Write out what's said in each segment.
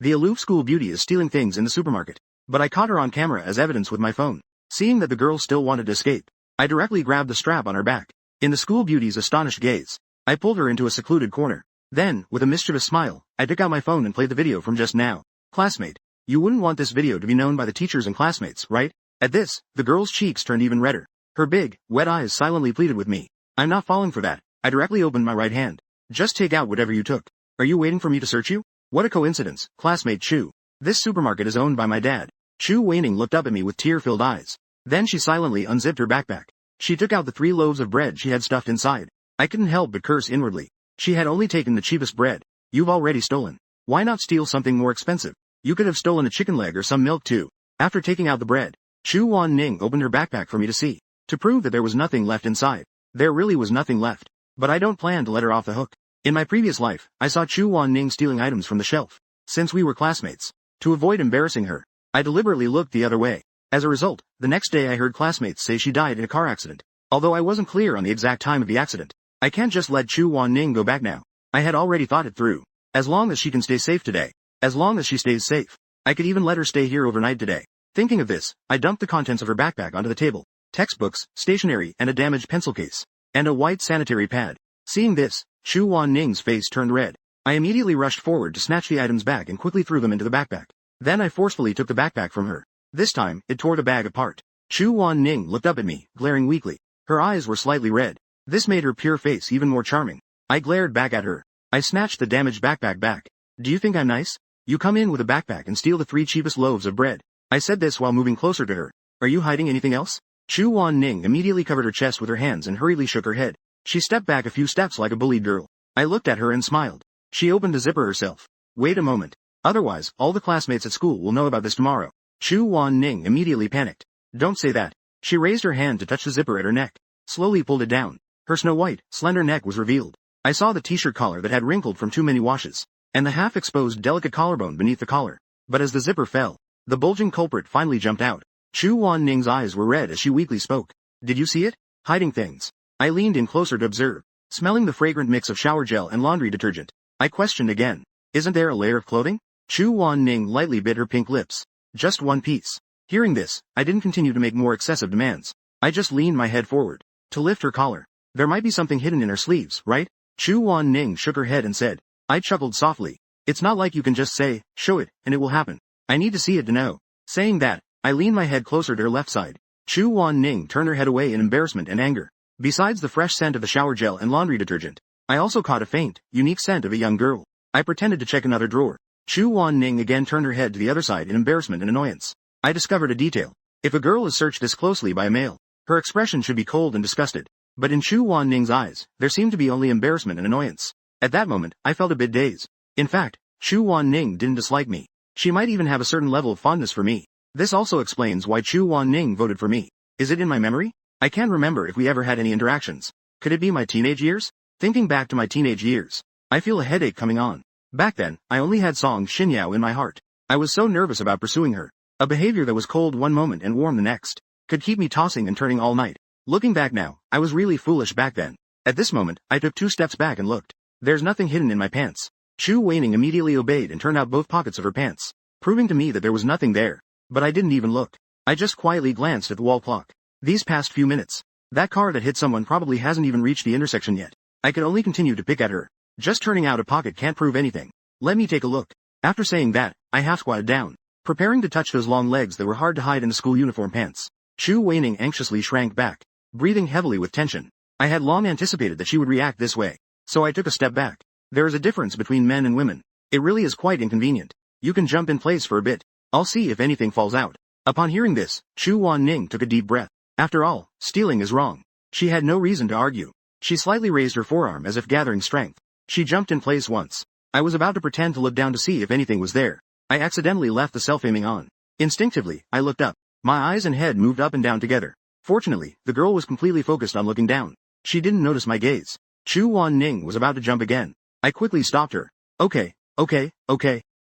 The aloof school beauty is stealing things in the supermarket. But I caught her on camera as evidence with my phone. Seeing that the girl still wanted to escape, I directly grabbed the strap on her back. In the school beauty's astonished gaze, I pulled her into a secluded corner. Then, with a mischievous smile, I took out my phone and played the video from just now. Classmate, you wouldn't want this video to be known by the teachers and classmates, right? At this, the girl's cheeks turned even redder. Her big, wet eyes silently pleaded with me. I'm not falling for that. I directly opened my right hand. Just take out whatever you took. Are you waiting for me to search you? What a coincidence, classmate Chu. This supermarket is owned by my dad. Chu Weining looked up at me with tear-filled eyes. Then she silently unzipped her backpack. She took out the 3 loaves of bread she had stuffed inside. I couldn't help but curse inwardly. She had only taken the cheapest bread. You've already stolen. Why not steal something more expensive? You could have stolen a chicken leg or some milk too. After taking out the bread, Chu Wan Ning opened her backpack for me to see. To prove that there was nothing left inside. There really was nothing left. But I don't plan to let her off the hook. In my previous life, I saw Chu Wan Ning stealing items from the shelf. Since we were classmates. To avoid embarrassing her, I deliberately looked the other way. As a result, the next day I heard classmates say she died in a car accident. Although I wasn't clear on the exact time of the accident. I can't just let Chu Wan Ning go back now. I had already thought it through. As long as she can stay safe today. As long as she stays safe. I could even let her stay here overnight today. Thinking of this, I dumped the contents of her backpack onto the table. Textbooks, stationery, and a damaged pencil case. And a white sanitary pad. Seeing this, Chu Wan Ning's face turned red. I immediately rushed forward to snatch the items back and quickly threw them into the backpack. Then I forcefully took the backpack from her. This time, it tore the bag apart. Chu Wan Ning looked up at me, glaring weakly. Her eyes were slightly red. This made her pure face even more charming. I glared back at her. I snatched the damaged backpack back. Do you think I'm nice? You come in with a backpack and steal the 3 cheapest loaves of bread. I said this while moving closer to her. Are you hiding anything else? Chu Wan Ning immediately covered her chest with her hands and hurriedly shook her head. She stepped back a few steps like a bullied girl. I looked at her and smiled. She opened the zipper herself. Wait a moment. Otherwise, all the classmates at school will know about this tomorrow. Chu Wan Ning immediately panicked. Don't say that. She raised her hand to touch the zipper at her neck. Slowly pulled it down. Her snow-white, slender neck was revealed. I saw the t-shirt collar that had wrinkled from too many washes, and the half-exposed delicate collarbone beneath the collar. But as the zipper fell, the bulging culprit finally jumped out. Chu Wan Ning's eyes were red as she weakly spoke. Did you see it? Hiding things. I leaned in closer to observe. Smelling the fragrant mix of shower gel and laundry detergent, I questioned again. Isn't there a layer of clothing? Chu Wan Ning lightly bit her pink lips. Just one piece. Hearing this, I didn't continue to make more excessive demands. I just leaned my head forward to lift her collar. There might be something hidden in her sleeves, right? Chu Wan Ning shook her head and said. I chuckled softly. It's not like you can just say, show it, and it will happen. I need to see it to know. Saying that, I leaned my head closer to her left side. Chu Wan Ning turned her head away in embarrassment and anger. Besides the fresh scent of the shower gel and laundry detergent, I also caught a faint, unique scent of a young girl. I pretended to check another drawer. Chu Wan Ning again turned her head to the other side in embarrassment and annoyance. I discovered a detail. If a girl is searched this closely by a male, her expression should be cold and disgusted. But in Chu Wan Ning's eyes, there seemed to be only embarrassment and annoyance. At that moment, I felt a bit dazed. In fact, Chu Wan Ning didn't dislike me. She might even have a certain level of fondness for me. This also explains why Chu Wan Ning voted for me. Is it in my memory? I can't remember if we ever had any interactions. Could it be my teenage years? Thinking back to my teenage years, I feel a headache coming on. Back then, I only had Song Xinyao in my heart. I was so nervous about pursuing her. A behavior that was cold one moment and warm the next could keep me tossing and turning all night. Looking back now, I was really foolish back then. At this moment, I took 2 steps back and looked. There's nothing hidden in my pants. Chu Weining immediately obeyed and turned out both pockets of her pants, proving to me that there was nothing there. But I didn't even look. I just quietly glanced at the wall clock. These past few minutes, that car that hit someone probably hasn't even reached the intersection yet. I could only continue to pick at her. Just turning out a pocket can't prove anything. Let me take a look. After saying that, I half squatted down, preparing to touch those long legs that were hard to hide in the school uniform pants. Chu Weining anxiously shrank back, breathing heavily with tension. I had long anticipated that she would react this way, so I took a step back. There is a difference between men and women. It really is quite inconvenient. You can jump in place for a bit. I'll see if anything falls out. Upon hearing this, Chu Wan Ning took a deep breath. After all, stealing is wrong. She had no reason to argue. She slightly raised her forearm as if gathering strength. She jumped in place once. I was about to pretend to look down to see if anything was there. I accidentally left the self-aiming on. Instinctively, I looked up. My eyes and head moved up and down together. Fortunately, the girl was completely focused on looking down. She didn't notice my gaze. Chu Wan Ning was about to jump again. I quickly stopped her. Okay.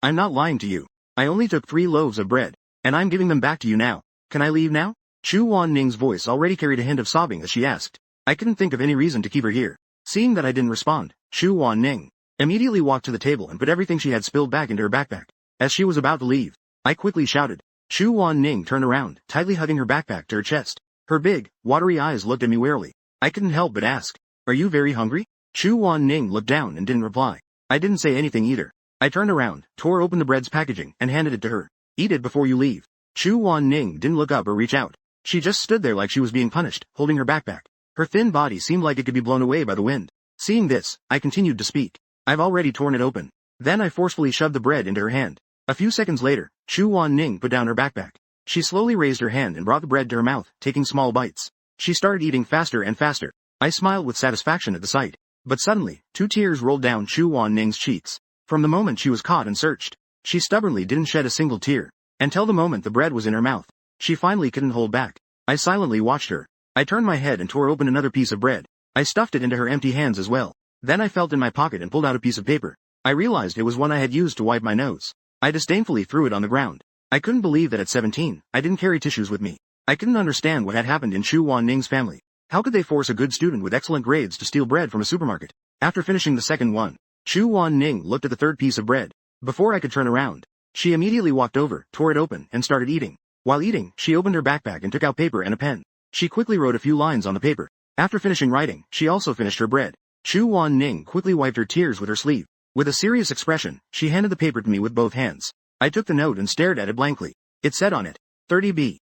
I'm not lying to you. I only took 3 loaves of bread, and I'm giving them back to you now. Can I leave now? Chu Wan Ning's voice already carried a hint of sobbing as she asked. I couldn't think of any reason to keep her here. Seeing that I didn't respond, Chu Wan Ning immediately walked to the table and put everything she had spilled back into her backpack. As she was about to leave, I quickly shouted. Chu Wan Ning turned around, tightly hugging her backpack to her chest. Her big, watery eyes looked at me warily. I couldn't help but ask, "Are you very hungry?" Chu Wan Ning looked down and didn't reply. I didn't say anything either. I turned around, tore open the bread's packaging, and handed it to her. "Eat it before you leave." Chu Wan Ning didn't look up or reach out. She just stood there like she was being punished, holding her backpack. Her thin body seemed like it could be blown away by the wind. Seeing this, I continued to speak. "I've already torn it open." Then I forcefully shoved the bread into her hand. A few seconds later, Chu Wan Ning put down her backpack. She slowly raised her hand and brought the bread to her mouth, taking small bites. She started eating faster and faster. I smiled with satisfaction at the sight. But suddenly, 2 tears rolled down Chu Wan Ning's cheeks. From the moment she was caught and searched, she stubbornly didn't shed a single tear. Until the moment the bread was in her mouth, she finally couldn't hold back. I silently watched her. I turned my head and tore open another piece of bread. I stuffed it into her empty hands as well. Then I felt in my pocket and pulled out a piece of paper. I realized it was one I had used to wipe my nose. I disdainfully threw it on the ground. I couldn't believe that at 17, I didn't carry tissues with me. I couldn't understand what had happened in Chu Wan Ning's family. How could they force a good student with excellent grades to steal bread from a supermarket? After finishing the second one, Chu Wan Ning looked at the third piece of bread. Before I could turn around, she immediately walked over, tore it open, and started eating. While eating, she opened her backpack and took out paper and a pen. She quickly wrote a few lines on the paper. After finishing writing, she also finished her bread. Chu Wan Ning quickly wiped her tears with her sleeve. With a serious expression, she handed the paper to me with both hands. I took the note and stared at it blankly. It said on it, 30B.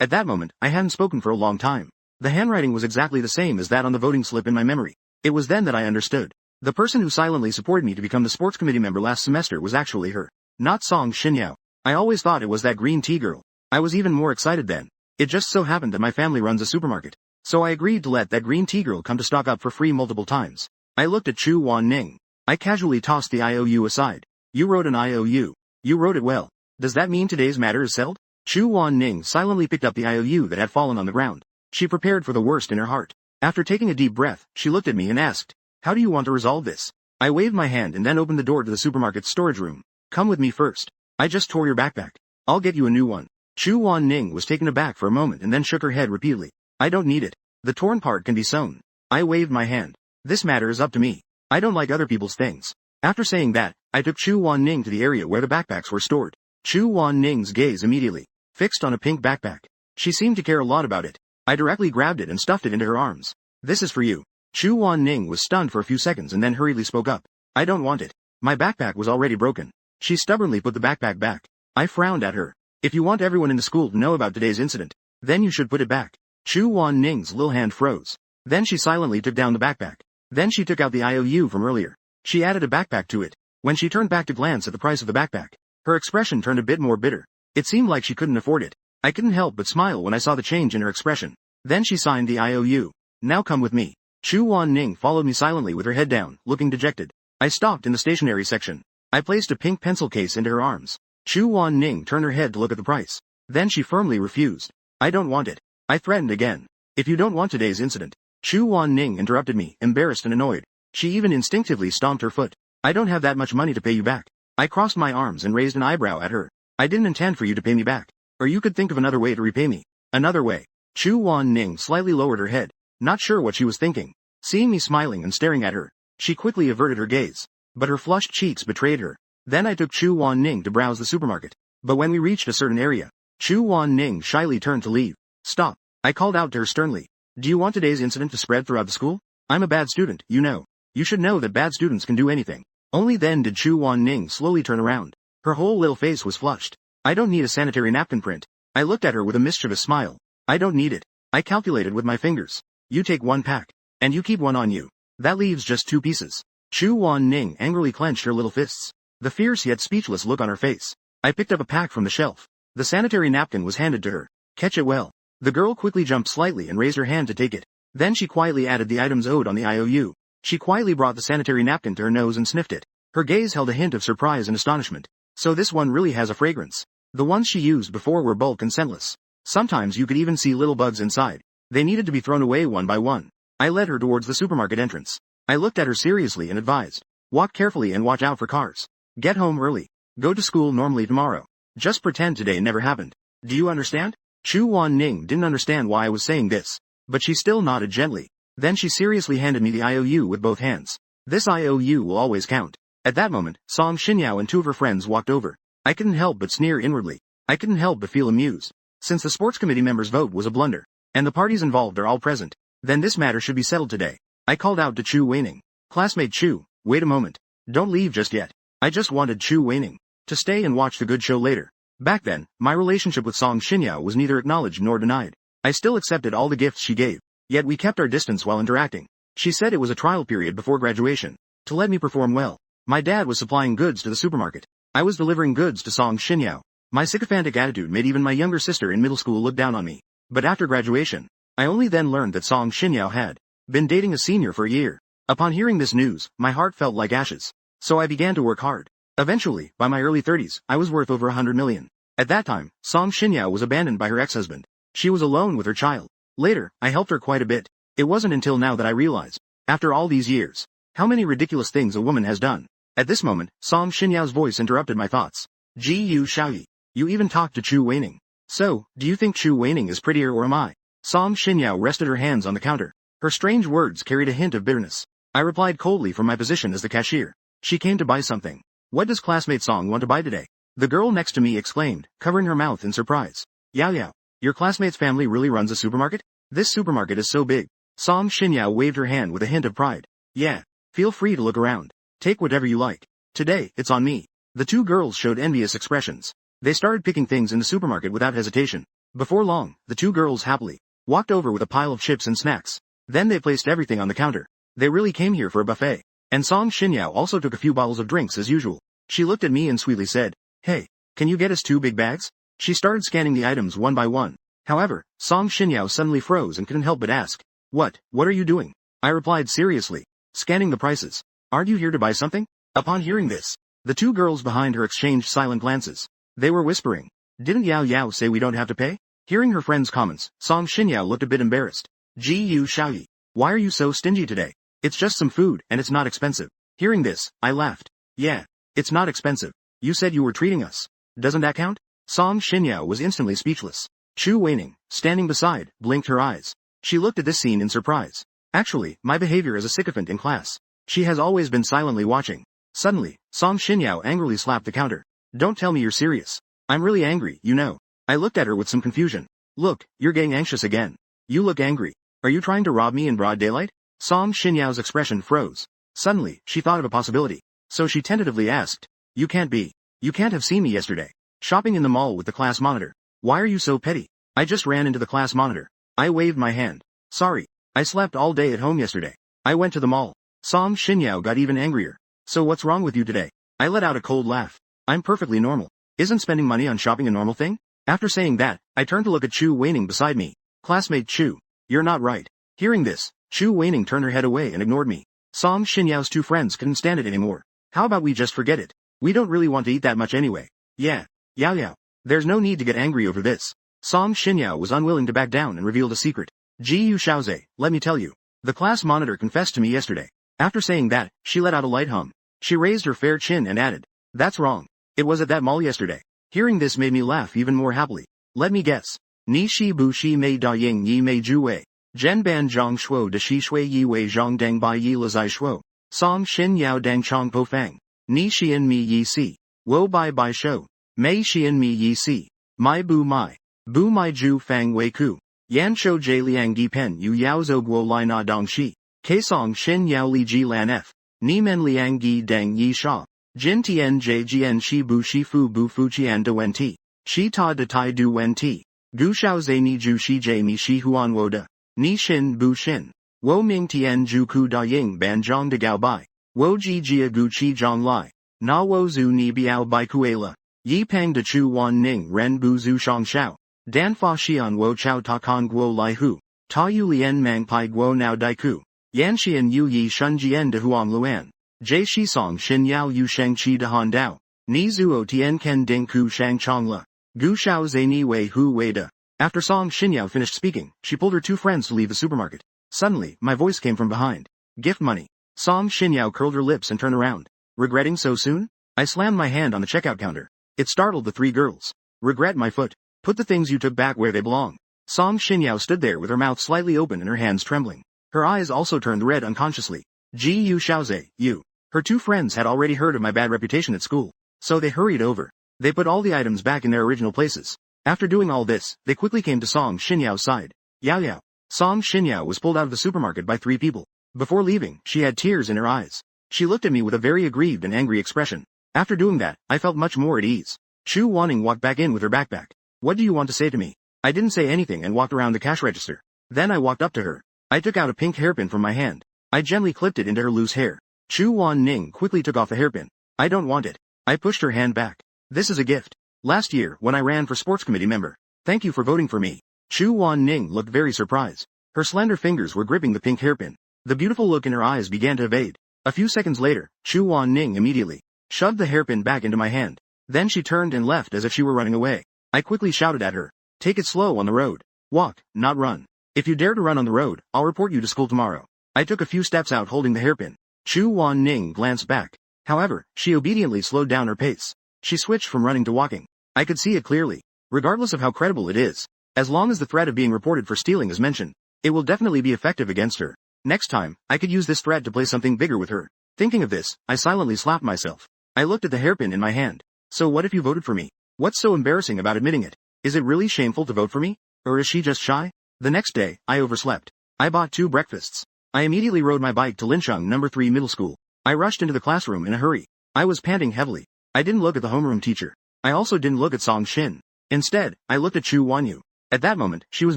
At that moment, I hadn't spoken for a long time. The handwriting was exactly the same as that on the voting slip in my memory. It was then that I understood. The person who silently supported me to become the sports committee member last semester was actually her. Not Song Xinyao. I always thought it was that green tea girl. I was even more excited then. It just so happened that my family runs a supermarket. So I agreed to let that green tea girl come to stock up for free multiple times. I looked at Chu Wan Ning. I casually tossed the IOU aside. "You wrote an IOU. You wrote it well. Does that mean today's matter is settled?" Chu Wan Ning silently picked up the IOU that had fallen on the ground. She prepared for the worst in her heart. After taking a deep breath, she looked at me and asked, "How do you want to resolve this?" I waved my hand and then opened the door to the supermarket's storage room. "Come with me first. I just tore your backpack. I'll get you a new one." Chu Wan Ning was taken aback for a moment and then shook her head repeatedly. "I don't need it. The torn part can be sewn." I waved my hand. "This matter is up to me. I don't like other people's things." After saying that, I took Chu Wan Ning to the area where the backpacks were stored. Chu Wan Ning's gaze immediately fixed on a pink backpack. She seemed to care a lot about it. I directly grabbed it and stuffed it into her arms. "This is for you." Chu Wan Ning was stunned for a few seconds and then hurriedly spoke up. "I don't want it. My backpack was already broken." She stubbornly put the backpack back. I frowned at her. "If you want everyone in the school to know about today's incident, then you should put it back." Chu Wan Ning's little hand froze. Then she silently took down the backpack. Then she took out the IOU from earlier. She added a backpack to it. When she turned back to glance at the price of the backpack, her expression turned a bit more bitter. It seemed like she couldn't afford it. I couldn't help but smile when I saw the change in her expression. Then she signed the IOU. "Now come with me." Chu Wan Ning followed me silently with her head down, looking dejected. I stopped in the stationery section. I placed a pink pencil case into her arms. Chu Wan Ning turned her head to look at the price. Then she firmly refused. "I don't want it." I threatened again. "If you don't want today's incident." Chu Wan Ning interrupted me, embarrassed and annoyed. She even instinctively stomped her foot. "I don't have that much money to pay you back." I crossed my arms and raised an eyebrow at her. "I didn't intend for you to pay me back. Or you could think of another way to repay me." "Another way?" Chu Wan Ning slightly lowered her head, not sure what she was thinking. Seeing me smiling and staring at her, she quickly averted her gaze. But her flushed cheeks betrayed her. Then I took Chu Wan Ning to browse the supermarket. But when we reached a certain area, Chu Wan Ning shyly turned to leave. "Stop." I called out to her sternly. "Do you want today's incident to spread throughout the school? I'm a bad student, you know. You should know that bad students can do anything." Only then did Chu Wan Ning slowly turn around. Her whole little face was flushed. "I don't need a sanitary napkin print." I looked at her with a mischievous smile. "I don't need it." I calculated with my fingers. "You take 1 pack. And you keep 1 on you. That leaves just 2 pieces." Chu Wan Ning angrily clenched her little fists. The fierce yet speechless look on her face. I picked up a pack from the shelf. The sanitary napkin was handed to her. "Catch it well." The girl quickly jumped slightly and raised her hand to take it. Then she quietly added the items owed on the IOU. She quietly brought the sanitary napkin to her nose and sniffed it. Her gaze held a hint of surprise and astonishment. "So this one really has a fragrance. The ones she used before were bulk and scentless. Sometimes you could even see little bugs inside. They needed to be thrown away one by one." I led her towards the supermarket entrance. I looked at her seriously and advised, "Walk carefully and watch out for cars. Get home early. Go to school normally tomorrow. Just pretend today never happened. Do you understand?" Chu Wan Ning didn't understand why I was saying this, but she still nodded gently. Then she seriously handed me the IOU with both hands. "This IOU will always count. At that moment, Song Xinyao and two of her friends walked over. I couldn't help but sneer inwardly. I couldn't help but feel amused. Since the sports committee member's vote was a blunder, and the parties involved are all present, then this matter should be settled today. I called out to Chu Weining. Classmate Chu, wait a moment. Don't leave just yet. I just wanted Chu Weining to stay and watch the good show later. Back then, my relationship with Song Xinyao was neither acknowledged nor denied. I still accepted all the gifts she gave, yet we kept our distance while interacting. She said it was a trial period before graduation, to let me perform well. My dad was supplying goods to the supermarket. I was delivering goods to Song Xinyao. My sycophantic attitude made even my younger sister in middle school look down on me. But after graduation, I only then learned that Song Xinyao had been dating a senior for a year. Upon hearing this news, my heart felt like ashes. So I began to work hard. Eventually, by my early 30s, I was worth over 100 million. At that time, Song Xinyao was abandoned by her ex-husband. She was alone with her child. Later, I helped her quite a bit. It wasn't until now that I realized, after all these years, how many ridiculous things a woman has done. At this moment, Song Xinyao's voice interrupted my thoughts. Yu Shaoyi. You even talked to Chu Weining. So, do you think Chu Weining is prettier or am I? Song Xinyao rested her hands on the counter. Her strange words carried a hint of bitterness. I replied coldly from my position as the cashier. She came to buy something. What does classmate Song want to buy today? The girl next to me exclaimed, covering her mouth in surprise. Yao, your classmate's family really runs a supermarket? This supermarket is so big. Song Xinyao waved her hand with a hint of pride. Yeah. Feel free to look around. Take whatever you like. Today, it's on me. The two girls showed envious expressions. They started picking things in the supermarket without hesitation. Before long, the two girls happily walked over with a pile of chips and snacks. Then they placed everything on the counter. They really came here for a buffet. And Song Xinyao also took a few bottles of drinks as usual. She looked at me and sweetly said, Hey, can you get us 2 big bags? She started scanning the items one by one. However, Song Xinyao suddenly froze and couldn't help but ask, What are you doing? I replied seriously, scanning the prices. Aren't you here to buy something? Upon hearing this, the two girls behind her exchanged silent glances. They were whispering. Didn't Yao say we don't have to pay? Hearing her friend's comments, Song Xinyao looked a bit embarrassed. Yu Shaoyi. Why are you so stingy today? It's just some food, and it's not expensive. Hearing this, I laughed. Yeah, it's not expensive. You said you were treating us. Doesn't that count? Song Xinyao was instantly speechless. Chu Weining, standing beside, blinked her eyes. She looked at this scene in surprise. Actually, my behavior as a sycophant in class. She has always been silently watching. Suddenly, Song Xinyao angrily slapped the counter. Don't tell me you're serious. I'm really angry, you know. I looked at her with some confusion. Look, you're getting anxious again. You look angry. Are you trying to rob me in broad daylight? Song Xinyao's expression froze. Suddenly, she thought of a possibility. So she tentatively asked, You can't be. You can't have seen me yesterday. Shopping in the mall with the class monitor. Why are you so petty? I just ran into the class monitor. I waved my hand. Sorry. I slept all day at home yesterday. I went to the mall. Song Xinyao got even angrier. So what's wrong with you today? I let out a cold laugh. I'm perfectly normal. Isn't spending money on shopping a normal thing? After saying that, I turned to look at Chu Weining beside me. Classmate Chu, you're not right. Hearing this, Chu Weining turned her head away and ignored me. Song Xinyao's two friends couldn't stand it anymore. How about we just forget it? We don't really want to eat that much anyway. Yeah. Yao. There's no need to get angry over this. Song Xinyao was unwilling to back down and revealed a secret. Yu Shaoze, let me tell you. The class monitor confessed to me yesterday. After saying that, she let out a light hum. She raised her fair chin and added, That's wrong. It was at that mall yesterday. Hearing this made me laugh even more happily. Let me guess. Ni shi bu shi mei da ying yi mei ju wei. Zhen ban zhang shuo de shi shui yi wei zhang dang bai yi le zai shuo. Song xin yao dang chong po fang. Ni xian mi yi si. Wo bai bai shou. Mei xian mi yi si. Mai bu mai. Bu mai ju fang wei ku. Yan shou jie liang di pen yu yao zhou guo lai na dong shi. Kaisong Shin Yao Li Ji Lan F. Ni Men Liang Gi Dang Yi Sha. Jin Tian J Jian Shi Bu Shi Fu Bu Fu Jian De Wen Ti. Shi Ta De Tai Du Wen Ti. Gu Shao Zai Ni Ju Shi J Mi Shi Huan Wo De. Ni Shin Bu Shin. Wo Ming Tian Ju Ku Da Ying Ban Zhang De Gao Bai. Wo Ji Jia Gu Chi Zhang Lai. Na Wo Zu Ni Biao Bai Kuela. Yi Pang De Chu Wan Ning Ren Bu Zu Shang Shao. Dan Fa Xian Wo Chao Ta Kan Guo Lai Hu. Ta Yu Lian Mang Pai Guo Nao Dai Ku. Yanxian Yu Yi Shun Jian De Huang Luan. Jie Shi Song Xin Yao Yu Sheng Chi De Han Dao. Ni Zuo Tian Ken Ding Ku Shang Chong Le. Gu Shao Zai Ni Wei Hu Wei De. After Song Xinyao finished speaking, she pulled her two friends to leave the supermarket. Suddenly, my voice came from behind. Gift money. Song Xinyao curled her lips and turned around. Regretting so soon? I slammed my hand on the checkout counter. It startled the three girls. Regret my foot. Put the things you took back where they belong. Song Xinyao stood there with her mouth slightly open and her hands trembling. Her eyes also turned red unconsciously. Yu Shaoze, you. Her two friends had already heard of my bad reputation at school, so they hurried over. They put all the items back in their original places. After doing all this, they quickly came to Song Xinyao's side. Yao Yao. Song Xinyan was pulled out of the supermarket by 3 people. Before leaving, she had tears in her eyes. She looked at me with a very aggrieved and angry expression. After doing that, I felt much more at ease. Chu Wanning walked back in with her backpack. What do you want to say to me? I didn't say anything and walked around the cash register. Then I walked up to her. I took out a pink hairpin from my hand. I gently clipped it into her loose hair. Chu Wanning quickly took off the hairpin. I don't want it. I pushed her hand back. This is a gift. Last year, when I ran for sports committee member. Thank you for voting for me. Chu Wanning looked very surprised. Her slender fingers were gripping the pink hairpin. The beautiful look in her eyes began to evade. A few seconds later, Chu Wanning immediately shoved the hairpin back into my hand. Then she turned and left as if she were running away. I quickly shouted at her. Take it slow on the road. Walk, not run. If you dare to run on the road, I'll report you to school tomorrow. I took a few steps out holding the hairpin. Chu Wanning glanced back. However, she obediently slowed down her pace. She switched from running to walking. I could see it clearly. Regardless of how credible it is, as long as the threat of being reported for stealing is mentioned, it will definitely be effective against her. Next time, I could use this threat to play something bigger with her. Thinking of this, I silently slapped myself. I looked at the hairpin in my hand. So what if you voted for me? What's so embarrassing about admitting it? Is it really shameful to vote for me? Or is she just shy? The next day, I overslept. I bought 2 breakfasts. I immediately rode my bike to Lincheng No. 3 Middle School. I rushed into the classroom in a hurry. I was panting heavily. I didn't look at the homeroom teacher. I also didn't look at Song Xin. Instead, I looked at Chu Wanyu. At that moment, she was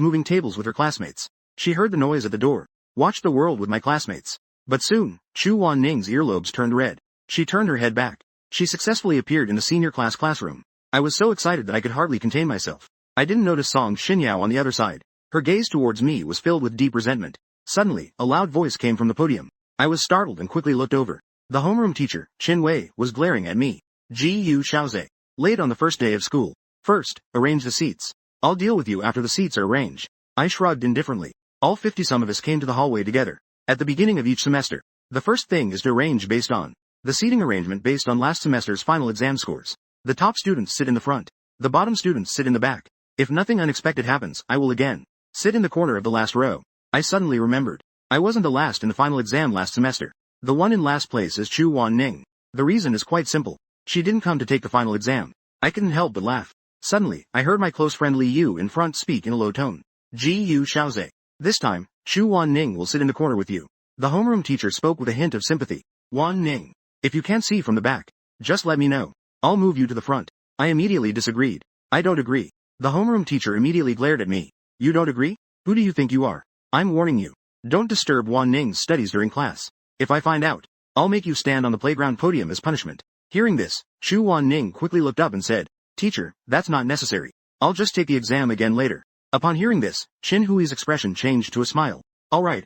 moving tables with her classmates. She heard the noise at the door. Watched the world with my classmates. But soon, Chu Wanning's earlobes turned red. She turned her head back. She successfully appeared in the senior class classroom. I was so excited that I could hardly contain myself. I didn't notice Song Xinyao on the other side. Her gaze towards me was filled with deep resentment. Suddenly, a loud voice came from the podium. I was startled and quickly looked over. The homeroom teacher, Qin Wei, was glaring at me. Gu Xiaoze. Late on the first day of school. First, arrange the seats. I'll deal with you after the seats are arranged. I shrugged indifferently. All 50-some of us came to the hallway together. At the beginning of each semester, the first thing is to arrange based on the seating arrangement based on last semester's final exam scores. The top students sit in the front. The bottom students sit in the back. If nothing unexpected happens, I will again sit in the corner of the last row. I suddenly remembered. I wasn't the last in the final exam last semester. The one in last place is Chu Wanning. The reason is quite simple. She didn't come to take the final exam. I couldn't help but laugh. Suddenly, I heard my close friend Li Yu in front speak in a low tone. Gu Xiaoze. This time, Chu Wanning will sit in the corner with you. The homeroom teacher spoke with a hint of sympathy. Wanning. If you can't see from the back, just let me know. I'll move you to the front. I immediately disagreed. I don't agree. The homeroom teacher immediately glared at me. You don't agree? Who do you think you are? I'm warning you. Don't disturb Wanning's studies during class. If I find out, I'll make you stand on the playground podium as punishment. Hearing this, Chu Wanning quickly looked up and said, Teacher, that's not necessary. I'll just take the exam again later. Upon hearing this, Qin Hui's expression changed to a smile. Alright.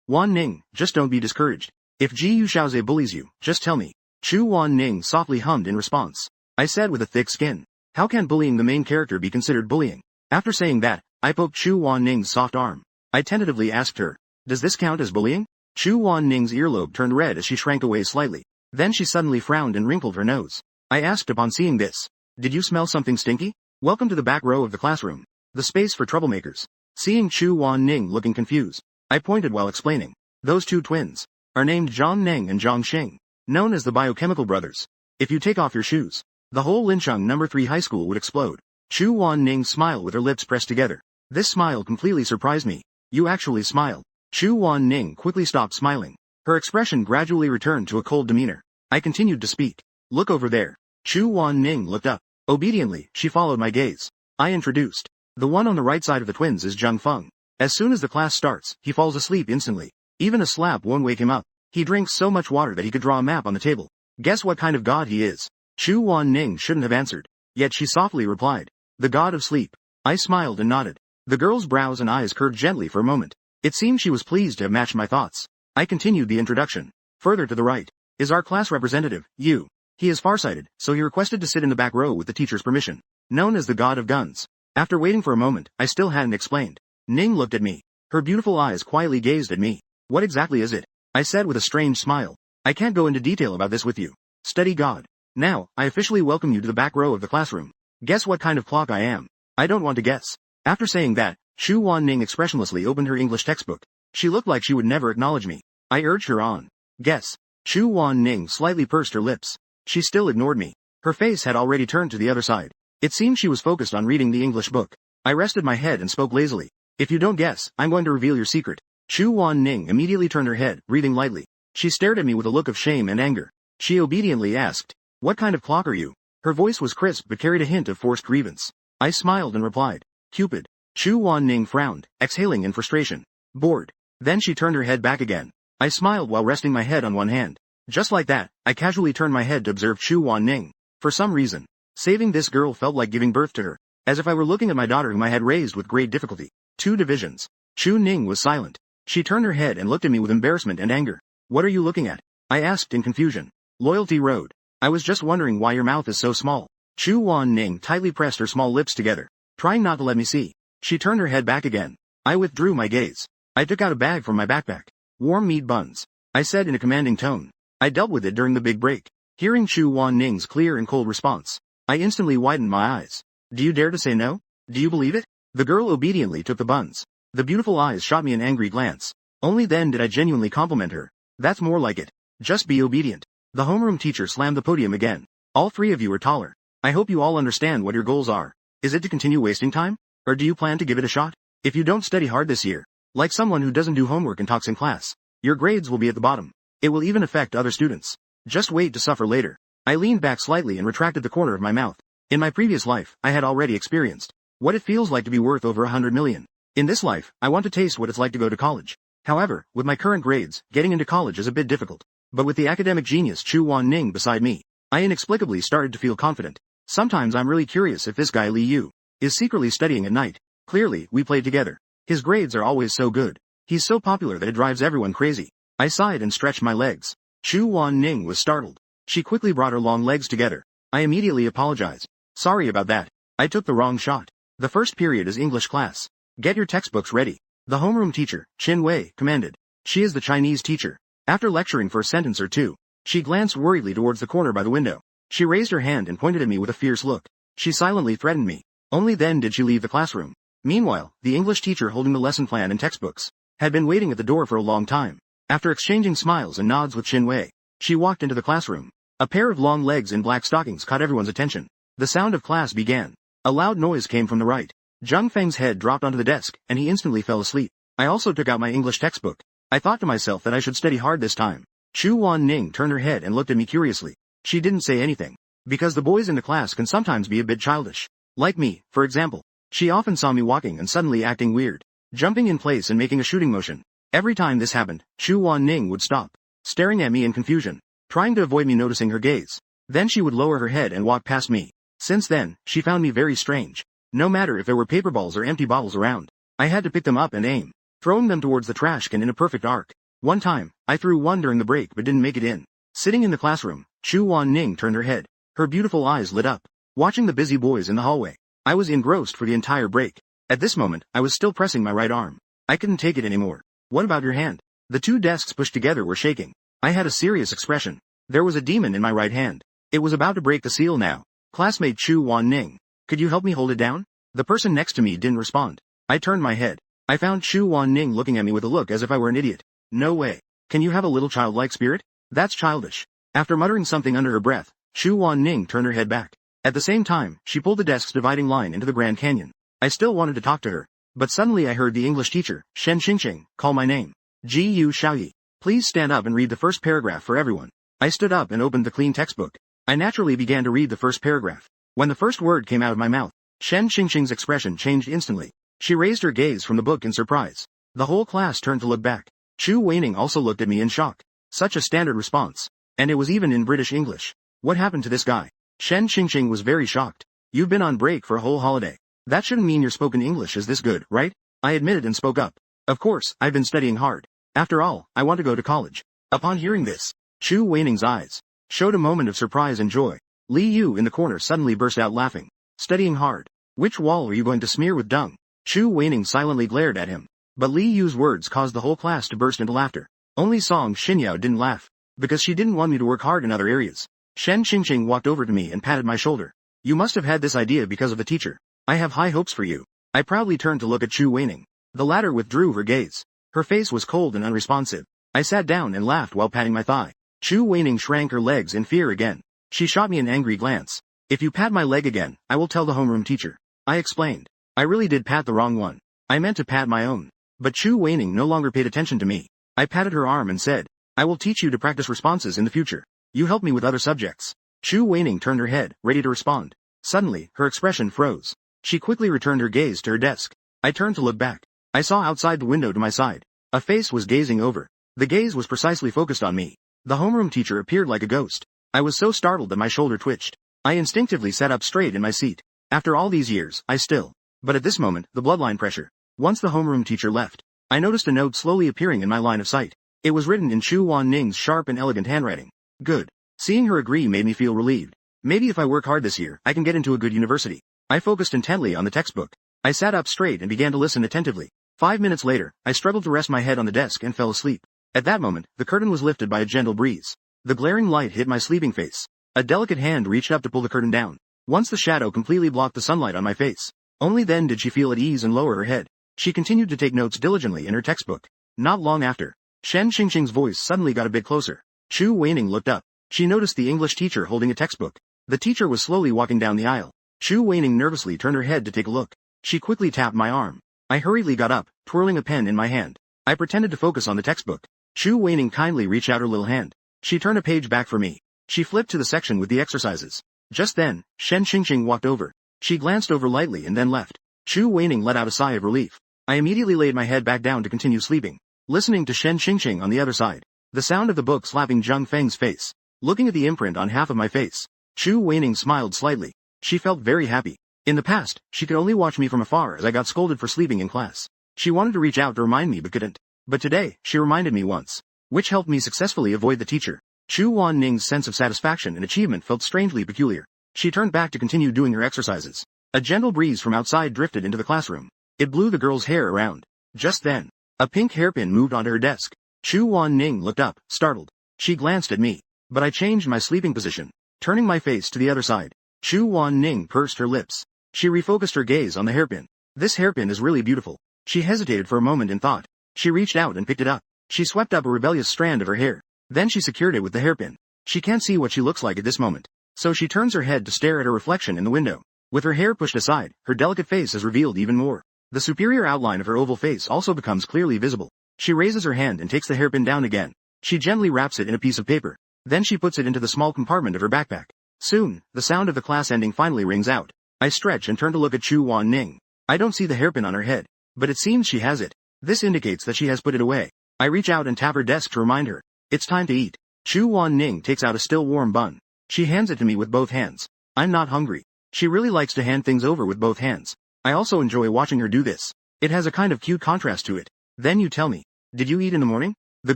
Wanning, just don't be discouraged. If Ji Xiaoze bullies you, just tell me. Chu Wanning softly hummed in response. I said with a thick skin. How can bullying the main character be considered bullying? After saying that, I poked Chu Wanning's soft arm. I tentatively asked her, does this count as bullying? Chu Wanning's earlobe turned red as she shrank away slightly. Then she suddenly frowned and wrinkled her nose. I asked upon seeing this, did you smell something stinky? Welcome to the back row of the classroom. The space for troublemakers. Seeing Chu Wanning looking confused, I pointed while explaining. Those 2 twins are named Zhang Neng and Zhang Xing, known as the biochemical brothers. If you take off your shoes, the whole Lincheng No. 3 high school would explode. Chu Wanning smiled with her lips pressed together. This smile completely surprised me. You actually smiled. Chu Wanning quickly stopped smiling. Her expression gradually returned to a cold demeanor. I continued to speak. Look over there. Chu Wanning looked up. Obediently, she followed my gaze. I introduced. The one on the right side of the twins is Zheng Feng. As soon as the class starts, he falls asleep instantly. Even a slap won't wake him up. He drinks so much water that he could draw a map on the table. Guess what kind of god he is? Chu Wanning shouldn't have answered. Yet she softly replied. The god of sleep. I smiled and nodded. The girl's brows and eyes curved gently for a moment. It seemed she was pleased to have matched my thoughts. I continued the introduction. Further to the right is our class representative, Yu. He is farsighted, so he requested to sit in the back row with the teacher's permission. Known as the god of guns. After waiting for a moment, I still hadn't explained. Ning looked at me. Her beautiful eyes quietly gazed at me. What exactly is it? I said with a strange smile. I can't go into detail about this with you. Steady God. Now, I officially welcome you to the back row of the classroom. Guess what kind of clock I am? I don't want to guess. After saying that, Chu Wanning expressionlessly opened her English textbook. She looked like she would never acknowledge me. I urged her on. Guess. Chu Wan Ning slightly pursed her lips. She still ignored me. Her face had already turned to the other side. It seemed she was focused on reading the English book. I rested my head and spoke lazily. If you don't guess, I'm going to reveal your secret. Chu Wan Ning immediately turned her head, breathing lightly. She stared at me with a look of shame and anger. She obediently asked, "What kind of clock are you?" Her voice was crisp but carried a hint of forced grievance. I smiled and replied, "Cupid." Chu Wan Ning frowned, exhaling in frustration. Bored. Then she turned her head back again. I smiled while resting my head on one hand. Just like that, I casually turned my head to observe Chu Wan Ning. For some reason, saving this girl felt like giving birth to her, as if I were looking at my daughter whom I had raised with great difficulty. 2 divisions. Chu Ning was silent. She turned her head and looked at me with embarrassment and anger. "What are you looking at?" I asked in confusion. "Loyalty Road. I was just wondering why your mouth is so small." Chu Wan Ning tightly pressed her small lips together, trying not to let me see. She turned her head back again. I withdrew my gaze. I took out a bag from my backpack. "Warm meat buns," I said in a commanding tone. I dealt with it during the big break. Hearing Chu Wan Ning's clear and cold response, I instantly widened my eyes. "Do you dare to say no? Do you believe it?" The girl obediently took the buns. The beautiful eyes shot me an angry glance. Only then did I genuinely compliment her. "That's more like it. Just be obedient." The homeroom teacher slammed the podium again. "All 3 of you are taller. I hope you all understand what your goals are. Is it to continue wasting time? Or do you plan to give it a shot? If you don't study hard this year, like someone who doesn't do homework and talks in class, your grades will be at the bottom. It will even affect other students. Just wait to suffer later." I leaned back slightly and retracted the corner of my mouth. In my previous life, I had already experienced what it feels like to be worth over 100 million. In this life, I want to taste what it's like to go to college. However, with my current grades, getting into college is a bit difficult. But with the academic genius Chu Wan Ning beside me, I inexplicably started to feel confident. Sometimes I'm really curious if this guy Li Yu is secretly studying at night. Clearly, we played together. His grades are always so good. He's so popular that it drives everyone crazy. I sighed and stretched my legs. Chu Wan Ning was startled. She quickly brought her long legs together. I immediately apologized. "Sorry about that. I took the wrong shot. The first period is English class. Get your textbooks ready." The homeroom teacher, Qin Wei, commanded. She is the Chinese teacher. After lecturing for a sentence or two, she glanced worriedly towards the corner by the window. She raised her hand and pointed at me with a fierce look. She silently threatened me. Only then did she leave the classroom. Meanwhile, the English teacher holding the lesson plan and textbooks had been waiting at the door for a long time. After exchanging smiles and nods with Qin Wei, she walked into the classroom. A pair of long legs in black stockings caught everyone's attention. The sound of class began. A loud noise came from the right. Zheng Feng's head dropped onto the desk, and he instantly fell asleep. I also took out my English textbook. I thought to myself that I should study hard this time. Chu Wan Ning turned her head and looked at me curiously. She didn't say anything, because the boys in the class can sometimes be a bit childish. Like me, for example. She often saw me walking and suddenly acting weird, jumping in place and making a shooting motion. Every time this happened, Chu Wan Ning would stop, staring at me in confusion, trying to avoid me noticing her gaze. Then she would lower her head and walk past me. Since then, she found me very strange. No matter if there were paper balls or empty bottles around, I had to pick them up and aim, throwing them towards the trash can in a perfect arc. One time, I threw one during the break but didn't make it in. Sitting in the classroom, Chu Wan Ning turned her head. Her beautiful eyes lit up, watching the busy boys in the hallway. I was engrossed for the entire break. At this moment, I was still pressing my right arm. I couldn't take it anymore. "What about your hand?" The 2 desks pushed together were shaking. I had a serious expression. There was a demon in my right hand. It was about to break the seal now. "Classmate Chu Wan Ning, could you help me hold it down?" The person next to me didn't respond. I turned my head. I found Chu Wan Ning looking at me with a look as if I were an idiot. "No way. Can you have a little childlike spirit? That's childish." After muttering something under her breath, Chu Wan Ning turned her head back. At the same time, she pulled the desk's dividing line into the Grand Canyon. I still wanted to talk to her, but suddenly I heard the English teacher, Shen Xingxing, call my name. "Gu Xiaoyi, please stand up and read the first paragraph for everyone." I stood up and opened the clean textbook. I naturally began to read the first paragraph. When the first word came out of my mouth, Shen Xingxing's expression changed instantly. She raised her gaze from the book in surprise. The whole class turned to look back. Chu Weining also looked at me in shock. Such a standard response. And it was even in British English. What happened to this guy? Shen Xingxing was very shocked. "You've been on break for a whole holiday. That shouldn't mean your spoken English is this good, right?" I admitted and spoke up. "Of course, I've been studying hard. After all, I want to go to college." Upon hearing this, Chu Weining's eyes showed a moment of surprise and joy. Li Yu in the corner suddenly burst out laughing. "Studying hard? Which wall are you going to smear with dung?" Chu Weining silently glared at him. But Li Yu's words caused the whole class to burst into laughter. Only Song Xinyao didn't laugh, because she didn't want me to work hard in other areas. Shen Xingxing walked over to me and patted my shoulder. "You must have had this idea because of the teacher. I have high hopes for you." I proudly turned to look at Chu Weining. The latter withdrew her gaze. Her face was cold and unresponsive. I sat down and laughed while patting my thigh. Chu Weining shrank her legs in fear again. She shot me an angry glance. If you pat my leg again, I will tell the homeroom teacher. I explained. I really did pat the wrong one. I meant to pat my own. But Chu Weining no longer paid attention to me. I patted her arm and said, I will teach you to practice responses in the future. You help me with other subjects. Chu Weining turned her head, ready to respond. Suddenly, her expression froze. She quickly returned her gaze to her desk. I turned to look back. I saw outside the window to my side. A face was gazing over. The gaze was precisely focused on me. The homeroom teacher appeared like a ghost. I was so startled that my shoulder twitched. I instinctively sat up straight in my seat. After all these years, I still. But at this moment, the bloodline pressure. Once the homeroom teacher left, I noticed a note slowly appearing in my line of sight. It was written in Chu Wan Ning's sharp and elegant handwriting. Good. Seeing her agree made me feel relieved. Maybe if I work hard this year, I can get into a good university. I focused intently on the textbook. I sat up straight and began to listen attentively. 5 minutes later, I struggled to rest my head on the desk and fell asleep. At that moment, the curtain was lifted by a gentle breeze. The glaring light hit my sleeping face. A delicate hand reached up to pull the curtain down. Once the shadow completely blocked the sunlight on my face, only then did she feel at ease and lower her head. She continued to take notes diligently in her textbook. Not long after, Shen Xingxing's voice suddenly got a bit closer. Chu Weining looked up. She noticed the English teacher holding a textbook. The teacher was slowly walking down the aisle. Chu Weining nervously turned her head to take a look. She quickly tapped my arm. I hurriedly got up, twirling a pen in my hand. I pretended to focus on the textbook. Chu Weining kindly reached out her little hand. She turned a page back for me. She flipped to the section with the exercises. Just then, Shen Xingxing walked over. She glanced over lightly and then left. Chu Weining let out a sigh of relief. I immediately laid my head back down to continue sleeping, listening to Shen Xingxing on the other side. The sound of the book slapping Zheng Feng's face. Looking at the imprint on half of my face, Chu Weining smiled slightly. She felt very happy. In the past, she could only watch me from afar as I got scolded for sleeping in class. She wanted to reach out to remind me but couldn't. But today, she reminded me once, which helped me successfully avoid the teacher. Chu Wan Ning's sense of satisfaction and achievement felt strangely peculiar. She turned back to continue doing her exercises. A gentle breeze from outside drifted into the classroom. It blew the girl's hair around. Just then, a pink hairpin moved onto her desk. Chu Wan Ning looked up, startled. She glanced at me, but I changed my sleeping position, turning my face to the other side. Chu Wan Ning pursed her lips. She refocused her gaze on the hairpin. This hairpin is really beautiful. She hesitated for a moment in thought. She reached out and picked it up. She swept up a rebellious strand of her hair. Then she secured it with the hairpin. She can't see what she looks like at this moment, so she turns her head to stare at her reflection in the window. With her hair pushed aside, her delicate face is revealed even more. The superior outline of her oval face also becomes clearly visible. She raises her hand and takes the hairpin down again. She gently wraps it in a piece of paper. Then she puts it into the small compartment of her backpack. Soon, the sound of the class ending finally rings out. I stretch and turn to look at Chu Wan Ning. I don't see the hairpin on her head, but it seems she has it. This indicates that she has put it away. I reach out and tap her desk to remind her. It's time to eat. Chu Wan Ning takes out a still warm bun. She hands it to me with both hands. I'm not hungry. She really likes to hand things over with both hands. I also enjoy watching her do this. It has a kind of cute contrast to it. Then you tell me, did you eat in the morning? The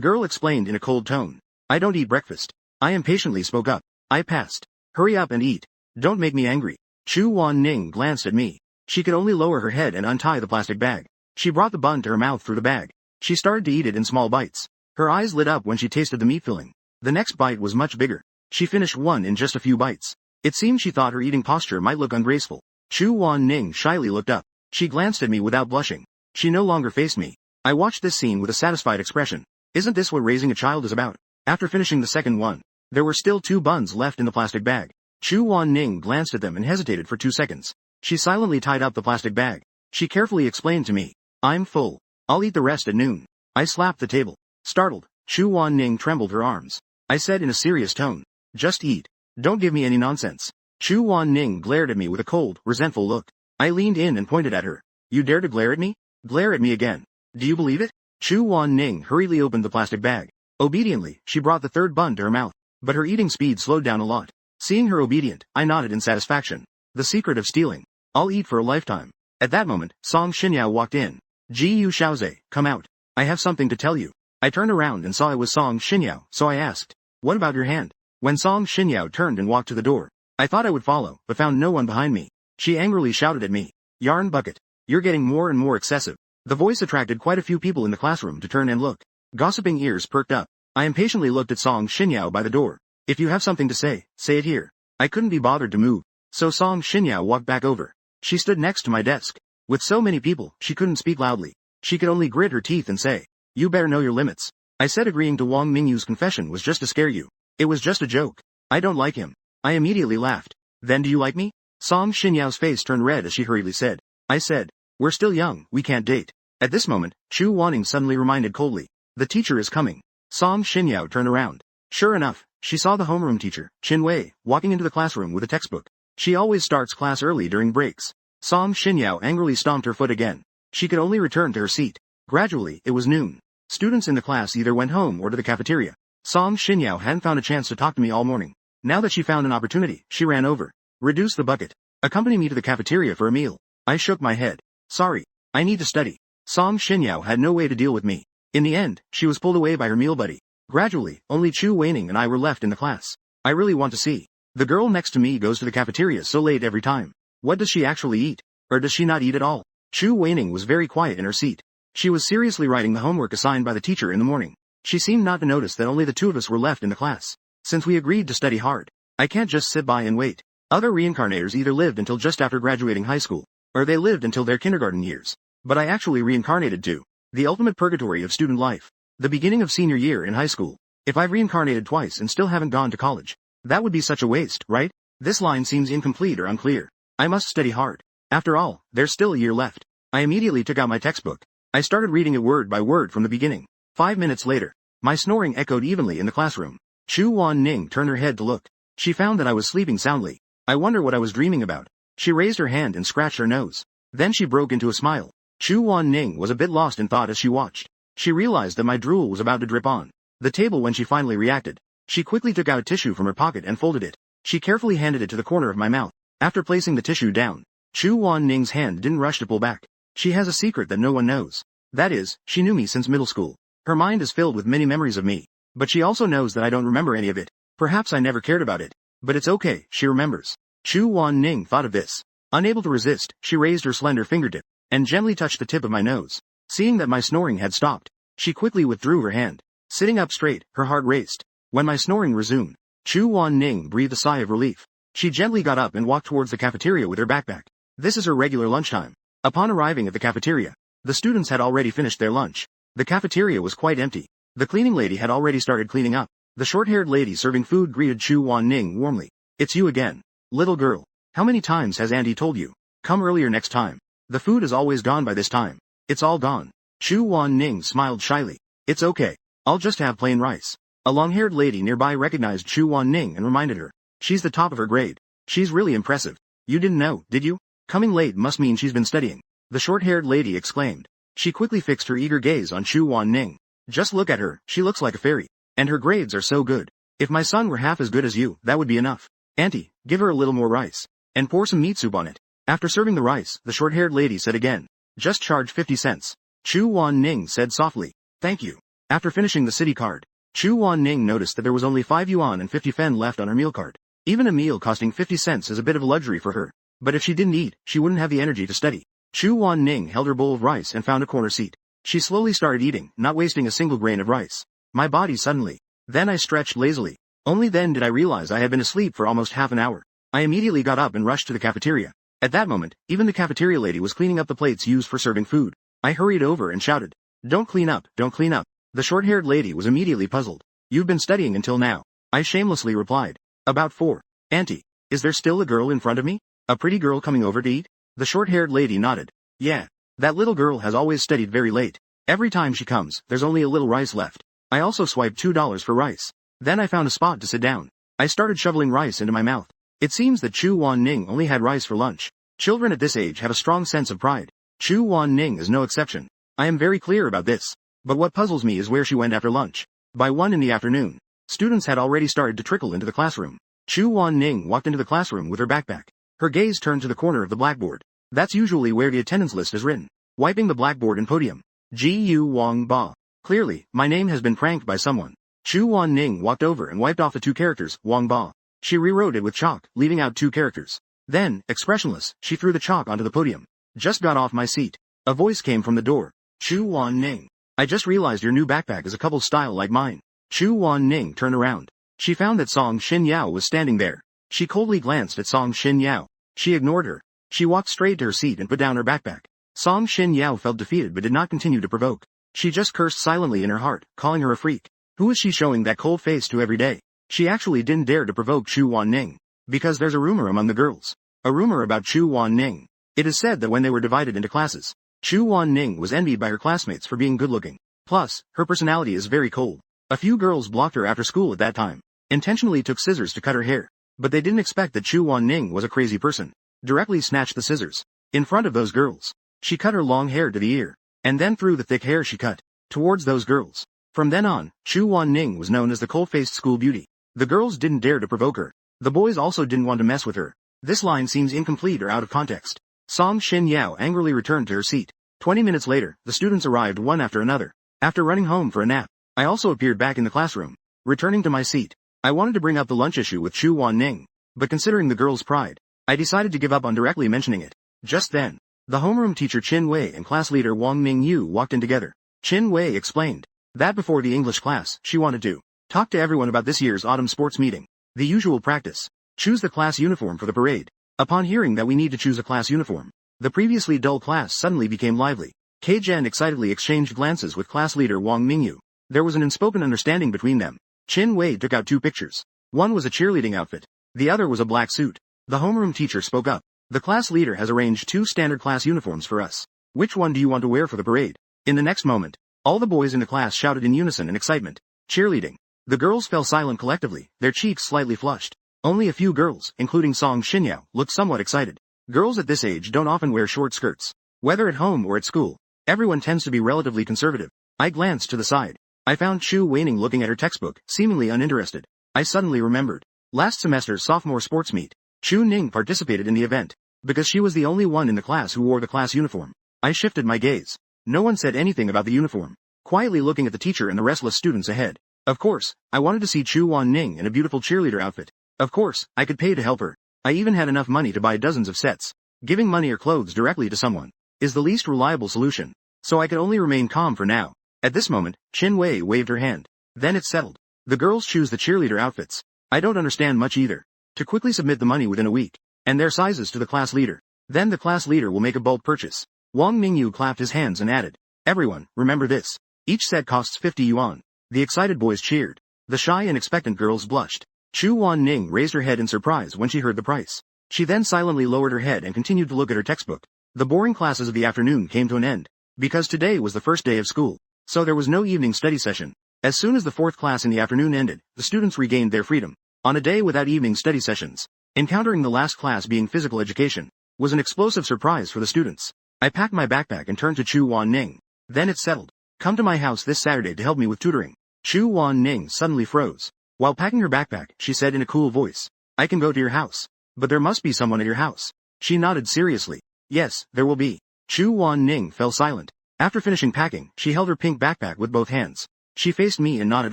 girl explained in a cold tone. I don't eat breakfast. I impatiently spoke up. I passed. Hurry up and eat. Don't make me angry. Chu Wan Ning glanced at me. She could only lower her head and untie the plastic bag. She brought the bun to her mouth through the bag. She started to eat it in small bites. Her eyes lit up when she tasted the meat filling. The next bite was much bigger. She finished one in just a few bites. It seemed she thought her eating posture might look ungraceful. Chu Wan Ning shyly looked up. She glanced at me without blushing. She no longer faced me. I watched this scene with a satisfied expression. Isn't this what raising a child is about? After finishing the second one, there were still 2 buns left in the plastic bag. Chu Wan Ning glanced at them and hesitated for 2 seconds. She silently tied up the plastic bag. She carefully explained to me, I'm full. I'll eat the rest at noon. I slapped the table. Startled, Chu Wan Ning trembled her arms. I said in a serious tone, just eat. Don't give me any nonsense. Chu Wan Ning glared at me with a cold, resentful look. I leaned in and pointed at her. You dare to glare at me? Glare at me again. Do you believe it? Chu Wan Ning hurriedly opened the plastic bag. Obediently, she brought the 3rd bun to her mouth. But her eating speed slowed down a lot. Seeing her obedient, I nodded in satisfaction. The secret of stealing. I'll eat for a lifetime. At that moment, Song Xinyao walked in. Ji Yu Xiaoze, come out. I have something to tell you. I turned around and saw it was Song Xinyao, so I asked, what about your hand? When Song Xinyao turned and walked to the door, I thought I would follow, but found no one behind me. She angrily shouted at me, Yarn bucket. You're getting more and more excessive. The voice attracted quite a few people in the classroom to turn and look. Gossiping ears perked up. I impatiently looked at Song Xinyao by the door. If you have something to say it here. I couldn't be bothered to move, so Song Xinyao walked back over. She stood next to my desk. With so many people, she couldn't speak loudly. She could only grit her teeth and say, you better know your limits. I said agreeing to Wang Mingyu's confession was just to scare you. It was just a joke. I don't like him. I immediately laughed. Then do you like me? Song Xinyao's face turned red as she hurriedly said. I said, we're still young, we can't date. At this moment, Chu Wanning suddenly reminded coldly. The teacher is coming. Song Xinyao turned around. Sure enough, she saw the homeroom teacher, Qin Wei, walking into the classroom with a textbook. She always starts class early during breaks. Song Xinyao angrily stomped her foot again. She could only return to her seat. Gradually, it was noon. Students in the class either went home or to the cafeteria. Song Xinyao hadn't found a chance to talk to me all morning. Now that she found an opportunity, she ran over. Reduce the bucket. Accompany me to the cafeteria for a meal. I shook my head. Sorry. I need to study. Song Xinyao had no way to deal with me. In the end, she was pulled away by her meal buddy. Gradually, only Chu Weining and I were left in the class. I really want to see. The girl next to me goes to the cafeteria so late every time. What does she actually eat? Or does she not eat at all? Chu Weining was very quiet in her seat. She was seriously writing the homework assigned by the teacher in the morning. She seemed not to notice that only the two of us were left in the class. Since we agreed to study hard, I can't just sit by and wait. Other reincarnators either lived until just after graduating high school, or they lived until their kindergarten years. But I actually reincarnated to the ultimate purgatory of student life. The beginning of senior year in high school. If I've reincarnated twice and still haven't gone to college, that would be such a waste, right? This line seems incomplete or unclear. I must study hard. After all, there's still a year left. I immediately took out my textbook. I started reading it word by word from the beginning. 5 minutes later, my snoring echoed evenly in the classroom. Chu Wan Ning turned her head to look. She found that I was sleeping soundly. I wonder what I was dreaming about. She raised her hand and scratched her nose. Then she broke into a smile. Chu Wan Ning was a bit lost in thought as she watched. She realized that my drool was about to drip on the table when she finally reacted. She quickly took out a tissue from her pocket and folded it. She carefully handed it to the corner of my mouth. After placing the tissue down, Chu Wan Ning's hand didn't rush to pull back. She has a secret that no one knows. That is, she knew me since middle school. Her mind is filled with many memories of me. But she also knows that I don't remember any of it. Perhaps I never cared about it. But it's okay, she remembers. Chu Wan Ning thought of this. Unable to resist, she raised her slender fingertip and gently touched the tip of my nose. Seeing that my snoring had stopped, she quickly withdrew her hand. Sitting up straight, her heart raced. When my snoring resumed, Chu Wan Ning breathed a sigh of relief. She gently got up and walked towards the cafeteria with her backpack. This is her regular lunchtime. Upon arriving at the cafeteria, the students had already finished their lunch. The cafeteria was quite empty. The cleaning lady had already started cleaning up. The short-haired lady serving food greeted Chu Wan Ning warmly. It's you again. Little girl. How many times has Auntie told you? Come earlier next time. The food is always gone by this time. It's all gone. Chu Wan Ning smiled shyly. It's okay. I'll just have plain rice. A long-haired lady nearby recognized Chu Wan Ning and reminded her. She's the top of her grade. She's really impressive. You didn't know, did you? Coming late must mean she's been studying. The short-haired lady exclaimed. She quickly fixed her eager gaze on Chu Wan Ning. Just look at her, she looks like a fairy. And her grades are so good. If my son were half as good as you, that would be enough. Auntie, give her a little more rice. And pour some meat soup on it. After serving the rice, the short-haired lady said again. Just charge 50 cents. Chu Wan Ning said softly. Thank you. After finishing the city card, Chu Wan Ning noticed that there was only 5 yuan and 50 fen left on her meal card. Even a meal costing 50 cents is a bit of a luxury for her. But if she didn't eat, she wouldn't have the energy to study. Chu Wan Ning held her bowl of rice and found a corner seat. She slowly started eating, not wasting a single grain of rice. My body suddenly. Then I stretched lazily. Only then did I realize I had been asleep for almost half an hour. I immediately got up and rushed to the cafeteria. At that moment, even the cafeteria lady was cleaning up the plates used for serving food. I hurried over and shouted. Don't clean up, don't clean up. The short-haired lady was immediately puzzled. You've been studying until now. I shamelessly replied. About 4. Auntie, is there still a girl in front of me? A pretty girl coming over to eat? The short-haired lady nodded. Yeah. That little girl has always studied very late. Every time she comes, there's only a little rice left. I also swiped $2 for rice. Then I found a spot to sit down. I started shoveling rice into my mouth. It seems that Chu Wan Ning only had rice for lunch. Children at this age have a strong sense of pride. Chu Wan Ning is no exception. I am very clear about this. But what puzzles me is where she went after lunch. By 1 in the afternoon, students had already started to trickle into the classroom. Chu Wan Ning walked into the classroom with her backpack. Her gaze turned to the corner of the blackboard. That's usually where the attendance list is written. Wiping the blackboard and podium. Gu Wang Ba. Clearly, my name has been pranked by someone. Chu Wan Ning walked over and wiped off the 2 characters, Wang Ba. She rewrote it with chalk, leaving out 2 characters. Then, expressionless, she threw the chalk onto the podium. Just got off my seat. A voice came from the door. Chu Wan Ning. I just realized your new backpack is a couple style like mine. Chu Wan Ning turned around. She found that Song Xinyao was standing there. She coldly glanced at Song Xinyao. She ignored her. She walked straight to her seat and put down her backpack. Song Xinyao felt defeated but did not continue to provoke. She just cursed silently in her heart, calling her a freak. Who is she showing that cold face to every day? She actually didn't dare to provoke Chu Wanning. Because there's a rumor among the girls. A rumor about Chu Wanning. It is said that when they were divided into classes, Chu Wanning was envied by her classmates for being good-looking. Plus, her personality is very cold. A few girls blocked her after school at that time. Intentionally took scissors to cut her hair. But they didn't expect that Chu Wanning was a crazy person. Directly snatched the scissors. In front of those girls. She cut her long hair to the ear. And then threw the thick hair she cut towards those girls. From then on, Chu Wanning was known as the cold-faced school beauty. The girls didn't dare to provoke her. The boys also didn't want to mess with her. This line seems incomplete or out of context. Song Shin Yao angrily returned to her seat. 20 minutes later, the students arrived one after another. After running home for a nap, I also appeared back in the classroom. Returning to my seat, I wanted to bring up the lunch issue with Chu Wanning, but considering the girls' pride, I decided to give up on directly mentioning it. Just then, the homeroom teacher Chin Wei and class leader Wang Mingyu walked in together. Chin Wei explained that before the English class, she wanted to talk to everyone about this year's autumn sports meeting. The usual practice. Choose the class uniform for the parade. Upon hearing that we need to choose a class uniform, the previously dull class suddenly became lively. Kei Zhen excitedly exchanged glances with class leader Wang Mingyu. There was an unspoken understanding between them. Chin Wei took out two pictures. One was a cheerleading outfit. The other was a black suit. The homeroom teacher spoke up. The class leader has arranged two standard class uniforms for us. Which one do you want to wear for the parade? In the next moment, all the boys in the class shouted in unison in excitement. Cheerleading. The girls fell silent collectively, their cheeks slightly flushed. Only a few girls, including Song Shinyao, looked somewhat excited. Girls at this age don't often wear short skirts. Whether at home or at school, everyone tends to be relatively conservative. I glanced to the side. I found Chu Weining looking at her textbook, seemingly uninterested. I suddenly remembered. Last semester's sophomore sports meet, Chu Ning participated in the event. Because she was the only one in the class who wore the class uniform. I shifted my gaze. No one said anything about the uniform. Quietly looking at the teacher and the restless students ahead. Of course, I wanted to see Chu Wanning in a beautiful cheerleader outfit. Of course, I could pay to help her. I even had enough money to buy dozens of sets. Giving money or clothes directly to someone is the least reliable solution. So I could only remain calm for now. At this moment, Chin Wei waved her hand. Then it's settled. The girls choose the cheerleader outfits. I don't understand much either. To quickly submit the money within a week. And their sizes to the class leader. Then the class leader will make a bulk purchase. Wang Mingyu clapped his hands and added, everyone, remember this. Each set costs 50 yuan. The excited boys cheered. The shy and expectant girls blushed. Chu Wanning raised her head in surprise when she heard the price. She then silently lowered her head and continued to look at her textbook. The boring classes of the afternoon came to an end. Because today was the first day of school. So there was no evening study session. As soon as the fourth class in the afternoon ended, the students regained their freedom. On a day without evening study sessions, encountering the last class being physical education was an explosive surprise for the students. I packed my backpack and turned to Chu Wanning. Then it's settled. Come to my house this Saturday to help me with tutoring. Chu Wanning suddenly froze. While packing her backpack, she said in a cool voice, I can go to your house. But there must be someone at your house. She nodded seriously. Yes, there will be. Chu Wanning fell silent. After finishing packing, she held her pink backpack with both hands. She faced me and nodded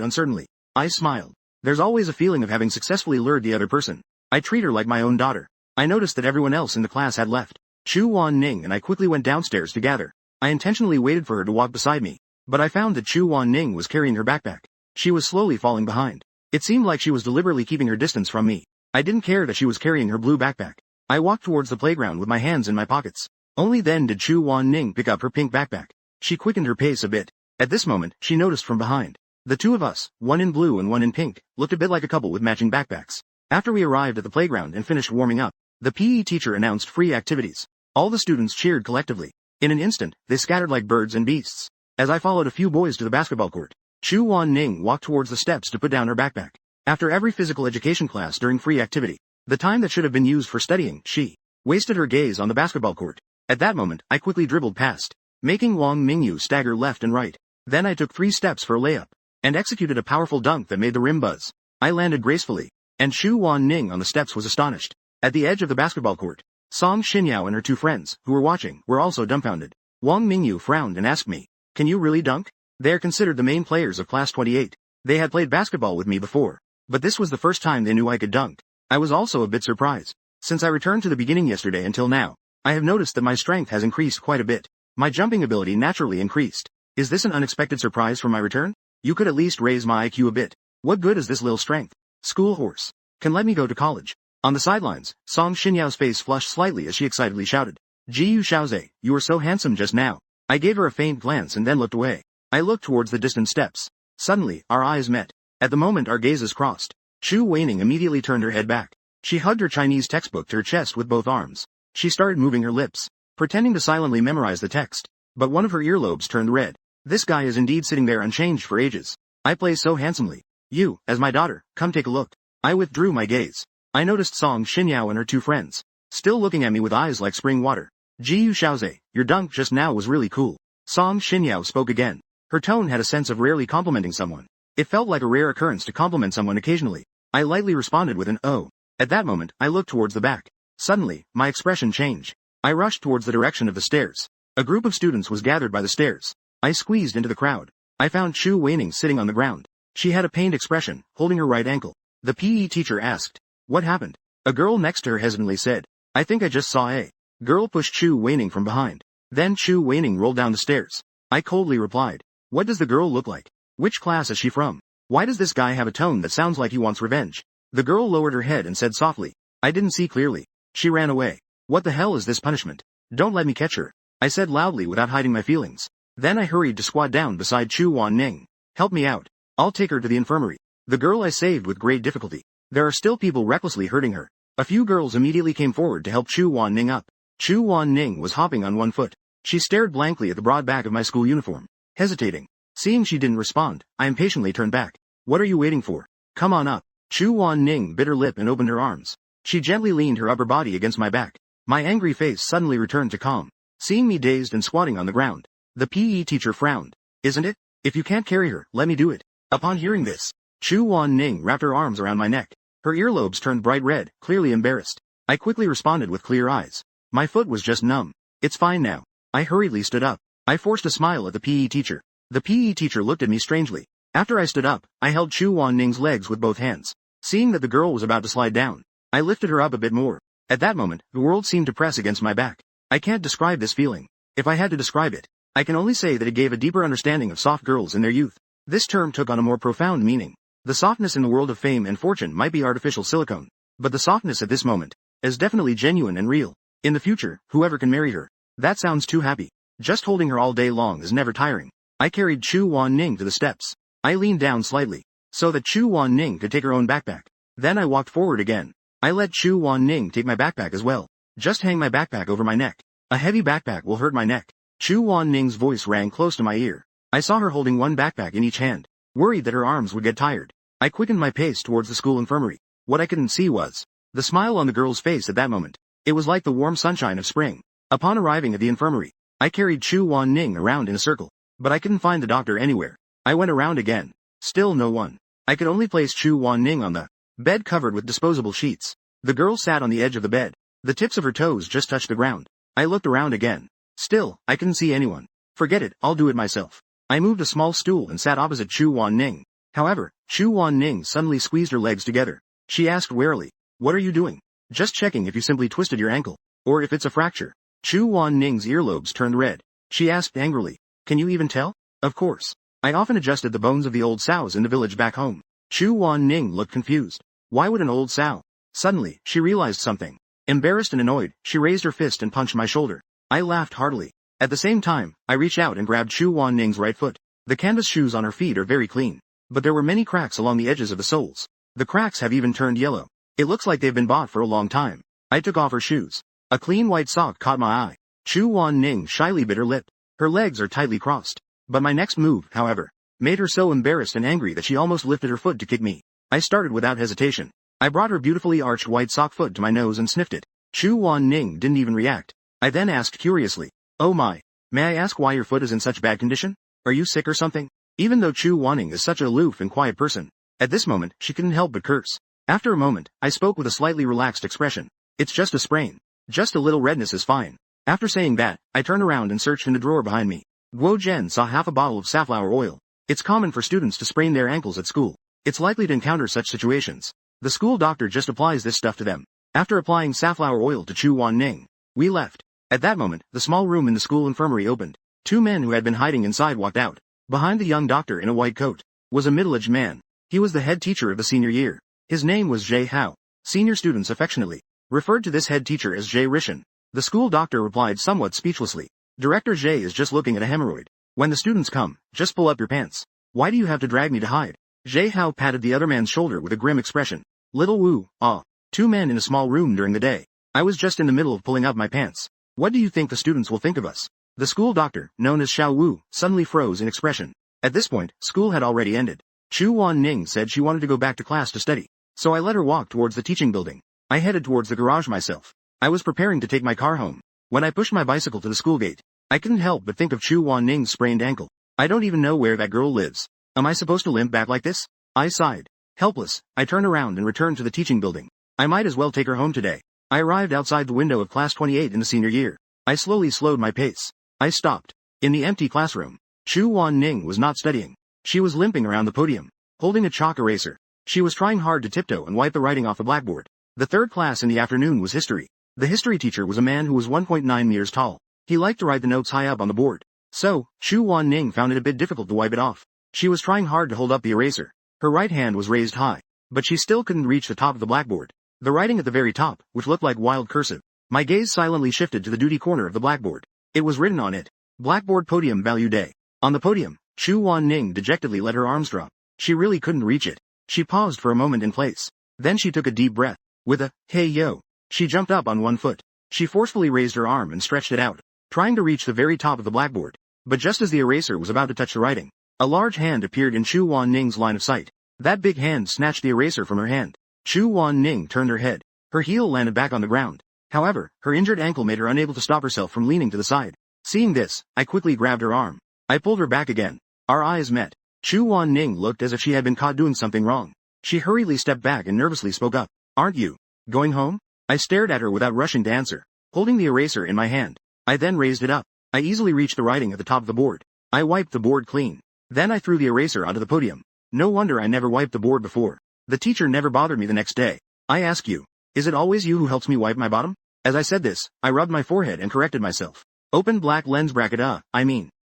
uncertainly. I smiled. There's always a feeling of having successfully lured the other person. I treat her like my own daughter. I noticed that everyone else in the class had left. Chu Wanning and I quickly went downstairs to gather. I intentionally waited for her to walk beside me, but I found that Chu Wanning was carrying her backpack. She was slowly falling behind. It seemed like she was deliberately keeping her distance from me. I didn't care that she was carrying her blue backpack. I walked towards the playground with my hands in my pockets. Only then did Chu Wanning pick up her pink backpack. She quickened her pace a bit. At this moment, she noticed from behind. The two of us, one in blue and one in pink, looked a bit like a couple with matching backpacks. After we arrived at the playground and finished warming up, the PE teacher announced free activities. All the students cheered collectively. In an instant, they scattered like birds and beasts. As I followed a few boys to the basketball court, Chu Wanning walked towards the steps to put down her backpack. After every physical education class during free activity, the time that should have been used for studying, she wasted her gaze on the basketball court. At that moment, I quickly dribbled past, making Wang Mingyu stagger left and right. Then I took 3 steps for a layup, and executed a powerful dunk that made the rim buzz. I landed gracefully, and Chu Wanning on the steps was astonished. At the edge of the basketball court, Song Shinyao and her 2 friends, who were watching, were also dumbfounded. Wang Mingyu frowned and asked me, can you really dunk? They are considered the main players of class 28. They had played basketball with me before, but this was the first time they knew I could dunk. I was also a bit surprised. Since I returned to the beginning yesterday until now, I have noticed that my strength has increased quite a bit. My jumping ability naturally increased. Is this an unexpected surprise for my return? You could at least raise my IQ a bit. What good is this little strength? School horse. Can let me go to college. On the sidelines, Song Shinyao's face flushed slightly as she excitedly shouted, Ji Yu Xiaoze, you were so handsome just now. I gave her a faint glance and then looked away. I looked towards the distant steps. Suddenly, our eyes met. At the moment our gazes crossed, Chu Weining immediately turned her head back. She hugged her Chinese textbook to her chest with both arms. She started moving her lips, pretending to silently memorize the text. But one of her earlobes turned red. This guy is indeed sitting there unchanged for ages. I play so handsomely. You, as my daughter, come take a look. I withdrew my gaze. I noticed Song Xinyao and her two friends, still looking at me with eyes like spring water. Jiu Shaoze, your dunk just now was really cool. Song Xinyao spoke again. Her tone had a sense of rarely complimenting someone. It felt like a rare occurrence to compliment someone occasionally. I lightly responded with an "oh." At that moment, I looked towards the back. Suddenly, my expression changed. I rushed towards the direction of the stairs. A group of students was gathered by the stairs. I squeezed into the crowd. I found Chu Weining sitting on the ground. She had a pained expression, holding her right ankle. The PE teacher asked, "What happened?" A girl next to her hesitantly said, "I think I just saw a girl push Chu Weining from behind." Then Chu Weining rolled down the stairs. I coldly replied, "What does the girl look like? Which class is she from? Why does this guy have a tone that sounds like he wants revenge?" The girl lowered her head and said softly, "I didn't see clearly. She ran away. What the hell is this punishment? Don't let me catch her," I said loudly without hiding my feelings. Then I hurried to squat down beside Chu Wanning. "Help me out. I'll take her to the infirmary." The girl I saved with great difficulty. There are still people recklessly hurting her. A few girls immediately came forward to help Chu Wanning up. Chu Wanning was hopping on one foot. She stared blankly at the broad back of my school uniform, hesitating. Seeing she didn't respond, I impatiently turned back. "What are you waiting for? Come on up." Chu Wanning bit her lip and opened her arms. She gently leaned her upper body against my back. My angry face suddenly returned to calm. Seeing me dazed and squatting on the ground, the PE teacher frowned. "Isn't it? If you can't carry her, let me do it." Upon hearing this, Chu Wanning wrapped her arms around my neck. Her earlobes turned bright red, clearly embarrassed. I quickly responded with clear eyes. My foot was just numb. "It's fine now." I hurriedly stood up. I forced a smile at the PE teacher. The PE teacher looked at me strangely. After I stood up, I held Chu Wanning's legs with both hands. Seeing that the girl was about to slide down, I lifted her up a bit more. At that moment, the world seemed to press against my back. I can't describe this feeling. If I had to describe it, I can only say that it gave a deeper understanding of soft girls in their youth. This term took on a more profound meaning. The softness in the world of fame and fortune might be artificial silicone, but the softness at this moment is definitely genuine and real. In the future, whoever can marry her. That sounds too happy. Just holding her all day long is never tiring. I carried Chu Wanning to the steps. I leaned down slightly, so that Chu Wanning could take her own backpack. Then I walked forward again. I let Chu Wanning take my backpack as well. "Just hang my backpack over my neck. A heavy backpack will hurt my neck." Chu Wanning's voice rang close to my ear. I saw her holding one backpack in each hand, worried that her arms would get tired. I quickened my pace towards the school infirmary. What I couldn't see was the smile on the girl's face at that moment. It was like the warm sunshine of spring. Upon arriving at the infirmary, I carried Chu Wanning around in a circle, but I couldn't find the doctor anywhere. I went around again. Still no one. I could only place Chu Wanning on the bed covered with disposable sheets. The girl sat on the edge of the bed. The tips of her toes just touched the ground. I looked around again. Still, I couldn't see anyone. "Forget it, I'll do it myself." I moved a small stool and sat opposite Chu Wanning. However, Chu Wanning suddenly squeezed her legs together. She asked warily, "What are you doing?" "Just checking if you simply twisted your ankle, or if it's a fracture." Chu Wanning's earlobes turned red. She asked angrily, "Can you even tell?" "Of course. I often adjusted the bones of the old sows in the village back home." Chu Wanning looked confused. Why would an old sow? Suddenly, she realized something. Embarrassed and annoyed, she raised her fist and punched my shoulder. I laughed heartily. At the same time, I reached out and grabbed Chu Wanning's right foot. The canvas shoes on her feet are very clean, but there were many cracks along the edges of the soles. The cracks have even turned yellow. It looks like they've been bought for a long time. I took off her shoes. A clean white sock caught my eye. Chu Wanning shyly bit her lip. Her legs are tightly crossed. But my next move, however, made her so embarrassed and angry that she almost lifted her foot to kick me. I started without hesitation. I brought her beautifully arched white sock foot to my nose and sniffed it. Chu Wanning didn't even react. I then asked curiously, "Oh my, may I ask why your foot is in such bad condition? Are you sick or something?" Even though Chu Wanning is such an aloof and quiet person, at this moment she couldn't help but curse. After a moment, I spoke with a slightly relaxed expression. "It's just a sprain. Just a little redness is fine." After saying that, I turned around and searched in the drawer behind me. Guo Zhen saw half a bottle of safflower oil. It's common for students to sprain their ankles at school. It's likely to encounter such situations. The school doctor just applies this stuff to them. After applying safflower oil to Chu Wanning, we left. At that moment, the small room in the school infirmary opened. Two men who had been hiding inside walked out. Behind the young doctor in a white coat was a middle-aged man. He was the head teacher of the senior year. His name was Zhe Hao. Senior students affectionately referred to this head teacher as Zhe Rishan. The school doctor replied somewhat speechlessly, "Director Zhe is just looking at a hemorrhoid. When the students come, just pull up your pants. Why do you have to drag me to hide? Zhe Hao patted the other man's shoulder with a grim expression. Little Wu, ah. 2 men in a small room during the day. I was just in the middle of pulling up my pants. What do you think the students will think of us? The school doctor, known as Xiao Wu, suddenly froze in expression. At this point, school had already ended. Chu Wan-ning said she wanted to go back to class to study, so I let her walk towards the teaching building. I headed towards the garage myself. I was preparing to take my car home. When I pushed my bicycle to the school gate, I couldn't help but think of Chu Wan-ning's sprained ankle. I don't even know where that girl lives. Am I supposed to limp back like this? I sighed. Helpless, I turned around and returned to the teaching building. I might as well take her home today. I arrived outside the window of class 28 in the senior year. I slowly slowed my pace. I stopped. In the empty classroom, Chu Wan-ning was not studying. She was limping around the podium, holding a chalk eraser. She was trying hard to tiptoe and wipe the writing off the blackboard. The third class in the afternoon was history. The history teacher was a man who was 1.9 meters tall. He liked to write the notes high up on the board. So, Chu Wan-ning found it a bit difficult to wipe it off. She was trying hard to hold up the eraser. Her right hand was raised high, but she still couldn't reach the top of the blackboard. The writing at the very top, which looked like wild cursive. My gaze silently shifted to the duty corner of the blackboard. It was written on it. Blackboard Podium Value Day. On the podium, Chu Wan-ning dejectedly let her arms drop. She really couldn't reach it. She paused for a moment in place. Then she took a deep breath. With a, hey yo, she jumped up on one foot. She forcefully raised her arm and stretched it out, trying to reach the very top of the blackboard. But just as the eraser was about to touch the writing, a large hand appeared in Chu Wan-ning's line of sight. That big hand snatched the eraser from her hand. Chu Wan-ning turned her head. Her heel landed back on the ground. However, her injured ankle made her unable to stop herself from leaning to the side. Seeing this, I quickly grabbed her arm. I pulled her back again. Our eyes met. Chu Wan-ning looked as if she had been caught doing something wrong. She hurriedly stepped back and nervously spoke up. Aren't you going home? I stared at her without rushing to answer, holding the eraser in my hand. I then raised it up. I easily reached the writing at the top of the board. I wiped the board clean. Then I threw the eraser onto the podium. No wonder I never wiped the board before. The teacher never bothered me the next day. I ask you, is it always you who helps me wipe my bottom? As I said this, I rubbed my forehead and corrected myself. Open black lens bracket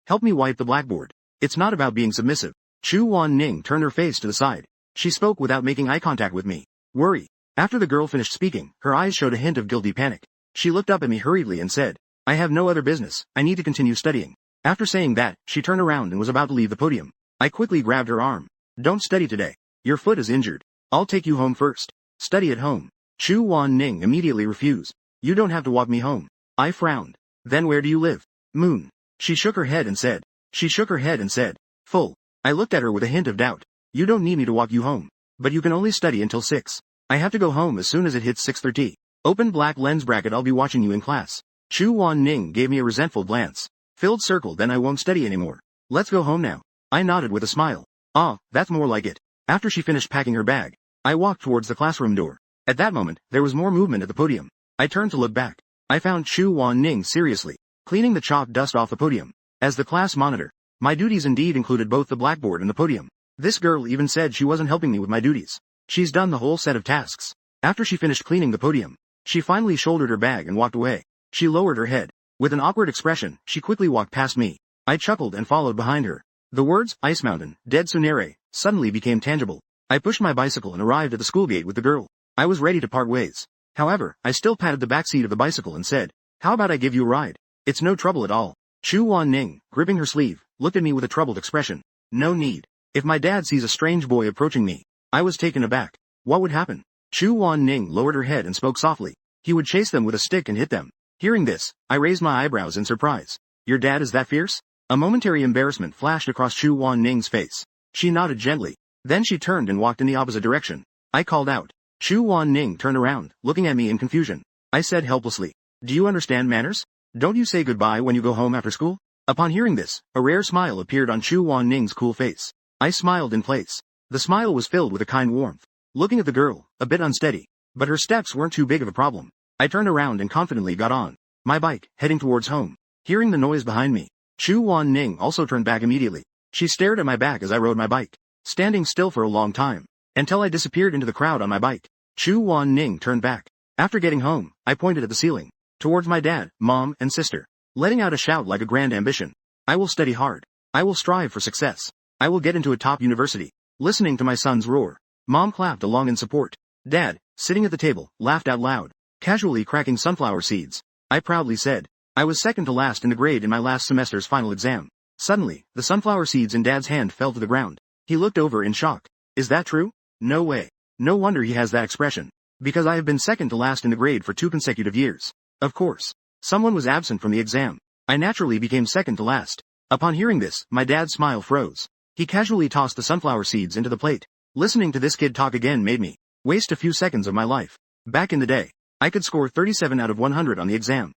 help me wipe the blackboard. It's not about being submissive. Chu Wan-ning turned her face to the side. She spoke without making eye contact with me. Worry. After the girl finished speaking, her eyes showed a hint of guilty panic. She looked up at me hurriedly and said, I have no other business, I need to continue studying. After saying that, she turned around and was about to leave the podium. I quickly grabbed her arm. Don't study today. Your foot is injured. I'll take you home first. Study at home. Chu Wan-ning immediately refused. You don't have to walk me home. I frowned. Then where do you live? Moon. She shook her head and said. Full. I looked at her with a hint of doubt. You don't need me to walk you home. But you can only study until 6. I have to go home as soon as it hits 6:30. Open black lens bracket I'll be watching you in class. Chu Wan-ning gave me a resentful glance. Filled circle then I won't study anymore. Let's go home now. I nodded with a smile. Ah, that's more like it. After she finished packing her bag, I walked towards the classroom door. At that moment, there was more movement at the podium. I turned to look back. I found Chu Wan-ning seriously cleaning the chalk dust off the podium. As the class monitor, my duties indeed included both the blackboard and the podium. This girl even said she wasn't helping me with my duties. She's done the whole set of tasks. After she finished cleaning the podium, she finally shouldered her bag and walked away. She lowered her head. With an awkward expression, she quickly walked past me. I chuckled and followed behind her. The words, Ice Mountain, Dead Tsunere, suddenly became tangible. I pushed my bicycle and arrived at the school gate with the girl. I was ready to part ways. However, I still patted the back seat of the bicycle and said, how about I give you a ride? It's no trouble at all. Chu Wan-ning, gripping her sleeve, looked at me with a troubled expression. No need. If my dad sees a strange boy approaching me, I was taken aback. What would happen? Chu Wan-ning lowered her head and spoke softly. He would chase them with a stick and hit them. Hearing this, I raised my eyebrows in surprise. Your dad is that fierce? A momentary embarrassment flashed across Chu Wan-ning's face. She nodded gently. Then she turned and walked in the opposite direction. I called out. Chu Wan-ning turned around, looking at me in confusion. I said helplessly, do you understand manners? Don't you say goodbye when you go home after school? Upon hearing this, a rare smile appeared on Chu Wan-ning's cool face. I smiled in place. The smile was filled with a kind warmth. Looking at the girl, a bit unsteady, but her steps weren't too big of a problem. I turned around and confidently got on my bike, heading towards home. Hearing the noise behind me, Chu Wan-ning also turned back immediately. She stared at my back as I rode my bike, standing still for a long time, until I disappeared into the crowd on my bike. Chu Wan-ning turned back. After getting home, I pointed at the ceiling, towards my dad, mom, and sister, letting out a shout like a grand ambition. I will study hard. I will strive for success. I will get into a top university. Listening to my son's roar, Mom clapped along in support. Dad, sitting at the table, laughed out loud, casually cracking sunflower seeds. I proudly said, I was second to last in the grade in my last semester's final exam. Suddenly, the sunflower seeds in Dad's hand fell to the ground. He looked over in shock. Is that true? No way. No wonder he has that expression. Because I have been second to last in the grade for 2 consecutive years. Of course. Someone was absent from the exam. I naturally became second to last. Upon hearing this, my dad's smile froze. He casually tossed the sunflower seeds into the plate. Listening to this kid talk again made me waste a few seconds of my life. Back in the day, I could score 37 out of 100 on the exam.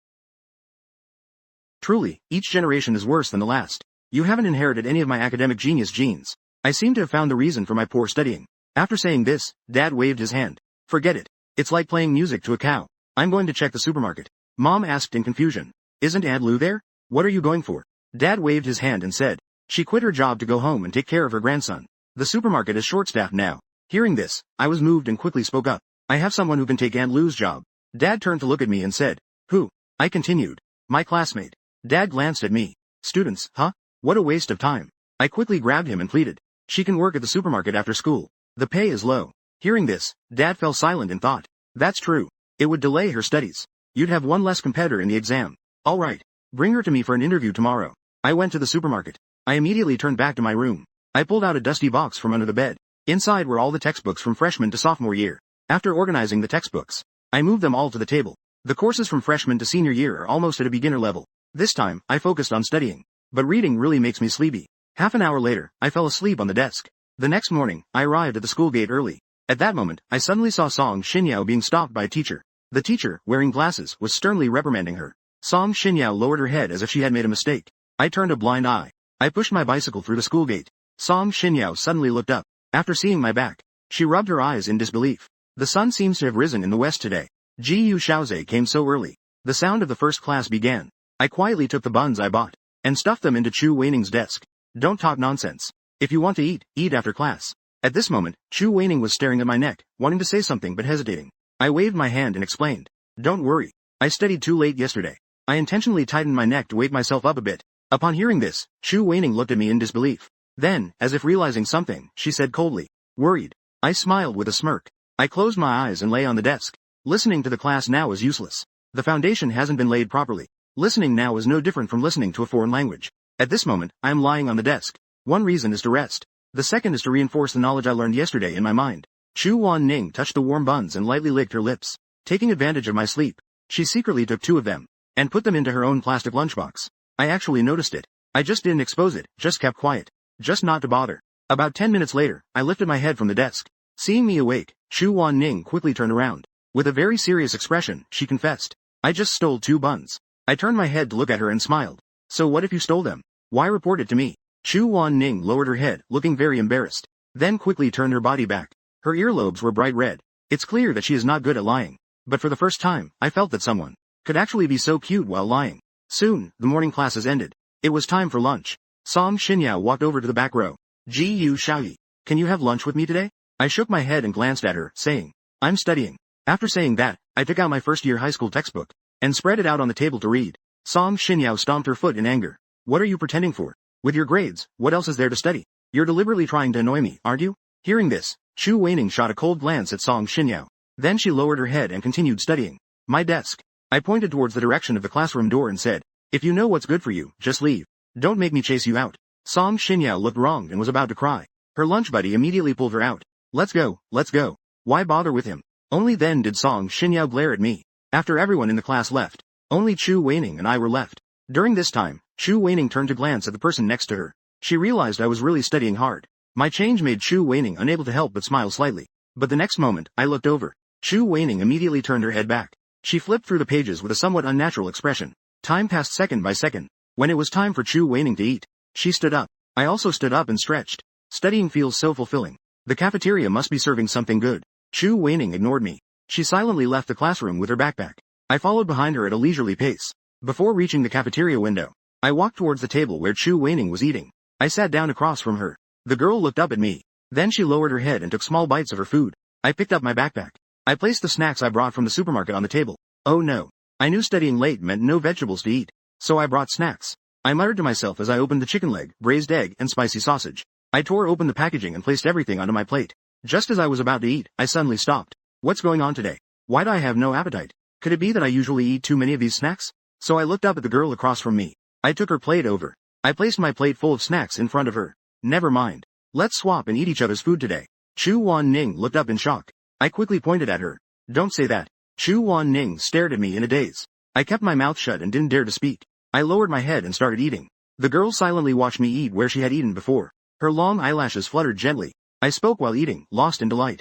Truly, each generation is worse than the last. You haven't inherited any of my academic genius genes. I seem to have found the reason for my poor studying. After saying this, Dad waved his hand. Forget it. It's like playing music to a cow. I'm going to check the supermarket. Mom asked in confusion. Isn't Aunt Lou there? What are you going for? Dad waved his hand and said. She quit her job to go home and take care of her grandson. The supermarket is short-staffed now. Hearing this, I was moved and quickly spoke up. I have someone who can take Aunt Lou's job. Dad turned to look at me and said. Who? I continued. My classmate. Dad glanced at me. Students, huh? What a waste of time. I quickly grabbed him and pleaded. She can work at the supermarket after school. The pay is low. Hearing this, Dad fell silent and thought. That's true. It would delay her studies. You'd have one less competitor in the exam. All right. Bring her to me for an interview tomorrow. I went to the supermarket. I immediately turned back to my room. I pulled out a dusty box from under the bed. Inside were all the textbooks from freshman to sophomore year. After organizing the textbooks, I moved them all to the table. The courses from freshman to senior year are almost at a beginner level. This time, I focused on studying. But reading really makes me sleepy. Half an hour later, I fell asleep on the desk. The next morning, I arrived at the school gate early. At that moment, I suddenly saw Song Xinyao being stopped by a teacher. The teacher, wearing glasses, was sternly reprimanding her. Song Xinyao lowered her head as if she had made a mistake. I turned a blind eye. I pushed my bicycle through the school gate. Song Xinyao suddenly looked up. After seeing my back, she rubbed her eyes in disbelief. The sun seems to have risen in the west today. Ji Yu Xiaoze came so early. The sound of the first class began. I quietly took the buns I bought and stuffed them into Chu Weining's desk. Don't talk nonsense. If you want to eat, eat after class. At this moment, Chu Weining was staring at my neck, wanting to say something but hesitating. I waved my hand and explained. Don't worry. I studied too late yesterday. I intentionally tightened my neck to wake myself up a bit. Upon hearing this, Chu Weining looked at me in disbelief. Then, as if realizing something, she said coldly. Worried. I smiled with a smirk. I closed my eyes and lay on the desk. Listening to the class now is useless. The foundation hasn't been laid properly. Listening now is no different from listening to a foreign language. At this moment, I am lying on the desk. One reason is to rest. The second is to reinforce the knowledge I learned yesterday in my mind. Chu Wan Ning touched the warm buns and lightly licked her lips. Taking advantage of my sleep, she secretly took 2 of them and put them into her own plastic lunchbox. I actually noticed it. I just didn't expose it, just kept quiet. Just not to bother. About 10 minutes later, I lifted my head from the desk. Seeing me awake, Chu Wan Ning quickly turned around. With a very serious expression, she confessed. I just stole 2 buns. I turned my head to look at her and smiled. So what if you stole them? Why report it to me? Chu Wan Ning lowered her head, looking very embarrassed. Then quickly turned her body back. Her earlobes were bright red. It's clear that she is not good at lying. But for the first time, I felt that someone could actually be so cute while lying. Soon, the morning classes ended. It was time for lunch. Song Xinyao walked over to the back row. Ji Yu Xiaoyi, can you have lunch with me today? I shook my head and glanced at her, saying, I'm studying. After saying that, I took out my first-year high school textbook and spread it out on the table to read. Song Xinyao stomped her foot in anger. What are you pretending for? With your grades, what else is there to study? You're deliberately trying to annoy me, aren't you? Hearing this, Chu Weining shot a cold glance at Song Xinyao. Then she lowered her head and continued studying. My desk. I pointed towards the direction of the classroom door and said, if you know what's good for you, just leave. Don't make me chase you out. Song Xinyao looked wronged and was about to cry. Her lunch buddy immediately pulled her out. Let's go, let's go. Why bother with him? Only then did Song Xinyao glare at me. After everyone in the class left, only Chu Weining and I were left. During this time, Chu Weining turned to glance at the person next to her. She realized I was really studying hard. My change made Chu Weining unable to help but smile slightly. But the next moment, I looked over. Chu Weining immediately turned her head back. She flipped through the pages with a somewhat unnatural expression. Time passed second by second. When it was time for Chu Weining to eat, she stood up. I also stood up and stretched. Studying feels so fulfilling. The cafeteria must be serving something good. Chu Weining ignored me. She silently left the classroom with her backpack. I followed behind her at a leisurely pace. Before reaching the cafeteria window, I walked towards the table where Chu Weining was eating. I sat down across from her. The girl looked up at me. Then she lowered her head and took small bites of her food. I picked up my backpack. I placed the snacks I brought from the supermarket on the table. Oh no. I knew studying late meant no vegetables to eat. So I brought snacks. I muttered to myself as I opened the chicken leg, braised egg, and spicy sausage. I tore open the packaging and placed everything onto my plate. Just as I was about to eat, I suddenly stopped. What's going on today? Why do I have no appetite? Could it be that I usually eat too many of these snacks? So I looked up at the girl across from me. I took her plate over. I placed my plate full of snacks in front of her. Never mind. Let's swap and eat each other's food today. Chu Wan Ning looked up in shock. I quickly pointed at her. Don't say that. Chu Wan Ning stared at me in a daze. I kept my mouth shut and didn't dare to speak. I lowered my head and started eating. The girl silently watched me eat where she had eaten before. Her long eyelashes fluttered gently. I spoke while eating, lost in delight.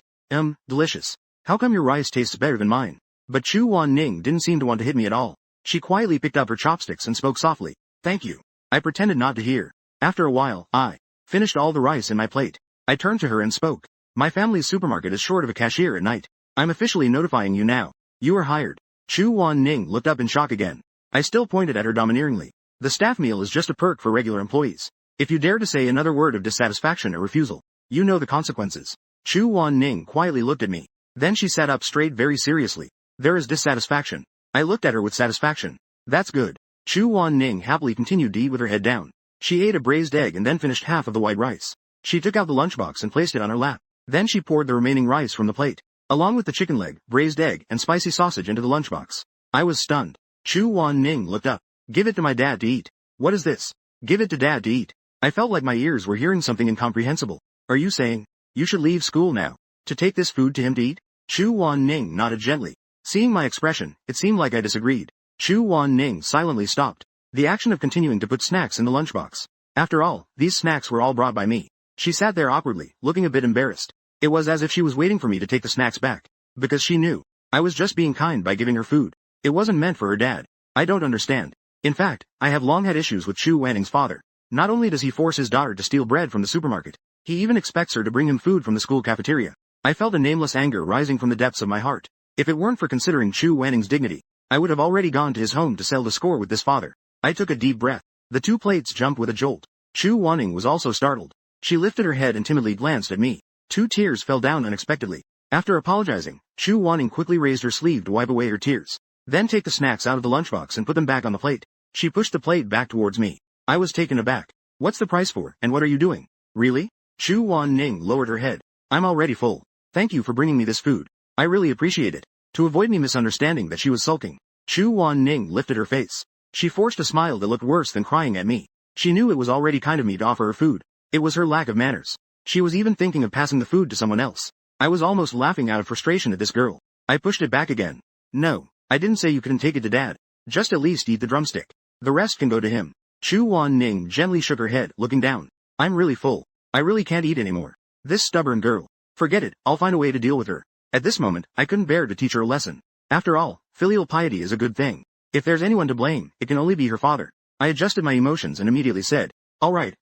Delicious. How come your rice tastes better than mine? But Chu Wan Ning didn't seem to want to hit me at all. She quietly picked up her chopsticks and spoke softly. Thank you. I pretended not to hear. After a while, I finished all the rice in my plate. I turned to her and spoke. My family's supermarket is short of a cashier at night. I'm officially notifying you now. You are hired. Chu Wan Ning looked up in shock again. I still pointed at her domineeringly. The staff meal is just a perk for regular employees. If you dare to say another word of dissatisfaction or refusal, you know the consequences. Chu Wan Ning quietly looked at me. Then she sat up straight very seriously. There is dissatisfaction. I looked at her with satisfaction. That's good. Chu Wan Ning happily continued to eat with her head down. She ate a braised egg and then finished half of the white rice. She took out the lunchbox and placed it on her lap. Then she poured the remaining rice from the plate, along with the chicken leg, braised egg, and spicy sausage into the lunchbox. I was stunned. Chu Wan Ning looked up. Give it to my dad to eat. What is this? Give it to dad to eat. I felt like my ears were hearing something incomprehensible. Are you saying you should leave school now to take this food to him to eat? Chu Wan Ning nodded gently. Seeing my expression, it seemed like I disagreed. Chu Wan Ning silently stopped the action of continuing to put snacks in the lunchbox. After all, these snacks were all brought by me. She sat there awkwardly, looking a bit embarrassed. It was as if she was waiting for me to take the snacks back, because she knew I was just being kind by giving her food. It wasn't meant for her dad. I don't understand. In fact, I have long had issues with Chu Wanning's father. Not only does he force his daughter to steal bread from the supermarket, he even expects her to bring him food from the school cafeteria. I felt a nameless anger rising from the depths of my heart. If it weren't for considering Chu Wanning's dignity, I would have already gone to his home to settle the score with this father. I took a deep breath. The two plates jumped with a jolt. Chu Wanning was also startled. She lifted her head and timidly glanced at me. 2 tears fell down unexpectedly. After apologizing, Chu Wanning quickly raised her sleeve to wipe away her tears. Then take the snacks out of the lunchbox and put them back on the plate. She pushed the plate back towards me. I was taken aback. What's the price for, and what are you doing? Really? Chu Wanning lowered her head. I'm already full. Thank you for bringing me this food. I really appreciate it. To avoid me misunderstanding that she was sulking, Chu Wanning lifted her face. She forced a smile that looked worse than crying at me. She knew it was already kind of me to offer her food. It was her lack of manners. She was even thinking of passing the food to someone else. I was almost laughing out of frustration at this girl. I pushed it back again. No, I didn't say you couldn't take it to dad. Just at least eat the drumstick. The rest can go to him. Chu Wanning gently shook her head, looking down. I'm really full. I really can't eat anymore. This stubborn girl. Forget it, I'll find a way to deal with her. At this moment, I couldn't bear to teach her a lesson. After all, filial piety is a good thing. If there's anyone to blame, it can only be her father. I adjusted my emotions and immediately said, all right,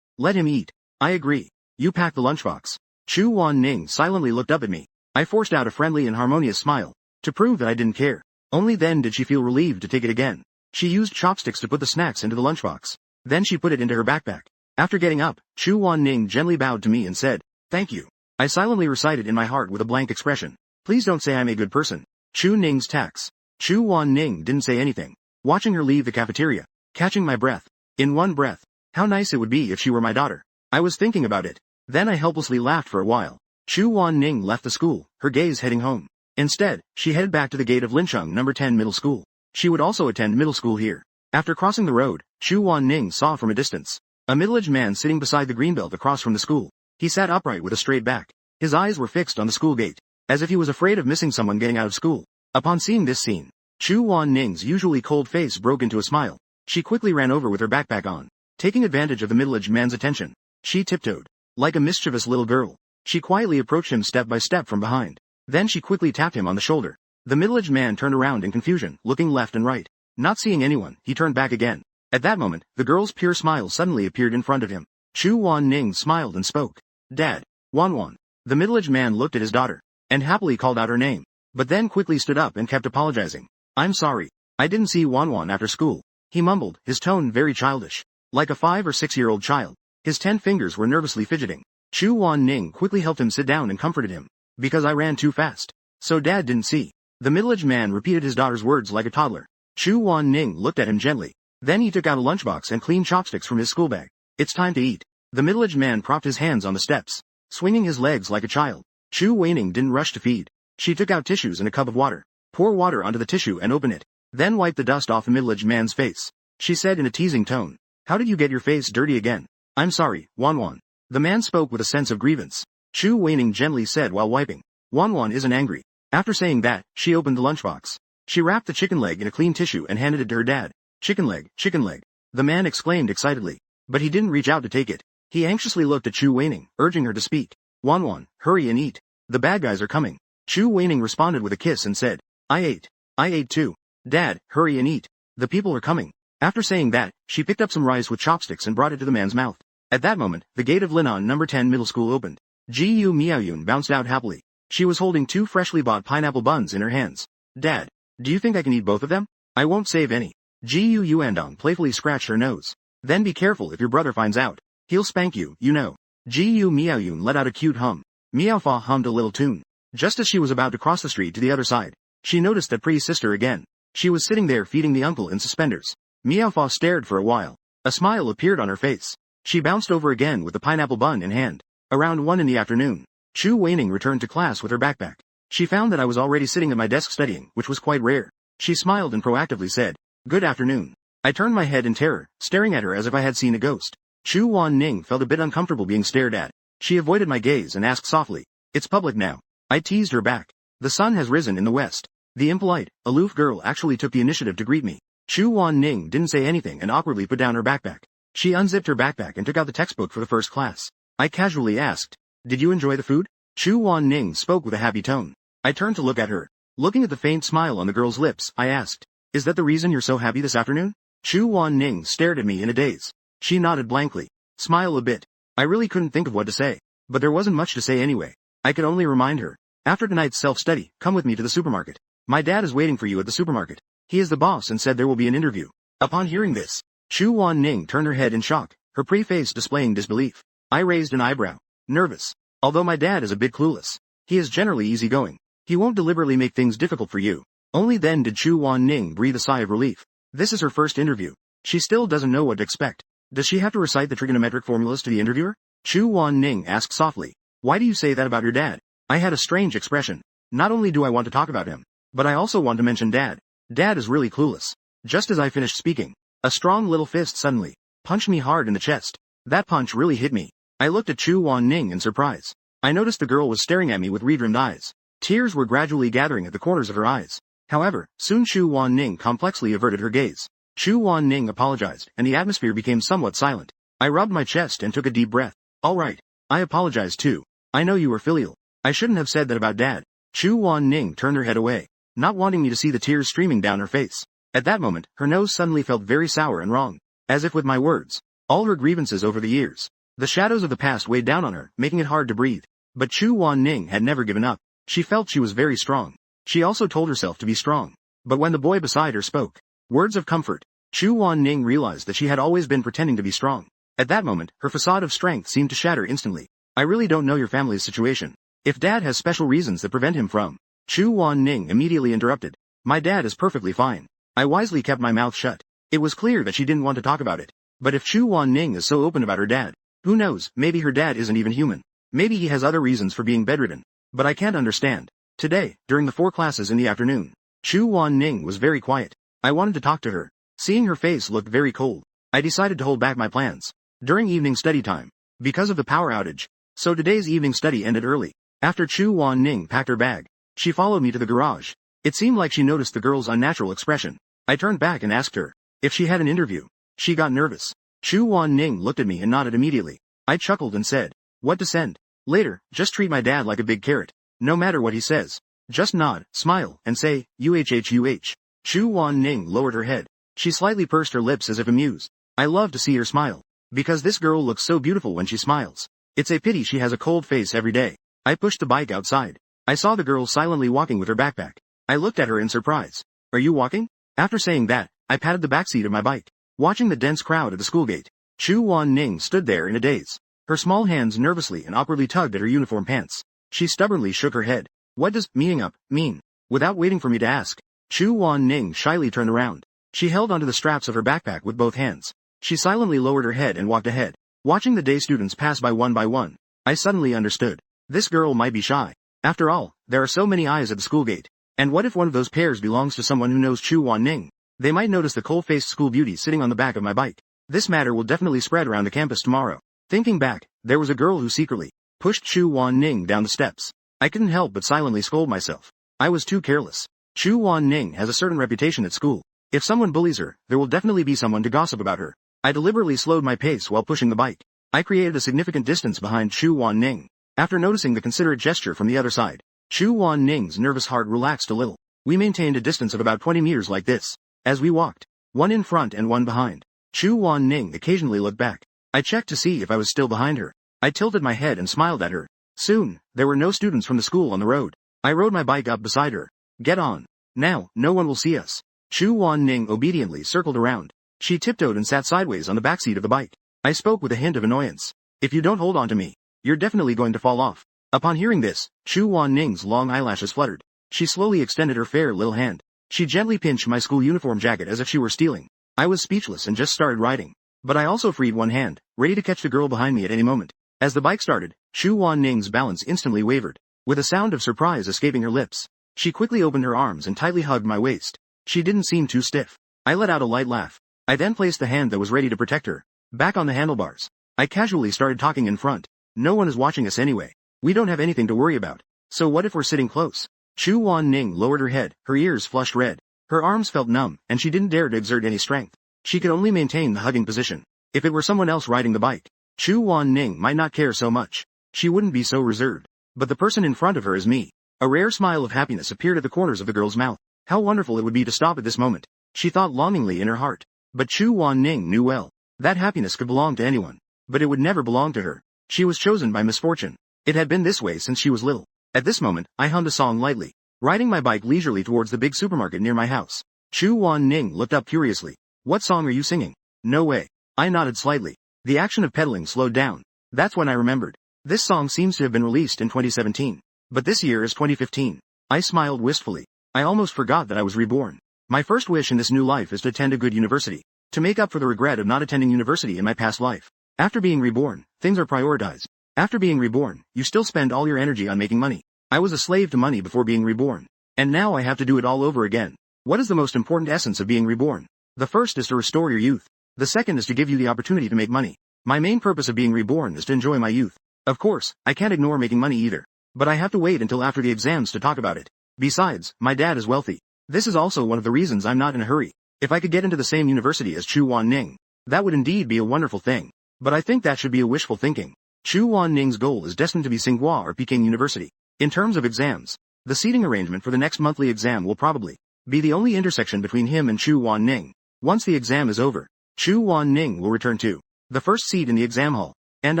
let him eat. I agree. You pack the lunchbox. Chu Wanning silently looked up at me. I forced out a friendly and harmonious smile, to prove that I didn't care. Only then did she feel relieved to take it again. She used chopsticks to put the snacks into the lunchbox. Then she put it into her backpack. After getting up, Chu Wanning gently bowed to me and said, thank you. I silently recited in my heart with a blank expression. Please don't say I'm a good person. Chu Ning's tax. Chu Wanning didn't say anything. Watching her leave the cafeteria, catching my breath. In one breath. How nice it would be if she were my daughter. I was thinking about it. Then I helplessly laughed for a while. Chu Wanning left the school, her gaze heading home. Instead, she headed back to the gate of Lincheng No. 10 Middle School. She would also attend middle school here. After crossing the road, Chu Wanning saw from a distance a middle-aged man sitting beside the greenbelt across from the school. He sat upright with a straight back. His eyes were fixed on the school gate, as if he was afraid of missing someone getting out of school. Upon seeing this scene, Chu Wanning's usually cold face broke into a smile. She quickly ran over with her backpack on. Taking advantage of the middle-aged man's attention, she tiptoed. Like a mischievous little girl, she quietly approached him step by step from behind. Then she quickly tapped him on the shoulder. The middle-aged man turned around in confusion, looking left and right. Not seeing anyone, he turned back again. At that moment, the girl's pure smile suddenly appeared in front of him. Chu Wanning smiled and spoke. Dad. Wan. The middle-aged man looked at his daughter, and happily called out her name, but then quickly stood up and kept apologizing. I'm sorry. I didn't see Wan after school. He mumbled, his tone very childish. Like a 5 or 6-year-old child. His 10 fingers were nervously fidgeting. Chu Wanning quickly helped him sit down and comforted him. Because I ran too fast. So dad didn't see. The middle-aged man repeated his daughter's words like a toddler. Chu Wanning looked at him gently. Then he took out a lunchbox and clean chopsticks from his school bag. It's time to eat. The middle-aged man propped his hands on the steps, swinging his legs like a child. Chu Wanning didn't rush to feed. She took out tissues and a cup of water. Pour water onto the tissue and open it. Then wipe the dust off the middle-aged man's face. She said in a teasing tone, How did you get your face dirty again? I'm sorry, Wanwan. The man spoke with a sense of grievance. Chu Weining gently said while wiping. Wanwan isn't angry. After saying that, she opened the lunchbox. She wrapped the chicken leg in a clean tissue and handed it to her dad. Chicken leg, chicken leg. The man exclaimed excitedly. But he didn't reach out to take it. He anxiously looked at Chu Weining, urging her to speak. Wanwan, hurry and eat. The bad guys are coming. Chu Weining responded with a kiss and said, I ate. I ate too. Dad, hurry and eat. The people are coming. After saying that, she picked up some rice with chopsticks and brought it to the man's mouth. At that moment, the gate of Linan number 10 middle school opened. Ji-Yu Miaoyun bounced out happily. She was holding 2 freshly bought pineapple buns in her hands. Dad, do you think I can eat both of them? I won't save any. Ji-Yu Yuandong playfully scratched her nose. Then be careful if your brother finds out. He'll spank you, you know. Ji-Yu Miaoyun let out a cute hum. Miaofa hummed a little tune. Just as she was about to cross the street to the other side, she noticed that pretty sister again. She was sitting there feeding the uncle in suspenders. Miaofa stared for a while. A smile appeared on her face. She bounced over again with the pineapple bun in hand. Around 1 in the afternoon, Chu Weining returned to class with her backpack. She found that I was already sitting at my desk studying, which was quite rare. She smiled and proactively said, Good afternoon. I turned my head in terror, staring at her as if I had seen a ghost. Chu Wan-ning felt a bit uncomfortable being stared at. She avoided my gaze and asked softly, It's public now. I teased her back. The sun has risen in the west. The impolite, aloof girl actually took the initiative to greet me. Chu Wan-ning didn't say anything and awkwardly put down her backpack. She unzipped her backpack and took out the textbook for the first class. I casually asked, Did you enjoy the food? Chu Wan-ning spoke with a happy tone. I turned to look at her. Looking at the faint smile on the girl's lips, I asked, Is that the reason you're so happy this afternoon? Chu Wan-ning stared at me in a daze. She nodded blankly. Smile a bit. I really couldn't think of what to say. But there wasn't much to say anyway. I could only remind her. After tonight's self-study, come with me to the supermarket. My dad is waiting for you at the supermarket. He is the boss and said there will be an interview. Upon hearing this, Chu Wan-ning turned her head in shock, her pretty face displaying disbelief. I raised an eyebrow. Nervous. Although my dad is a bit clueless. He is generally easygoing. He won't deliberately make things difficult for you. Only then did Chu Wan-ning breathe a sigh of relief. This is her first interview. She still doesn't know what to expect. Does she have to recite the trigonometric formulas to the interviewer? Chu Wan-ning asked softly. Why do you say that about your dad? I had a strange expression. Not only do I want to talk about him, but I also want to mention Dad. Dad is really clueless. Just as I finished speaking, a strong little fist suddenly punched me hard in the chest. That punch really hit me. I looked at Chu Wan-ning in surprise. I noticed the girl was staring at me with red-rimmed eyes. Tears were gradually gathering at the corners of her eyes. However, soon Chu Wan-ning complexly averted her gaze. Chu Wan-ning apologized, and the atmosphere became somewhat silent. I rubbed my chest and took a deep breath. All right. I apologize too. I know you were filial. I shouldn't have said that about Dad. Chu Wan-ning turned her head away, not wanting me to see the tears streaming down her face. At that moment, her nose suddenly felt very sour and wrong. As if with my words, all her grievances over the years, the shadows of the past weighed down on her, making it hard to breathe. But Chu Wan-ning had never given up. She felt she was very strong. She also told herself to be strong. But when the boy beside her spoke words of comfort, Chu Wan-ning realized that she had always been pretending to be strong. At that moment, her facade of strength seemed to shatter instantly. I really don't know your family's situation. If Dad has special reasons that prevent him from... Chu Wan-ning immediately interrupted. My dad is perfectly fine. I wisely kept my mouth shut. It was clear that she didn't want to talk about it. But if Chu Wan-ning is so open about her dad, who knows, maybe her dad isn't even human. Maybe he has other reasons for being bedridden. But I can't understand. Today, during the 4 classes in the afternoon, Chu Wan-ning was very quiet. I wanted to talk to her. Seeing her face looked very cold, I decided to hold back my plans. During evening study time, because of the power outage, so today's evening study ended early. After Chu Wan-ning packed her bag, she followed me to the garage. It seemed like she noticed the girl's unnatural expression. I turned back and asked her if she had an interview. She got nervous. Chu Wan-ning looked at me and nodded immediately. I chuckled and said, What to send? Later, just treat my dad like a big carrot. No matter what he says. Just nod, smile, and say, UHHUH. Chu Wan-ning lowered her head. She slightly pursed her lips as if amused. I love to see her smile. Because this girl looks so beautiful when she smiles. It's a pity she has a cold face every day. I pushed the bike outside. I saw the girl silently walking with her backpack. I looked at her in surprise. Are you walking? After saying that, I patted the backseat of my bike. Watching the dense crowd at the school gate, Chu Wan-ning stood there in a daze. Her small hands nervously and awkwardly tugged at her uniform pants. She stubbornly shook her head. What does meeting up mean? Without waiting for me to ask, Chu Wan-ning shyly turned around. She held onto the straps of her backpack with both hands. She silently lowered her head and walked ahead. Watching the day students pass by one, I suddenly understood. This girl might be shy. After all, there are so many eyes at the school gate. And what if one of those pairs belongs to someone who knows Chu Wan-ning? They might notice the cold-faced school beauty sitting on the back of my bike. This matter will definitely spread around the campus tomorrow. Thinking back, there was a girl who secretly pushed Chu Wan Ning down the steps. I couldn't help but silently scold myself. I was too careless. Chu Wan Ning has a certain reputation at school. If someone bullies her, there will definitely be someone to gossip about her. I deliberately slowed my pace while pushing the bike. I created a significant distance behind Chu Wan Ning. After noticing the considerate gesture from the other side, Chu Wan Ning's nervous heart relaxed a little. We maintained a distance of about 20 meters like this. As we walked, one in front and one behind. Chu Wan Ning occasionally looked back. I checked to see if I was still behind her. I tilted my head and smiled at her. Soon, there were no students from the school on the road. I rode my bike up beside her. Get on. Now, no one will see us. Chu Wan Ning obediently circled around. She tiptoed and sat sideways on the backseat of the bike. I spoke with a hint of annoyance. If you don't hold on to me, you're definitely going to fall off. Upon hearing this, Chu Wan Ning's long eyelashes fluttered. She slowly extended her fair little hand. She gently pinched my school uniform jacket as if she were stealing. I was speechless and just started riding. But I also freed one hand, ready to catch the girl behind me at any moment. As the bike started, Chu Wan Ning's balance instantly wavered, with a sound of surprise escaping her lips. She quickly opened her arms and tightly hugged my waist. She didn't seem too stiff. I let out a light laugh. I then placed the hand that was ready to protect her back on the handlebars. I casually started talking in front. No one is watching us anyway. We don't have anything to worry about. So what if we're sitting close? Chu Wan Ning lowered her head, her ears flushed red. Her arms felt numb, and she didn't dare to exert any strength. She could only maintain the hugging position. If it were someone else riding the bike, Chu Wan Ning might not care so much. She wouldn't be so reserved. But the person in front of her is me. A rare smile of happiness appeared at the corners of the girl's mouth. How wonderful it would be to stop at this moment. She thought longingly in her heart. But Chu Wan Ning knew well. That happiness could belong to anyone. But it would never belong to her. She was chosen by misfortune. It had been this way since she was little. At this moment, I hummed a song lightly, riding my bike leisurely towards the big supermarket near my house. Chu Wan Ning looked up curiously. What song are you singing? No way. I nodded slightly. The action of pedaling slowed down. That's when I remembered. This song seems to have been released in 2017. But this year is 2015. I smiled wistfully. I almost forgot that I was reborn. My first wish in this new life is to attend a good university, to make up for the regret of not attending university in my past life. After being reborn, things are prioritized. After being reborn, you still spend all your energy on making money. I was a slave to money before being reborn. And now I have to do it all over again. What is the most important essence of being reborn? The first is to restore your youth. The second is to give you the opportunity to make money. My main purpose of being reborn is to enjoy my youth. Of course, I can't ignore making money either. But I have to wait until after the exams to talk about it. Besides, my dad is wealthy. This is also one of the reasons I'm not in a hurry. If I could get into the same university as Chu Wan Ning, that would indeed be a wonderful thing. But I think that should be a wishful thinking. Chu Wan Ning's goal is destined to be Tsinghua or Peking University. In terms of exams, the seating arrangement for the next monthly exam will probably be the only intersection between him and Chu Wan Ning. Once the exam is over, Chu Wan Ning will return to the first seat in the exam hall. And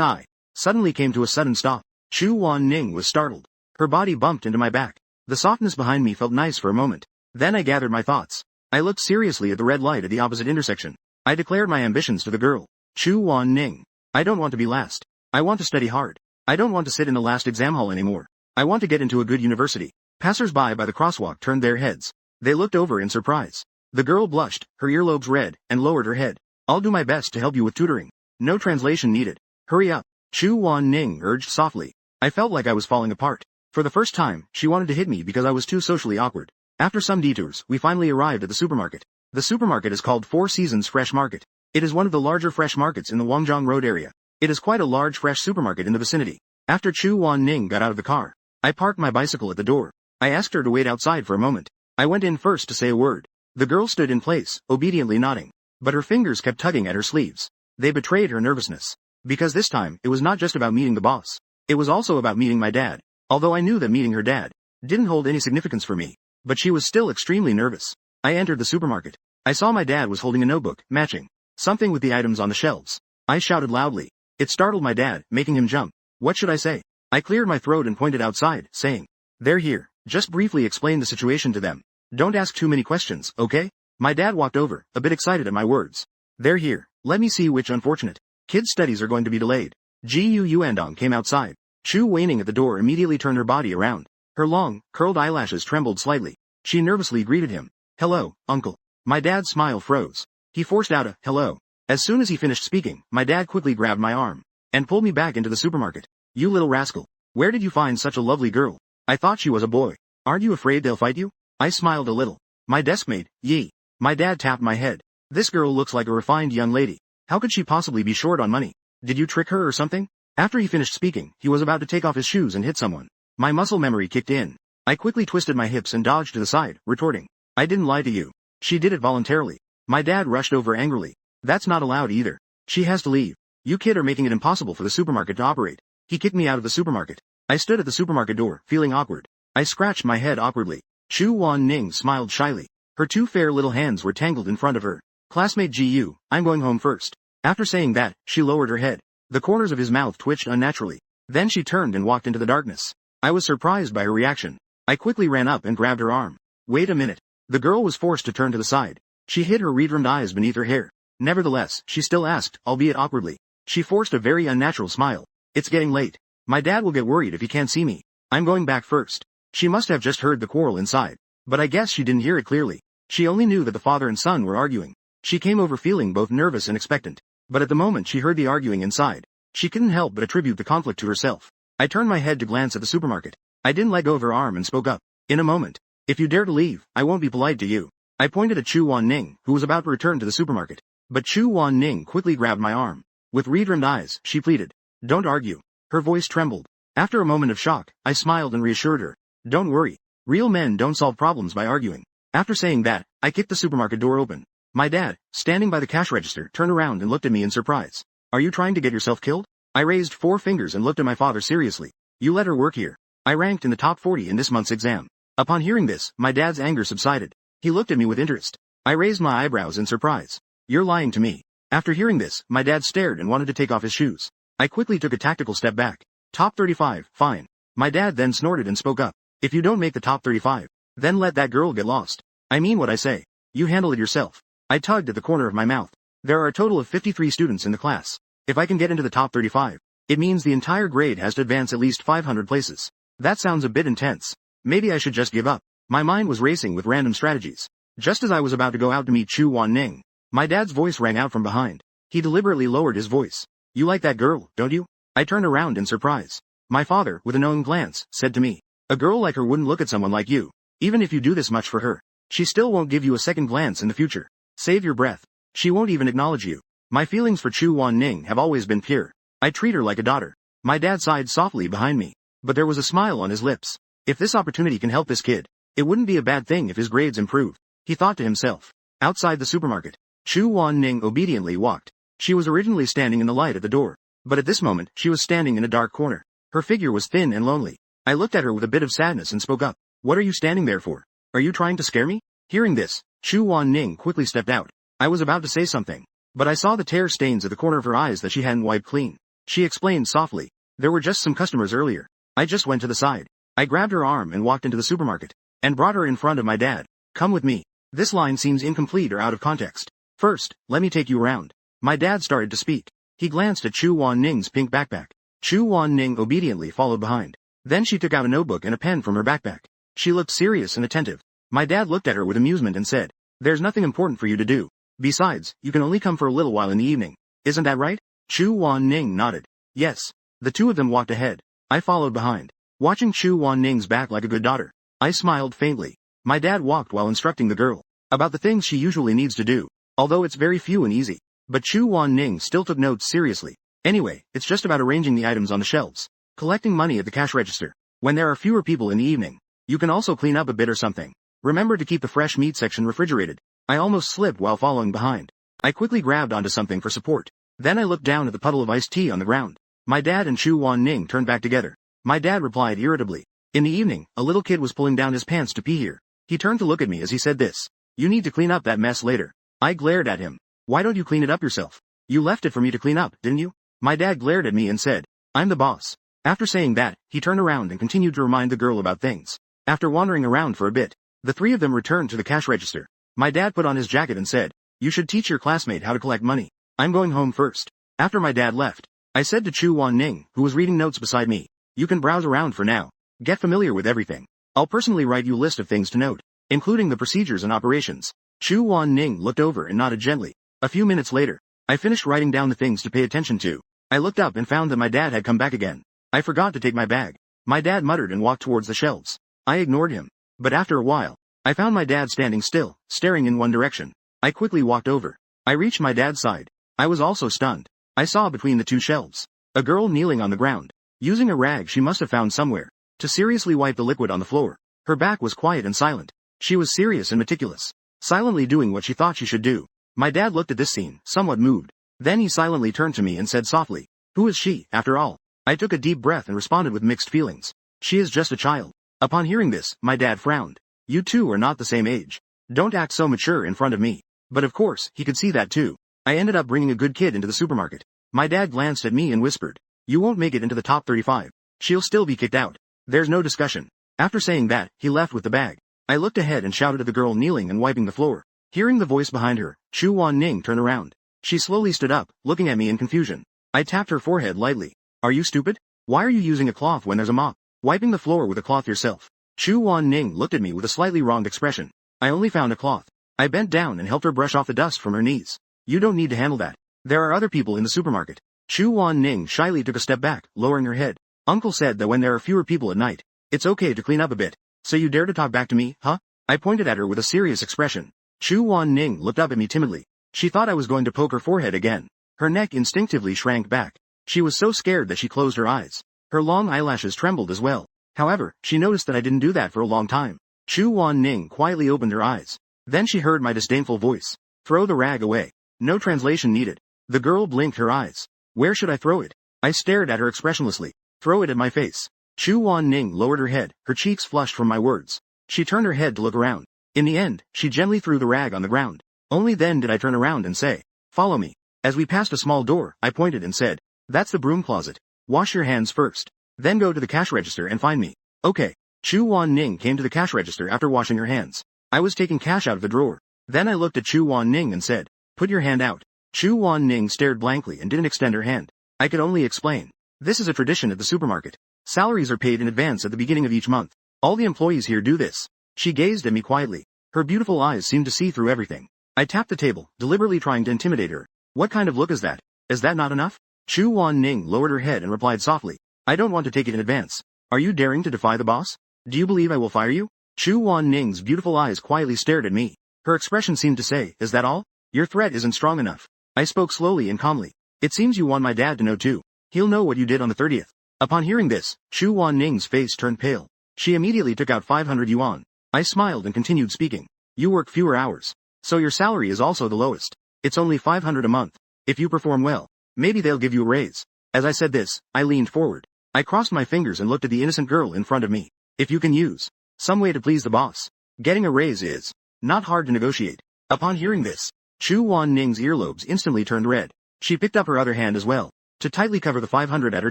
I suddenly came to a sudden stop. Chu Wan Ning was startled. Her body bumped into my back. The softness behind me felt nice for a moment. Then I gathered my thoughts. I looked seriously at the red light at the opposite intersection. I declared my ambitions to the girl. Chu Wan Ning. I don't want to be last. I want to study hard. I don't want to sit in the last exam hall anymore. I want to get into a good university. Passers-by by the crosswalk turned their heads. They looked over in surprise. The girl blushed, her earlobes red, and lowered her head. I'll do my best to help you with tutoring. No translation needed. Hurry up. Chu Wan Ning urged softly. I felt like I was falling apart. For the first time, she wanted to hit me because I was too socially awkward. After some detours, we finally arrived at the supermarket. The supermarket is called Four Seasons Fresh Market. It is one of the larger fresh markets in the Wangjiang Road area. It is quite a large fresh supermarket in the vicinity. After Chu Wan Ning got out of the car, I parked my bicycle at the door. I asked her to wait outside for a moment. I went in first to say a word. The girl stood in place, obediently nodding. But her fingers kept tugging at her sleeves. They betrayed her nervousness. Because this time, it was not just about meeting the boss. It was also about meeting my dad. Although I knew that meeting her dad didn't hold any significance for me. But she was still extremely nervous. I entered the supermarket. I saw my dad was holding a notebook, matching something with the items on the shelves. I shouted loudly. It startled my dad, making him jump. What should I say? I cleared my throat and pointed outside, saying, "They're here." Just briefly explain the situation to them. Don't ask too many questions, okay? My dad walked over, a bit excited at my words. "They're here. Let me see which unfortunate kids' studies are going to be delayed." Gu Yuandong came outside. Chu Weining at the door immediately turned her body around. Her long, curled eyelashes trembled slightly. She nervously greeted him. "Hello, uncle." My dad's smile froze. He forced out a hello. As soon as he finished speaking, my dad quickly grabbed my arm and pulled me back into the supermarket. "You little rascal. Where did you find such a lovely girl? I thought she was a boy. Aren't you afraid they'll fight you?" I smiled a little. "My deskmate, Yi." My dad tapped my head. "This girl looks like a refined young lady. How could she possibly be short on money? Did you trick her or something? After he finished speaking, he was about to take off his shoes and hit someone. My muscle memory kicked in. I quickly twisted my hips and dodged to the side, retorting, I didn't lie to you. She did it voluntarily. My dad rushed over angrily. That's not allowed either. She has to leave. You kid are making it impossible for the supermarket to operate. He kicked me out of the supermarket. I stood at the supermarket door, feeling awkward. I scratched my head awkwardly. Chu Wan Ning smiled shyly. Her two fair little hands were tangled in front of her. Classmate GU, I'm going home first. After saying that, she lowered her head. The corners of his mouth twitched unnaturally. Then she turned and walked into the darkness. I was surprised by her reaction. I quickly ran up and grabbed her arm. Wait a minute. The girl was forced to turn to the side. She hid her redrimmed eyes beneath her hair. Nevertheless, she still asked, albeit awkwardly. She forced a very unnatural smile. It's getting late. My dad will get worried if he can't see me. I'm going back first. She must have just heard the quarrel inside. But I guess she didn't hear it clearly. She only knew that the father and son were arguing. She came over feeling both nervous and expectant. But at the moment she heard the arguing inside, she couldn't help but attribute the conflict to herself. I turned my head to glance at the supermarket. I didn't let go of her arm and spoke up. In a moment. If you dare to leave, I won't be polite to you. I pointed at Chu Wan Ning, who was about to return to the supermarket. But Chu Wan Ning quickly grabbed my arm. With redrimmed eyes, she pleaded. Don't argue. Her voice trembled. After a moment of shock, I smiled and reassured her. Don't worry. Real men don't solve problems by arguing. After saying that, I kicked the supermarket door open. My dad, standing by the cash register, turned around and looked at me in surprise. Are you trying to get yourself killed? I raised 4 fingers and looked at my father seriously. You let her work here. I ranked in the top 40 in this month's exam. Upon hearing this, my dad's anger subsided. He looked at me with interest. I raised my eyebrows in surprise. You're lying to me. After hearing this, my dad stared and wanted to take off his shoes. I quickly took a tactical step back. Top 35, fine. My dad then snorted and spoke up. If you don't make the top 35, then let that girl get lost. I mean what I say. You handle it yourself. I tugged at the corner of my mouth. There are a total of 53 students in the class. If I can get into the top 35, it means the entire grade has to advance at least 500 places. That sounds a bit intense. Maybe I should just give up. My mind was racing with random strategies. Just as I was about to go out to meet Chu Wan Ning, my dad's voice rang out from behind. He deliberately lowered his voice. You like that girl, don't you? I turned around in surprise. My father, with a knowing glance, said to me, a girl like her wouldn't look at someone like you. Even if you do this much for her, she still won't give you a second glance in the future. Save your breath. She won't even acknowledge you. My feelings for Chu Wan Ning have always been pure. I treat her like a daughter. My dad sighed softly behind me, but there was a smile on his lips. If this opportunity can help this kid, it wouldn't be a bad thing if his grades improve, he thought to himself. Outside the supermarket, Chu Wan Ning obediently walked. She was originally standing in the light at the door, but at this moment she was standing in a dark corner. Her figure was thin and lonely. I looked at her with a bit of sadness and spoke up. What are you standing there for? Are you trying to scare me? Hearing this, Chu Wan Ning quickly stepped out. I was about to say something, but I saw the tear stains at the corner of her eyes that she hadn't wiped clean. She explained softly. There were just some customers earlier. I just went to the side. I grabbed her arm and walked into the supermarket, and brought her in front of my dad. Come with me. This line seems incomplete or out of context. First, let me take you around. My dad started to speak. He glanced at Chu Wan Ning's pink backpack. Chu Wan Ning obediently followed behind. Then she took out a notebook and a pen from her backpack. She looked serious and attentive. My dad looked at her with amusement and said, There's nothing important for you to do. Besides, you can only come for a little while in the evening. Isn't that right? Chu Wan Ning nodded. Yes. The two of them walked ahead. I followed behind. Watching Chu Wan Ning's back like a good daughter, I smiled faintly. My dad walked while instructing the girl about the things she usually needs to do, although it's very few and easy. But Chu Wan Ning still took notes seriously. Anyway, it's just about arranging the items on the shelves, collecting money at the cash register. When there are fewer people in the evening, you can also clean up a bit or something. Remember to keep the fresh meat section refrigerated. I almost slipped while following behind. I quickly grabbed onto something for support. Then I looked down at the puddle of iced tea on the ground. My dad and Chu Wan Ning turned back together. My dad replied irritably. In the evening, a little kid was pulling down his pants to pee here. He turned to look at me as he said this. You need to clean up that mess later. I glared at him. Why don't you clean it up yourself? You left it for me to clean up, didn't you? My dad glared at me and said, I'm the boss. After saying that, he turned around and continued to remind the girl about things. After wandering around for a bit, the three of them returned to the cash register. My dad put on his jacket and said, You should teach your classmate how to collect money. I'm going home first. After my dad left, I said to Chu Wan Ning, who was reading notes beside me, You can browse around for now. Get familiar with everything. I'll personally write you a list of things to note, including the procedures and operations. Chu Wan Ning looked over and nodded gently. A few minutes later, I finished writing down the things to pay attention to. I looked up and found that my dad had come back again. I forgot to take my bag. My dad muttered and walked towards the shelves. I ignored him. But after a while, I found my dad standing still, staring in one direction. I quickly walked over. I reached my dad's side. I was also stunned. I saw between the two shelves a girl kneeling on the ground, using a rag she must have found somewhere to seriously wipe the liquid on the floor. Her back was quiet and silent. She was serious and meticulous, silently doing what she thought she should do. My dad looked at this scene, somewhat moved. Then he silently turned to me and said softly, "Who is she, after all?" I took a deep breath and responded with mixed feelings. "She is just a child." Upon hearing this, my dad frowned. "You two are not the same age. Don't act so mature in front of me." But of course, he could see that too. I ended up bringing a good kid into the supermarket. My dad glanced at me and whispered, "You won't make it into the top 35. She'll still be kicked out. There's no discussion." After saying that, he left with the bag. I looked ahead and shouted at the girl kneeling and wiping the floor. Hearing the voice behind her, Chu Wan-ning turned around. She slowly stood up, looking at me in confusion. I tapped her forehead lightly. "Are you stupid? Why are you using a cloth when there's a mop? Wiping the floor with a cloth yourself." Chu Wan-ning looked at me with a slightly wronged expression. "I only found a cloth." I bent down and helped her brush off the dust from her knees. "You don't need to handle that. There are other people in the supermarket." Chu Wan-ning shyly took a step back, lowering her head. "Uncle said that when there are fewer people at night, it's okay to clean up a bit. So you dare to talk back to me, huh?" I pointed at her with a serious expression. Chu Wan-ning looked up at me timidly. She thought I was going to poke her forehead again. Her neck instinctively shrank back. She was so scared that she closed her eyes. Her long eyelashes trembled as well. However, she noticed that I didn't do that for a long time. Chu Wan-ning quietly opened her eyes. Then she heard my disdainful voice. "Throw the rag away." No translation needed. The girl blinked her eyes. "Where should I throw it?" I stared at her expressionlessly. "Throw it at my face." Chu Wan-ning lowered her head, her cheeks flushed from my words. She turned her head to look around. In the end, she gently threw the rag on the ground. Only then did I turn around and say, "Follow me." As we passed a small door, I pointed and said, "That's the broom closet. Wash your hands first. Then go to the cash register and find me." "Okay." Chu Wan-ning came to the cash register after washing her hands. I was taking cash out of the drawer. Then I looked at Chu Wan-ning and said, "Put your hand out." Chu Wan-ning stared blankly and didn't extend her hand. I could only explain. "This is a tradition at the supermarket. Salaries are paid in advance at the beginning of each month. All the employees here do this." She gazed at me quietly. Her beautiful eyes seemed to see through everything. I tapped the table, deliberately trying to intimidate her. "What kind of look is that? Is that not enough?" Chu Wan-ning lowered her head and replied softly, "I don't want to take it in advance. Are you daring to defy the boss? Do you believe I will fire you?" Chu Wan-ning's beautiful eyes quietly stared at me. Her expression seemed to say, "Is that all? Your threat isn't strong enough." I spoke slowly and calmly. "It seems you want my dad to know too. He'll know what you did on the 30th. Upon hearing this, Chu Wan-ning's face turned pale. She immediately took out 500 yuan. I smiled and continued speaking. "You work fewer hours. So your salary is also the lowest. It's only 500 a month. If you perform well, maybe they'll give you a raise." As I said this, I leaned forward. I crossed my fingers and looked at the innocent girl in front of me. If you can use some way to please the boss, getting a raise is not hard to negotiate. Upon hearing this, Chu Wan-ning's earlobes instantly turned red. She picked up her other hand as well, to tightly cover the 500 at her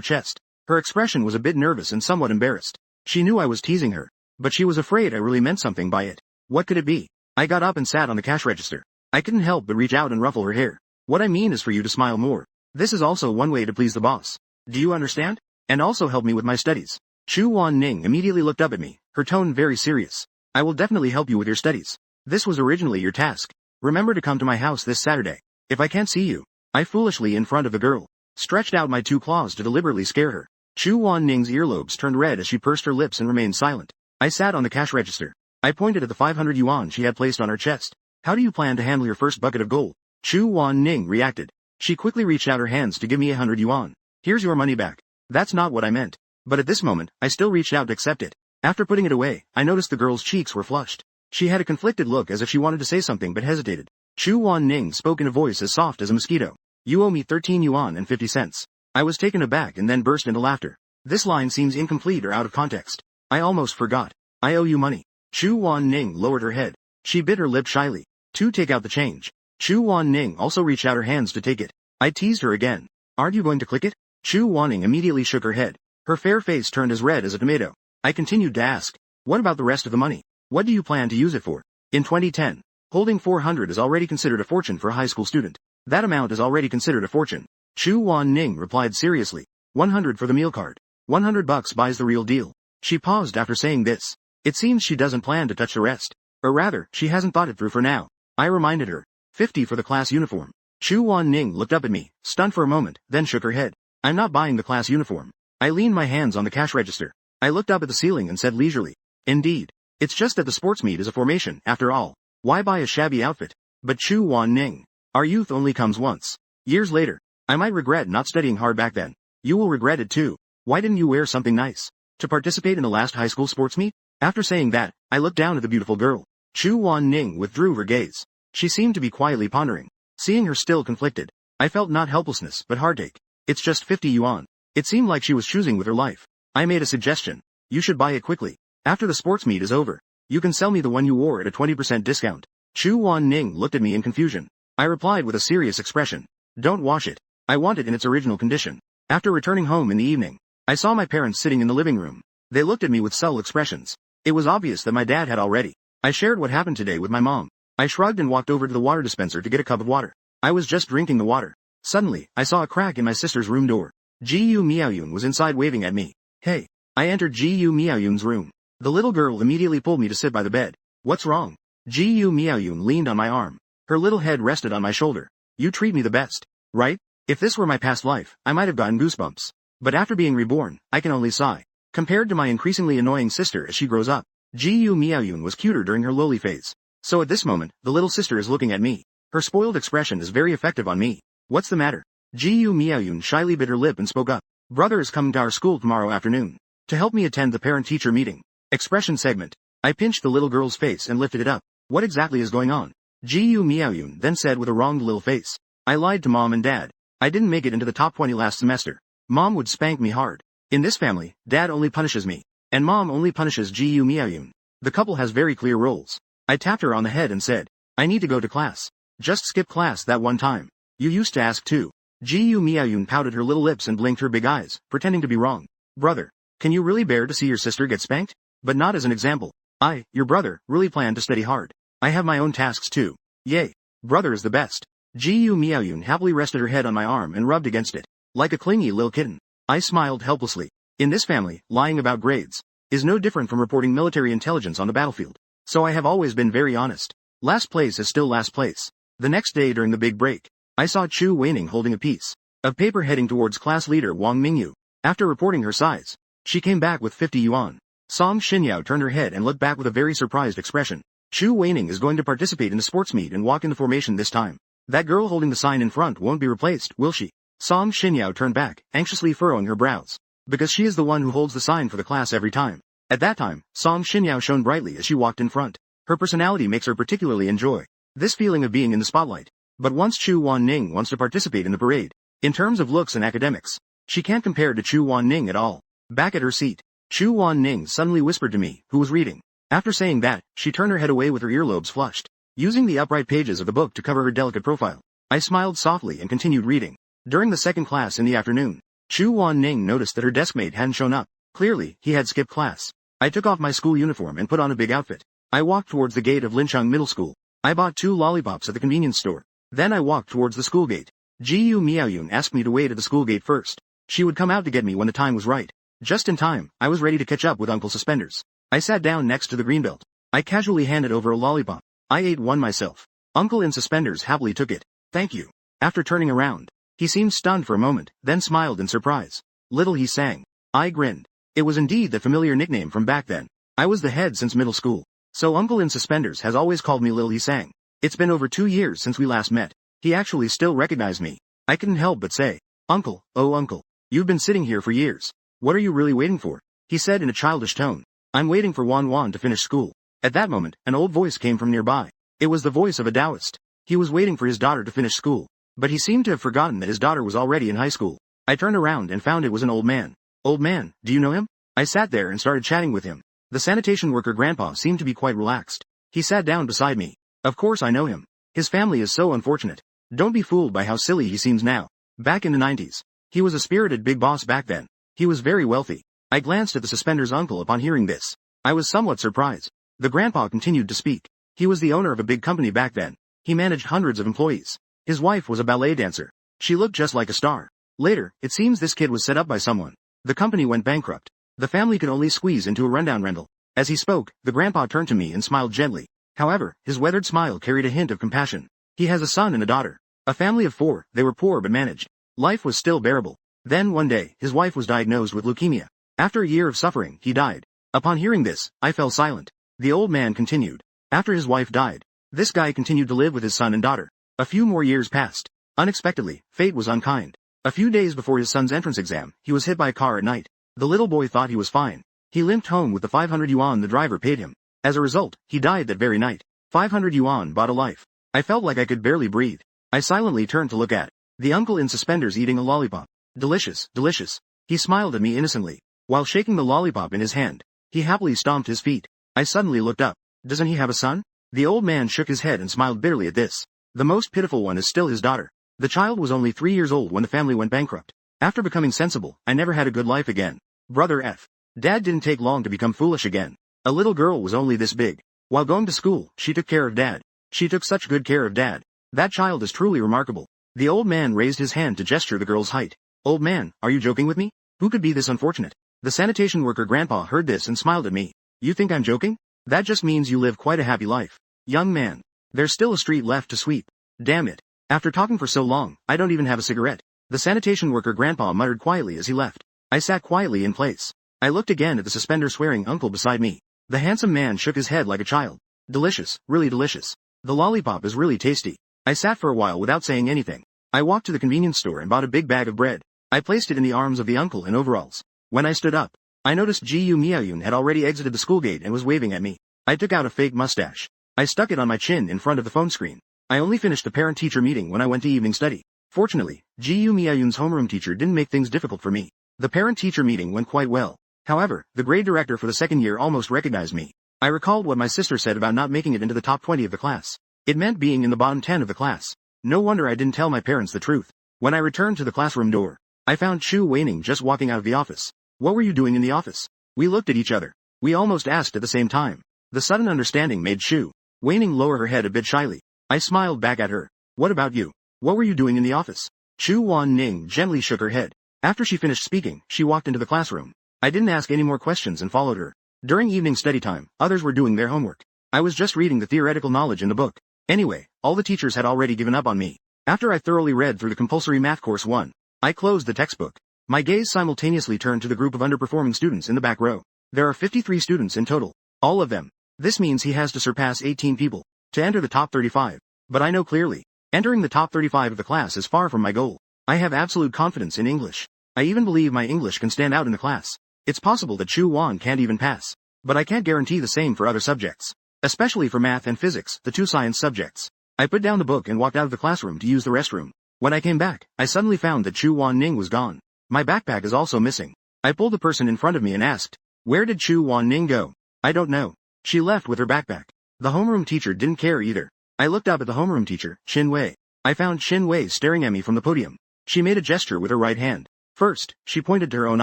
chest. Her expression was a bit nervous and somewhat embarrassed. She knew I was teasing her, but she was afraid I really meant something by it. What could it be? I got up and sat on the cash register. I couldn't help but reach out and ruffle her hair. "What I mean is for you to smile more. This is also one way to please the boss. Do you understand? And also help me with my studies." Chu Wan-ning immediately looked up at me, her tone very serious. "I will definitely help you with your studies. This was originally your task. Remember to come to my house this Saturday. If I can't see you." I foolishly, in front of the girl, stretched out my two claws to deliberately scare her. Chu Wan-ning's earlobes turned red as she pursed her lips and remained silent. I sat on the cash register. I pointed at the 500 yuan she had placed on her chest. "How do you plan to handle your first bucket of gold?" Chu Wan-ning reacted. She quickly reached out her hands to give me 100 yuan. "Here's your money back." That's not what I meant. But at this moment, I still reached out to accept it. After putting it away, I noticed the girl's cheeks were flushed. She had a conflicted look as if she wanted to say something but hesitated. Chu Wan-ning spoke in a voice as soft as a mosquito. "You owe me 13 yuan and 50 cents. I was taken aback and then burst into laughter. This line seems incomplete or out of context. I almost forgot. "I owe you money." Chu Wan-ning lowered her head. She bit her lip shyly. "To take out the change." Chu Wan-ning also reached out her hands to take it. I teased her again. "Aren't you going to click it?" Chu Wan-ning immediately shook her head. Her fair face turned as red as a tomato. I continued to ask, "What about the rest of the money? What do you plan to use it for?" In 2010, holding 400 is already considered a fortune for a high school student. That amount is already considered a fortune. Chu Wan-ning replied seriously. 100 for the meal card. $100 buys the real deal. She paused after saying this. It seems she doesn't plan to touch the rest. Or rather, she hasn't thought it through for now. I reminded her. 50 for the class uniform. Chu Wan-ning looked up at me, stunned for a moment, then shook her head. "I'm not buying the class uniform." I leaned my hands on the cash register. I looked up at the ceiling and said leisurely, "Indeed. It's just that the sports meet is a formation, after all. Why buy a shabby outfit?" But Chu Wan-ning, our youth only comes once. Years later, I might regret not studying hard back then. You will regret it too. Why didn't you wear something nice to participate in the last high school sports meet? After saying that, I looked down at the beautiful girl. Chu Wan Ning withdrew her gaze. She seemed to be quietly pondering. Seeing her still conflicted, I felt not helplessness but heartache. It's just 50 yuan. It seemed like she was choosing with her life. I made a suggestion. You should buy it quickly. After the sports meet is over, you can sell me the one you wore at a 20% discount. Chu Wan Ning looked at me in confusion. I replied with a serious expression. Don't wash it. I want it in its original condition. After returning home in the evening, I saw my parents sitting in the living room. They looked at me with subtle expressions. It was obvious that my dad had already. I shared what happened today with my mom. I shrugged and walked over to the water dispenser to get a cup of water. I was just drinking the water. Suddenly, I saw a crack in my sister's room door. Ji-Yu Miaoyun was inside waving at me. Hey. I entered Ji-Yu Miaoyun's room. The little girl immediately pulled me to sit by the bed. What's wrong? Ji-Yu Miaoyun leaned on my arm. Her little head rested on my shoulder. You treat me the best, right? If this were my past life, I might have gotten goosebumps. But after being reborn, I can only sigh. Compared to my increasingly annoying sister as she grows up, Ji-Yu Miaoyun was cuter during her lowly phase. So at this moment, the little sister is looking at me. Her spoiled expression is very effective on me. What's the matter? Ji-Yu Miaoyun shyly bit her lip and spoke up. Brother is coming to our school tomorrow afternoon to help me attend the parent-teacher meeting. Expression segment. I pinched the little girl's face and lifted it up. What exactly is going on? Ji-Yu Miaoyun then said with a wronged little face. I lied to mom and dad. I didn't make it into the top 20 last semester. Mom would spank me hard. In this family, dad only punishes me, and mom only punishes Ji-Yu Miaoyun. The couple has very clear roles. I tapped her on the head and said, I need to go to class. Just skip class that one time. You used to ask too. Ji-Yu Miaoyun pouted her little lips and blinked her big eyes, pretending to be wrong. Brother, can you really bear to see your sister get spanked? But not as an example. I, your brother, really plan to study hard. I have my own tasks too. Yay. Brother is the best. Ji-Yu Miaoyun happily rested her head on my arm and rubbed against it. Like a clingy little kitten. I smiled helplessly. In this family, lying about grades is no different from reporting military intelligence on the battlefield. So I have always been very honest. Last place is still last place. The next day during the big break, I saw Chu Weining holding a piece of paper heading towards class leader Wang Mingyu. After reporting her size, she came back with 50 yuan. Song Xinyao turned her head and looked back with a very surprised expression. Chu Weining is going to participate in the sports meet and walk in the formation this time. That girl holding the sign in front won't be replaced, will she? Song Xinyao turned back, anxiously furrowing her brows. Because she is the one who holds the sign for the class every time. At that time, Song Xinyao shone brightly as she walked in front. Her personality makes her particularly enjoy this feeling of being in the spotlight. But once Chu Wan Ning wants to participate in the parade, in terms of looks and academics, she can't compare to Chu Wan Ning at all. Back at her seat, Chu Wan Ning suddenly whispered to me, who was reading. After saying that, she turned her head away with her earlobes flushed, using the upright pages of the book to cover her delicate profile. I smiled softly and continued reading. During the second class in the afternoon, Chu Wan Ning noticed that her deskmate hadn't shown up. Clearly, he had skipped class. I took off my school uniform and put on a big outfit. I walked towards the gate of Lincheng Middle School. I bought 2 lollipops at the convenience store. Then I walked towards the school gate. Ji-Yu Miaoyun asked me to wait at the school gate first. She would come out to get me when the time was right. Just in time, I was ready to catch up with Uncle Suspenders. I sat down next to the greenbelt. I casually handed over a lollipop. I ate one myself. Uncle in Suspenders happily took it. Thank you. After turning around, he seemed stunned for a moment, then smiled in surprise. Little he sang. I grinned. It was indeed the familiar nickname from back then. I was the head since middle school. So Uncle in Suspenders has always called me Lil He Sang. It's been over 2 years since we last met. He actually still recognized me. I couldn't help but say, Uncle, oh uncle, you've been sitting here for years. What are you really waiting for? He said in a childish tone. I'm waiting for Wan Wan to finish school. At that moment, an old voice came from nearby. It was the voice of a Taoist. He was waiting for his daughter to finish school. But he seemed to have forgotten that his daughter was already in high school. I turned around and found it was an old man. Old man, do you know him? I sat there and started chatting with him. The sanitation worker grandpa seemed to be quite relaxed. He sat down beside me. Of course I know him. His family is so unfortunate. Don't be fooled by how silly he seems now. Back in the 90s, he was a spirited big boss back then. He was very wealthy. I glanced at the Suspender's uncle upon hearing this. I was somewhat surprised. The grandpa continued to speak. He was the owner of a big company back then. He managed hundreds of employees. His wife was a ballet dancer. She looked just like a star. Later, it seems this kid was set up by someone. The company went bankrupt. The family could only squeeze into a rundown rental. As he spoke, the grandpa turned to me and smiled gently. However, his weathered smile carried a hint of compassion. He has a son and a daughter. A family of 4, they were poor but managed. Life was still bearable. Then one day, his wife was diagnosed with leukemia. After a year of suffering, he died. Upon hearing this, I fell silent. The old man continued. After his wife died, this guy continued to live with his son and daughter. A few more years passed. Unexpectedly, fate was unkind. A few days before his son's entrance exam, he was hit by a car at night. The little boy thought he was fine. He limped home with the 500 yuan the driver paid him. As a result, he died that very night. 500 yuan bought a life. I felt like I could barely breathe. I silently turned to look at the uncle in suspenders eating a lollipop. Delicious, delicious. He smiled at me innocently. While shaking the lollipop in his hand, he happily stomped his feet. I suddenly looked up. Doesn't he have a son? The old man shook his head and smiled bitterly at this. The most pitiful one is still his daughter. The child was only 3 years old when the family went bankrupt. After becoming sensible, I never had a good life again. Brother F. Dad didn't take long to become foolish again. A little girl was only this big. While going to school, she took care of Dad. She took such good care of Dad. That child is truly remarkable. The old man raised his hand to gesture the girl's height. Old man, are you joking with me? Who could be this unfortunate? The sanitation worker grandpa heard this and smiled at me. You think I'm joking? That just means you live quite a happy life. Young man. There's still a street left to sweep. Damn it. After talking for so long, I don't even have a cigarette. The sanitation worker grandpa muttered quietly as he left. I sat quietly in place. I looked again at the suspender-swearing uncle beside me. The handsome man shook his head like a child. Delicious, really delicious. The lollipop is really tasty. I sat for a while without saying anything. I walked to the convenience store and bought a big bag of bread. I placed it in the arms of the uncle in overalls. When I stood up, I noticed Gu Miaoyun had already exited the school gate and was waving at me. I took out a fake mustache. I stuck it on my chin in front of the phone screen. I only finished the parent-teacher meeting when I went to evening study. Fortunately, Gu Miaoyun's homeroom teacher didn't make things difficult for me. The parent-teacher meeting went quite well. However, the grade director for the second year almost recognized me. I recalled what my sister said about not making it into the top 20 of the class. It meant being in the bottom 10 of the class. No wonder I didn't tell my parents the truth. When I returned to the classroom door, I found Chu Weining just walking out of the office. What were you doing in the office? We looked at each other. We almost asked at the same time. The sudden understanding made Chu Weining lower her head a bit shyly. I smiled back at her. What about you? What were you doing in the office? Chu Wan Ning gently shook her head. After she finished speaking, she walked into the classroom. I didn't ask any more questions and followed her. During evening study time, others were doing their homework. I was just reading the theoretical knowledge in the book. Anyway, all the teachers had already given up on me. After I thoroughly read through the compulsory math course 1, I closed the textbook. My gaze simultaneously turned to the group of underperforming students in the back row. There are 53 students in total. All of them. This means he has to surpass 18 people to enter the top 35. But I know clearly, entering the top 35 of the class is far from my goal. I have absolute confidence in English. I even believe my English can stand out in the class. It's possible that Chu Wan can't even pass. But I can't guarantee the same for other subjects. Especially for math and physics, the two science subjects. I put down the book and walked out of the classroom to use the restroom. When I came back, I suddenly found that Chu Wan Ning was gone. My backpack is also missing. I pulled the person in front of me and asked, where did Chu Wan Ning go? I don't know. She left with her backpack. The homeroom teacher didn't care either. I looked up at the homeroom teacher, Xin Wei. I found Xin Wei staring at me from the podium. She made a gesture with her right hand. First, she pointed to her own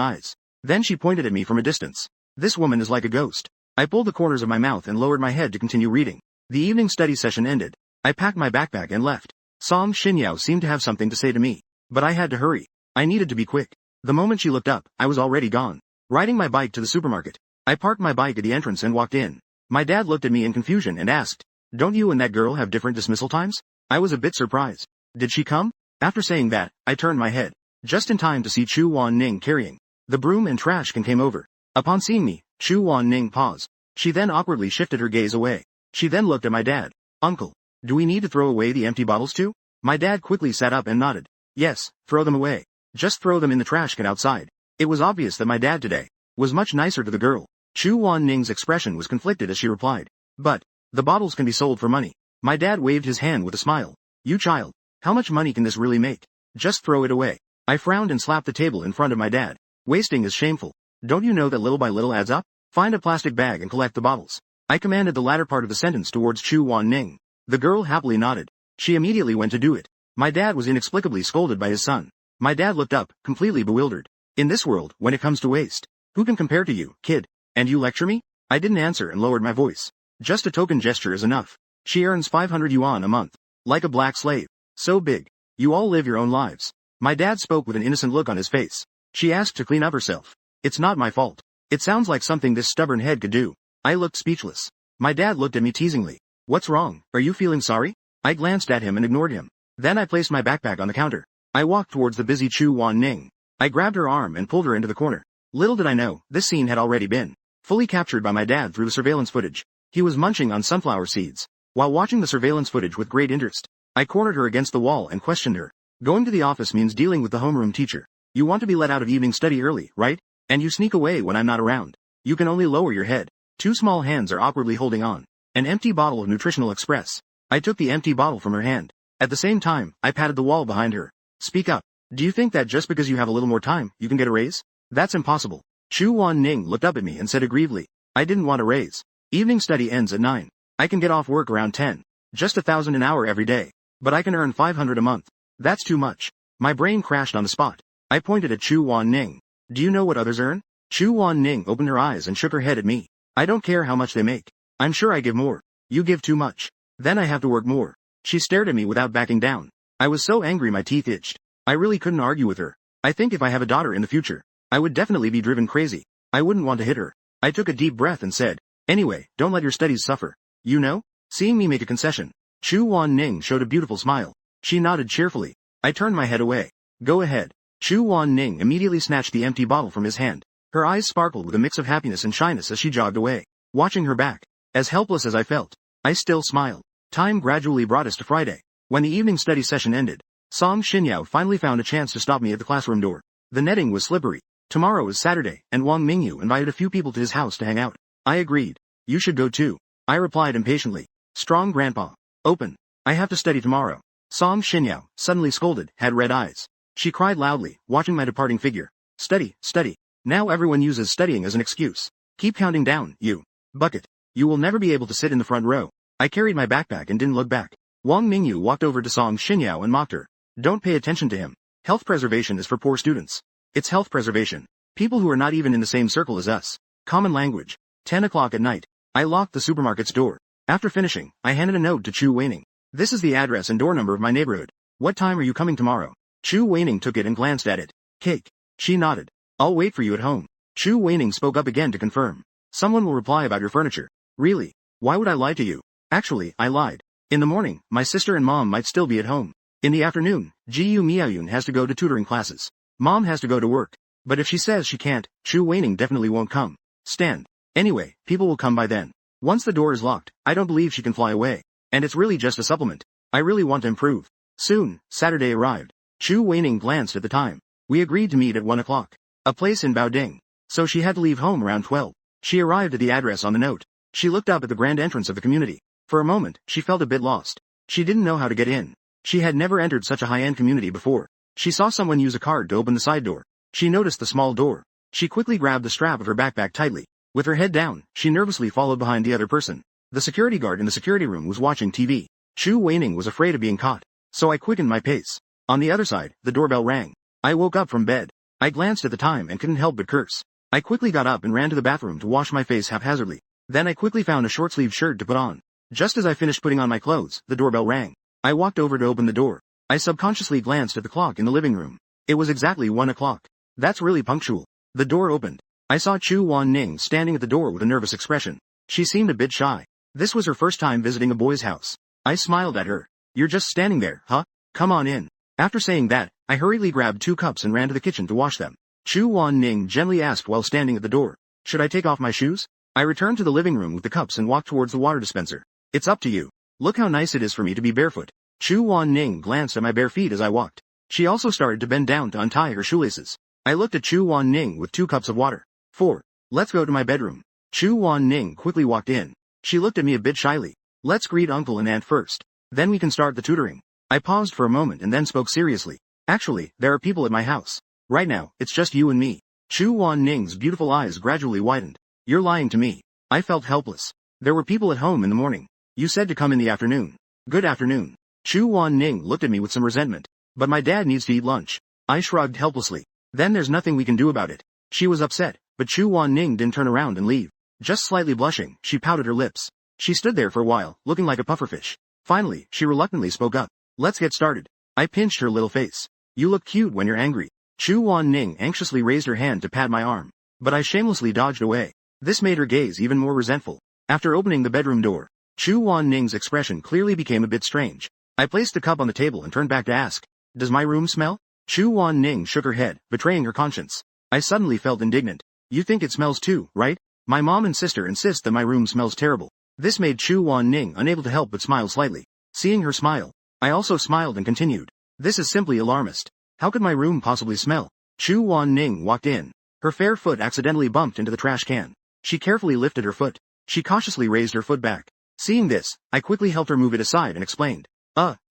eyes. Then she pointed at me from a distance. This woman is like a ghost. I pulled the corners of my mouth and lowered my head to continue reading. The evening study session ended. I packed my backpack and left. Song Xinyao seemed to have something to say to me. But I had to hurry. I needed to be quick. The moment she looked up, I was already gone. Riding my bike to the supermarket. I parked my bike at the entrance and walked in. My dad looked at me in confusion and asked, don't you and that girl have different dismissal times? I was a bit surprised. Did she come? After saying that, I turned my head. Just in time to see Chu Wan Ning carrying the broom and trash can came over. Upon seeing me, Chu Wan Ning paused. She then awkwardly shifted her gaze away. She then looked at my dad. Uncle, do we need to throw away the empty bottles too? My dad quickly sat up and nodded. Yes, throw them away. Just throw them in the trash can outside. It was obvious that my dad today was much nicer to the girl. Chu Wan Ning's expression was conflicted as she replied. But, the bottles can be sold for money. My dad waved his hand with a smile. You child, how much money can this really make? Just throw it away. I frowned and slapped the table in front of my dad. Wasting is shameful. Don't you know that little by little adds up? Find a plastic bag and collect the bottles. I commanded the latter part of the sentence towards Chu Wan Ning. The girl happily nodded. She immediately went to do it. My dad was inexplicably scolded by his son. My dad looked up, completely bewildered. In this world, when it comes to waste, who can compare to you, kid? And you lecture me? I didn't answer and lowered my voice. Just a token gesture is enough. She earns 500 yuan a month. Like a black slave. So big. You all live your own lives. My dad spoke with an innocent look on his face. She asked to clean up herself. It's not my fault. It sounds like something this stubborn head could do. I looked speechless. My dad looked at me teasingly. What's wrong? Are you feeling sorry? I glanced at him and ignored him. Then I placed my backpack on the counter. I walked towards the busy Chu Wan Ning. I grabbed her arm and pulled her into the corner. Little did I know, this scene had already been fully captured by my dad through the surveillance footage. He was munching on sunflower seeds. While watching the surveillance footage with great interest, I cornered her against the wall and questioned her. Going to the office means dealing with the homeroom teacher. You want to be let out of evening study early, right? And you sneak away when I'm not around. You can only lower your head. Two small hands are awkwardly holding on an empty bottle of Nutritional Express. I took the empty bottle from her hand. At the same time, I patted the wall behind her. Speak up. Do you think that just because you have a little more time, you can get a raise? That's impossible. Chu Wan Ning looked up at me and said aggrievedly, I didn't want a raise. Evening study ends at 9. I can get off work around 10. Just 1,000 an hour every day. But I can earn 500 a month. That's too much. My brain crashed on the spot. I pointed at Chu Wan Ning. Do you know what others earn? Chu Wan Ning opened her eyes and shook her head at me. I don't care how much they make. I'm sure I give more. You give too much. Then I have to work more. She stared at me without backing down. I was so angry my teeth itched. I really couldn't argue with her. I think if I have a daughter in the future, I would definitely be driven crazy. I wouldn't want to hit her. I took a deep breath and said, anyway, don't let your studies suffer. You know? Seeing me make a concession, Chu Wan Ning showed a beautiful smile. She nodded cheerfully. I turned my head away. Go ahead. Chu Wan Ning immediately snatched the empty bottle from his hand. Her eyes sparkled with a mix of happiness and shyness as she jogged away. Watching her back, as helpless as I felt, I still smiled. Time gradually brought us to Friday. When the evening study session ended, Song Xinyao finally found a chance to stop me at the classroom door. The netting was slippery. Tomorrow is Saturday, and Wang Mingyu invited a few people to his house to hang out. I agreed. You should go too. I replied impatiently. Strong grandpa. Open. I have to study tomorrow. Song Xinyao, suddenly scolded, had red eyes. She cried loudly, watching my departing figure. Study, study. Now everyone uses studying as an excuse. Keep counting down, you bucket. You will never be able to sit in the front row. I carried my backpack and didn't look back. Wang Mingyu walked over to Song Xinyao and mocked her. Don't pay attention to him. Health preservation is for poor students. It's health preservation. People who are not even in the same circle as us. Common language. 10 o'clock at night. I locked the supermarket's door. After finishing, I handed a note to Chu Weining. This is the address and door number of my neighborhood. What time are you coming tomorrow? Chu Weining took it and glanced at it. Cake. She nodded. I'll wait for you at home. Chu Weining spoke up again to confirm. Someone will reply about your furniture. Really? Why would I lie to you? Actually, I lied. In the morning, my sister and mom might still be at home. In the afternoon, Jiyu Miaoyun has to go to tutoring classes. Mom has to go to work. But if she says she can't, Chu Weining definitely won't come. Stand. Anyway, people will come by then. Once the door is locked, I don't believe she can fly away. And it's really just a supplement. I really want to improve. Soon, Saturday arrived. Chu Weining glanced at the time. We agreed to meet at 1 o'clock. A place in Baoding. So she had to leave home around 12. She arrived at the address on the note. She looked up at the grand entrance of the community. For a moment, she felt a bit lost. She didn't know how to get in. She had never entered such a high-end community before. She saw someone use a card to open the side door. She noticed the small door. She quickly grabbed the strap of her backpack tightly. With her head down, she nervously followed behind the other person. The security guard in the security room was watching TV. Chu Weining was afraid of being caught. So I quickened my pace. On the other side, the doorbell rang. I woke up from bed. I glanced at the time and couldn't help but curse. I quickly got up and ran to the bathroom to wash my face haphazardly. Then I quickly found a short-sleeved shirt to put on. Just as I finished putting on my clothes, the doorbell rang. I walked over to open the door. I subconsciously glanced at the clock in the living room. It was exactly 1 o'clock. That's really punctual. The door opened. I saw Chu Wan Ning standing at the door with a nervous expression. She seemed a bit shy. This was her first time visiting a boy's house. I smiled at her. You're just standing there, huh? Come on in. After saying that, I hurriedly grabbed 2 cups and ran to the kitchen to wash them. Chu Wan Ning gently asked while standing at the door. Should I take off my shoes? I returned to the living room with the cups and walked towards the water dispenser. It's up to you. Look how nice it is for me to be barefoot. Chu Wan Ning glanced at my bare feet as I walked. She also started to bend down to untie her shoelaces. I looked at Chu Wan Ning with 2 cups of water. 4. Let's go to my bedroom. Chu Wan Ning quickly walked in. She looked at me a bit shyly. Let's greet uncle and aunt first. Then we can start the tutoring. I paused for a moment and then spoke seriously. Actually, there are people at my house. Right now, it's just you and me. Chu Wan Ning's beautiful eyes gradually widened. You're lying to me. I felt helpless. There were people at home in the morning. You said to come in the afternoon. Good afternoon. Chu Wan Ning looked at me with some resentment. But my dad needs to eat lunch. I shrugged helplessly. Then there's nothing we can do about it. She was upset, but Chu Wan Ning didn't turn around and leave. Just slightly blushing, she pouted her lips. She stood there for a while, looking like a pufferfish. Finally, she reluctantly spoke up. Let's get started. I pinched her little face. You look cute when you're angry. Chu Wan Ning anxiously raised her hand to pat my arm. But I shamelessly dodged away. This made her gaze even more resentful. After opening the bedroom door, Chu Wan Ning's expression clearly became a bit strange. I placed the cup on the table and turned back to ask, does my room smell? Chu Wan Ning shook her head, betraying her conscience. I suddenly felt indignant. You think it smells too, right? My mom and sister insist that my room smells terrible. This made Chu Wan Ning unable to help but smile slightly. Seeing her smile, I also smiled and continued. This is simply alarmist. How could my room possibly smell? Chu Wan Ning walked in. Her fair foot accidentally bumped into the trash can. She carefully lifted her foot. She cautiously raised her foot back. Seeing this, I quickly helped her move it aside and explained.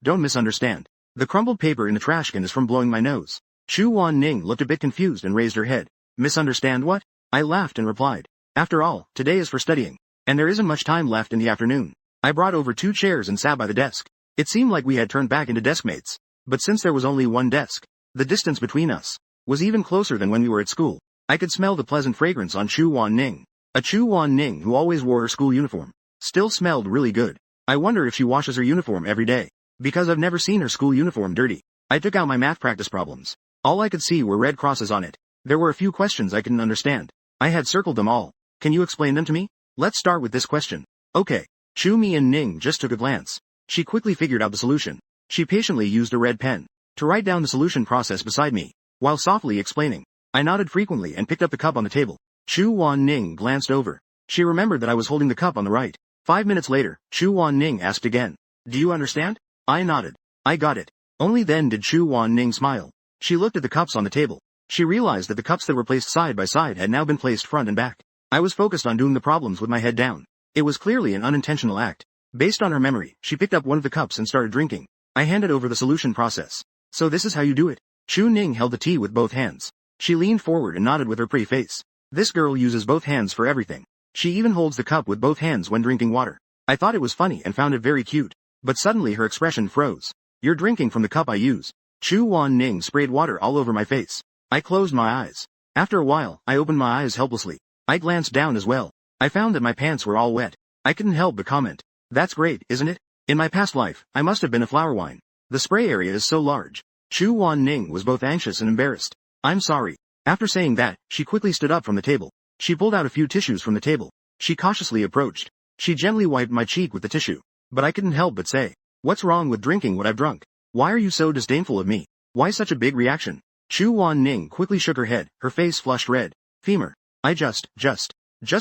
Don't misunderstand. The crumbled paper in the trash can is from blowing my nose. Chu Wan Ning looked a bit confused and raised her head. Misunderstand what? I laughed and replied. After all, today is for studying. And there isn't much time left in the afternoon. I brought over 2 chairs and sat by the desk. It seemed like we had turned back into deskmates. But since there was only one desk, the distance between us was even closer than when we were at school. I could smell the pleasant fragrance on Chu Wan Ning. A Chu Wan Ning who always wore her school uniform still smelled really good. I wonder if she washes her uniform every day, because I've never seen her school uniform dirty. I took out my math practice problems. All I could see were red crosses on it. There were a few questions I couldn't understand. I had circled them all. Can you explain them to me? Let's start with this question. Okay. Chu Mian Ning just took a glance. She quickly figured out the solution. She patiently used a red pen to write down the solution process beside me, while softly explaining. I nodded frequently and picked up the cup on the table. Chu Wan Ning glanced over. She remembered that I was holding the cup on the right. 5 minutes later, Chu Wan Ning asked again. Do you understand? I nodded. I got it. Only then did Chu Wan Ning smile. She looked at the cups on the table. She realized that the cups that were placed side by side had now been placed front and back. I was focused on doing the problems with my head down. It was clearly an unintentional act. Based on her memory, she picked up one of the cups and started drinking. I handed over the solution process. So this is how you do it. Chu Ning held the tea with both hands. She leaned forward and nodded with her pretty face. This girl uses both hands for everything. She even holds the cup with both hands when drinking water. I thought it was funny and found it very cute. But suddenly her expression froze. You're drinking from the cup I use. Chu Wan Ning sprayed water all over my face. I closed my eyes. After a while, I opened my eyes helplessly. I glanced down as well. I found that my pants were all wet. I couldn't help but comment. That's great, isn't it? In my past life, I must have been a flower wine. The spray area is so large. Chu Wan Ning was both anxious and embarrassed. I'm sorry. After saying that, she quickly stood up from the table. She pulled out a few tissues from the table. She cautiously approached. She gently wiped my cheek with the tissue. But I couldn't help but say, what's wrong with drinking what I've drunk? Why are you so disdainful of me? Why such a big reaction? Chu Wan Ning quickly shook her head, her face flushed red. Femur. I just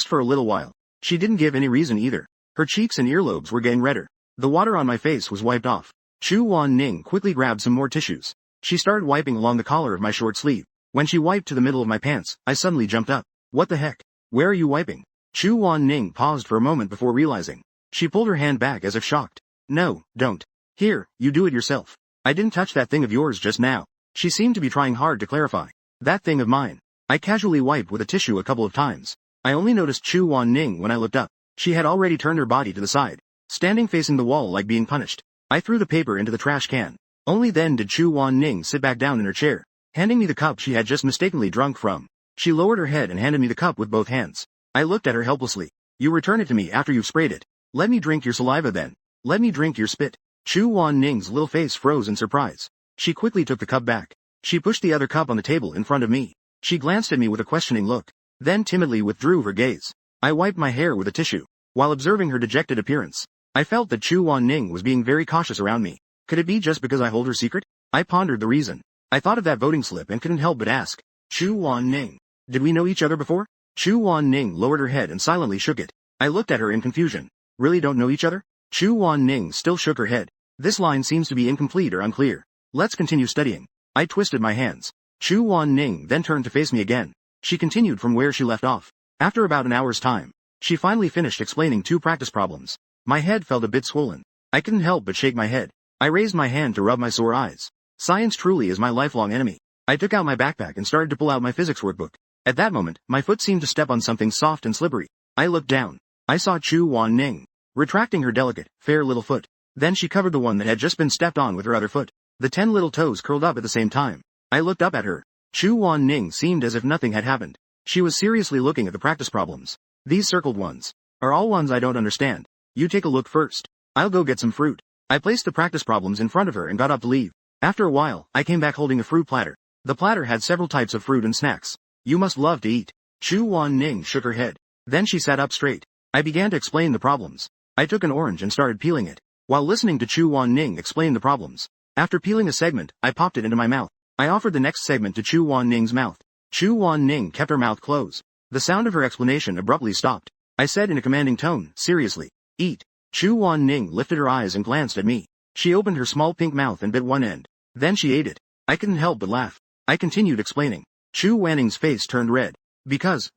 for a little while. She didn't give any reason either. Her cheeks and earlobes were getting redder. The water on my face was wiped off. Chu Wan Ning quickly grabbed some more tissues. She started wiping along the collar of my short sleeve. When she wiped to the middle of my pants, I suddenly jumped up. What the heck? Where are you wiping? Chu Wan Ning paused for a moment before realizing. She pulled her hand back as if shocked. No, don't. Here, you do it yourself. I didn't touch that thing of yours just now. She seemed to be trying hard to clarify. That thing of mine. I casually wiped with a tissue a couple of times. I only noticed Chu Wan Ning when I looked up. She had already turned her body to the side, standing facing the wall like being punished. I threw the paper into the trash can. Only then did Chu Wan Ning sit back down in her chair, handing me the cup she had just mistakenly drunk from. She lowered her head and handed me the cup with both hands. I looked at her helplessly. You return it to me after you've sprayed it. Let me drink your saliva then. Let me drink your spit. Chu Wan Ning's little face froze in surprise. She quickly took the cup back. She pushed the other cup on the table in front of me. She glanced at me with a questioning look, then timidly withdrew her gaze. I wiped my hair with a tissue. While observing her dejected appearance, I felt that Chu Wan Ning was being very cautious around me. Could it be just because I hold her secret? I pondered the reason. I thought of that voting slip and couldn't help but ask. Chu Wan Ning. Did we know each other before? Chu Wan Ning lowered her head and silently shook it. I looked at her in confusion. Really don't know each other? Chu Wan Ning still shook her head. This line seems to be incomplete or unclear. Let's continue studying. I twisted my hands. Chu Wan Ning then turned to face me again. She continued from where she left off. After about an hour's time, she finally finished explaining 2 practice problems. My head felt a bit swollen. I couldn't help but shake my head. I raised my hand to rub my sore eyes. Science truly is my lifelong enemy. I took out my backpack and started to pull out my physics workbook. At that moment, my foot seemed to step on something soft and slippery. I looked down. I saw Chu Wan Ning retracting her delicate, fair little foot. Then she covered the one that had just been stepped on with her other foot. The 10 little toes curled up at the same time. I looked up at her. Chu Wan Ning seemed as if nothing had happened. She was seriously looking at the practice problems. These circled ones are all ones I don't understand. You take a look first. I'll go get some fruit. I placed the practice problems in front of her and got up to leave. After a while, I came back holding a fruit platter. The platter had several types of fruit and snacks. You must love to eat. Chu Wan Ning shook her head. Then she sat up straight. I began to explain the problems. I took an orange and started peeling it, while listening to Chu Wan Ning explain the problems. After peeling a segment, I popped it into my mouth. I offered the next segment to Chu Wan Ning's mouth. Chu Wan Ning kept her mouth closed. The sound of her explanation abruptly stopped. I said in a commanding tone, seriously, eat. Chu Wan Ning lifted her eyes and glanced at me. She opened her small pink mouth and bit one end. Then she ate it. I couldn't help but laugh. I continued explaining. Chu Wanning's face turned red. Because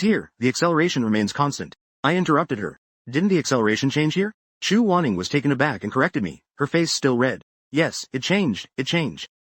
here, the acceleration remains constant. I interrupted her. Didn't the acceleration change here? Chu Wanning was taken aback and corrected me, her face still red. Yes, it changed,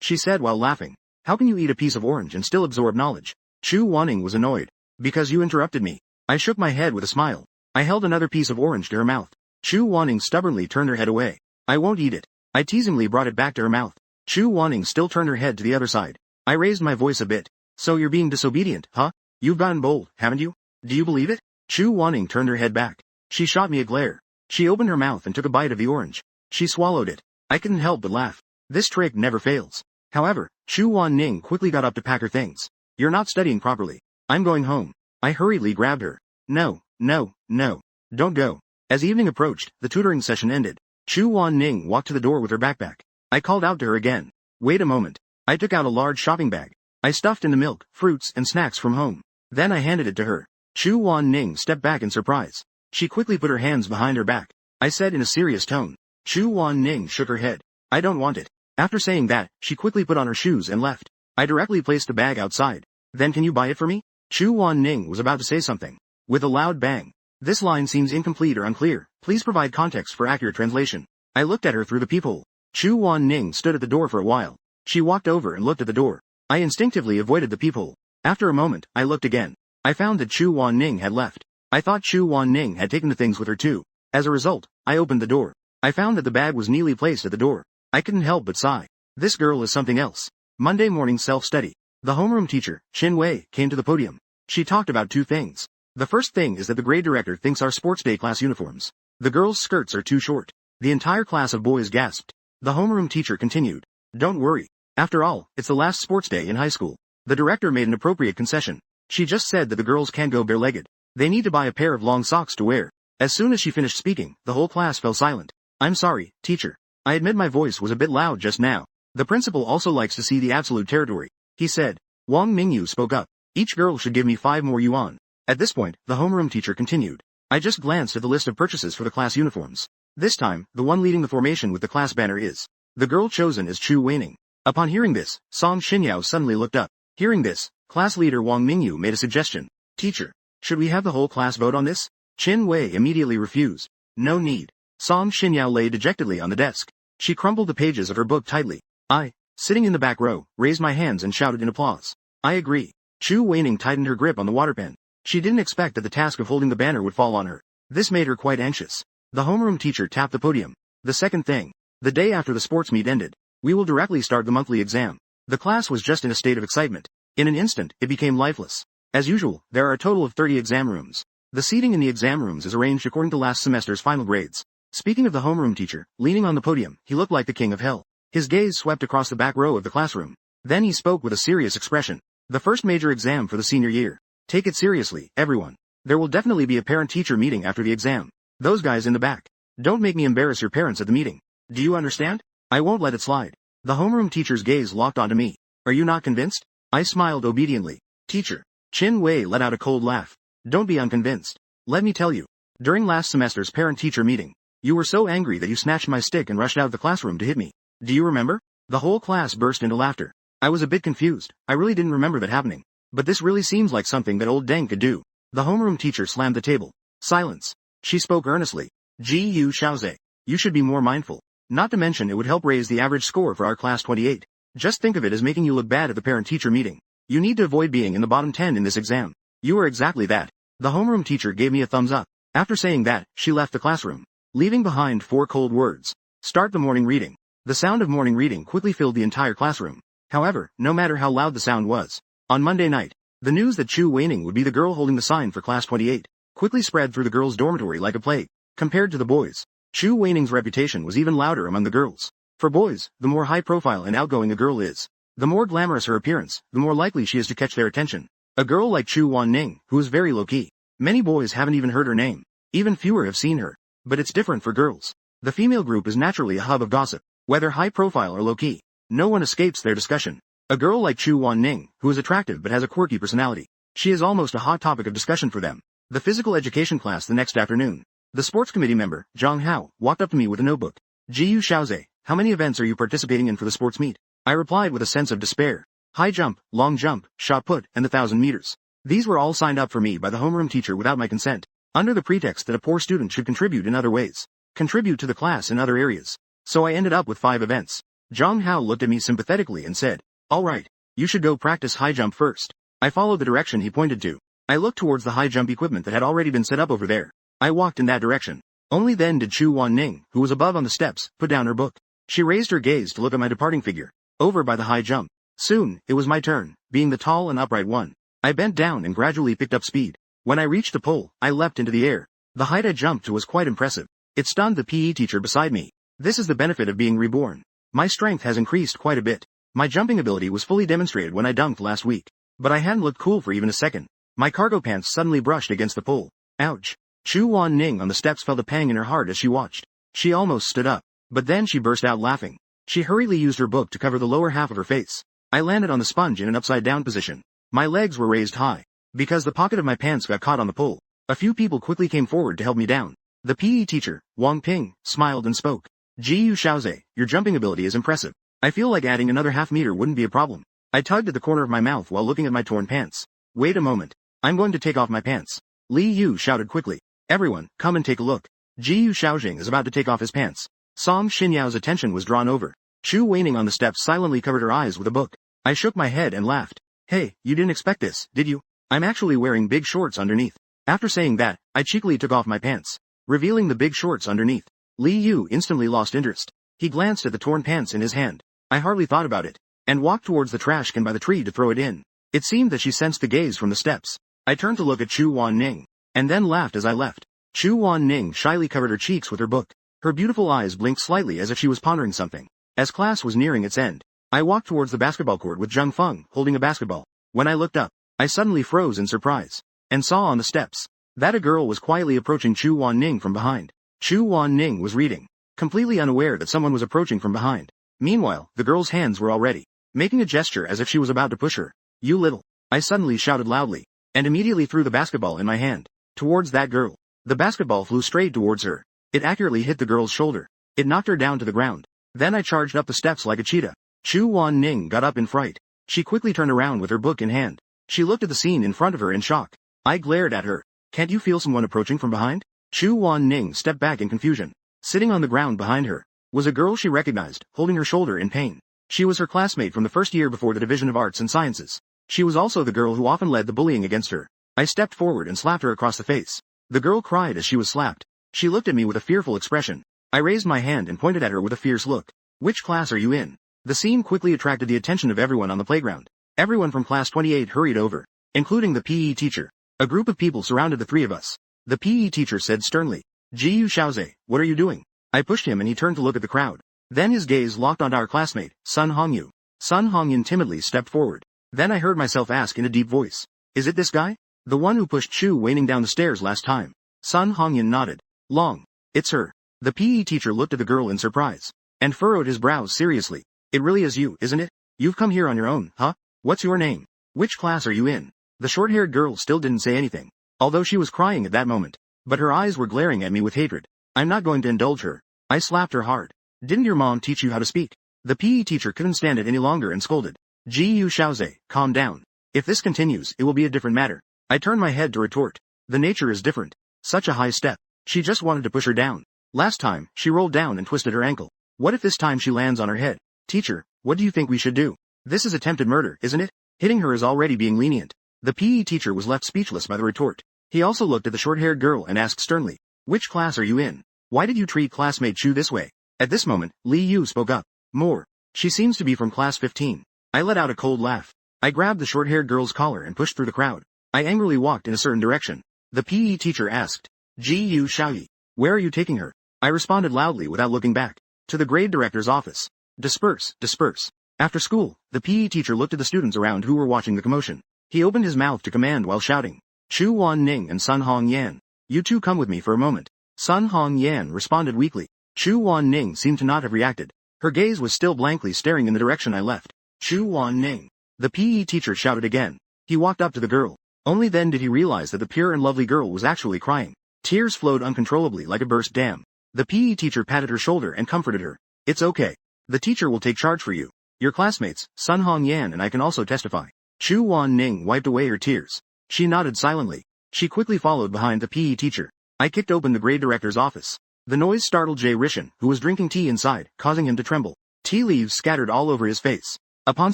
she said while laughing. How can you eat a piece of orange and still absorb knowledge? Chu Wanning was annoyed. Because you interrupted me. I shook my head with a smile. I held another piece of orange to her mouth. Chu Wanning stubbornly turned her head away. I won't eat it. I teasingly brought it back to her mouth. Chu Wanning still turned her head to the other side. I raised my voice a bit. So you're being disobedient, huh? You've gotten bold, haven't you? Do you believe it? Chu Wanning turned her head back. She shot me a glare. She opened her mouth and took a bite of the orange. She swallowed it. I couldn't help but laugh. This trick never fails. However, Chu Wanning quickly got up to pack her things. You're not studying properly. I'm going home. I hurriedly grabbed her. No. Don't go. As evening approached, the tutoring session ended. Chu Wanning walked to the door with her backpack. I called out to her again. Wait a moment. I took out a large shopping bag. I stuffed in the milk, fruits, and snacks from home. Then I handed it to her. Chu Wanning stepped back in surprise. She quickly put her hands behind her back. I said in a serious tone. Chu Wanning shook her head. I don't want it. After saying that, she quickly put on her shoes and left. I directly placed the bag outside. Then can you buy it for me? Chu Wanning was about to say something. With a loud bang. This line seems incomplete or unclear. Please provide context for accurate translation. I looked at her through the peephole. Chu Wanning stood at the door for a while. She walked over and looked at the door. I instinctively avoided the peephole. After a moment, I looked again. I found that Chu Wanning had left. I thought Chu Wanning had taken the things with her too. As a result, I opened the door. I found that the bag was neatly placed at the door. I couldn't help but sigh. This girl is something else. Monday morning self-study. The homeroom teacher, Chin Wei, came to the podium. She talked about two things. The first thing is that the grade director thinks our sports day class uniforms. The girls' skirts are too short. The entire class of boys gasped. The homeroom teacher continued. Don't worry. After all, it's the last sports day in high school. The director made an appropriate concession. She just said that the girls can't go bare-legged. They need to buy a pair of long socks to wear. As soon as she finished speaking, the whole class fell silent. I'm sorry, teacher. I admit my voice was a bit loud just now. The principal also likes to see the absolute territory. He said. Wang Mingyu spoke up. Each girl should give me 5 more yuan. At this point, the homeroom teacher continued. I just glanced at the list of purchases for the class uniforms. This time, the one leading the formation with the class banner is. The girl chosen is Chu Wanning. Upon hearing this, Song Xinyao suddenly looked up. Hearing this, class leader Wang Mingyu made a suggestion. Teacher, should we have the whole class vote on this? Chin Wei immediately refused. No need. Song Xinyao lay dejectedly on the desk. She crumpled the pages of her book tightly. I, sitting in the back row, raised my hands and shouted in applause. I agree. Chu Wanning tightened her grip on the water pen. She didn't expect that the task of holding the banner would fall on her. This made her quite anxious. The homeroom teacher tapped the podium. The second thing. The day after the sports meet ended. We will directly start the monthly exam. The class was just in a state of excitement. In an instant, it became lifeless. As usual, there are a total of 30 exam rooms. The seating in the exam rooms is arranged according to last semester's final grades. Speaking of the homeroom teacher, leaning on the podium, he looked like the king of hell. His gaze swept across the back row of the classroom. Then he spoke with a serious expression. The first major exam for the senior year. Take it seriously, everyone. There will definitely be a parent-teacher meeting after the exam. Those guys in the back. Don't make me embarrass your parents at the meeting. Do you understand? I won't let it slide. The homeroom teacher's gaze locked onto me. Are you not convinced? I smiled obediently. Teacher. Chin Wei let out a cold laugh. Don't be unconvinced. Let me tell you. During last semester's parent-teacher meeting, you were so angry that you snatched my stick and rushed out of the classroom to hit me. Do you remember? The whole class burst into laughter. I was a bit confused. I really didn't remember that happening. But this really seems like something that old Deng could do. The homeroom teacher slammed the table. Silence. She spoke earnestly. Yu Xiaoze. You should be more mindful. Not to mention it would help raise the average score for our class 28. Just think of it as making you look bad at the parent-teacher meeting. You need to avoid being in the bottom 10 in this exam. You are exactly that. The homeroom teacher gave me a thumbs up. After saying that, she left the classroom, leaving behind 4 cold words. Start the morning reading. The sound of morning reading quickly filled the entire classroom. However, no matter how loud the sound was, on Monday night, the news that Chu Wanning would be the girl holding the sign for class 28 quickly spread through the girls' dormitory like a plague. Compared to the boys, Chu Wanning's reputation was even louder among the girls. For boys, the more high-profile and outgoing a girl is, the more glamorous her appearance, the more likely she is to catch their attention. A girl like Chu Wanning, who is very low-key. Many boys haven't even heard her name. Even fewer have seen her. But it's different for girls. The female group is naturally a hub of gossip. Whether high-profile or low-key, no one escapes their discussion. A girl like Chu Wanning, who is attractive but has a quirky personality. She is almost a hot topic of discussion for them. The physical education class the next afternoon. The sports committee member, Zhang Hao, walked up to me with a notebook. Yu Xiaoze, how many events are you participating in for the sports meet? I replied with a sense of despair. High jump, long jump, shot put, and the 1,000 meters. These were all signed up for me by the homeroom teacher without my consent, under the pretext that a poor student should contribute in other ways. Contribute to the class in other areas. So I ended up with 5 events. Zhang Hao looked at me sympathetically and said, "All right, you should go practice high jump first." I followed the direction he pointed to. I looked towards the high jump equipment that had already been set up over there. I walked in that direction. Only then did Chu Wanning, who was above on the steps, put down her book. She raised her gaze to look at my departing figure, over by the high jump. Soon, it was my turn, being the tall and upright one. I bent down and gradually picked up speed. When I reached the pole, I leapt into the air. The height I jumped to was quite impressive. It stunned the PE teacher beside me. This is the benefit of being reborn. My strength has increased quite a bit. My jumping ability was fully demonstrated when I dunked last week. But I hadn't looked cool for even a second. My cargo pants suddenly brushed against the pole. Ouch. Chu Wanning on the steps felt a pang in her heart as she watched. She almost stood up. But then she burst out laughing. She hurriedly used her book to cover the lower half of her face. I landed on the sponge in an upside-down position. My legs were raised high. Because the pocket of my pants got caught on the pole, a few people quickly came forward to help me down. The PE teacher, Wang Ping, smiled and spoke. "Jiu Shaoze, your jumping ability is impressive. I feel like adding another half-meter wouldn't be a problem." I tugged at the corner of my mouth while looking at my torn pants. "Wait a moment. I'm going to take off my pants." Li Yu shouted quickly. "Everyone, come and take a look. Jiu Shaojing is about to take off his pants." Song Xinyao's attention was drawn over. Chu Waning on the steps silently covered her eyes with a book. I shook my head and laughed. "Hey, you didn't expect this, did you? I'm actually wearing big shorts underneath." After saying that, I cheekily took off my pants, revealing the big shorts underneath. Li Yu instantly lost interest. He glanced at the torn pants in his hand. I hardly thought about it, and walked towards the trash can by the tree to throw it in. It seemed that she sensed the gaze from the steps. I turned to look at Chu Wanning, and then laughed as I left. Chu Wanning shyly covered her cheeks with her book. Her beautiful eyes blinked slightly as if she was pondering something. As class was nearing its end, I walked towards the basketball court with Zheng Feng holding a basketball. When I looked up, I suddenly froze in surprise, and saw on the steps that a girl was quietly approaching Chu Wanning from behind. Chu Wanning was reading, completely unaware that someone was approaching from behind. Meanwhile, the girl's hands were already making a gesture as if she was about to push her. "You little!" I suddenly shouted loudly, and immediately threw the basketball in my hand towards that girl. The basketball flew straight towards her. It accurately hit the girl's shoulder. It knocked her down to the ground. Then I charged up the steps like a cheetah. Chu Wanning got up in fright. She quickly turned around with her book in hand. She looked at the scene in front of her in shock. I glared at her. "Can't you feel someone approaching from behind?" Chu Wanning stepped back in confusion. Sitting on the ground behind her was a girl she recognized, holding her shoulder in pain. She was her classmate from the first year before the Division of Arts and Sciences. She was also the girl who often led the bullying against her. I stepped forward and slapped her across the face. The girl cried as she was slapped. She looked at me with a fearful expression. I raised my hand and pointed at her with a fierce look. "Which class are you in?" The scene quickly attracted the attention of everyone on the playground. Everyone from class 28 hurried over, including the PE teacher. A group of people surrounded the 3 of us. The PE teacher said sternly, "Jiu Shaoze, what are you doing?" I pushed him and he turned to look at the crowd. Then his gaze locked onto our classmate, Sun Hongyu. Sun Hongyun timidly stepped forward. Then I heard myself ask in a deep voice, "Is it this guy? The one who pushed Chu Waning down the stairs last time?" Sun Hongyun nodded. "Long. It's her." The PE teacher looked at the girl in surprise, and furrowed his brows seriously. "It really is you, isn't it? You've come here on your own, huh? What's your name? Which class are you in?" The short-haired girl still didn't say anything, although she was crying at that moment. But her eyes were glaring at me with hatred. I'm not going to indulge her. I slapped her hard. "Didn't your mom teach you how to speak?" The PE teacher couldn't stand it any longer and scolded. "Jiu Shaoze, calm down. If this continues, it will be a different matter." I turned my head to retort. "The nature is different. Such a high step. She just wanted to push her down. Last time, she rolled down and twisted her ankle. What if this time she lands on her head? Teacher, what do you think we should do? This is attempted murder, isn't it? Hitting her is already being lenient." The PE teacher was left speechless by the retort. He also looked at the short-haired girl and asked sternly, "Which class are you in? Why did you treat classmate Chu this way?" At this moment, Li Yu spoke up. "More. She seems to be from class 15. I let out a cold laugh. I grabbed the short-haired girl's collar and pushed through the crowd. I angrily walked in a certain direction. The PE teacher asked, "Jiu Shaoyi, where are you taking her?" I responded loudly without looking back. "To the grade director's office. Disperse, disperse." After school, the PE teacher looked at the students around who were watching the commotion. He opened his mouth to command while shouting, "Chu Wanning and Sun Hong Yan, you two come with me for a moment." Sun Hong Yan responded weakly. Chu Wanning seemed to not have reacted. Her gaze was still blankly staring in the direction I left. "Chu Wanning." The PE teacher shouted again. He walked up to the girl. Only then did he realize that the pure and lovely girl was actually crying. Tears flowed uncontrollably like a burst dam. The PE teacher patted her shoulder and comforted her. It's okay. The teacher will take charge for you. Your classmates, Sun Hong Yan and I can also testify. Chu Wan Ning wiped away her tears. She nodded silently. She quickly followed behind the PE teacher. I kicked open the grade director's office. The noise startled Jay Rishan, who was drinking tea inside, causing him to tremble. Tea leaves scattered all over his face. Upon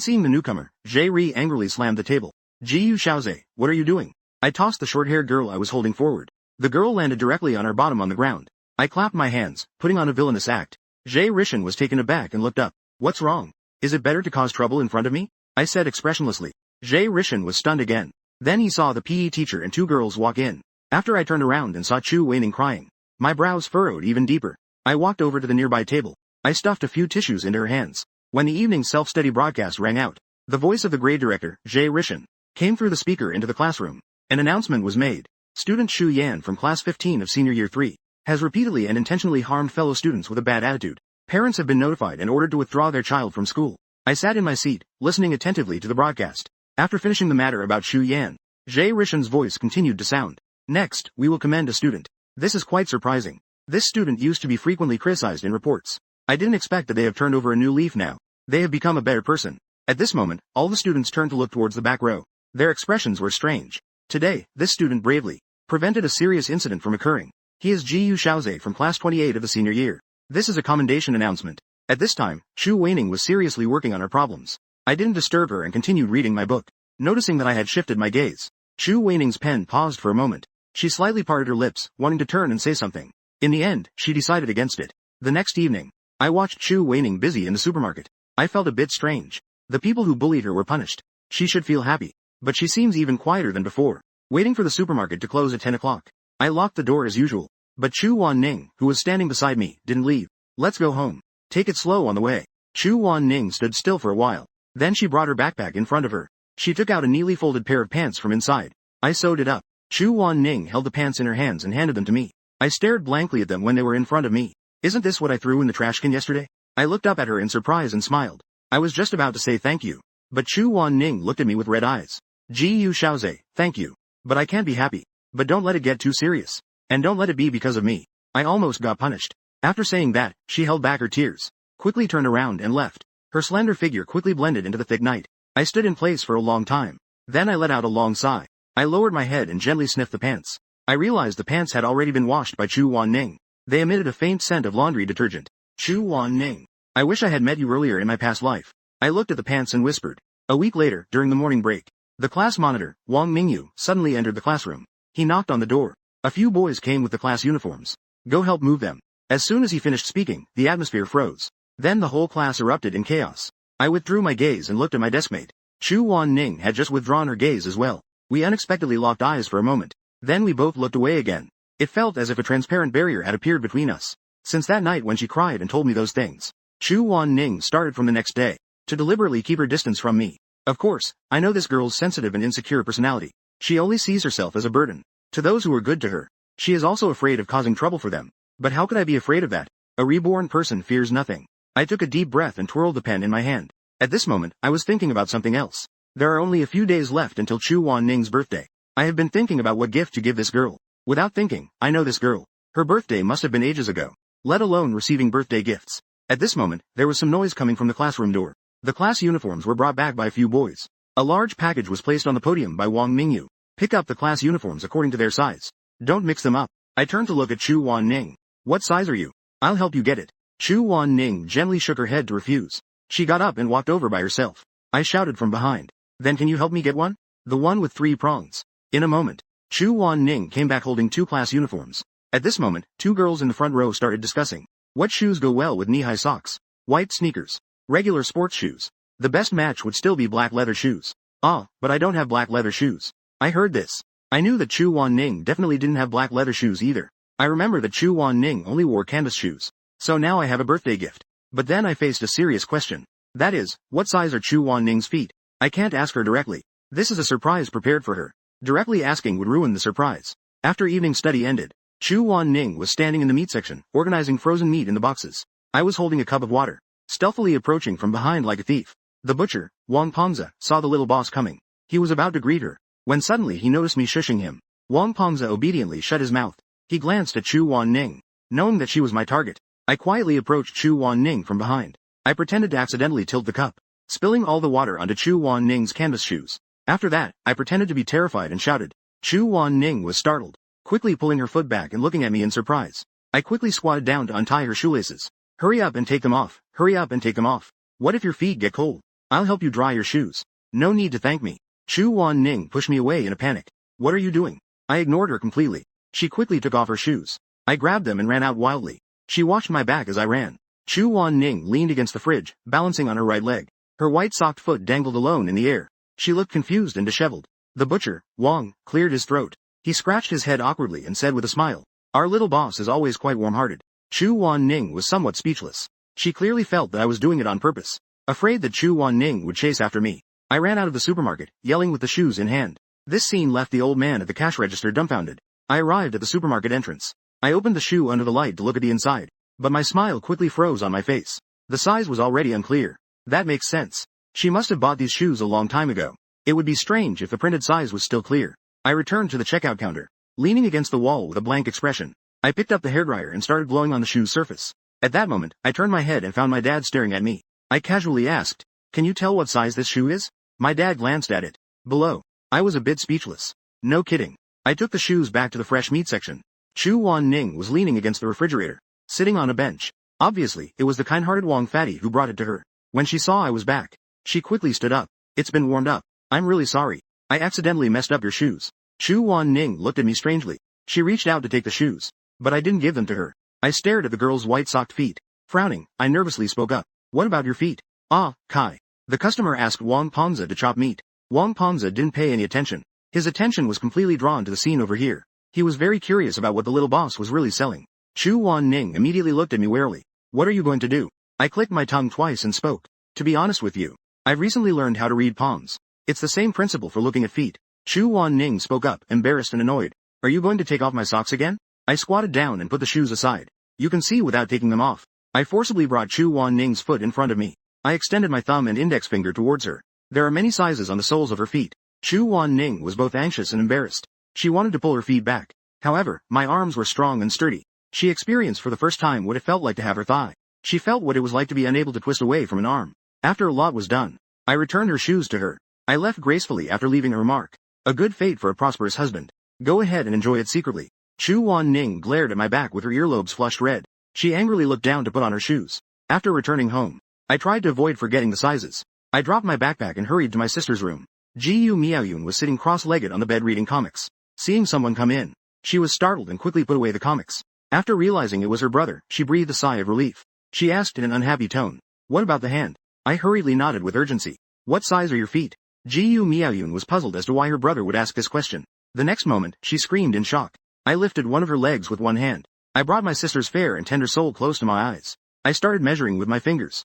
seeing the newcomer, Jay Ri angrily slammed the table. Jiyu Xiaoze, what are you doing? I tossed the short-haired girl I was holding forward. The girl landed directly on her bottom on the ground. I clapped my hands, putting on a villainous act. Jay Rishan was taken aback and looked up. What's wrong? Is it better to cause trouble in front of me? I said expressionlessly. Jay Rishan was stunned again. Then he saw the PE teacher and two girls walk in. After I turned around and saw Chu Weining crying, my brows furrowed even deeper. I walked over to the nearby table. I stuffed a few tissues into her hands. When the evening self-study broadcast rang out, the voice of the grade director, Jay Rishan, came through the speaker into the classroom. An announcement was made. Student Xu Yan from class 15 of senior year 3 has repeatedly and intentionally harmed fellow students with a bad attitude. Parents have been notified and ordered to withdraw their child from school. I sat in my seat, listening attentively to the broadcast. After finishing the matter about Xu Yan, Jay Rishan's voice continued to sound. Next, we will commend a student. This is quite surprising. This student used to be frequently criticized in reports. I didn't expect that they have turned over a new leaf now. They have become a better person. At this moment, all the students turned to look towards the back row. Their expressions were strange. Today, this student bravely prevented a serious incident from occurring. He is Jiyu Xiaoze from class 28 of the senior year. This is a commendation announcement. At this time, Chu Weining was seriously working on her problems. I didn't disturb her and continued reading my book. Noticing that I had shifted my gaze, Chu Weining's pen paused for a moment. She slightly parted her lips, wanting to turn and say something. In the end, she decided against it. The next evening, I watched Chu Weining busy in the supermarket. I felt a bit strange. The people who bullied her were punished. She should feel happy. But she seems even quieter than before. Waiting for the supermarket to close at 10 o'clock. I locked the door as usual. But Chu Wan Ning, who was standing beside me, didn't leave. Let's go home. Take it slow on the way. Chu Wan Ning stood still for a while. Then she brought her backpack in front of her. She took out a neatly folded pair of pants from inside. I sewed it up. Chu Wan Ning held the pants in her hands and handed them to me. I stared blankly at them when they were in front of me. Isn't this what I threw in the trash can yesterday? I looked up at her in surprise and smiled. I was just about to say thank you. But Chu Wan Ning looked at me with red eyes. Jiyu Xiaoze, thank you. But I can't be happy. But don't let it get too serious. And don't let it be because of me. I almost got punished. After saying that, she held back her tears, quickly turned around and left. Her slender figure quickly blended into the thick night. I stood in place for a long time. Then I let out a long sigh. I lowered my head and gently sniffed the pants. I realized the pants had already been washed by Chu Wan Ning. They emitted a faint scent of laundry detergent. Chu Wan Ning. I wish I had met you earlier in my past life. I looked at the pants and whispered. A week later, during the morning break, the class monitor, Wang Mingyu, suddenly entered the classroom. He knocked on the door. A few boys came with the class uniforms. Go help move them. As soon as he finished speaking, the atmosphere froze. Then the whole class erupted in chaos. I withdrew my gaze and looked at my deskmate. Chu Wan Ning had just withdrawn her gaze as well. We unexpectedly locked eyes for a moment. Then we both looked away again. It felt as if a transparent barrier had appeared between us. Since that night when she cried and told me those things, Chu Wan Ning started from the next day to deliberately keep her distance from me. Of course, I know this girl's sensitive and insecure personality. She only sees herself as a burden to those who are good to her. She is also afraid of causing trouble for them. But how could I be afraid of that? A reborn person fears nothing. I took a deep breath and twirled the pen in my hand. At this moment, I was thinking about something else. There are only a few days left until Chu Wan Ning's birthday. I have been thinking about what gift to give this girl. Without thinking, I know this girl. Her birthday must have been ages ago, let alone receiving birthday gifts. At this moment, there was some noise coming from the classroom door. The class uniforms were brought back by a few boys. A large package was placed on the podium by Wang Mingyu. Pick up the class uniforms according to their size. Don't mix them up. I turned to look at Chu Wan Ning. What size are you? I'll help you get it. Chu Wan Ning gently shook her head to refuse. She got up and walked over by herself. I shouted from behind. Then can you help me get one? The one with 3 prongs. In a moment, Chu Wan Ning came back holding 2 class uniforms. At this moment, 2 girls in the front row started discussing. What shoes go well with knee-high socks? White sneakers. Regular sports shoes. The best match would still be black leather shoes. Ah, but I don't have black leather shoes. I heard this. I knew that Chu Wan Ning definitely didn't have black leather shoes either. I remember that Chu Wan Ning only wore canvas shoes. So now I have a birthday gift. But then I faced a serious question. That is, what size are Chu Wan Ning's feet? I can't ask her directly. This is a surprise prepared for her. Directly asking would ruin the surprise. After evening study ended, Chu Wan Ning was standing in the meat section, organizing frozen meat in the boxes. I was holding a cup of water, stealthily approaching from behind like a thief. The butcher, Wang Pongza, saw the little boss coming. He was about to greet her, when suddenly he noticed me shushing him. Wang Pongza obediently shut his mouth. He glanced at Chu Wan Ning. Knowing that she was my target, I quietly approached Chu Wan-ning from behind. I pretended to accidentally tilt the cup, spilling all the water onto Chu Wan-ning's canvas shoes. After that, I pretended to be terrified and shouted. Chu Wan-ning was startled, quickly pulling her foot back and looking at me in surprise. I quickly squatted down to untie her shoelaces. Hurry up and take them off. Hurry up and take them off. What if your feet get cold? I'll help you dry your shoes. No need to thank me. Chu Wan-ning pushed me away in a panic. What are you doing? I ignored her completely. She quickly took off her shoes. I grabbed them and ran out wildly. She watched my back as I ran. Chu Wan-ning leaned against the fridge, balancing on her right leg. Her white-socked foot dangled alone in the air. She looked confused and disheveled. The butcher, Wang, cleared his throat. He scratched his head awkwardly and said with a smile, "Our little boss is always quite warm-hearted." Chu Wan-ning was somewhat speechless. She clearly felt that I was doing it on purpose. Afraid that Chu Wan-ning would chase after me, I ran out of the supermarket, yelling with the shoes in hand. This scene left the old man at the cash register dumbfounded. I arrived at the supermarket entrance. I opened the shoe under the light to look at the inside, but my smile quickly froze on my face. The size was already unclear. That makes sense. She must have bought these shoes a long time ago. It would be strange if the printed size was still clear. I returned to the checkout counter, leaning against the wall with a blank expression. I picked up the hairdryer and started blowing on the shoe's surface. At that moment, I turned my head and found my dad staring at me. I casually asked, "Can you tell what size this shoe is?" My dad glanced at it. Below. I was a bit speechless. No kidding. I took the shoes back to the fresh meat section. Chu Wan-ning was leaning against the refrigerator, sitting on a bench. Obviously, it was the kind-hearted Wang fatty who brought it to her. When she saw I was back, she quickly stood up. "It's been warmed up. I'm really sorry. I accidentally messed up your shoes." Chu Wan-ning looked at me strangely. She reached out to take the shoes, but I didn't give them to her. I stared at the girl's white-socked feet. Frowning, I nervously spoke up. "What about your feet?" "Ah, Kai." The customer asked Wang Ponza to chop meat. Wang Ponza didn't pay any attention. His attention was completely drawn to the scene over here. He was very curious about what the little boss was really selling. Chu Wan-ning immediately looked at me warily. "What are you going to do?" I clicked my tongue twice and spoke. "To be honest with you, I've recently learned how to read palms. It's the same principle for looking at feet." Chu Wan-ning spoke up, embarrassed and annoyed. "Are you going to take off my socks again?" I squatted down and put the shoes aside. "You can see without taking them off." I forcibly brought Chu Wan-ning's foot in front of me. I extended my thumb and index finger towards her. There are many sizes on the soles of her feet. Chu Wan-ning was both anxious and embarrassed. She wanted to pull her feet back. However, my arms were strong and sturdy. She experienced for the first time what it felt like to have her thigh. She felt what it was like to be unable to twist away from an arm. After a lot was done, I returned her shoes to her. I left gracefully after leaving a remark. "A good fate for a prosperous husband. Go ahead and enjoy it secretly." Chu Wan-ning glared at my back with her earlobes flushed red. She angrily looked down to put on her shoes. After returning home, I tried to avoid forgetting the sizes. I dropped my backpack and hurried to my sister's room. Ji-yu Miaoyun was sitting cross-legged on the bed reading comics. Seeing someone come in, she was startled and quickly put away the comics. After realizing it was her brother, she breathed a sigh of relief. She asked in an unhappy tone, "What about the hand?" I hurriedly nodded with urgency. "What size are your feet?" Ji-yu Miaoyun was puzzled as to why her brother would ask this question. The next moment, she screamed in shock. I lifted one of her legs with one hand. I brought my sister's fair and tender soul close to my eyes. I started measuring with my fingers.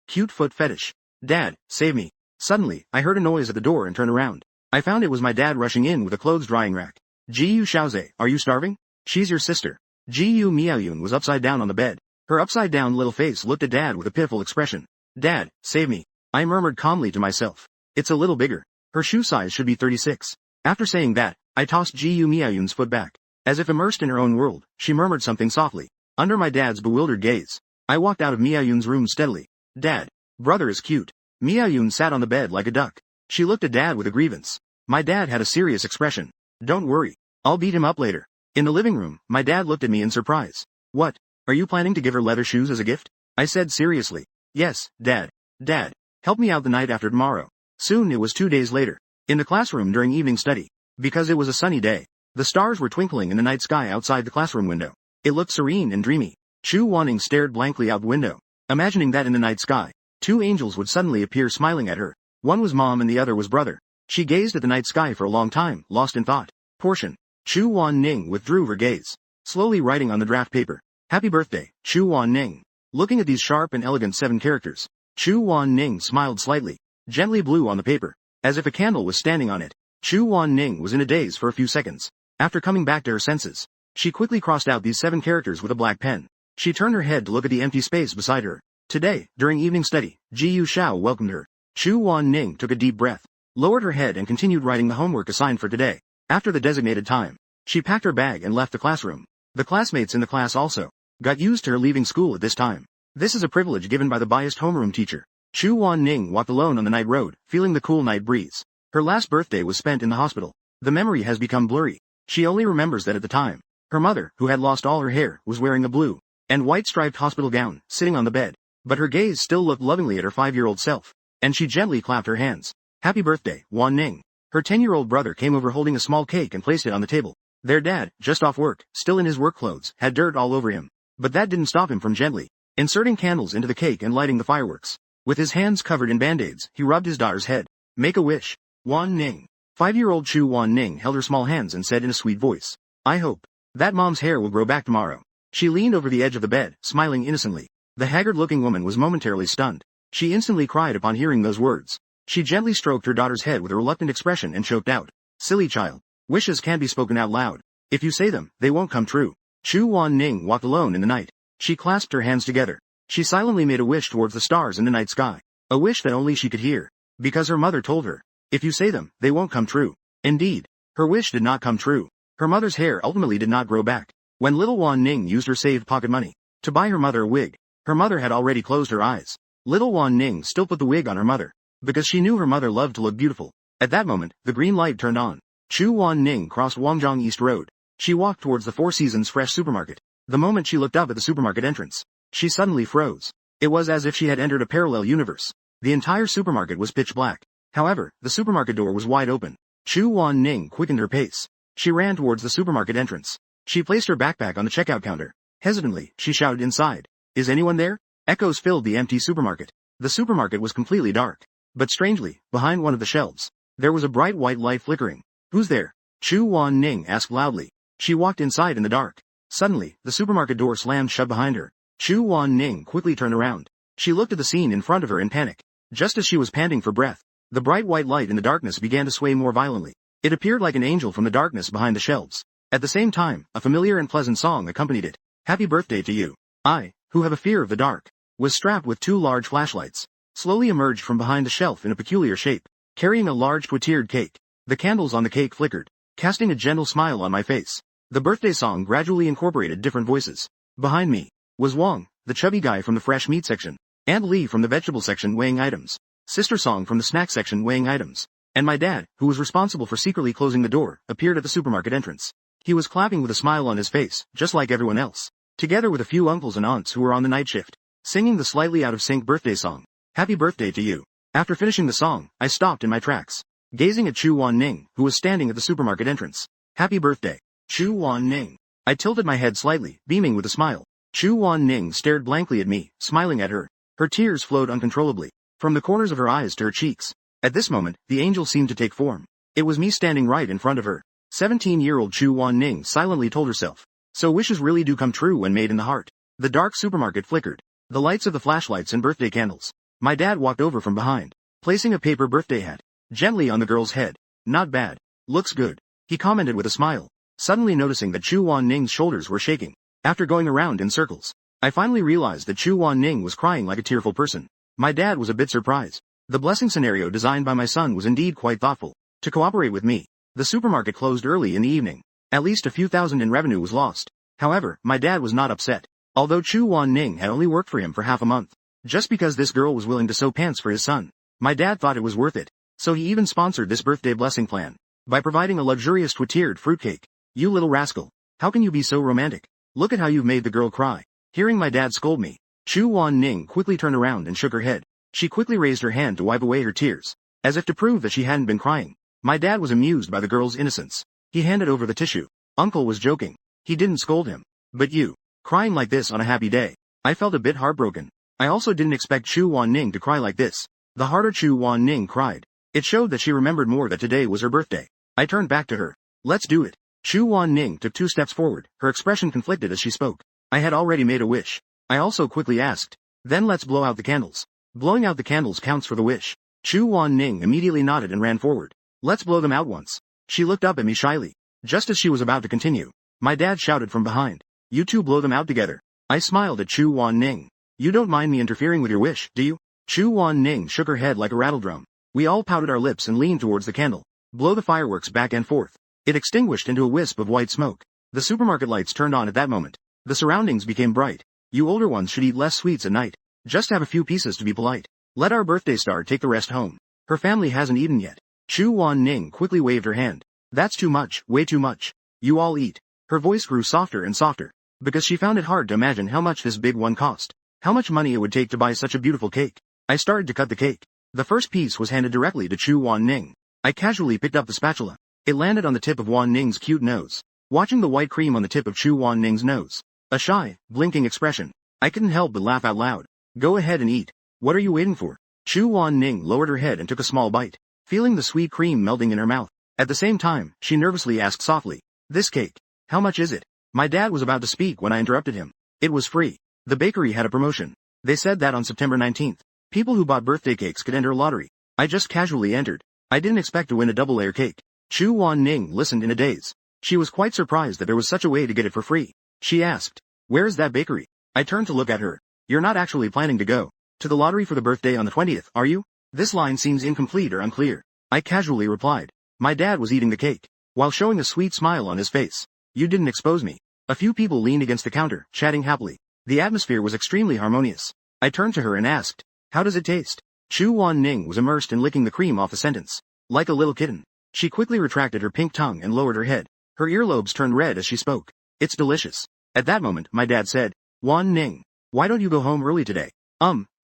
Cute foot fetish. "Dad, save me." Suddenly, I heard a noise at the door and turned around. I found it was my dad rushing in with a clothes drying rack. "Ji-yu Xiaoze, are you starving?" "She's your sister." Ji-yu Miaoyun was upside down on the bed. Her upside-down little face looked at Dad with a pitiful expression. "Dad, save me." I murmured calmly to myself. "It's a little bigger. Her shoe size should be 36. After saying that, I tossed Ji-yu Miaoyun's foot back. As if immersed in her own world, she murmured something softly. Under my dad's bewildered gaze, I walked out of Miaoyun's room steadily. "Dad, brother is cute." Miaoyun sat on the bed like a duck. She looked at Dad with a grievance. My dad had a serious expression. "Don't worry. I'll beat him up later." In the living room, my dad looked at me in surprise. "What? Are you planning to give her leather shoes as a gift?" I said seriously. "Yes, Dad. Dad, help me out the night after tomorrow." Soon it was 2 days later. In the classroom during evening study. Because it was a sunny day, the stars were twinkling in the night sky outside the classroom window. It looked serene and dreamy. Chu Wanning stared blankly out the window, imagining that in the night sky, 2 angels would suddenly appear smiling at her. One was mom and the other was brother. She gazed at the night sky for a long time, lost in thought. Portion. Chu Wan-ning withdrew her gaze, slowly writing on the draft paper. "Happy birthday, Chu Wan-ning." Looking at these sharp and elegant 7 characters, Chu Wan-ning smiled slightly, gently blew on the paper, as if a candle was standing on it. Chu Wan-ning was in a daze for a few seconds. After coming back to her senses, she quickly crossed out these 7 characters with a black pen. She turned her head to look at the empty space beside her. Today, during evening study, Ji-yu Xiao welcomed her. Chu Wan-ning took a deep breath, lowered her head and continued writing the homework assigned for today. After the designated time, she packed her bag and left the classroom. The classmates in the class also Got used to her leaving school at this time. This is a privilege given by the biased homeroom teacher. Chu Wan Ning walked alone on the night road, feeling the cool night breeze. Her last birthday was spent in the hospital. The memory has become blurry. She only remembers that at the time, her mother, who had lost all her hair, was wearing a blue and white striped hospital gown, sitting on the bed. But her gaze still looked lovingly at her 5-year-old self, and she gently clapped her hands. Happy birthday, Wan Ning. Her 10-year-old brother came over holding a small cake and placed it on the table. Their dad, just off work, still in his work clothes, had dirt all over him. But that didn't stop him from gently inserting candles into the cake and lighting the fireworks. With his hands covered in band-aids, he rubbed his daughter's head. Make a wish. Wan Ning. 5-year-old Chu Wan Ning held her small hands and said in a sweet voice, I hope that mom's hair will grow back tomorrow. She leaned over the edge of the bed, smiling innocently. The haggard-looking woman was momentarily stunned. She instantly cried upon hearing those words. She gently stroked her daughter's head with a reluctant expression and choked out, Silly child. Wishes can't be spoken out loud. If you say them, they won't come true. Chu Wan Ning walked alone in the night. She clasped her hands together. She silently made a wish towards the stars in the night sky. A wish that only she could hear. Because her mother told her, if you say them, they won't come true. Indeed, her wish did not come true. Her mother's hair ultimately did not grow back. When little Wan Ning used her saved pocket money to buy her mother a wig, her mother had already closed her eyes. Little Wan Ning still put the wig on her mother, because she knew her mother loved to look beautiful. At that moment, the green light turned on. Chu Wan Ning crossed Wangjiang East Road. She walked towards the Four Seasons Fresh supermarket. The moment she looked up at the supermarket entrance, she suddenly froze. It was as if she had entered a parallel universe. The entire supermarket was pitch black. However, the supermarket door was wide open. Chu Wan Ning quickened her pace. She ran towards the supermarket entrance. She placed her backpack on the checkout counter. Hesitantly, she shouted inside, Is anyone there? Echoes filled the empty supermarket. The supermarket was completely dark. But strangely, behind one of the shelves, there was a bright white light flickering. Who's there? Chu Wan Ning asked loudly. She walked inside in the dark. Suddenly, the supermarket door slammed shut behind her. Chu Wan Ning quickly turned around. She looked at the scene in front of her in panic. Just as she was panting for breath, the bright white light in the darkness began to sway more violently. It appeared like an angel from the darkness behind the shelves. At the same time, a familiar and pleasant song accompanied it. Happy birthday to you. I, who have a fear of the dark, was strapped with 2 large flashlights, slowly emerged from behind the shelf in a peculiar shape, carrying a large twitiered cake. The candles on the cake flickered, casting a gentle smile on my face. The birthday song gradually incorporated different voices. Behind me was Wang, the chubby guy from the fresh meat section, Aunt Lee from the vegetable section weighing items, Sister Song from the snack section weighing items, and my dad, who was responsible for secretly closing the door, appeared at the supermarket entrance. He was clapping with a smile on his face, just like everyone else, together with a few uncles and aunts who were on the night shift, singing the slightly out-of-sync birthday song. Happy birthday to you. After finishing the song, I stopped in my tracks, gazing at Chu Wan Ning, who was standing at the supermarket entrance. Happy birthday, Chu Wan Ning. I tilted my head slightly, beaming with a smile. Chu Wan Ning stared blankly at me, smiling at her. Her tears flowed uncontrollably, from the corners of her eyes to her cheeks. At this moment, the angel seemed to take form. It was me standing right in front of her. 17-year-old Chu Wan Ning silently told herself. So wishes really do come true when made in the heart. The dark supermarket flickered. The lights of the flashlights and birthday candles. My dad walked over from behind, placing a paper birthday hat gently on the girl's head. Not bad. Looks good, he commented with a smile, suddenly noticing that Chu Wan Ning's shoulders were shaking. After going around in circles, I finally realized that Chu Wan Ning was crying like a tearful person. My dad was a bit surprised. The blessing scenario designed by my son was indeed quite thoughtful. To cooperate with me, the supermarket closed early in the evening. At least a few thousand in revenue was lost. However, my dad was not upset. Although Chu Wan Ning had only worked for him for half a month, just because this girl was willing to sew pants for his son, my dad thought it was worth it. So he even sponsored this birthday blessing plan by providing a luxurious twitiered fruitcake. You little rascal. How can you be so romantic? Look at how you've made the girl cry. Hearing my dad scold me, Chu Wan Ning quickly turned around and shook her head. She quickly raised her hand to wipe away her tears, as if to prove that she hadn't been crying. My dad was amused by the girl's innocence. He handed over the tissue. Uncle was joking. He didn't scold him. But you, crying like this on a happy day. I felt a bit heartbroken. I also didn't expect Chu Wan Ning to cry like this. The harder Chu Wan Ning cried, it showed that she remembered more that today was her birthday. I turned back to her. Let's do it. Chu Wan Ning took 2 steps forward, her expression conflicted as she spoke. I had already made a wish. I also quickly asked, then let's blow out the candles. Blowing out the candles counts for the wish. Chu Wan Ning immediately nodded and ran forward. Let's blow them out once. She looked up at me shyly. Just as she was about to continue, my dad shouted from behind. You two blow them out together. I smiled at Chu Wan Ning. You don't mind me interfering with your wish, do you? Chu Wan Ning shook her head like a rattledrum. We all pouted our lips and leaned towards the candle. Blow the fireworks back and forth. It extinguished into a wisp of white smoke. The supermarket lights turned on at that moment. The surroundings became bright. You older ones should eat less sweets at night. Just have a few pieces to be polite. Let our birthday star take the rest home. Her family hasn't eaten yet. Chu Wan Ning quickly waved her hand. That's too much, way too much. You all eat. Her voice grew softer and softer, because she found it hard to imagine how much this big one cost. How much money it would take to buy such a beautiful cake. I started to cut the cake. The first piece was handed directly to Chu Wan Ning. I casually picked up the spatula. It landed on the tip of Wan Ning's cute nose. Watching the white cream on the tip of Chu Wan Ning's nose. A shy, blinking expression. I couldn't help but laugh out loud. Go ahead and eat. What are you waiting for? Chu Wan Ning lowered her head and took a small bite, feeling the sweet cream melting in her mouth. At the same time, she nervously asked softly, "This cake, how much is it?" My dad was about to speak when I interrupted him. It was free. The bakery had a promotion. They said that on September 19th, people who bought birthday cakes could enter a lottery. I just casually entered. I didn't expect to win a double-layer cake. Chu Wan Ning listened in a daze. She was quite surprised that there was such a way to get it for free. She asked, "Where is that bakery?" I turned to look at her. "You're not actually planning to go to the lottery for the birthday on the 20th, are you?" This line seems incomplete or unclear. I casually replied. My dad was eating the cake, while showing a sweet smile on his face. You didn't expose me. A few people leaned against the counter, chatting happily. The atmosphere was extremely harmonious. I turned to her and asked, "How does it taste?" Chu Wan Ning was immersed in licking the cream off the sentence. Like a little kitten. She quickly retracted her pink tongue and lowered her head. Her earlobes turned red as she spoke. "It's delicious." At that moment, my dad said, "Wan Ning, why don't you go home early today?"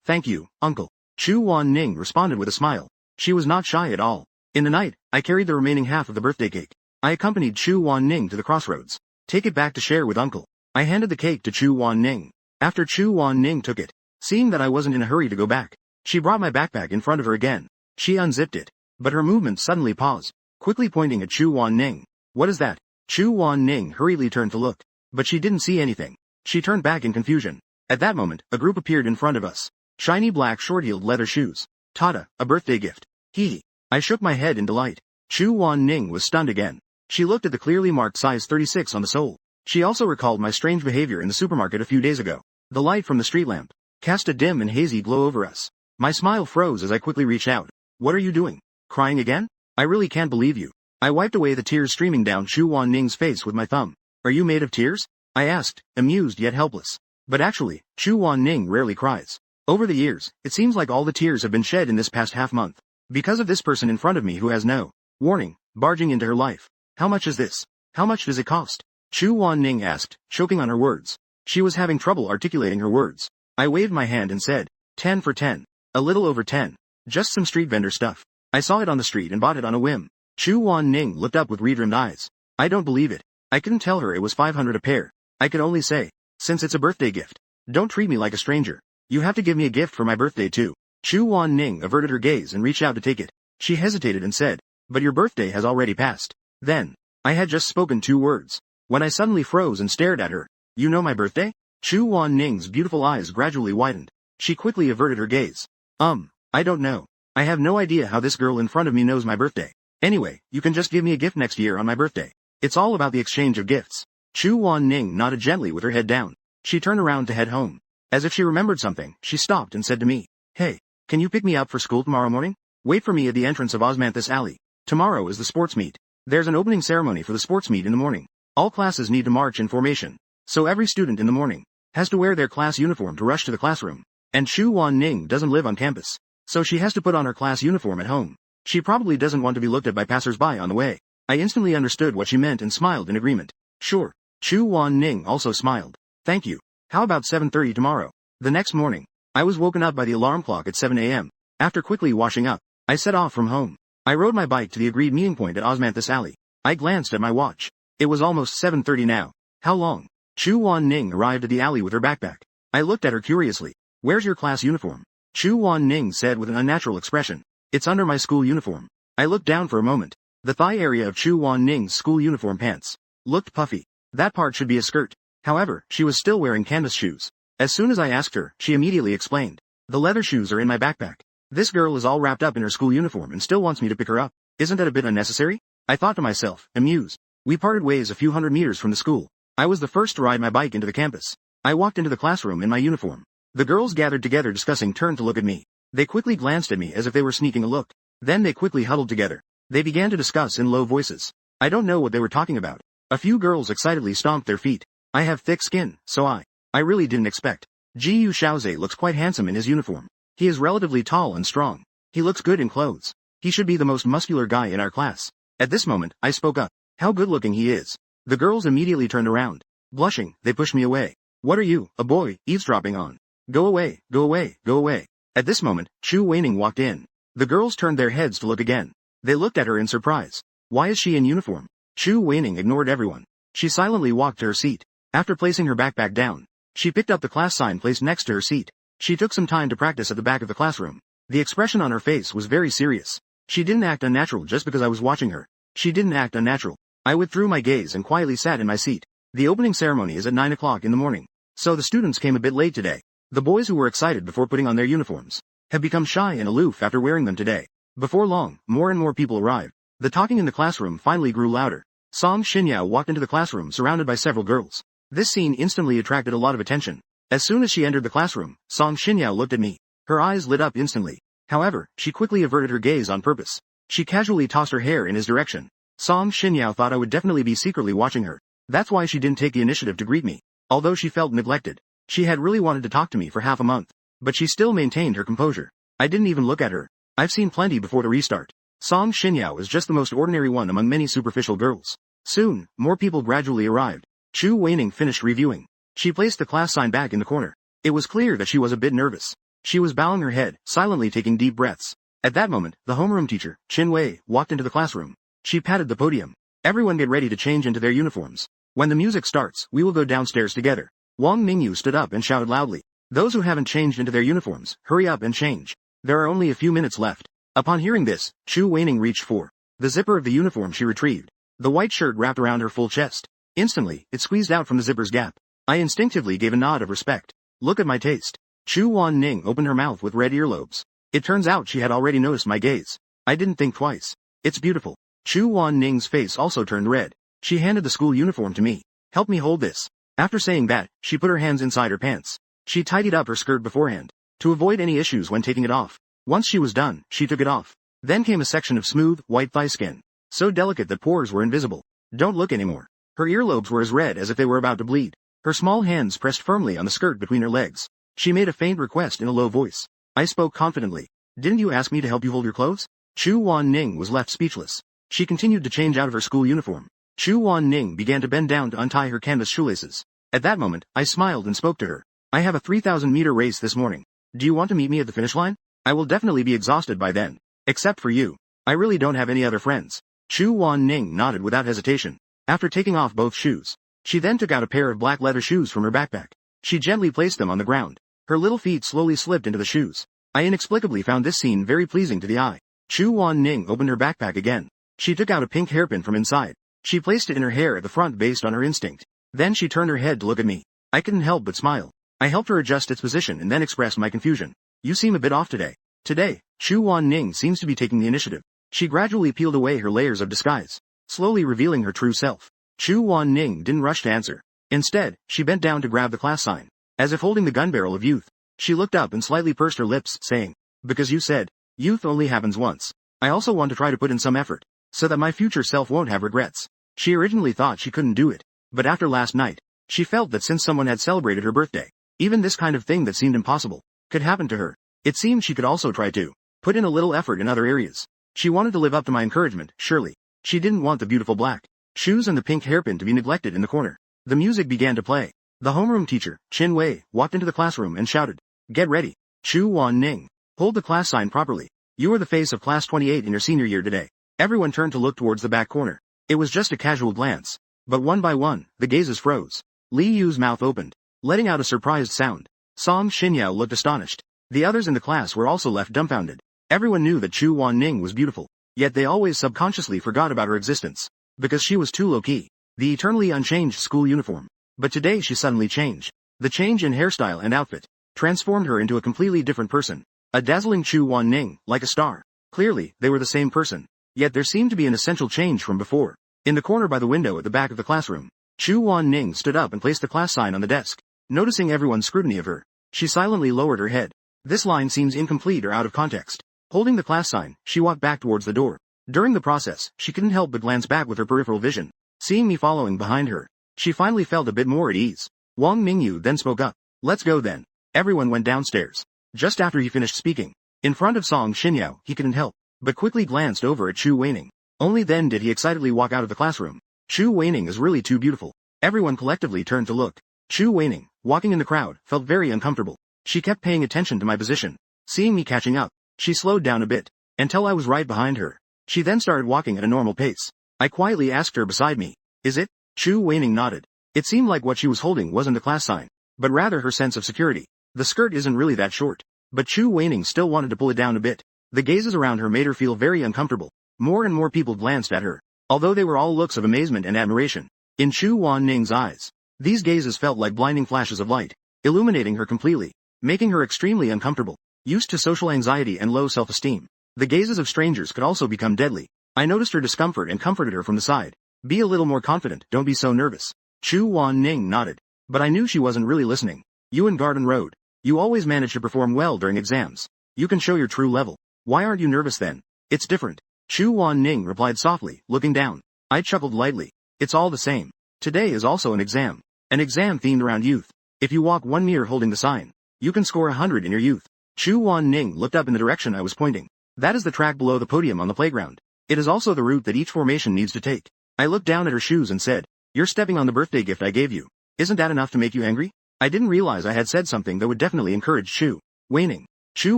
Thank you, uncle. Chu Wan Ning responded with a smile. She was not shy at all. In the night, I carried the remaining half of the birthday cake. I accompanied Chu Wan Ning to the crossroads. Take it back to share with uncle. I handed the cake to Chu Wan Ning. After Chu Wan Ning took it, seeing that I wasn't in a hurry to go back, she brought my backpack in front of her again. She unzipped it, but her movement suddenly paused, quickly pointing at Chu Wan Ning. "What is that?" Chu Wan Ning hurriedly turned to look, but she didn't see anything. She turned back in confusion. At that moment, a group appeared in front of us. Shiny black short-heeled leather shoes. Tada, a birthday gift. Hee. I shook my head in delight. Chu Wan Ning was stunned again. She looked at the clearly marked size 36 on the sole. She also recalled my strange behavior in the supermarket a few days ago. The light from the street lamp cast a dim and hazy glow over us. My smile froze as I quickly reached out. "What are you doing? Crying again? I really can't believe you." I wiped away the tears streaming down Chu Wan Ning's face with my thumb. "Are you made of tears?" I asked, amused yet helpless. But actually, Chu Wan Ning rarely cries. Over the years, it seems like all the tears have been shed in this past half-month. Because of this person in front of me who has no warning, barging into her life. "How much is this? How much does it cost?" Chu Wan Ning asked, choking on her words. She was having trouble articulating her words. I waved my hand and said, 10 for 10. A little over 10. Just some street vendor stuff. I saw it on the street and bought it on a whim. Chu Wan Ning looked up with red-rimmed eyes. I don't believe it. I couldn't tell her it was 500 a pair. I could only say, since it's a birthday gift, don't treat me like a stranger. You have to give me a gift for my birthday too. Chu Wan Ning averted her gaze and reached out to take it. She hesitated and said, "But your birthday has already passed." Then, I had just spoken 2 words, when I suddenly froze and stared at her. "You know my birthday?" Chu Wan Ning's beautiful eyes gradually widened. She quickly averted her gaze. I don't know. I have no idea how this girl in front of me knows my birthday. Anyway, you can just give me a gift next year on my birthday. It's all about the exchange of gifts. Chu Wan Ning nodded gently with her head down. She turned around to head home. As if she remembered something, she stopped and said to me, "Hey, can you pick me up for school tomorrow morning? Wait for me at the entrance of Osmanthus Alley. Tomorrow is the sports meet. There's an opening ceremony for the sports meet in the morning. All classes need to march in formation. So every student in the morning has to wear their class uniform to rush to the classroom. And Chu Wan Ning doesn't live on campus, so she has to put on her class uniform at home. She probably doesn't want to be looked at by passers-by on the way." I instantly understood what she meant and smiled in agreement. "Sure." Chu Wan Ning also smiled. "Thank you. How about 7:30 tomorrow?" The next morning, I was woken up by the alarm clock at 7 a.m. After quickly washing up, I set off from home. I rode my bike to the agreed meeting point at Osmanthus Alley. I glanced at my watch. It was almost 7:30 now. How long? Chu Wan Ning arrived at the alley with her backpack. I looked at her curiously. "Where's your class uniform?" Chu Wan Ning said with an unnatural expression. "It's under my school uniform." I looked down for a moment. The thigh area of Chu Wan Ning's school uniform pants looked puffy. That part should be a skirt. However, she was still wearing canvas shoes. As soon as I asked her, she immediately explained. "The leather shoes are in my backpack." This girl is all wrapped up in her school uniform and still wants me to pick her up. Isn't that a bit unnecessary? I thought to myself, amused. We parted ways a few hundred meters from the school. I was the first to ride my bike into the campus. I walked into the classroom in my uniform. The girls gathered together discussing turned to look at me. They quickly glanced at me as if they were sneaking a look. Then they quickly huddled together. They began to discuss in low voices. I don't know what they were talking about. A few girls excitedly stomped their feet. I have thick skin, so I really didn't expect. Gu Xiaoze looks quite handsome in his uniform. He is relatively tall and strong. He looks good in clothes. He should be the most muscular guy in our class. At this moment, I spoke up. How good looking he is. The girls immediately turned around. Blushing, they pushed me away. What are you, a boy, eavesdropping on? Go away, go away, go away. At this moment, Chu Weining walked in. The girls turned their heads to look again. They looked at her in surprise. Why is she in uniform? Chu Weining ignored everyone. She silently walked to her seat. After placing her backpack down, she picked up the class sign placed next to her seat. She took some time to practice at the back of the classroom. The expression on her face was very serious. She didn't act unnatural just because I was watching her. She didn't act unnatural. I withdrew my gaze and quietly sat in my seat. The opening ceremony is at 9 o'clock in the morning. So the students came a bit late today. The boys who were excited before putting on their uniforms have become shy and aloof after wearing them today. Before long, more and more people arrived. The talking in the classroom finally grew louder. Song Xinyao walked into the classroom surrounded by several girls. This scene instantly attracted a lot of attention. As soon as she entered the classroom, Song Xinyao looked at me. Her eyes lit up instantly. However, she quickly averted her gaze on purpose. She casually tossed her hair in his direction. Song Xinyao thought I would definitely be secretly watching her. That's why she didn't take the initiative to greet me. Although she felt neglected, she had really wanted to talk to me for half a month. But she still maintained her composure. I didn't even look at her. I've seen plenty before the restart. Song Xinyao is just the most ordinary one among many superficial girls. Soon, more people gradually arrived. Chu Weining finished reviewing. She placed the class sign back in the corner. It was clear that she was a bit nervous. She was bowing her head, silently taking deep breaths. At that moment, the homeroom teacher, Qin Wei, walked into the classroom. She patted the podium. Everyone get ready to change into their uniforms. When the music starts, we will go downstairs together. Wang Mingyu stood up and shouted loudly. Those who haven't changed into their uniforms, hurry up and change. There are only a few minutes left. Upon hearing this, Chu Weining reached for the zipper of the uniform she retrieved. The white shirt wrapped around her full chest. Instantly, it squeezed out from the zipper's gap. I instinctively gave a nod of respect. Look at my taste. Chu Wanning opened her mouth with red earlobes. It turns out she had already noticed my gaze. I didn't think twice. It's beautiful. Chu Wanning's face also turned red. She handed the school uniform to me. Help me hold this. After saying that, she put her hands inside her pants. She tidied up her skirt beforehand, to avoid any issues when taking it off. Once she was done, she took it off. Then came a section of smooth, white thigh skin. So delicate that pores were invisible. Don't look anymore. Her earlobes were as red as if they were about to bleed. Her small hands pressed firmly on the skirt between her legs. She made a faint request in a low voice. I spoke confidently. Didn't you ask me to help you hold your clothes? Chu Wanning was left speechless. She continued to change out of her school uniform. Chu Wanning began to bend down to untie her canvas shoelaces. At that moment, I smiled and spoke to her. I have a 3,000-meter race this morning. Do you want to meet me at the finish line? I will definitely be exhausted by then. Except for you. I really don't have any other friends. Chu Wanning nodded without hesitation. After taking off both shoes, she then took out a pair of black leather shoes from her backpack. She gently placed them on the ground. Her little feet slowly slipped into the shoes. I inexplicably found this scene very pleasing to the eye. Chu Wanning opened her backpack again. She took out a pink hairpin from inside. She placed it in her hair at the front based on her instinct. Then she turned her head to look at me. I couldn't help but smile. I helped her adjust its position and then expressed my confusion. You seem a bit off today. Today, Chu Wanning seems to be taking the initiative. She gradually peeled away her layers of disguise, slowly revealing her true self. Chu Wanning didn't rush to answer. Instead, she bent down to grab the class sign. As if holding the gun barrel of youth, she looked up and slightly pursed her lips, saying, because you said, youth only happens once. I also want to try to put in some effort, so that my future self won't have regrets. She originally thought she couldn't do it, but after last night, she felt that since someone had celebrated her birthday, even this kind of thing that seemed impossible could happen to her. It seemed she could also try to put in a little effort in other areas. She wanted to live up to my encouragement, surely. She didn't want the beautiful black shoes and the pink hairpin to be neglected in the corner. The music began to play. The homeroom teacher, Qin Wei, walked into the classroom and shouted, get ready. Chu Wanning, hold the class sign properly. You are the face of class 28 in your senior year today. Everyone turned to look towards the back corner. It was just a casual glance. But one by one, the gazes froze. Li Yu's mouth opened, letting out a surprised sound. Song Xinyao looked astonished. The others in the class were also left dumbfounded. Everyone knew that Chu Wanning was beautiful, yet they always subconsciously forgot about her existence, because she was too low-key. The eternally unchanged school uniform. But today she suddenly changed. The change in hairstyle and outfit transformed her into a completely different person. A dazzling Chu Wanning, like a star. Clearly, they were the same person. Yet there seemed to be an essential change from before. In the corner by the window at the back of the classroom, Chu Wanning stood up and placed the class sign on the desk. Noticing everyone's scrutiny of her, she silently lowered her head. This line seems incomplete or out of context. Holding the class sign, she walked back towards the door. During the process, she couldn't help but glance back with her peripheral vision. Seeing me following behind her, She finally felt a bit more at ease. Wang Mingyu then spoke up. Let's go then. Everyone went downstairs. Just after he finished speaking, in front of Song Xinyao, he couldn't help but quickly glanced over at Chu Weining. Only then did he excitedly walk out of the classroom. Chu Weining is really too beautiful. Everyone collectively turned to look. Chu Weining, walking in the crowd, felt very uncomfortable. She kept paying attention to my position. Seeing me catching up, she slowed down a bit, until I was right behind her. She then started walking at a normal pace. I quietly asked her beside me, "Is it?" Chu Weining nodded. It seemed like what she was holding wasn't a class sign, but rather her sense of security. The skirt isn't really that short, but Chu Weining still wanted to pull it down a bit. The gazes around her made her feel very uncomfortable. More and more people glanced at her, although they were all looks of amazement and admiration. In Chu Wanning's eyes, these gazes felt like blinding flashes of light, illuminating her completely, making her extremely uncomfortable. Used to social anxiety and low self-esteem, the gazes of strangers could also become deadly. I noticed her discomfort and comforted her from the side. Be a little more confident, don't be so nervous. Chu Wanning nodded, but I knew she wasn't really listening. You and Garden Road, you always manage to perform well during exams. You can show your true level. Why aren't you nervous then? It's different. Chu Wanning replied softly, looking down. I chuckled lightly. It's all the same. Today is also an exam. An exam themed around youth. If you walk 1 meter holding the sign, you can score 100 in your youth. Chu Wanning looked up in the direction I was pointing. That is the track below the podium on the playground. It is also the route that each formation needs to take. I looked down at her shoes and said, "You're stepping on the birthday gift I gave you. Isn't that enough to make you angry?" I didn't realize I had said something that would definitely encourage Chu Wanning. Chu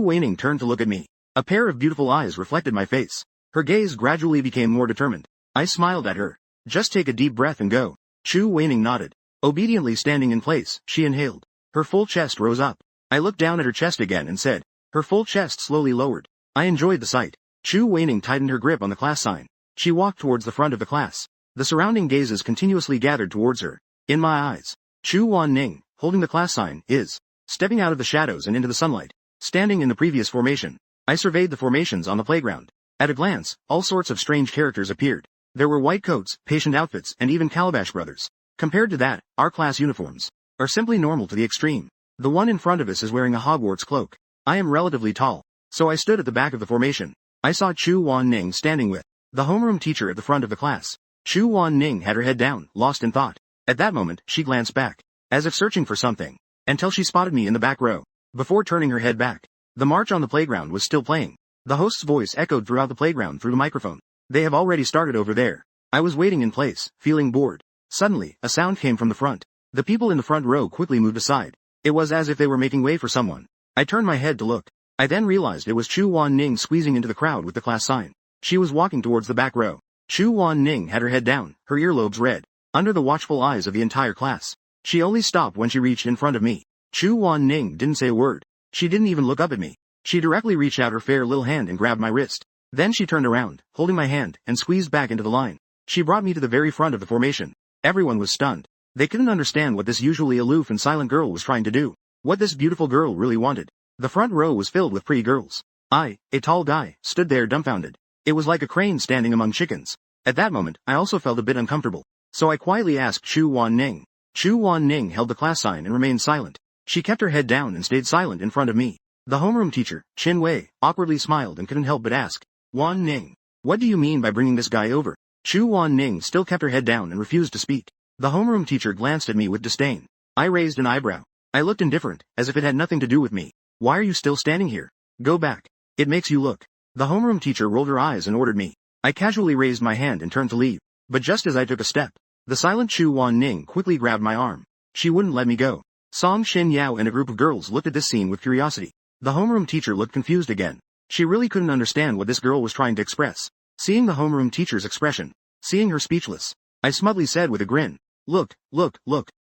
Wanning turned to look at me. A pair of beautiful eyes reflected my face. Her gaze gradually became more determined. I smiled at her. Just take a deep breath and go. Chu Wanning nodded. Obediently standing in place, she inhaled. Her full chest rose up. I looked down at her chest again and said, her full chest slowly lowered. I enjoyed the sight. Chu Wanning tightened her grip on the class sign. She walked towards the front of the class. The surrounding gazes continuously gathered towards her. In my eyes, Chu Wanning, holding the class sign, is stepping out of the shadows and into the sunlight. Standing in the previous formation, I surveyed the formations on the playground. At a glance, all sorts of strange characters appeared. There were white coats, patient outfits, and even Calabash brothers. Compared to that, our class uniforms are simply normal to the extreme. The one in front of us is wearing a Hogwarts cloak. I am relatively tall, so I stood at the back of the formation. I saw Chu Wanning standing with the homeroom teacher at the front of the class. Chu Wanning had her head down, lost in thought. At that moment, she glanced back, as if searching for something, until she spotted me in the back row. Before turning her head back, the march on the playground was still playing. The host's voice echoed throughout the playground through the microphone. They have already started over there. I was waiting in place, feeling bored. Suddenly, a sound came from the front. The people in the front row quickly moved aside. It was as if they were making way for someone. I turned my head to look. I then realized it was Chu Wanning squeezing into the crowd with the class sign. She was walking towards the back row. Chu Wanning had her head down, her earlobes red, under the watchful eyes of the entire class. She only stopped when she reached in front of me. Chu Wanning didn't say a word. She didn't even look up at me. She directly reached out her fair little hand and grabbed my wrist. Then she turned around, holding my hand, and squeezed back into the line. She brought me to the very front of the formation. Everyone was stunned. They couldn't understand what this usually aloof and silent girl was trying to do. What this beautiful girl really wanted. The front row was filled with pretty girls. I, a tall guy, stood there dumbfounded. It was like a crane standing among chickens. At that moment, I also felt a bit uncomfortable. So I quietly asked Chu Wanning. Chu Wanning held the class sign and remained silent. She kept her head down and stayed silent in front of me. The homeroom teacher, Chin Wei, awkwardly smiled and couldn't help but ask, Wanning, what do you mean by bringing this guy over? Chu Wanning still kept her head down and refused to speak. The homeroom teacher glanced at me with disdain. I raised an eyebrow. I looked indifferent, as if it had nothing to do with me. Why are you still standing here? Go back. It makes you look. The homeroom teacher rolled her eyes and ordered me. I casually raised my hand and turned to leave. But just as I took a step, the silent Chu Wanning quickly grabbed my arm. She wouldn't let me go. Song Xin Yao and a group of girls looked at this scene with curiosity. The homeroom teacher looked confused again. She really couldn't understand what this girl was trying to express. Seeing the homeroom teacher's expression, seeing her speechless, I smugly said with a grin, Look.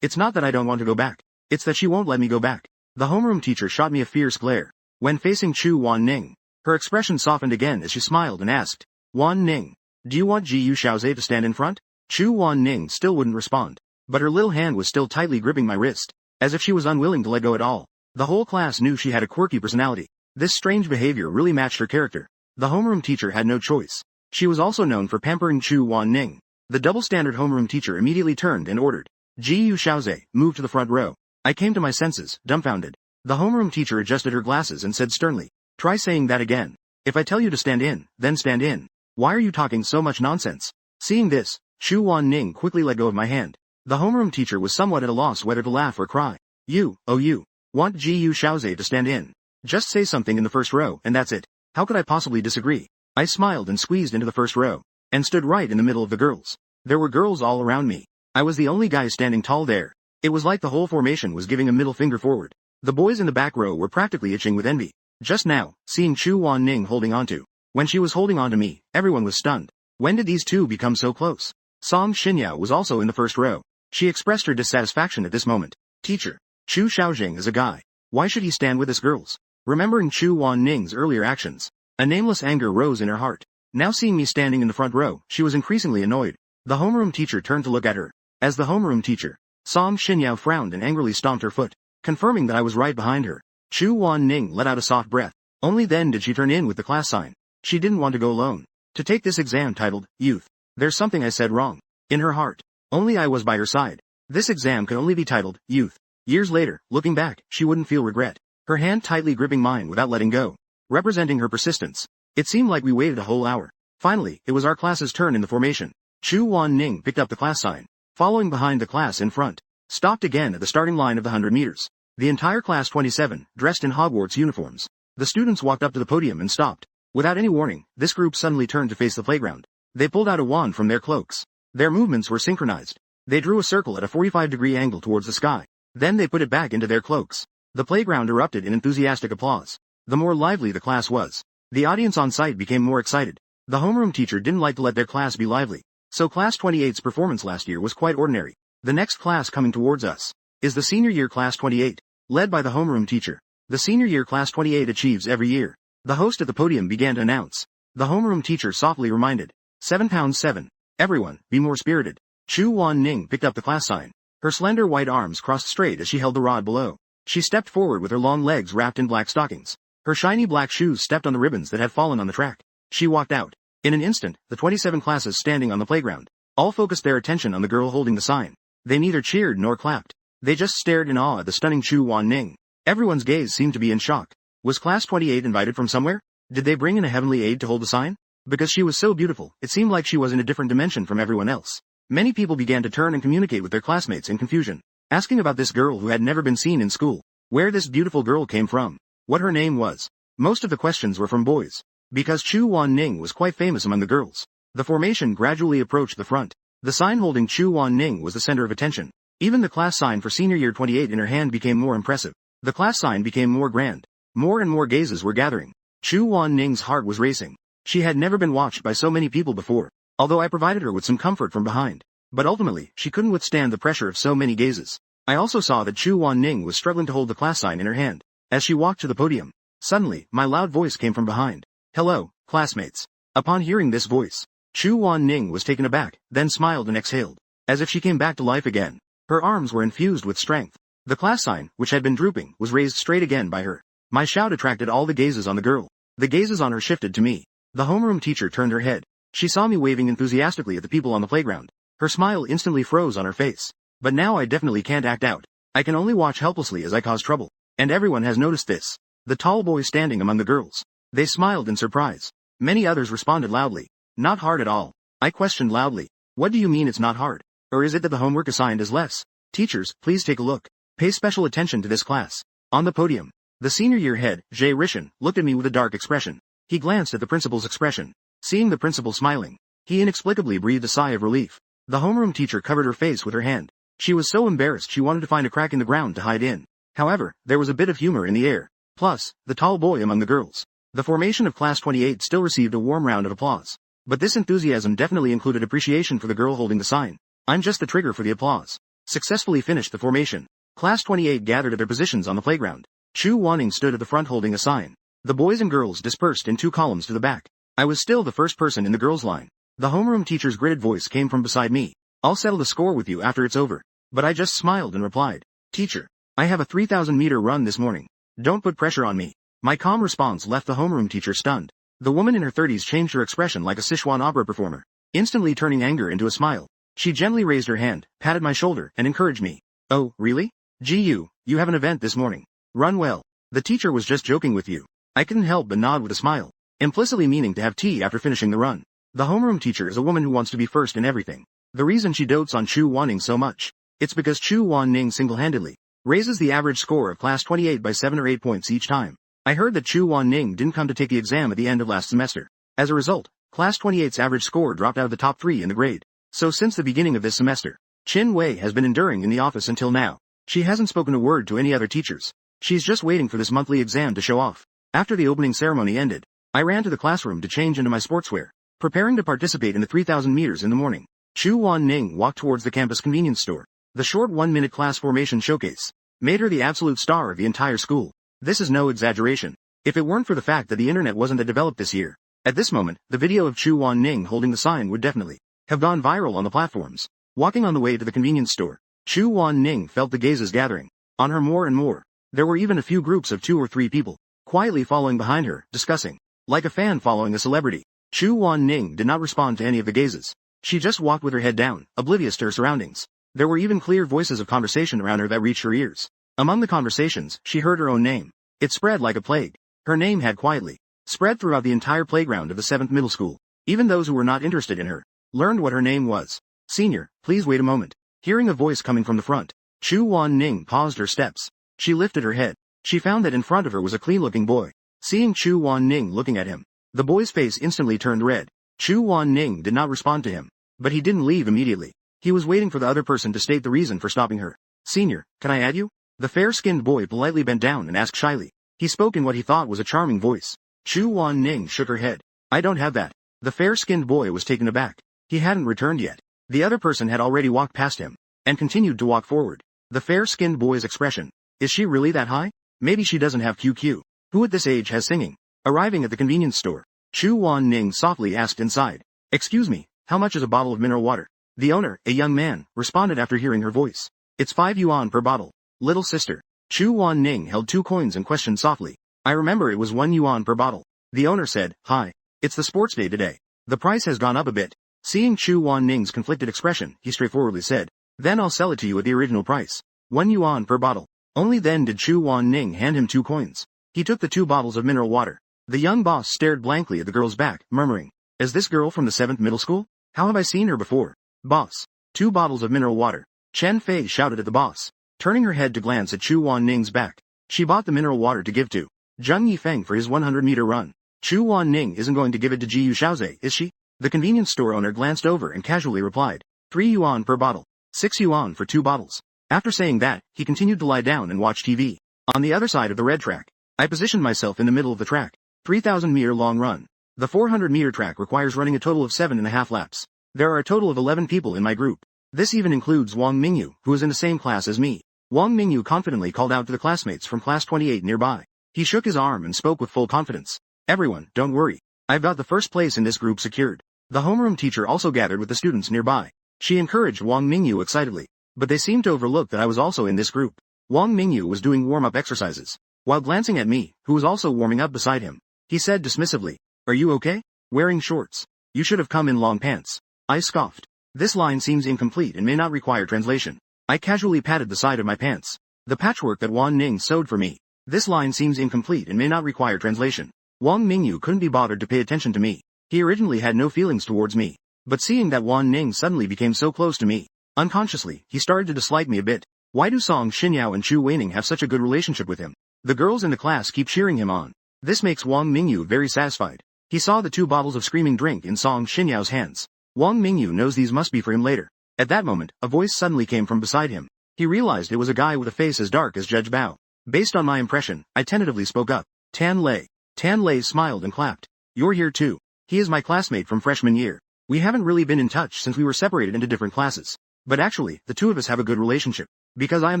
It's not that I don't want to go back. It's that she won't let me go back. The homeroom teacher shot me a fierce glare. When facing Chu Wanning, her expression softened again as she smiled and asked, Wanning, do you want Ji Xiaoze to stand in front? Chu Wanning still wouldn't respond, but her little hand was still tightly gripping my wrist, as if she was unwilling to let go at all. The whole class knew she had a quirky personality. This strange behavior really matched her character. The homeroom teacher had no choice. She was also known for pampering Chu Wanning. The double-standard homeroom teacher immediately turned and ordered, Ji Xiaoze, move to the front row. I came to my senses, dumbfounded. The homeroom teacher adjusted her glasses and said sternly, Try saying that again. If I tell you to stand in, then stand in. Why are you talking so much nonsense? Seeing this, Chu Wanning quickly let go of my hand. The homeroom teacher was somewhat at a loss whether to laugh or cry. You want Gu Xiaoze to stand in. Just say something in the first row, and that's it. How could I possibly disagree? I smiled and squeezed into the first row, and stood right in the middle of the girls. There were girls all around me. I was the only guy standing tall there. It was like the whole formation was giving a middle finger forward. The boys in the back row were practically itching with envy. Just now, seeing Chu Wanning holding onto. When she was holding onto me, everyone was stunned. When did these two become so close? Song Xinyao was also in the first row. She expressed her dissatisfaction at this moment. Teacher, Chu Xiaojing is a guy. Why should he stand with us girls? Remembering Chu Wanning's earlier actions, a nameless anger rose in her heart. Now seeing me standing in the front row, she was increasingly annoyed. The homeroom teacher turned to look at her. As the homeroom teacher, Song Xinyao frowned and angrily stomped her foot, confirming that I was right behind her. Chu Wanning let out a soft breath. Only then did she turn in with the class sign. She didn't want to go alone. To take this exam titled, Youth. There's something I said wrong. In her heart. Only I was by her side. This exam could only be titled, Youth. Years later, looking back, she wouldn't feel regret. Her hand tightly gripping mine without letting go. Representing her persistence. It seemed like we waited a whole hour. Finally, it was our class's turn in the formation. Chu Wanning picked up the class sign. Following behind the class in front. Stopped again at the starting line of the 100 meters. The entire class 27, dressed in Hogwarts uniforms. The students walked up to the podium and stopped. Without any warning, this group suddenly turned to face the playground. They pulled out a wand from their cloaks. Their movements were synchronized. They drew a circle at a 45-degree angle towards the sky. Then they put it back into their cloaks. The playground erupted in enthusiastic applause. The more lively the class was, the audience on site became more excited. The homeroom teacher didn't like to let their class be lively, so class 28's performance last year was quite ordinary. The next class coming towards us is the senior year class 28, led by the homeroom teacher. The senior year class 28 achieves every year. The host at the podium began to announce. The homeroom teacher softly reminded, 7 pounds 7. Everyone, be more spirited. Chu Wanning picked up the class sign. Her slender white arms crossed straight as she held the rod below. She stepped forward with her long legs wrapped in black stockings. Her shiny black shoes stepped on the ribbons that had fallen on the track. She walked out. In an instant, the 27 classes standing on the playground all focused their attention on the girl holding the sign. They neither cheered nor clapped. They just stared in awe at the stunning Chu Wanning. Everyone's gaze seemed to be in shock. Was class 28 invited from somewhere? Did they bring in a heavenly aide to hold the sign? Because she was so beautiful, it seemed like she was in a different dimension from everyone else. Many people began to turn and communicate with their classmates in confusion, asking about this girl who had never been seen in school, where this beautiful girl came from, what her name was. Most of the questions were from boys, because Chu Wanning was quite famous among the girls. The formation gradually approached the front. The sign holding Chu Wanning was the center of attention. Even the class sign for senior year 28 in her hand became more impressive. The class sign became more grand. More and more gazes were gathering. Chu Wanning's heart was racing. She had never been watched by so many people before, although I provided her with some comfort from behind. But ultimately, she couldn't withstand the pressure of so many gazes. I also saw that Chu Wanning was struggling to hold the class sign in her hand. As she walked to the podium, suddenly, my loud voice came from behind. Hello, classmates. Upon hearing this voice, Chu Wanning was taken aback, then smiled and exhaled, as if she came back to life again. Her arms were infused with strength. The class sign, which had been drooping, was raised straight again by her. My shout attracted all the gazes on the girl. The gazes on her shifted to me. The homeroom teacher turned her head. She saw me waving enthusiastically at the people on the playground. Her smile instantly froze on her face. But now I definitely can't act out. I can only watch helplessly as I cause trouble. And everyone has noticed this. The tall boy standing among the girls. They smiled in surprise. Many others responded loudly. Not hard at all. I questioned loudly. What do you mean it's not hard? Or is it that the homework assigned is less? Teachers, please take a look. Pay special attention to this class. On the podium, the senior year head, Jay Rishan, looked at me with a dark expression. He glanced at the principal's expression. Seeing the principal smiling, he inexplicably breathed a sigh of relief. The homeroom teacher covered her face with her hand. She was so embarrassed she wanted to find a crack in the ground to hide in. However, there was a bit of humor in the air. Plus, the tall boy among the girls. The formation of class 28 still received a warm round of applause. But this enthusiasm definitely included appreciation for the girl holding the sign. I'm just the trigger for the applause. Successfully finished the formation. Class 28 gathered at their positions on the playground. Chu Wanning stood at the front holding a sign. The boys and girls dispersed in 2 columns to the back. I was still the first person in the girls' line. The homeroom teacher's gritted voice came from beside me. I'll settle the score with you after it's over. But I just smiled and replied, Teacher, I have a 3,000-meter run this morning. Don't put pressure on me. My calm response left the homeroom teacher stunned. The woman in her 30s changed her expression like a Sichuan opera performer, instantly turning anger into a smile. She gently raised her hand, patted my shoulder, and encouraged me. Oh, really? You have an event this morning. Run well. The teacher was just joking with you. I couldn't help but nod with a smile, implicitly meaning to have tea after finishing the run. The homeroom teacher is a woman who wants to be first in everything. The reason she dotes on Chu Wanning so much, it's because Chu Wanning single-handedly raises the average score of class 28 by 7 or 8 points each time. I heard that Chu Wanning didn't come to take the exam at the end of last semester. As a result, class 28's average score dropped out of the top 3 in the grade. So since the beginning of this semester, Chin Wei has been enduring in the office until now. She hasn't spoken a word to any other teachers. She's just waiting for this monthly exam to show off. After the opening ceremony ended, I ran to the classroom to change into my sportswear, preparing to participate in the 3,000 meters in the morning. Chu Wanning walked towards the campus convenience store. The short 1-minute class formation showcase made her the absolute star of the entire school. This is no exaggeration. If it weren't for the fact that the internet wasn't that developed this year, at this moment, the video of Chu Wanning holding the sign would definitely have gone viral on the platforms. Walking on the way to the convenience store, Chu Wanning felt the gazes gathering on her more and more. There were even a few groups of 2 or 3 people quietly following behind her, discussing, like a fan following a celebrity. Chu Wanning did not respond to any of the gazes. She just walked with her head down, oblivious to her surroundings. There were even clear voices of conversation around her that reached her ears. Among the conversations, she heard her own name. It spread like a plague. Her name had quietly spread throughout the entire playground of the 7th middle school. Even those who were not interested in her learned what her name was. Senior, please wait a moment. Hearing a voice coming from the front, Chu Wanning paused her steps. She lifted her head. She found that in front of her was a clean-looking boy. Seeing Chu Wanning looking at him, the boy's face instantly turned red. Chu Wanning did not respond to him, but he didn't leave immediately. He was waiting for the other person to state the reason for stopping her. Senior, can I add you? The fair-skinned boy politely bent down and asked shyly. He spoke in what he thought was a charming voice. Chu Wanning shook her head. I don't have that. The fair-skinned boy was taken aback. He hadn't returned yet. The other person had already walked past him and continued to walk forward. The fair-skinned boy's expression. Is she really that high? Maybe she doesn't have QQ. Who at this age has singing? Arriving at the convenience store, Chu Wanning softly asked inside. Excuse me, how much is a bottle of mineral water? The owner, a young man, responded after hearing her voice. It's 5 yuan per bottle. Little sister. Chu Wanning held 2 coins and questioned softly. I remember it was 1 yuan per bottle. The owner said, Hi. It's the sports day today. The price has gone up a bit. Seeing Chu Wanning's conflicted expression, he straightforwardly said, Then I'll sell it to you at the original price. 1 yuan per bottle. Only then did Chu Wanning hand him 2 coins. He took the 2 bottles of mineral water. The young boss stared blankly at the girl's back, murmuring, Is this girl from the 7th middle school? How have I seen her before? Boss. 2 bottles of mineral water. Chen Fei shouted at the boss, turning her head to glance at Chu Wanning's back. She bought the mineral water to give to Zheng Yifeng for his 100-meter run. Chu Wanning isn't going to give it to Ji Xiaoze, is she? The convenience store owner glanced over and casually replied, 3 yuan per bottle. 6 yuan for 2 bottles. After saying that, he continued to lie down and watch TV. On the other side of the red track, I positioned myself in the middle of the track. 3,000-meter long run. The 400-meter track requires running a total of 7.5 laps. There are a total of 11 people in my group. This even includes Wang Mingyu, who is in the same class as me. Wang Mingyu confidently called out to the classmates from class 28 nearby. He shook his arm and spoke with full confidence. Everyone, don't worry. I've got the first place in this group secured. The homeroom teacher also gathered with the students nearby. She encouraged Wang Mingyu excitedly, but they seemed to overlook that I was also in this group. Wang Mingyu was doing warm-up exercises. While glancing at me, who was also warming up beside him, he said dismissively, Are you okay? Wearing shorts. You should have come in long pants. I scoffed. This line seems incomplete and may not require translation. I casually patted the side of my pants. The patchwork that Wan Ning sewed for me. This line seems incomplete and may not require translation. Wang Mingyu couldn't be bothered to pay attention to me. He originally had no feelings towards me. But seeing that Wan Ning suddenly became so close to me, unconsciously, he started to dislike me a bit. Why do Song Xinyao and Chu Weining have such a good relationship with him? The girls in the class keep cheering him on. This makes Wang Mingyu very satisfied. He saw the 2 bottles of screaming drink in Song Xinyao's hands. Wang Mingyu knows these must be for him later. At that moment, a voice suddenly came from beside him. He realized it was a guy with a face as dark as Judge Bao. Based on my impression, I tentatively spoke up. Tan Lei. Tan Lei smiled and clapped. You're here too. He is my classmate from freshman year. We haven't really been in touch since we were separated into different classes. But actually, the 2 of us have a good relationship. Because I am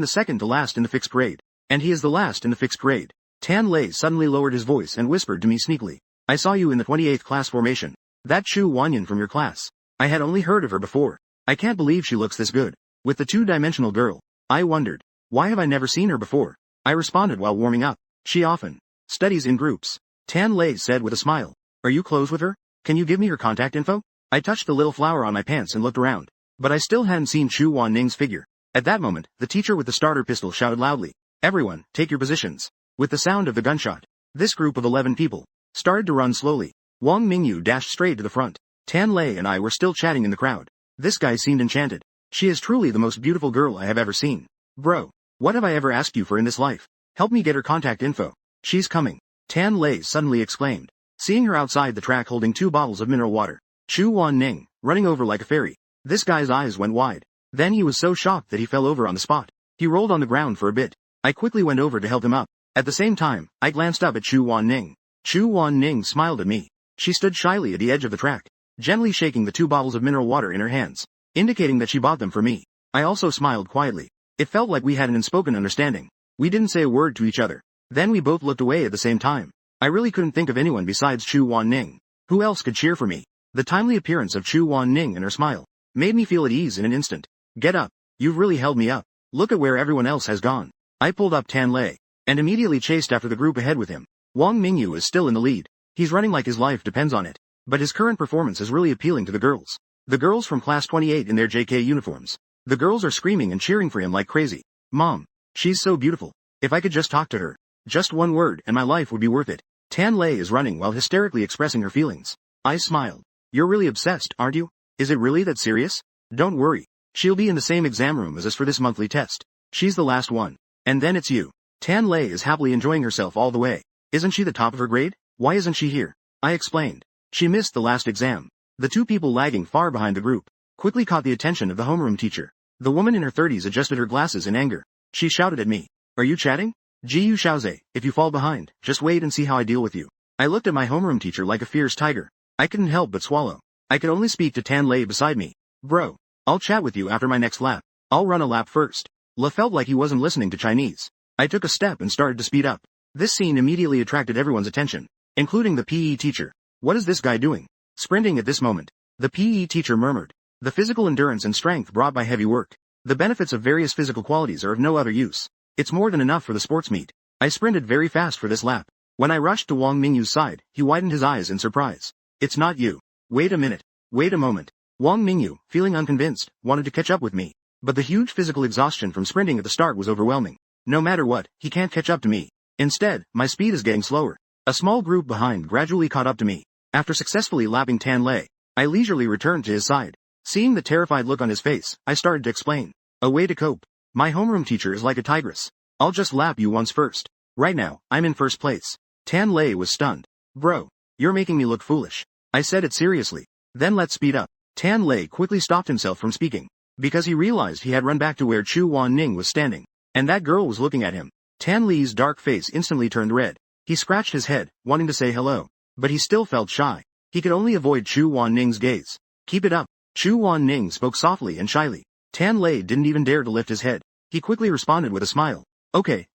the second to last in the fixed grade. And he is the last in the fixed grade. Tan Lei suddenly lowered his voice and whispered to me sneakily. I saw you in the 28th class formation. That Chu Wanyan from your class. I had only heard of her before. I can't believe she looks this good. With the 2-dimensional girl. I wondered. Why have I never seen her before? I responded while warming up. She often studies in groups. Tan Lei said with a smile. Are you close with her? Can you give me her contact info? I touched the little flower on my pants and looked around. But I still hadn't seen Chu Wanning's figure. At that moment, the teacher with the starter pistol shouted loudly. Everyone, take your positions. With the sound of the gunshot, this group of 11 people started to run slowly. Wang Mingyu dashed straight to the front. Tan Lei and I were still chatting in the crowd. This guy seemed enchanted. She is truly the most beautiful girl I have ever seen. Bro, what have I ever asked you for in this life? Help me get her contact info. She's coming. Tan Lei suddenly exclaimed, seeing her outside the track holding 2 bottles of mineral water. Chu Wan Ning, running over like a fairy. This guy's eyes went wide. Then he was so shocked that he fell over on the spot. He rolled on the ground for a bit. I quickly went over to help him up. At the same time, I glanced up at Chu Wan Ning. Chu Wan Ning smiled at me. She stood shyly at the edge of the track, gently shaking the 2 bottles of mineral water in her hands, indicating that she bought them for me. I also smiled quietly. It felt like we had an unspoken understanding. We didn't say a word to each other. Then we both looked away at the same time. I really couldn't think of anyone besides Chu Wan Ning. Who else could cheer for me? The timely appearance of Chu Wan Ning and her smile made me feel at ease in an instant. Get up. You've really held me up. Look at where everyone else has gone. I pulled up Tan Lei and immediately chased after the group ahead with him. Wang Mingyu is still in the lead. He's running like his life depends on it. But his current performance is really appealing to the girls. The girls from class 28 in their JK uniforms. The girls are screaming and cheering for him like crazy. Mom, she's so beautiful. If I could just talk to her. Just one word and my life would be worth it. Tan Lei is running while hysterically expressing her feelings. I smiled. You're really obsessed, aren't you? Is it really that serious? Don't worry. She'll be in the same exam room as us for this monthly test. She's the last one. And then it's you. Tan Lei is happily enjoying herself all the way. Isn't she the top of her grade? Why isn't she here? I explained. She missed the last exam. The 2 people lagging far behind the group quickly caught the attention of the homeroom teacher. The woman in her 30s adjusted her glasses in anger. She shouted at me. Are you chatting? Jiu Shaoze, if you fall behind, just wait and see how I deal with you. I looked at my homeroom teacher like a fierce tiger. I couldn't help but swallow. I could only speak to Tan Lei beside me. Bro, I'll chat with you after my next lap. I'll run a lap first. La felt like he wasn't listening to Chinese. I took a step and started to speed up. This scene immediately attracted everyone's attention, including the PE teacher. What is this guy doing? Sprinting at this moment. The PE teacher murmured. The physical endurance and strength brought by heavy work. The benefits of various physical qualities are of no other use. It's more than enough for the sports meet. I sprinted very fast for this lap. When I rushed to Wang Mingyu's side, he widened his eyes in surprise. It's not you. Wait a minute. Wait a moment. Wang Mingyu, feeling unconvinced, wanted to catch up with me. But the huge physical exhaustion from sprinting at the start was overwhelming. No matter what, he can't catch up to me. Instead, my speed is getting slower. A small group behind gradually caught up to me. After successfully lapping Tan Lei, I leisurely returned to his side. Seeing the terrified look on his face, I started to explain. A way to cope. My homeroom teacher is like a tigress. I'll just lap you once first. Right now, I'm in first place. Tan Lei was stunned. Bro, you're making me look foolish. I said it seriously. Then let's speed up. Tan Lei quickly stopped himself from speaking, because he realized he had run back to where Chu Wan Ning was standing, and that girl was looking at him. Tan Lei's dark face instantly turned red. He scratched his head, wanting to say hello, but he still felt shy. He could only avoid Chu Wan Ning's gaze. Keep it up. Chu Wan Ning spoke softly and shyly. Tan Lei didn't even dare to lift his head. He quickly responded with a smile. Okay,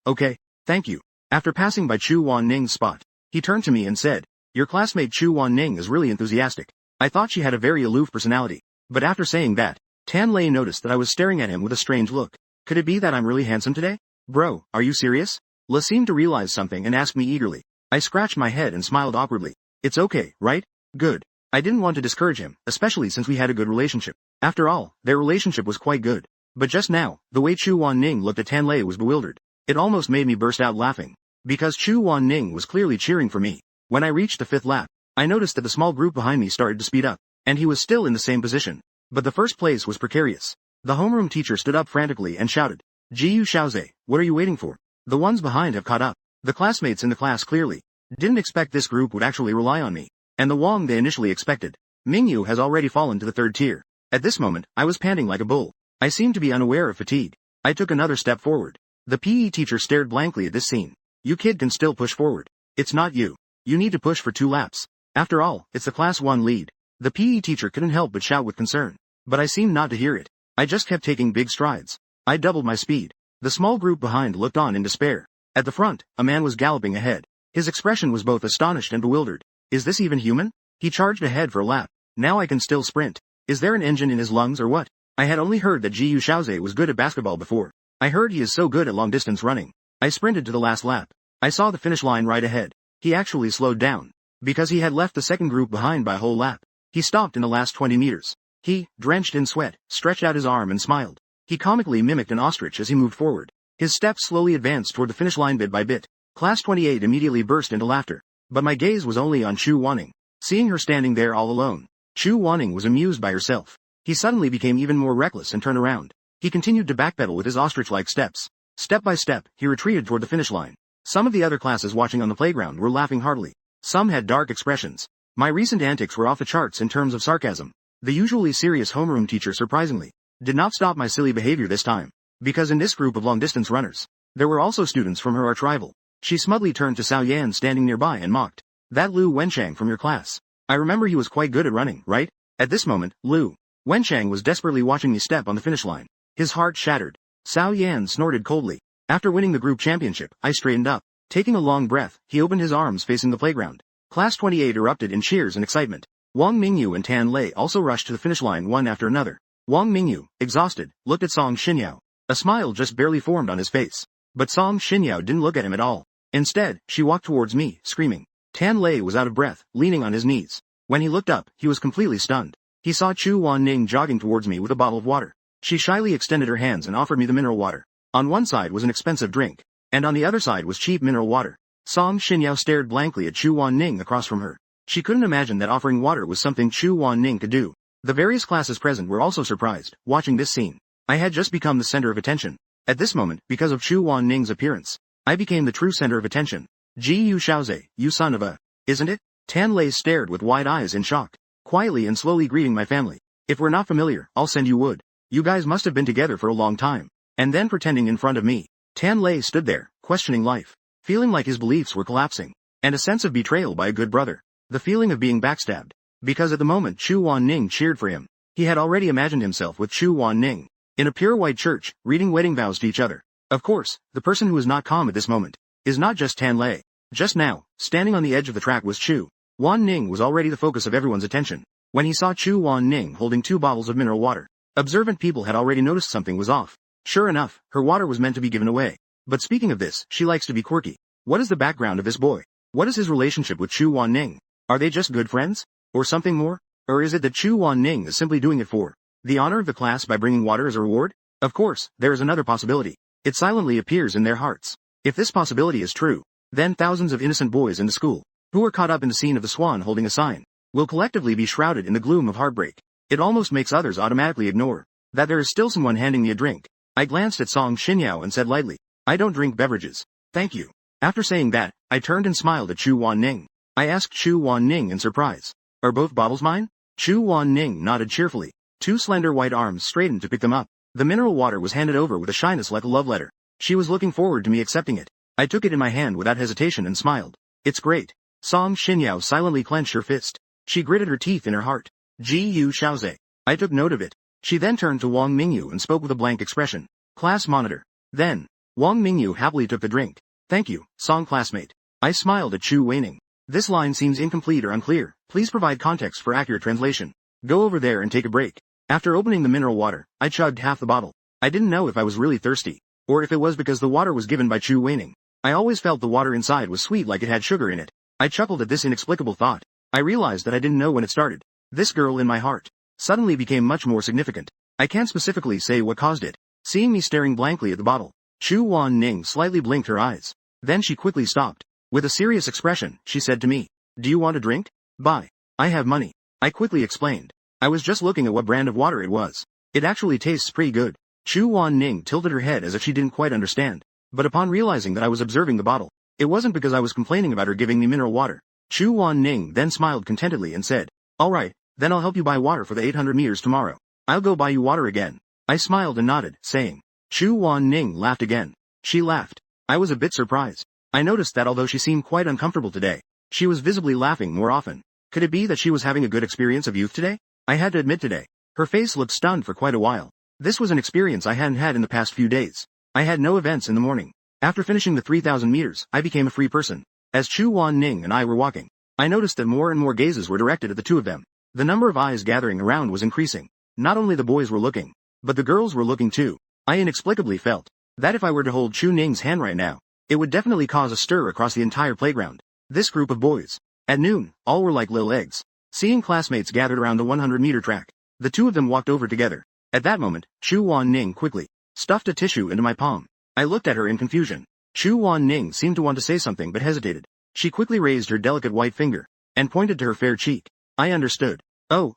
thank you. After passing by Chu Wan Ning's spot, he turned to me and said, your classmate Chu Wan Ning is really enthusiastic. I thought she had a very aloof personality. But after saying that, Tan Lei noticed that I was staring at him with a strange look. Could it be that I'm really handsome today? Bro, are you serious? La seemed to realize something and asked me eagerly. I scratched my head and smiled awkwardly. It's okay, right? Good. I didn't want to discourage him, especially since we had a good relationship. After all, their relationship was quite good. But just now, the way Chu Wan Ning looked at Tan Lei was bewildered. It almost made me burst out laughing. Because Chu Wan Ning was clearly cheering for me. When I reached the 5th lap, I noticed that the small group behind me started to speed up, and he was still in the same position. But the first place was precarious. The homeroom teacher stood up frantically and shouted, Jiu Shaoze, what are you waiting for? The ones behind have caught up. The classmates in the class clearly didn't expect this group would actually rely on me, and the Wang they initially expected. Mingyu has already fallen to the 3rd tier. At this moment, I was panting like a bull. I seemed to be unaware of fatigue. I took another step forward. The PE teacher stared blankly at this scene. You kid can still push forward. It's not you. You need to push for 2 laps. After all, it's the class 1 lead. The PE teacher couldn't help but shout with concern. But I seemed not to hear it. I just kept taking big strides. I doubled my speed. The small group behind looked on in despair. At the front, a man was galloping ahead. His expression was both astonished and bewildered. Is this even human? He charged ahead for a lap. Now I can still sprint. Is there an engine in his lungs or what? I had only heard that Jiu Shaoze was good at basketball before. I heard he is so good at long-distance running. I sprinted to the last lap. I saw the finish line right ahead. He actually slowed down. Because he had left the second group behind by a whole lap. He stopped in the last 20 meters. He, drenched in sweat, stretched out his arm and smiled. He comically mimicked an ostrich as he moved forward. His steps slowly advanced toward the finish line bit by bit. Class 28 immediately burst into laughter. But my gaze was only on Chu Wanning. Seeing her standing there all alone, Chu Wanning was amused by herself. He suddenly became even more reckless and turned around. He continued to backpedal with his ostrich-like steps. Step by step, he retreated toward the finish line. Some of the other classes watching on the playground were laughing heartily. Some had dark expressions. My recent antics were off the charts in terms of sarcasm. The usually serious homeroom teacher surprisingly did not stop my silly behavior this time, because in this group of long-distance runners, there were also students from her arch-rival. She smugly turned to Xiao Yan standing nearby and mocked. That Lu Wenchang from your class. I remember he was quite good at running, right? At this moment, Lu Wenchang was desperately watching me step on the finish line. His heart shattered. Xiao Yan snorted coldly. After winning the group championship, I straightened up. Taking a long breath, he opened his arms facing the playground. Class 28 erupted in cheers and excitement. Wang Mingyu and Tan Lei also rushed to the finish line one after another. Wang Mingyu, exhausted, looked at Song Xinyao. A smile just barely formed on his face. But Song Xinyao didn't look at him at all. Instead, she walked towards me, screaming. Tan Lei was out of breath, leaning on his knees. When he looked up, he was completely stunned. He saw Chu Wanning jogging towards me with a bottle of water. She shyly extended her hands and offered me the mineral water. On one side was an expensive drink, and on the other side was cheap mineral water. Song Xinyao stared blankly at Chu Wanning across from her. She couldn't imagine that offering water was something Chu Wanning could do. The various classes present were also surprised, watching this scene. I had just become the center of attention. At this moment, because of Chu Wanning's appearance, I became the true center of attention. Ji Yu Xiaoze, you son of a... Isn't it? Tan Lei stared with wide eyes in shock, quietly and slowly greeting my family. If we're not familiar, I'll send you wood. You guys must have been together for a long time. And then pretending in front of me. Tan Lei stood there, questioning life, feeling like his beliefs were collapsing, and a sense of betrayal by a good brother. The feeling of being backstabbed. Because at the moment Chu Wanning cheered for him, he had already imagined himself with Chu Wanning, in a pure white church, reading wedding vows to each other. Of course, the person who is not calm at this moment, is not just Tan Lei. Just now, standing on the edge of the track was Chu Wanning was already the focus of everyone's attention. When he saw Chu Wanning holding 2 bottles of mineral water, observant people had already noticed something was off. Sure enough, her water was meant to be given away. But speaking of this, she likes to be quirky. What is the background of this boy? What is his relationship with Chu Wanning? Are they just good friends? Or something more? Or is it that Chu Wanning is simply doing it for the honor of the class by bringing water as a reward? Of course, there is another possibility. It silently appears in their hearts. If this possibility is true, then thousands of innocent boys in the school, who are caught up in the scene of the swan holding a sign, will collectively be shrouded in the gloom of heartbreak. It almost makes others automatically ignore that there is still someone handing me a drink. I glanced at Song Xinyao and said lightly, I don't drink beverages. Thank you. After saying that, I turned and smiled at Chu Wanning. I asked Chu Wanning in surprise, are both bottles mine? Chu Wanning nodded cheerfully. 2 slender white arms straightened to pick them up. The mineral water was handed over with a shyness like a love letter. She was looking forward to me accepting it. I took it in my hand without hesitation and smiled. It's great. Song Xinyao silently clenched her fist. She gritted her teeth in her heart. Ji Yu Xiaoze. I took note of it. She then turned to Wang Mingyu and spoke with a blank expression. Class monitor. Then, Wang Mingyu happily took the drink. Thank you, Song classmate. I smiled at Chu Weining. This line seems incomplete or unclear. Please provide context for accurate translation. Go over there and take a break. After opening the mineral water, I chugged half the bottle. I didn't know if I was really thirsty, or if it was because the water was given by Chu Weining. I always felt the water inside was sweet like it had sugar in it. I chuckled at this inexplicable thought. I realized that I didn't know when it started. This girl in my heart suddenly became much more significant. I can't specifically say what caused it. Seeing me staring blankly at the bottle, Chu Wanning slightly blinked her eyes. Then she quickly stopped. With a serious expression, she said to me, do you want a drink? Buy. I have money. I quickly explained. I was just looking at what brand of water it was. It actually tastes pretty good. Chu Wanning tilted her head as if she didn't quite understand. But upon realizing that I was observing the bottle, it wasn't because I was complaining about her giving me mineral water. Chu Wanning then smiled contentedly and said, alright, then I'll help you buy water for the 800 meters tomorrow. I'll go buy you water again. I smiled and nodded, saying. Chu Wanning laughed again. She laughed. I was a bit surprised. I noticed that although she seemed quite uncomfortable today, she was visibly laughing more often. Could it be that she was having a good experience of youth today? I had to admit today. Her face looked stunned for quite a while. This was an experience I hadn't had in the past few days. I had no events in the morning. After finishing the 3,000 meters, I became a free person. As Chu Wanning and I were walking, I noticed that more and more gazes were directed at the two of them. The number of eyes gathering around was increasing. Not only the boys were looking, but the girls were looking too. I inexplicably felt that if I were to hold Chu Ning's hand right now, it would definitely cause a stir across the entire playground. This group of boys. At noon, all were like little eggs. Seeing classmates gathered around the 100-meter track, the two of them walked over together. At that moment, Chu Wanning quickly stuffed a tissue into my palm. I looked at her in confusion. Chu Wanning seemed to want to say something but hesitated. She quickly raised her delicate white finger and pointed to her fair cheek. I understood. Oh,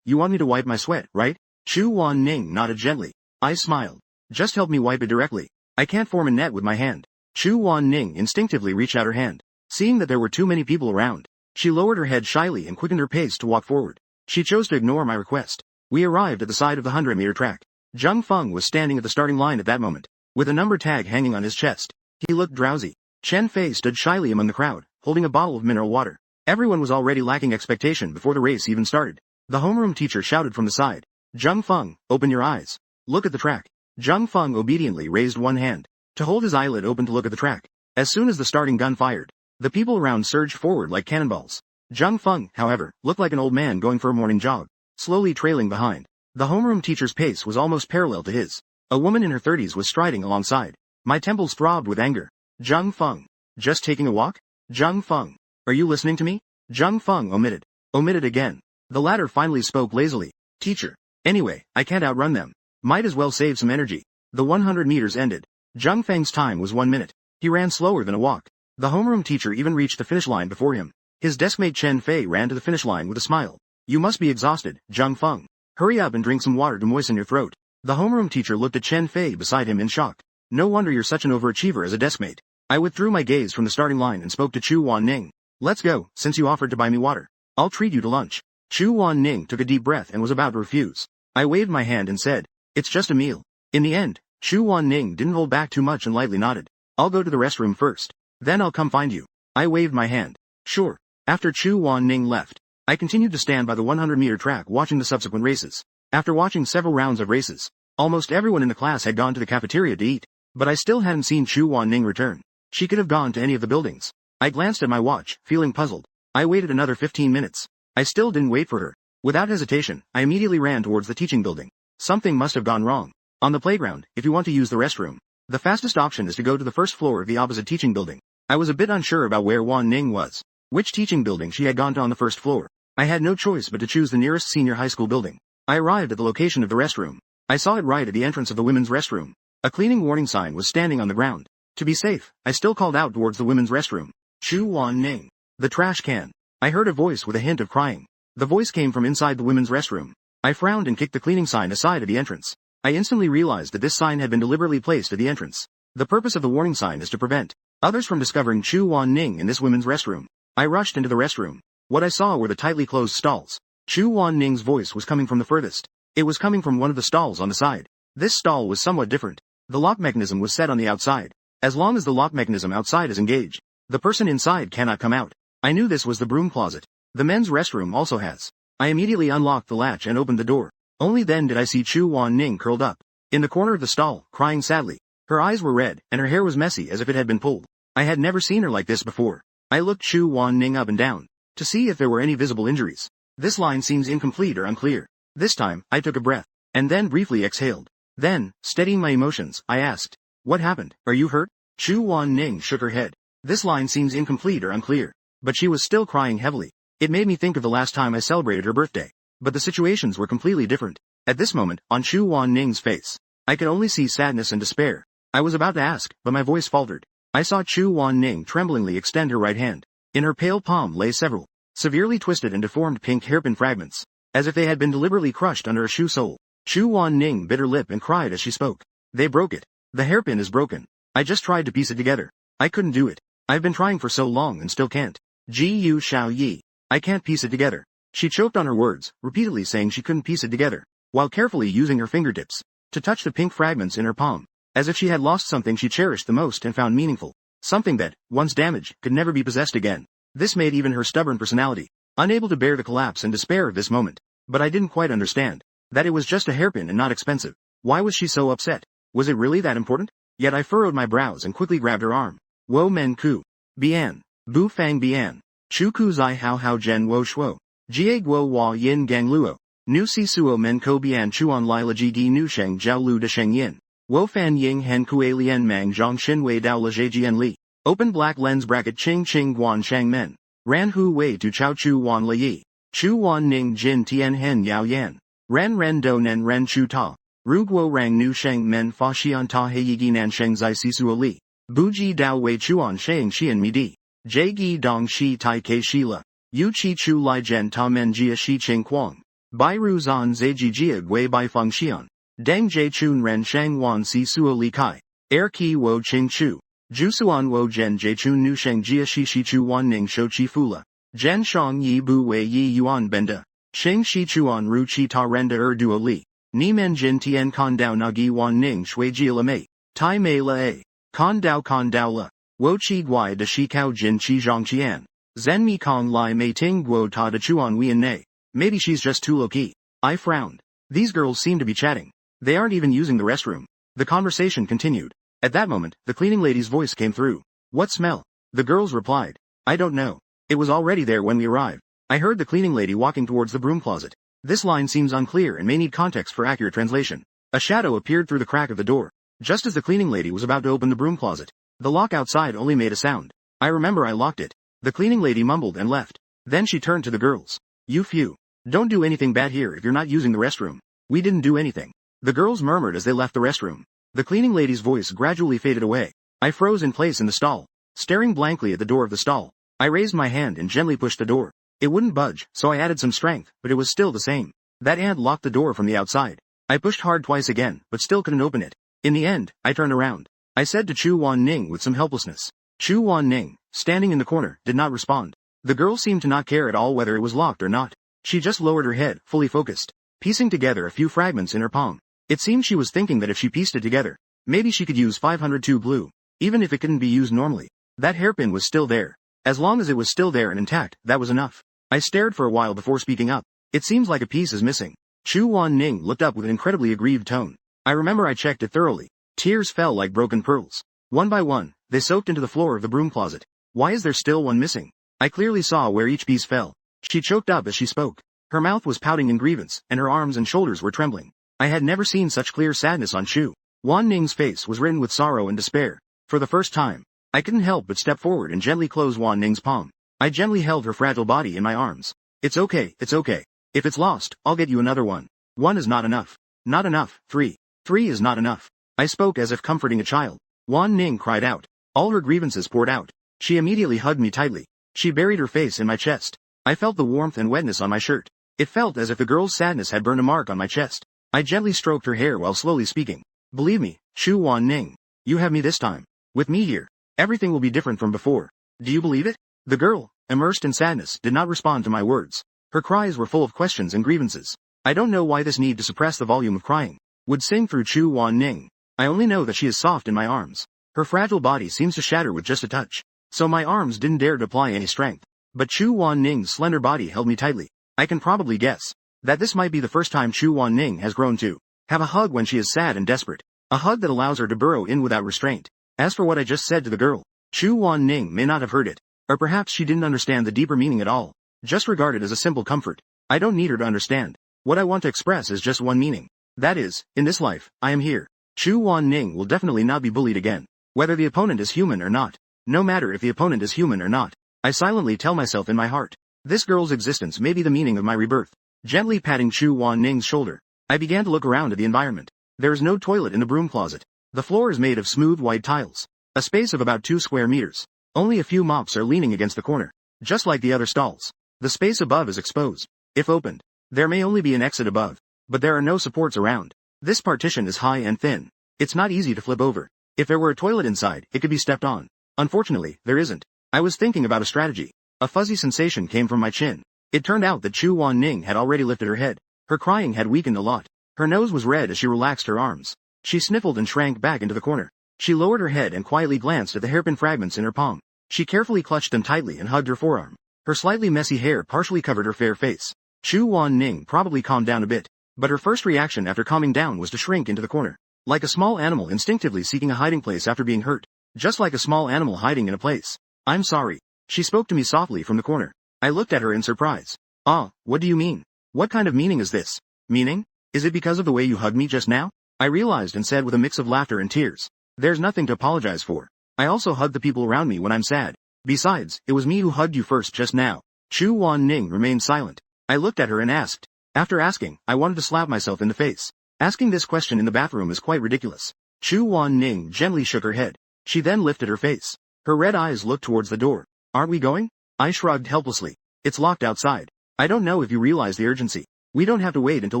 you want me to wipe my sweat, right? Chu Wan Ning nodded gently. I smiled. Just help me wipe it directly. I can't form a net with my hand. Chu Wan Ning instinctively reached out her hand. Seeing that there were too many people around, she lowered her head shyly and quickened her pace to walk forward. She chose to ignore my request. We arrived at the side of the 100-meter track. Zheng Feng was standing at the starting line at that moment, with a number tag hanging on his chest. He looked drowsy. Chen Fei stood shyly among the crowd, holding a bottle of mineral water. Everyone was already lacking expectation before the race even started. The homeroom teacher shouted from the side, Zheng Feng, open your eyes. Look at the track. Zheng Feng obediently raised one hand to hold his eyelid open to look at the track. As soon as the starting gun fired, the people around surged forward like cannonballs. Zheng Feng, however, looked like an old man going for a morning jog, slowly trailing behind. The homeroom teacher's pace was almost parallel to his. A woman in her 30s was striding alongside. My temples throbbed with anger. Zheng Feng. Just taking a walk? Zheng Feng. Are you listening to me? Zheng Feng omitted. Omitted again. The latter finally spoke lazily. Teacher. Anyway, I can't outrun them. Might as well save some energy. The 100 meters ended. Zheng Feng's time was 1 minute. He ran slower than a walk. The homeroom teacher even reached the finish line before him. His deskmate Chen Fei ran to the finish line with a smile. You must be exhausted, Zheng Feng. Hurry up and drink some water to moisten your throat. The homeroom teacher looked at Chen Fei beside him in shock. No wonder you're such an overachiever as a deskmate. I withdrew my gaze from the starting line and spoke to Chu Wan Ning. Let's go, since you offered to buy me water. I'll treat you to lunch. Chu Wan Ning took a deep breath and was about to refuse. I waved my hand and said, it's just a meal. In the end, Chu Wan Ning didn't hold back too much and lightly nodded. I'll go to the restroom first. Then I'll come find you. I waved my hand. Sure. After Chu Wan Ning left, I continued to stand by the 100-meter track watching the subsequent races. After watching several rounds of races, almost everyone in the class had gone to the cafeteria to eat, but I still hadn't seen Chu Wan Ning return. She could have gone to any of the buildings. I glanced at my watch, feeling puzzled. I waited another 15 minutes. I still didn't wait for her. Without hesitation, I immediately ran towards the teaching building. Something must have gone wrong. On the playground, if you want to use the restroom, the fastest option is to go to the first floor of the opposite teaching building. I was a bit unsure about where Wan Ning was, which teaching building she had gone to on the first floor. I had no choice but to choose the nearest senior high school building. I arrived at the location of the restroom. I saw it right at the entrance of the women's restroom. A cleaning warning sign was standing on the ground. To be safe, I still called out towards the women's restroom. Chu Wan Ning. The trash can. I heard a voice with a hint of crying. The voice came from inside the women's restroom. I frowned and kicked the cleaning sign aside at the entrance. I instantly realized that this sign had been deliberately placed at the entrance. The purpose of the warning sign is to prevent others from discovering Chu Wan Ning in this women's restroom. I rushed into the restroom. What I saw were the tightly closed stalls. Chu Wan Ning's voice was coming from the furthest. It was coming from one of the stalls on the side. This stall was somewhat different. The lock mechanism was set on the outside. As long as the lock mechanism outside is engaged, the person inside cannot come out. I knew this was the broom closet. The men's restroom also has. I immediately unlocked the latch and opened the door. Only then did I see Chu Wan Ning curled up in the corner of the stall, crying sadly. Her eyes were red, and her hair was messy as if it had been pulled. I had never seen her like this before. I looked Chu Wan Ning up and down to see if there were any visible injuries. This line seems incomplete or unclear. This time, I took a breath, and then briefly exhaled. Then, steadying my emotions, I asked, what happened? Are you hurt? Chu Wan Ning shook her head. This line seems incomplete or unclear. But she was still crying heavily. It made me think of the last time I celebrated her birthday. But the situations were completely different. At this moment, on Chu Wan Ning's face, I could only see sadness and despair. I was about to ask, but my voice faltered. I saw Chu Wan Ning tremblingly extend her right hand. In her pale palm lay several severely twisted and deformed pink hairpin fragments, as if they had been deliberately crushed under a shoe sole. Chu Wan Ning bit her lip and cried as she spoke. They broke it. The hairpin is broken. I just tried to piece it together. I couldn't do it. I've been trying for so long and still can't. Ji Yu Xiao Yi. I can't piece it together. She choked on her words, repeatedly saying she couldn't piece it together, while carefully using her fingertips to touch the pink fragments in her palm, as if she had lost something she cherished the most and found meaningful. Something that, once damaged, could never be possessed again. This made even her stubborn personality unable to bear the collapse and despair of this moment. But I didn't quite understand that it was just a hairpin and not expensive. Why was she so upset? Was it really that important? Yet I furrowed my brows and quickly grabbed her arm. Wo men ku. Bian. Bu fang bian. Chu ku zai hao hao jen wo shuo. Jie guo hua yin gang luo. Nu si suo men ko bian chuan lai la ji di nu sheng jiao lu de sheng yin. Wo fan ying hen kue lien mang zhong xin wei dao la zhe jian li. Open black lens bracket ching ching guan shang men. Ran hu wei tu chao chu wan la yi. Chu wan ning jin tian hen yao yan. Ren ren do nen ren chu ta. Ru guo rang nu sheng men fa xian ta he yi nan sheng zai si suo li. Bu ji dao wei chuan sheng xian mi di. Jie gi dong shi tai ke shi la. Yu chi chu lai jen ta men jia shi ching quang. Bai Ru Zan Zai Ji Jia Gui Bai Feng Xian. Deng Jie Chun Ren Shang Wan Si Suo Li Kai. Er Ki Wo Ching Chu. Ju Suan Wo Zhen Jie Chun Nu Sheng Jia Shi Shi Chu Wan Ning Shou Chi Fula. Zhen Shang Yi Bu Wei Yi Yuan Benda. Sheng Shi Chuan Ru Chi Ta Renda Duo Li. Ni Men Jin Tien Con Dao Nagi Wan Ning Shui Jia La Mei. Tai Mei La A. Con Dao La. Wo Chi Guai De Shi Kao Jin Chi Zhang Qian. Zhen Mi Kong Lai Mei Ting Guo Ta De Chuan Wian Nei. Maybe she's just too low-key. I frowned. These girls seem to be chatting. They aren't even using the restroom. The conversation continued. At that moment, the cleaning lady's voice came through. What smell? The girls replied. I don't know. It was already there when we arrived. I heard the cleaning lady walking towards the broom closet. This line seems unclear and may need context for accurate translation. A shadow appeared through the crack of the door. Just as the cleaning lady was about to open the broom closet. The lock outside only made a sound. I remember I locked it. The cleaning lady mumbled and left. Then she turned to the girls. You few. Don't do anything bad here if you're not using the restroom. We didn't do anything. The girls murmured as they left the restroom. The cleaning lady's voice gradually faded away. I froze in place in the stall, staring blankly at the door of the stall. I raised my hand and gently pushed the door. It wouldn't budge, so I added some strength, but it was still the same. That ant locked the door from the outside. I pushed hard twice again, but still couldn't open it. In the end, I turned around. I said to Chu Wan Ning with some helplessness. Chu Wan Ning, standing in the corner, did not respond. The girl seemed to not care at all whether it was locked or not. She just lowered her head, fully focused, piecing together a few fragments in her palm. It seemed she was thinking that if she pieced it together, maybe she could use 502 glue, even if it couldn't be used normally. That hairpin was still there. As long as it was still there and intact, that was enough. I stared for a while before speaking up. It seems like a piece is missing. Chu Wan Ning looked up with an incredibly aggrieved tone. I remember I checked it thoroughly. Tears fell like broken pearls. One by one, they soaked into the floor of the broom closet. Why is there still one missing? I clearly saw where each piece fell. She choked up as she spoke. Her mouth was pouting in grievance, and her arms and shoulders were trembling. I had never seen such clear sadness on Chu Wan Ning's face was written with sorrow and despair. For the first time, I couldn't help but step forward and gently close Wan Ning's palm. I gently held her fragile body in my arms. It's okay, it's okay. If it's lost, I'll get you another one. One is not enough. Not enough. 3. 3 is not enough. I spoke as if comforting a child. Wan Ning cried out. All her grievances poured out. She immediately hugged me tightly. She buried her face in my chest. I felt the warmth and wetness on my shirt. It felt as if the girl's sadness had burned a mark on my chest. I gently stroked her hair while slowly speaking. Believe me, Chu Wan Ning. You have me this time. With me here, everything will be different from before. Do you believe it? The girl, immersed in sadness, did not respond to my words. Her cries were full of questions and grievances. I don't know why this need to suppress the volume of crying would sing through Chu Wan Ning. I only know that she is soft in my arms. Her fragile body seems to shatter with just a touch. So my arms didn't dare to apply any strength. But Chu Wan Ning's slender body held me tightly. I can probably guess that this might be the first time Chu Wan Ning has grown to have a hug when she is sad and desperate. A hug that allows her to burrow in without restraint. As for what I just said to the girl, Chu Wan Ning may not have heard it. Or perhaps she didn't understand the deeper meaning at all. Just regard it as a simple comfort. I don't need her to understand. What I want to express is just one meaning. That is, in this life, I am here. Chu Wan Ning will definitely not be bullied again. Whether the opponent is human or not. No matter if the opponent is human or not. I silently tell myself in my heart. This girl's existence may be the meaning of my rebirth. Gently patting Chu Wan Ning's shoulder, I began to look around at the environment. There is no toilet in the broom closet. The floor is made of smooth white tiles. A space of about 2 square meters. Only a few mops are leaning against the corner. Just like the other stalls. The space above is exposed. If opened, there may only be an exit above. But there are no supports around. This partition is high and thin. It's not easy to flip over. If there were a toilet inside, it could be stepped on. Unfortunately, there isn't. I was thinking about a strategy. A fuzzy sensation came from my chin. It turned out that Chu Wan Ning had already lifted her head. Her crying had weakened a lot. Her nose was red as she relaxed her arms. She sniffled and shrank back into the corner. She lowered her head and quietly glanced at the hairpin fragments in her palm. She carefully clutched them tightly and hugged her forearm. Her slightly messy hair partially covered her fair face. Chu Wan Ning probably calmed down a bit. But her first reaction after calming down was to shrink into the corner. Like a small animal instinctively seeking a hiding place after being hurt. Just like a small animal hiding in a place. I'm sorry. She spoke to me softly from the corner. I looked at her in surprise. Ah, what do you mean? What kind of meaning is this? Meaning? Is it because of the way you hugged me just now? I realized and said with a mix of laughter and tears. There's nothing to apologize for. I also hug the people around me when I'm sad. Besides, it was me who hugged you first just now. Chu Wan Ning remained silent. I looked at her and asked. After asking, I wanted to slap myself in the face. Asking this question in the bathroom is quite ridiculous. Chu Wan Ning gently shook her head. She then lifted her face. Her red eyes looked towards the door. Aren't we going? I shrugged helplessly. It's locked outside. I don't know if you realize the urgency. We don't have to wait until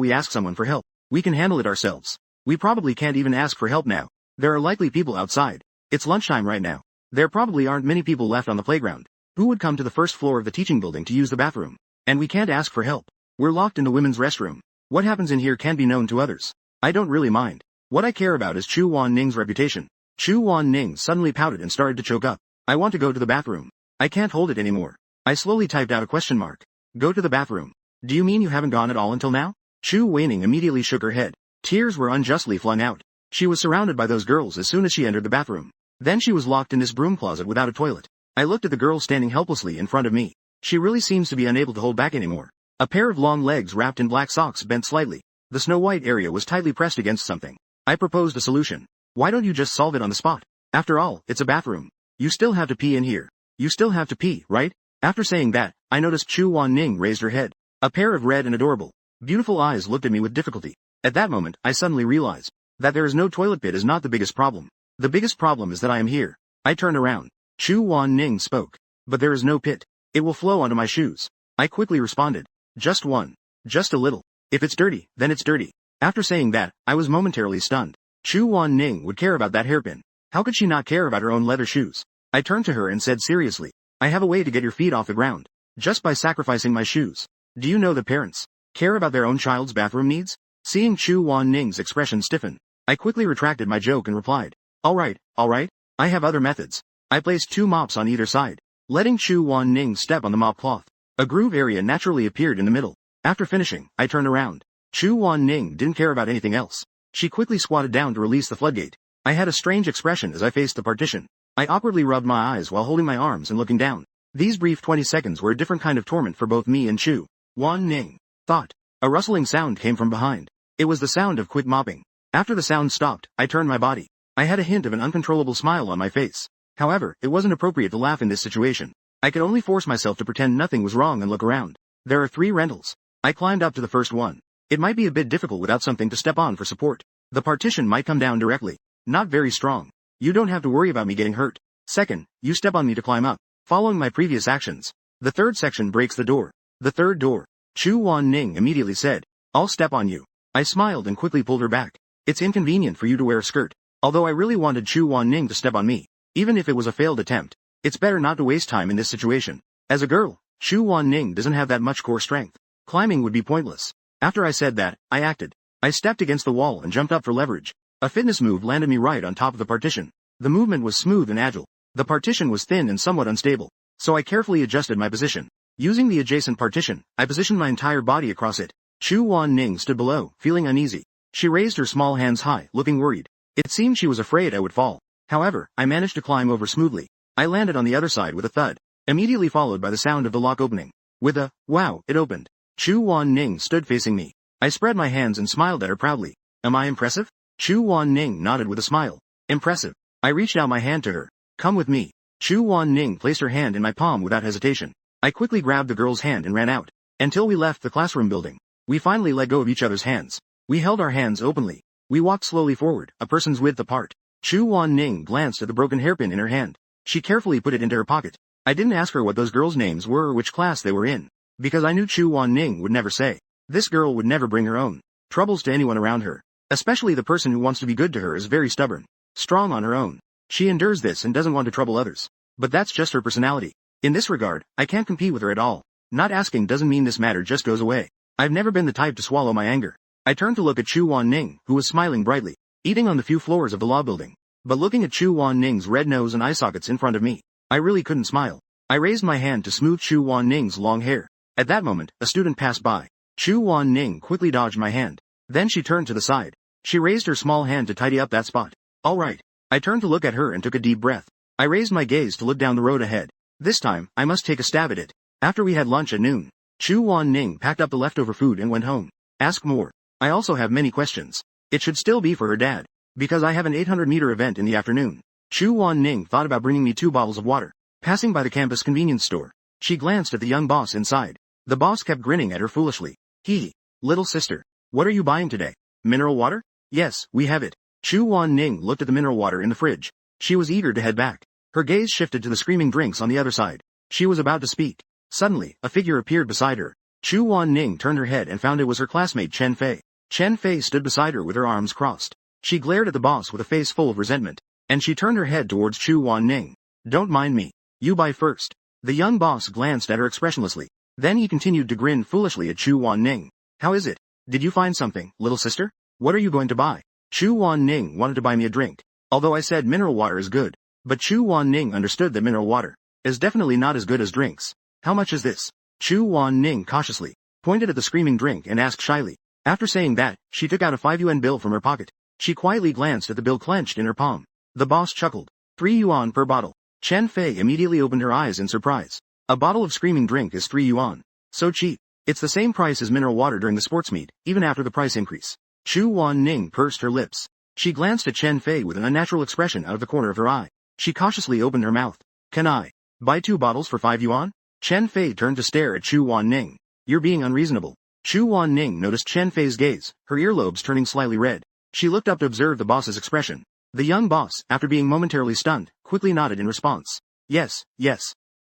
we ask someone for help. We can handle it ourselves. We probably can't even ask for help now. There are likely people outside. It's lunchtime right now. There probably aren't many people left on the playground. Who would come to the first floor of the teaching building to use the bathroom? And we can't ask for help. We're locked in the women's restroom. What happens in here can't be known to others. I don't really mind. What I care about is Chu Wan-ning's reputation. Chu Wan-ning suddenly pouted and started to choke up. I want to go to the bathroom. I can't hold it anymore. I slowly typed out a question mark. Go to the bathroom. Do you mean you haven't gone at all until now? Chu Wan-ning immediately shook her head. Tears were unjustly flung out. She was surrounded by those girls as soon as she entered the bathroom. Then she was locked in this broom closet without a toilet. I looked at the girl standing helplessly in front of me. She really seems to be unable to hold back anymore. A pair of long legs wrapped in black socks bent slightly. The snow-white area was tightly pressed against something. I proposed a solution. Why don't you just solve it on the spot? After all, it's a bathroom. You still have to pee in here. You still have to pee, right? After saying that, I noticed Chu Wan-ning raised her head. A pair of red and adorable, beautiful eyes looked at me with difficulty. At that moment, I suddenly realized that there is no toilet pit is not the biggest problem. The biggest problem is that I am here. I turned around. Chu Wan-ning spoke. But there is no pit. It will flow onto my shoes. I quickly responded. Just one. Just a little. If it's dirty, then it's dirty. After saying that, I was momentarily stunned. Chu Wan-ning would care about that hairpin. How could she not care about her own leather shoes? I turned to her and said seriously. I have a way to get your feet off the ground. Just by sacrificing my shoes. Do you know that parents care about their own child's bathroom needs? Seeing Chu Wan-ning's expression stiffen, I quickly retracted my joke and replied. Alright. I have other methods. I placed 2 mops on either side, letting Chu Wan-ning step on the mop cloth. A groove area naturally appeared in the middle. After finishing, I turned around. Chu Wan-ning didn't care about anything else. She quickly squatted down to release the floodgate. I had a strange expression as I faced the partition. I awkwardly rubbed my eyes while holding my arms and looking down. These brief 20 seconds were a different kind of torment for both me and Chu Wan-ning. Thought. A rustling sound came from behind. It was the sound of quick mopping. After the sound stopped, I turned my body. I had a hint of an uncontrollable smile on my face. However, it wasn't appropriate to laugh in this situation. I could only force myself to pretend nothing was wrong and look around. There are 3 rentals. I climbed up to the first one. It might be a bit difficult without something to step on for support. The partition might come down directly. Not very strong. You don't have to worry about me getting hurt. Second, you step on me to climb up. Following my previous actions. The third section breaks the door. The third door. Chu Wan-ning immediately said. I'll step on you. I smiled and quickly pulled her back. It's inconvenient for you to wear a skirt. Although I really wanted Chu Wan-ning to step on me. Even if it was a failed attempt. It's better not to waste time in this situation. As a girl, Chu Wan-ning doesn't have that much core strength. Climbing would be pointless. After I said that, I acted. I stepped against the wall and jumped up for leverage. A fitness move landed me right on top of the partition. The movement was smooth and agile. The partition was thin and somewhat unstable. So I carefully adjusted my position. Using the adjacent partition, I positioned my entire body across it. Chu Wan-ning stood below, feeling uneasy. She raised her small hands high, looking worried. It seemed she was afraid I would fall. However, I managed to climb over smoothly. I landed on the other side with a thud, immediately followed by the sound of the lock opening. With a, wow, it opened. Chu Wan-ning stood facing me. I spread my hands and smiled at her proudly. Am I impressive? Chu Wan-ning nodded with a smile. Impressive. I reached out my hand to her. Come with me. Chu Wan-ning placed her hand in my palm without hesitation. I quickly grabbed the girl's hand and ran out. Until we left the classroom building. We finally let go of each other's hands. We held our hands openly. We walked slowly forward, a person's width apart. Chu Wan-ning glanced at the broken hairpin in her hand. She carefully put it into her pocket. I didn't ask her what those girls' names were or which class they were in. Because I knew Chu Wan-ning would never say. This girl would never bring her own troubles to anyone around her. Especially the person who wants to be good to her is very stubborn. Strong on her own. She endures this and doesn't want to trouble others. But that's just her personality. In this regard, I can't compete with her at all. Not asking doesn't mean this matter just goes away. I've never been the type to swallow my anger. I turned to look at Chu Wan-ning, who was smiling brightly, eating on the few floors of the law building. But looking at Chu Wan-ning's red nose and eye sockets in front of me, I really couldn't smile. I raised my hand to smooth Chu Wan-ning's long hair. At that moment, a student passed by. Chu Wan-ning quickly dodged my hand. Then she turned to the side. She raised her small hand to tidy up that spot. All right. I turned to look at her and took a deep breath. I raised my gaze to look down the road ahead. This time, I must take a stab at it. After we had lunch at noon, Chu Wan-ning packed up the leftover food and went home. Ask more. I also have many questions. It should still be for her dad. Because I have an 800-meter event in the afternoon. Chu Wan-ning thought about bringing me 2 bottles of water. Passing by the campus convenience store, she glanced at the young boss inside. The boss kept grinning at her foolishly. Little sister. What are you buying today? Mineral water? Yes, we have it. Chu Wan-ning looked at the mineral water in the fridge. She was eager to head back. Her gaze shifted to the screaming drinks on the other side. She was about to speak. Suddenly, a figure appeared beside her. Chu Wan-ning turned her head and found it was her classmate Chen Fei. Chen Fei stood beside her with her arms crossed. She glared at the boss with a face full of resentment, and she turned her head towards Chu Wan-ning. Don't mind me. You buy first. The young boss glanced at her expressionlessly. Then he continued to grin foolishly at Chu Wan-ning. How is it? Did you find something, little sister? What are you going to buy? Chu Wan-ning wanted to buy me a drink, although I said mineral water is good. But Chu Wan-ning understood that mineral water is definitely not as good as drinks. How much is this? Chu Wan-ning cautiously pointed at the screaming drink and asked shyly. After saying that, she took out a 5 yuan bill from her pocket. She quietly glanced at the bill clenched in her palm. The boss chuckled. 3 yuan per bottle. Chen Fei immediately opened her eyes in surprise. A bottle of screaming drink is 3 yuan. So cheap. It's the same price as mineral water during the sports meet, even after the price increase. Chu Wan-ning pursed her lips. She glanced at Chen Fei with an unnatural expression out of the corner of her eye. She cautiously opened her mouth. Can I buy 2 bottles for 5 yuan? Chen Fei turned to stare at Chu Wan-ning. You're being unreasonable. Chu Wan-ning noticed Chen Fei's gaze, her earlobes turning slightly red. She looked up to observe the boss's expression. The young boss, after being momentarily stunned, quickly nodded in response. Yes,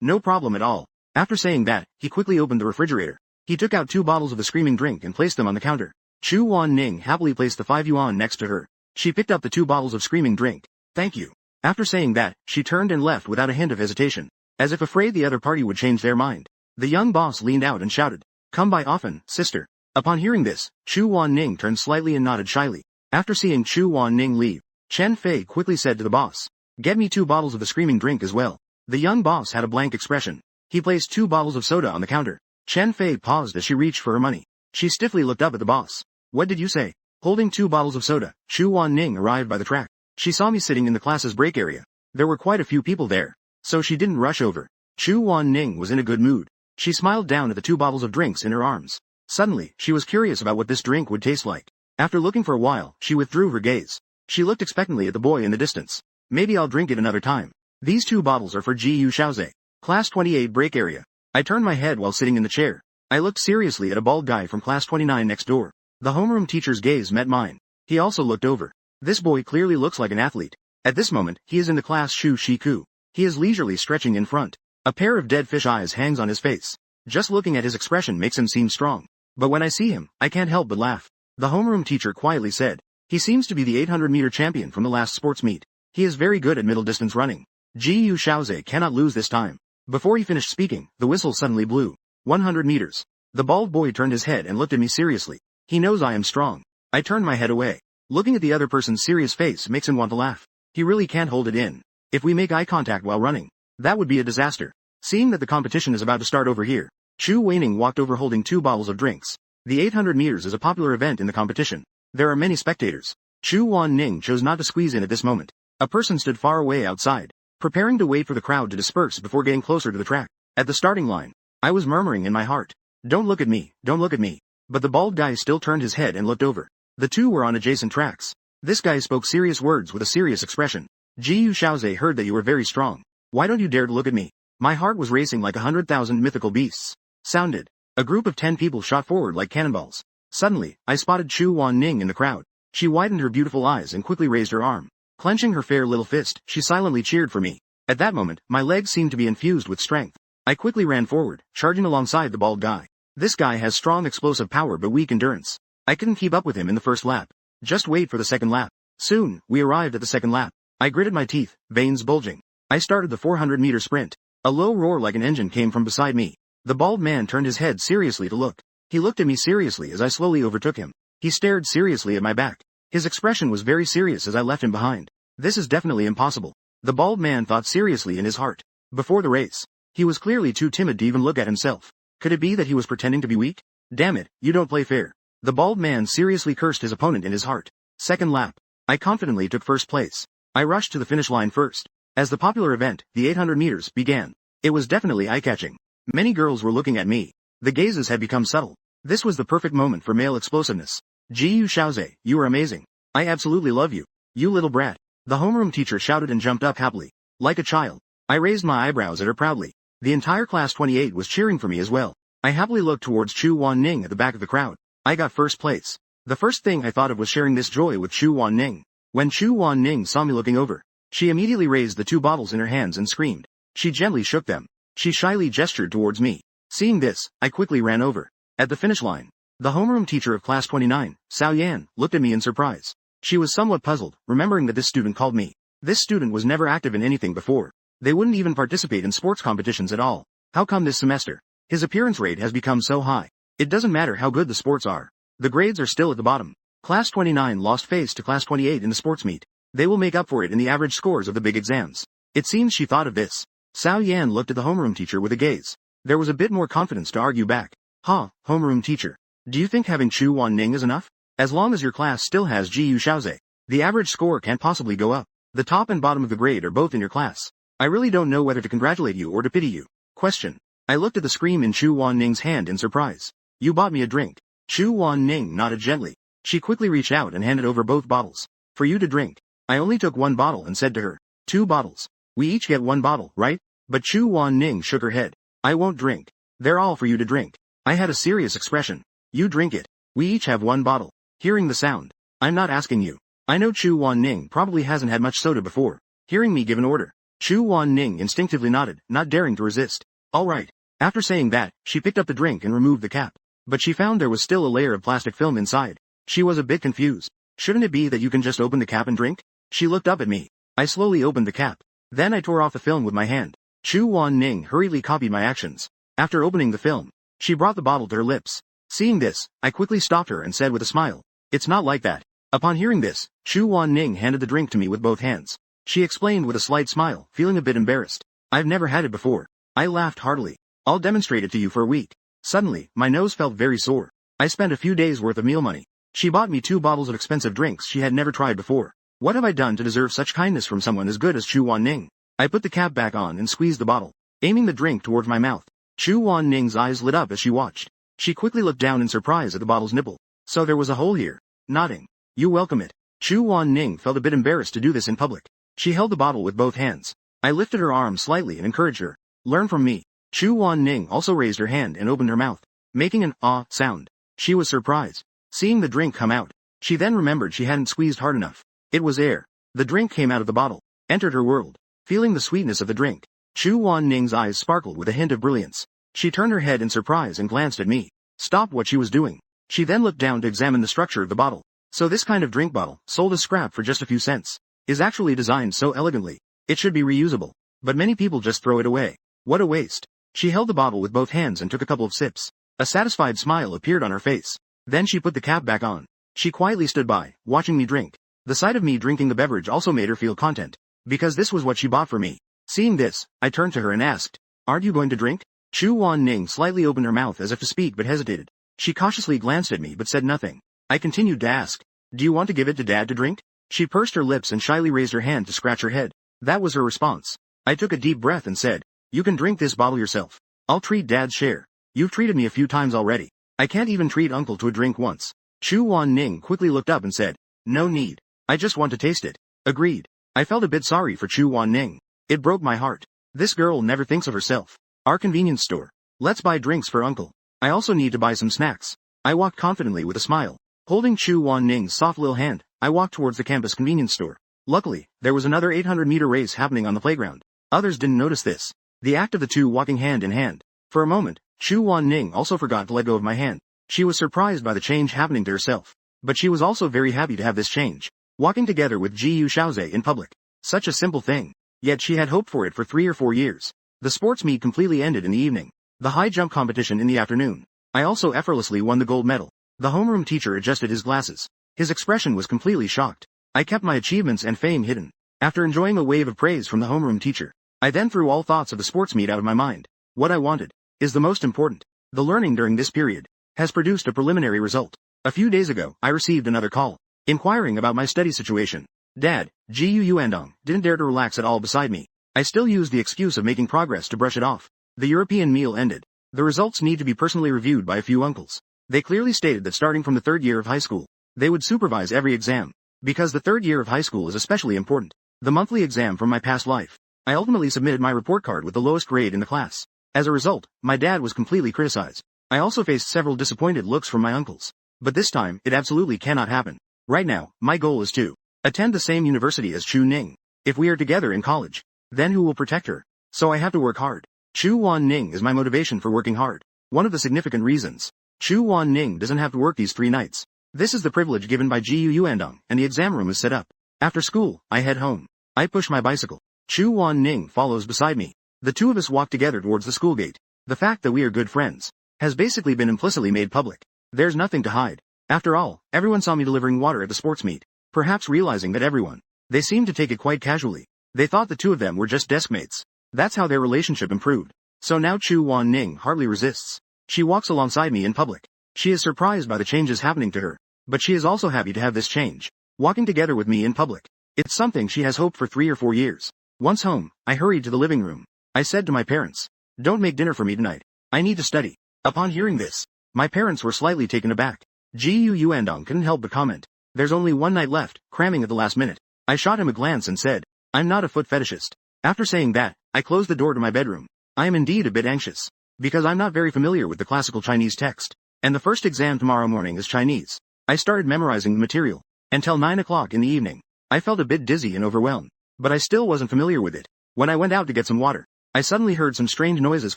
no problem at all. After saying that, he quickly opened the refrigerator. He took out 2 bottles of the screaming drink and placed them on the counter. Chu Wan-ning happily placed the 5 yuan next to her. She picked up the 2 bottles of screaming drink. Thank you. After saying that, she turned and left without a hint of hesitation, as if afraid the other party would change their mind. The young boss leaned out and shouted, Come by often, sister. Upon hearing this, Chu Wan-ning turned slightly and nodded shyly. After seeing Chu Wan-ning leave, Chen Fei quickly said to the boss, Get me 2 bottles of the screaming drink as well. The young boss had a blank expression. He placed 2 bottles of soda on the counter. Chen Fei paused as she reached for her money. She stiffly looked up at the boss. What did you say? Holding 2 bottles of soda, Chu Wan-ning arrived by the track. She saw me sitting in the class's break area. There were quite a few people there, so she didn't rush over. Chu Wan-ning was in a good mood. She smiled down at the 2 bottles of drinks in her arms. Suddenly, she was curious about what this drink would taste like. After looking for a while, she withdrew her gaze. She looked expectantly at the boy in the distance. Maybe I'll drink it another time. These 2 bottles are for Ji Shaoze. Class 28 break area. I turned my head while sitting in the chair. I looked seriously at a bald guy from class 29 next door. The homeroom teacher's gaze met mine. He also looked over. This boy clearly looks like an athlete. At this moment, he is in the class Shu Shiku. He is leisurely stretching in front. A pair of dead fish eyes hangs on his face. Just looking at his expression makes him seem strong. But when I see him, I can't help but laugh. The homeroom teacher quietly said, He seems to be the 800-meter champion from the last sports meet. He is very good at middle distance running. Ji Shaoze cannot lose this time. Before he finished speaking, the whistle suddenly blew. 100 meters. The bald boy turned his head and looked at me seriously. He knows I am strong. I turned my head away. Looking at the other person's serious face makes him want to laugh. He really can't hold it in. If we make eye contact while running, that would be a disaster. Seeing that the competition is about to start over here, Chu Weining walked over holding 2 bottles of drinks. The 800 meters is a popular event in the competition. There are many spectators. Chu Wan-ning chose not to squeeze in at this moment. A person stood far away outside, preparing to wait for the crowd to disperse before getting closer to the track. At the starting line, I was murmuring in my heart, Don't look at me, don't look at me. But the bald guy still turned his head and looked over. The 2 were on adjacent tracks. This guy spoke serious words with a serious expression. Ji Shaoze heard that you were very strong. Why don't you dare to look at me? My heart was racing like 100,000 mythical beasts. Sounded. A group of 10 people shot forward like cannonballs. Suddenly, I spotted Chu Wan-ning in the crowd. She widened her beautiful eyes and quickly raised her arm. Clenching her fair little fist, she silently cheered for me. At that moment, my legs seemed to be infused with strength. I quickly ran forward, charging alongside the bald guy. This guy has strong explosive power but weak endurance. I couldn't keep up with him in the first lap. Just wait for the second lap. Soon, we arrived at the second lap. I gritted my teeth, veins bulging. I started the 400-meter sprint. A low roar like an engine came from beside me. The bald man turned his head seriously to look. He looked at me seriously as I slowly overtook him. He stared seriously at my back. His expression was very serious as I left him behind. This is definitely impossible. The bald man thought seriously in his heart. Before the race, he was clearly too timid to even look at himself. Could it be that he was pretending to be weak? Damn it, you don't play fair. The bald man seriously cursed his opponent in his heart. Second lap. I confidently took first place. I rushed to the finish line first. As the popular event, the 800 meters, began. It was definitely eye-catching. Many girls were looking at me. The gazes had become subtle. This was the perfect moment for male explosiveness. Ji Shaoze, you are amazing. I absolutely love you. You little brat. The homeroom teacher shouted and jumped up happily. Like a child. I raised my eyebrows at her proudly. The entire class 28 was cheering for me as well. I happily looked towards Chu Wan-ning at the back of the crowd. I got first place. The first thing I thought of was sharing this joy with Chu Wan-ning. When Chu Wan-ning saw me looking over, she immediately raised the 2 bottles in her hands and screamed. She gently shook them. She shyly gestured towards me. Seeing this, I quickly ran over. At the finish line, the homeroom teacher of class 29, Sao Yan, looked at me in surprise. She was somewhat puzzled, remembering that this student called me. This student was never active in anything before. They wouldn't even participate in sports competitions at all. How come this semester his appearance rate has become so high? It doesn't matter how good the sports are. The grades are still at the bottom. Class 29 lost face to class 28 in the sports meet. They will make up for it in the average scores of the big exams. It seems she thought of this. Sao Yan looked at the homeroom teacher with a gaze. There was a bit more confidence to argue back. Homeroom teacher. Do you think having Chu Wan Ning is enough? As long as your class still has Jiu Shaoze, the average score can't possibly go up. The top and bottom of the grade are both in your class. I really don't know whether to congratulate you or to pity you. Question. I looked at the scream in Chu Wan Ning's hand in surprise. You bought me a drink. Chu Wan Ning nodded gently. She quickly reached out and handed over both bottles. For you to drink. I only took one bottle and said to her, 2 bottles. We each get 1 bottle, right? But Chu Wan Ning shook her head. I won't drink. They're all for you to drink. I had a serious expression. You drink it. We each have 1 bottle. Hearing the sound. I'm not asking you. I know Chu Wan Ning probably hasn't had much soda before. Hearing me give an order. Chu Wan Ning instinctively nodded, not daring to resist. All right. After saying that, she picked up the drink and removed the cap. But she found there was still a layer of plastic film inside. She was a bit confused. Shouldn't it be that you can just open the cap and drink? She looked up at me. I slowly opened the cap. Then I tore off the film with my hand. Chu Wan Ning hurriedly copied my actions. After opening the film, she brought the bottle to her lips. Seeing this, I quickly stopped her and said with a smile, it's not like that. Upon hearing this, Chu Wan Ning handed the drink to me with both hands. She explained with a slight smile, feeling a bit embarrassed. I've never had it before. I laughed heartily. I'll demonstrate it to you for a week. Suddenly, my nose felt very sore. I spent a few days worth of meal money. She bought me 2 bottles of expensive drinks she had never tried before. What have I done to deserve such kindness from someone as good as Chu Wan Ning? I put the cap back on and squeezed the bottle, aiming the drink towards my mouth. Chu Wan Ning's eyes lit up as she watched. She quickly looked down in surprise at the bottle's nipple. So there was a hole here. Nodding. You welcome it. Chu Wan Ning felt a bit embarrassed to do this in public. She held the bottle with both hands. I lifted her arm slightly and encouraged her. Learn from me. Chu Wan Ning also raised her hand and opened her mouth, making an ah sound. She was surprised, seeing the drink come out. She then remembered she hadn't squeezed hard enough. It was air. The drink came out of the bottle, entered her world. Feeling the sweetness of the drink, Chu Wan Ning's eyes sparkled with a hint of brilliance. She turned her head in surprise and glanced at me. Stopped what she was doing. She then looked down to examine the structure of the bottle. So this kind of drink bottle, sold as scrap for just a few cents, is actually designed so elegantly. It should be reusable. But many people just throw it away. What a waste. She held the bottle with both hands and took a couple of sips. A satisfied smile appeared on her face. Then she put the cap back on. She quietly stood by, watching me drink. The sight of me drinking the beverage also made her feel content, because this was what she bought for me. Seeing this, I turned to her and asked, aren't you going to drink? Chu Wan Ning slightly opened her mouth as if to speak but hesitated. She cautiously glanced at me but said nothing. I continued to ask, do you want to give it to Dad to drink? She pursed her lips and shyly raised her hand to scratch her head. That was her response. I took a deep breath and said, you can drink this bottle yourself. I'll treat Dad's share. You've treated me a few times already. I can't even treat Uncle to a drink once. Chu Wan Ning quickly looked up and said, no need. I just want to taste it. Agreed. I felt a bit sorry for Chu Wan Ning. It broke my heart. This girl never thinks of herself. Our convenience store. Let's buy drinks for Uncle. I also need to buy some snacks. I walked confidently with a smile. Holding Chu Wan Ning's soft little hand, I walked towards the campus convenience store. Luckily, there was another 800-meter race happening on the playground. Others didn't notice this. The act of the two walking hand in hand. For a moment, Chu Wan Ning also forgot to let go of my hand. She was surprised by the change happening to herself. But she was also very happy to have this change. Walking together with Jiu Shaoze in public. Such a simple thing. Yet she had hoped for it for 3 or 4 years. The sports meet completely ended in the evening. The high jump competition in the afternoon. I also effortlessly won the gold medal. The homeroom teacher adjusted his glasses. His expression was completely shocked. I kept my achievements and fame hidden. After enjoying a wave of praise from the homeroom teacher, I then threw all thoughts of the sports meet out of my mind. What I wanted is the most important. The learning during this period has produced a preliminary result. A few days ago, I received another call, inquiring about my study situation. Dad, Jiu Yuandong, didn't dare to relax at all beside me. I still used the excuse of making progress to brush it off. The European meal ended. The results need to be personally reviewed by a few uncles. They clearly stated that starting from the 3rd year of high school, they would supervise every exam. Because the 3rd year of high school is especially important. The monthly exam from my past life. I ultimately submitted my report card with the lowest grade in the class. As a result, my dad was completely criticized. I also faced several disappointed looks from my uncles. But this time, it absolutely cannot happen. Right now, my goal is to attend the same university as Chu Ning. If we are together in college, then who will protect her? So I have to work hard. Chu Wan Ning is my motivation for working hard. One of the significant reasons. Chu Wan Ning doesn't have to work these 3 nights. This is the privilege given by Gu Yuandong, and the exam room is set up. After school, I head home. I push my bicycle. Chu Wan Ning follows beside me. The two of us walk together towards the school gate. The fact that we are good friends has basically been implicitly made public. There's nothing to hide. After all, everyone saw me delivering water at the sports meet. Perhaps realizing that they seemed to take it quite casually. They thought the two of them were just desk mates. That's how their relationship improved. So now Chu Wan Ning hardly resists. She walks alongside me in public. She is surprised by the changes happening to her. But she is also happy to have this change. Walking together with me in public. It's something she has hoped for 3 or 4 years. Once home, I hurried to the living room. I said to my parents, "Don't make dinner for me tonight. I need to study." Upon hearing this, my parents were slightly taken aback. Gu Yuandong couldn't help but comment, "There's only 1 night left," cramming at the last minute. I shot him a glance and said, "I'm not a foot fetishist." After saying that, I closed the door to my bedroom. I am indeed a bit anxious, because I'm not very familiar with the classical Chinese text, and the first exam tomorrow morning is Chinese. I started memorizing the material. Until 9 o'clock in the evening, I felt a bit dizzy and overwhelmed, but I still wasn't familiar with it. When I went out to get some water, I suddenly heard some strange noises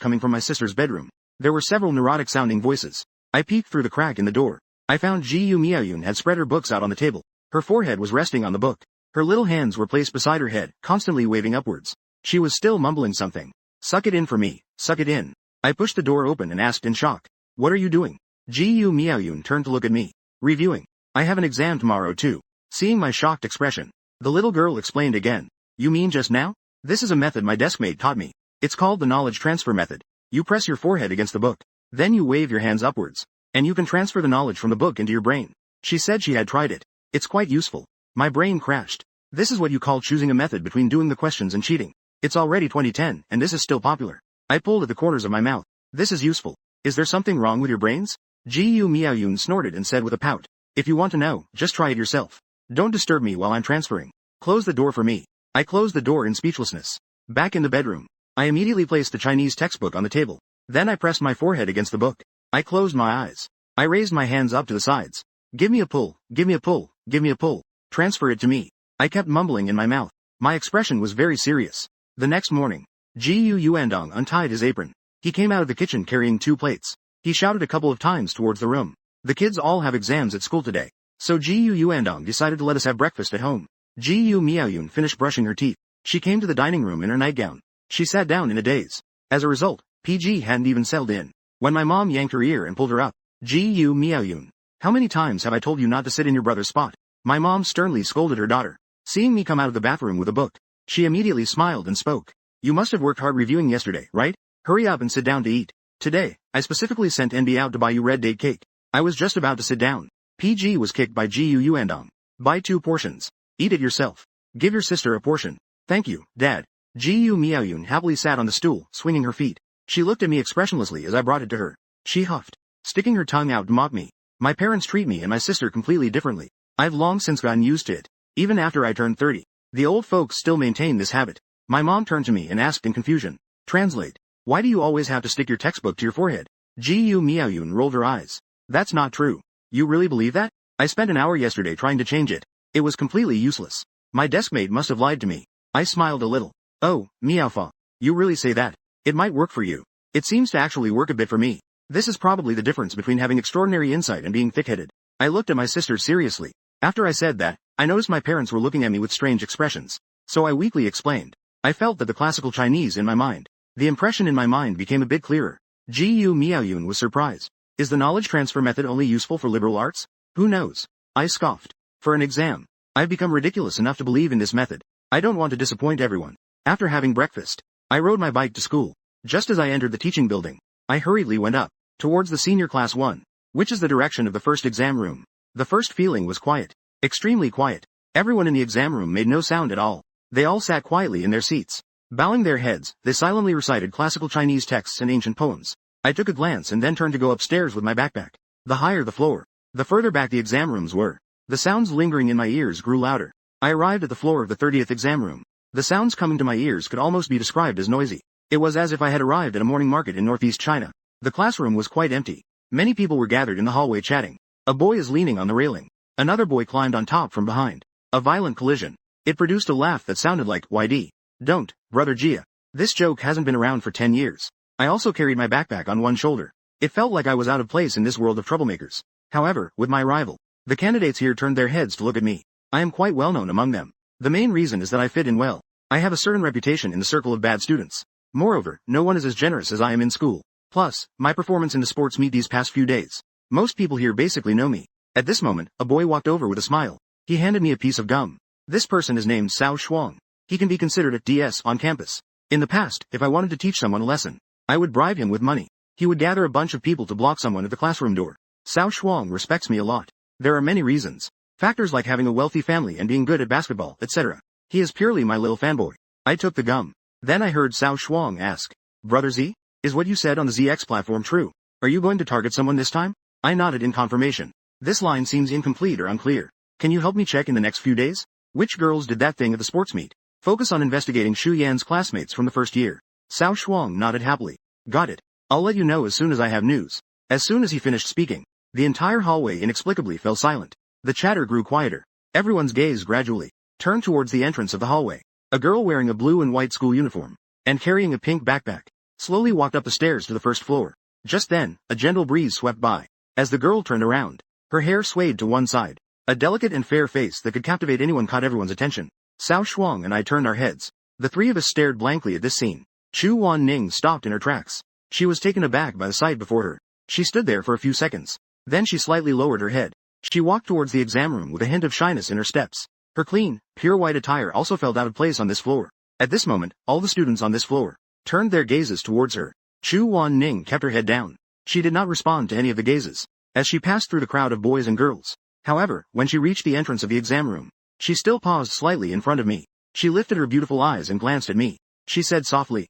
coming from my sister's bedroom. There were several neurotic-sounding voices. I peeked through the crack in the door. I found Ji Miaoyun had spread her books out on the table. Her forehead was resting on the book. Her little hands were placed beside her head, constantly waving upwards. She was still mumbling something. "Suck it in for me, suck it in." I pushed the door open and asked in shock, "What are you doing?" Ji Miaoyun turned to look at me. "Reviewing. I have an exam tomorrow too." Seeing my shocked expression, the little girl explained again. "You mean just now? This is a method my deskmate taught me. It's called the knowledge transfer method. You press your forehead against the book. Then you wave your hands upwards. And you can transfer the knowledge from the book into your brain." She said she had tried it. "It's quite useful." My brain crashed. This is what you call choosing a method between doing the questions and cheating. It's already 2010 and this is still popular. I pulled at the corners of my mouth. "This is useful. Is there something wrong with your brains?" Ji Miaoyun snorted and said with a pout, "If you want to know, just try it yourself. Don't disturb me while I'm transferring. Close the door for me." I closed the door in speechlessness. Back in the bedroom, I immediately placed the Chinese textbook on the table. Then I pressed my forehead against the book. I closed my eyes. I raised my hands up to the sides. "Give me a pull, give me a pull, give me a pull. Transfer it to me." I kept mumbling in my mouth. My expression was very serious. The next morning, Ji Yuandong untied his apron. He came out of the kitchen carrying 2 plates. He shouted a couple of times towards the room. "The kids all have exams at school today. So Ji Yuandong decided to let us have breakfast at home." Ji Miaoyun finished brushing her teeth. She came to the dining room in her nightgown. She sat down in a daze. As a result, PG hadn't even settled in. When my mom yanked her ear and pulled her up, Ji Miaoyun, "How many times have I told you not to sit in your brother's spot?" My mom sternly scolded her daughter. Seeing me come out of the bathroom with a book, she immediately smiled and spoke. "You must have worked hard reviewing yesterday, right? Hurry up and sit down to eat. Today, I specifically sent NB out to buy you red date cake." I was just about to sit down. PG was kicked by Ji Yuandong. "Buy 2 portions. Eat it yourself. Give your sister a portion." "Thank you, Dad." Ji Miaoyun happily sat on the stool, swinging her feet. She looked at me expressionlessly as I brought it to her. She huffed, sticking her tongue out to mock me. My parents treat me and my sister completely differently. I've long since gotten used to it. Even after I turned 30, the old folks still maintain this habit. My mom turned to me and asked in confusion, "Translate. Why do you always have to stick your textbook to your forehead?" Ji Miaoyun rolled her eyes. "That's not true. You really believe that? I spent an hour yesterday trying to change it. It was completely useless. My deskmate must have lied to me." I smiled a little. "Oh, Miaofa. You really say that? It might work for you. It seems to actually work a bit for me. This is probably the difference between having extraordinary insight and being thick-headed." I looked at my sister seriously. After I said that, I noticed my parents were looking at me with strange expressions. So I weakly explained. I felt that the classical Chinese in my mind. The impression in my mind became a bit clearer. Ji Miaoyun was surprised. "Is the knowledge transfer method only useful for liberal arts? Who knows?" I scoffed. "For an exam, I've become ridiculous enough to believe in this method. I don't want to disappoint everyone." After having breakfast, I rode my bike to school. Just as I entered the teaching building, I hurriedly went up, towards the senior class 1, which is the direction of the first exam room. The first feeling was quiet. Extremely quiet. Everyone in the exam room made no sound at all. They all sat quietly in their seats. Bowing their heads, they silently recited classical Chinese texts and ancient poems. I took a glance and then turned to go upstairs with my backpack. The higher the floor, the further back the exam rooms were. The sounds lingering in my ears grew louder. I arrived at the floor of the 30th exam room. The sounds coming to my ears could almost be described as noisy. It was as if I had arrived at a morning market in northeast China. The classroom was quite empty. Many people were gathered in the hallway chatting. A boy is leaning on the railing. Another boy climbed on top from behind. A violent collision. It produced a laugh that sounded like, "YD. Don't, brother Gia. This joke hasn't been around for 10 years. I also carried my backpack on one shoulder. It felt like I was out of place in this world of troublemakers. However, with my arrival, the candidates here turned their heads to look at me. I am quite well known among them. The main reason is that I fit in well. I have a certain reputation in the circle of bad students. Moreover, no one is as generous as I am in school. Plus, my performance in the sports meet these past few days. Most people here basically know me. At this moment, a boy walked over with a smile. He handed me a piece of gum. This person is named Cao Shuang. He can be considered a DS on campus. In the past, if I wanted to teach someone a lesson, I would bribe him with money. He would gather a bunch of people to block someone at the classroom door. Cao Shuang respects me a lot. There are many reasons. Factors like having a wealthy family and being good at basketball, etc. He is purely my little fanboy. I took the gum. Then I heard Cao Shuang ask, Brother Z, is what you said on the ZX platform true? Are you going to target someone this time? I nodded in confirmation. This line seems incomplete or unclear. Can you help me check in the next few days? Which girls did that thing at the sports meet? Focus on investigating Shu Yan's classmates from the first year. Cao Shuang nodded happily. Got it. I'll let you know as soon as I have news. As soon as he finished speaking, the entire hallway inexplicably fell silent. The chatter grew quieter. Everyone's gaze gradually turned towards the entrance of the hallway. A girl wearing a blue and white school uniform and carrying a pink backpack slowly walked up the stairs to the first floor. Just then, a gentle breeze swept by. As the girl turned around, her hair swayed to one side. A delicate and fair face that could captivate anyone caught everyone's attention. Cao Shuang and I turned our heads. The three of us stared blankly at this scene. Chu Wan-ning stopped in her tracks. She was taken aback by the sight before her. She stood there for a few seconds. Then she slightly lowered her head. She walked towards the exam room with a hint of shyness in her steps. Her clean, pure white attire also felt out of place on this floor. At this moment, all the students on this floor turned their gazes towards her. Chu Wan-ning kept her head down. She did not respond to any of the gazes as she passed through the crowd of boys and girls. However, when she reached the entrance of the exam room, she still paused slightly in front of me. She lifted her beautiful eyes and glanced at me. She said softly,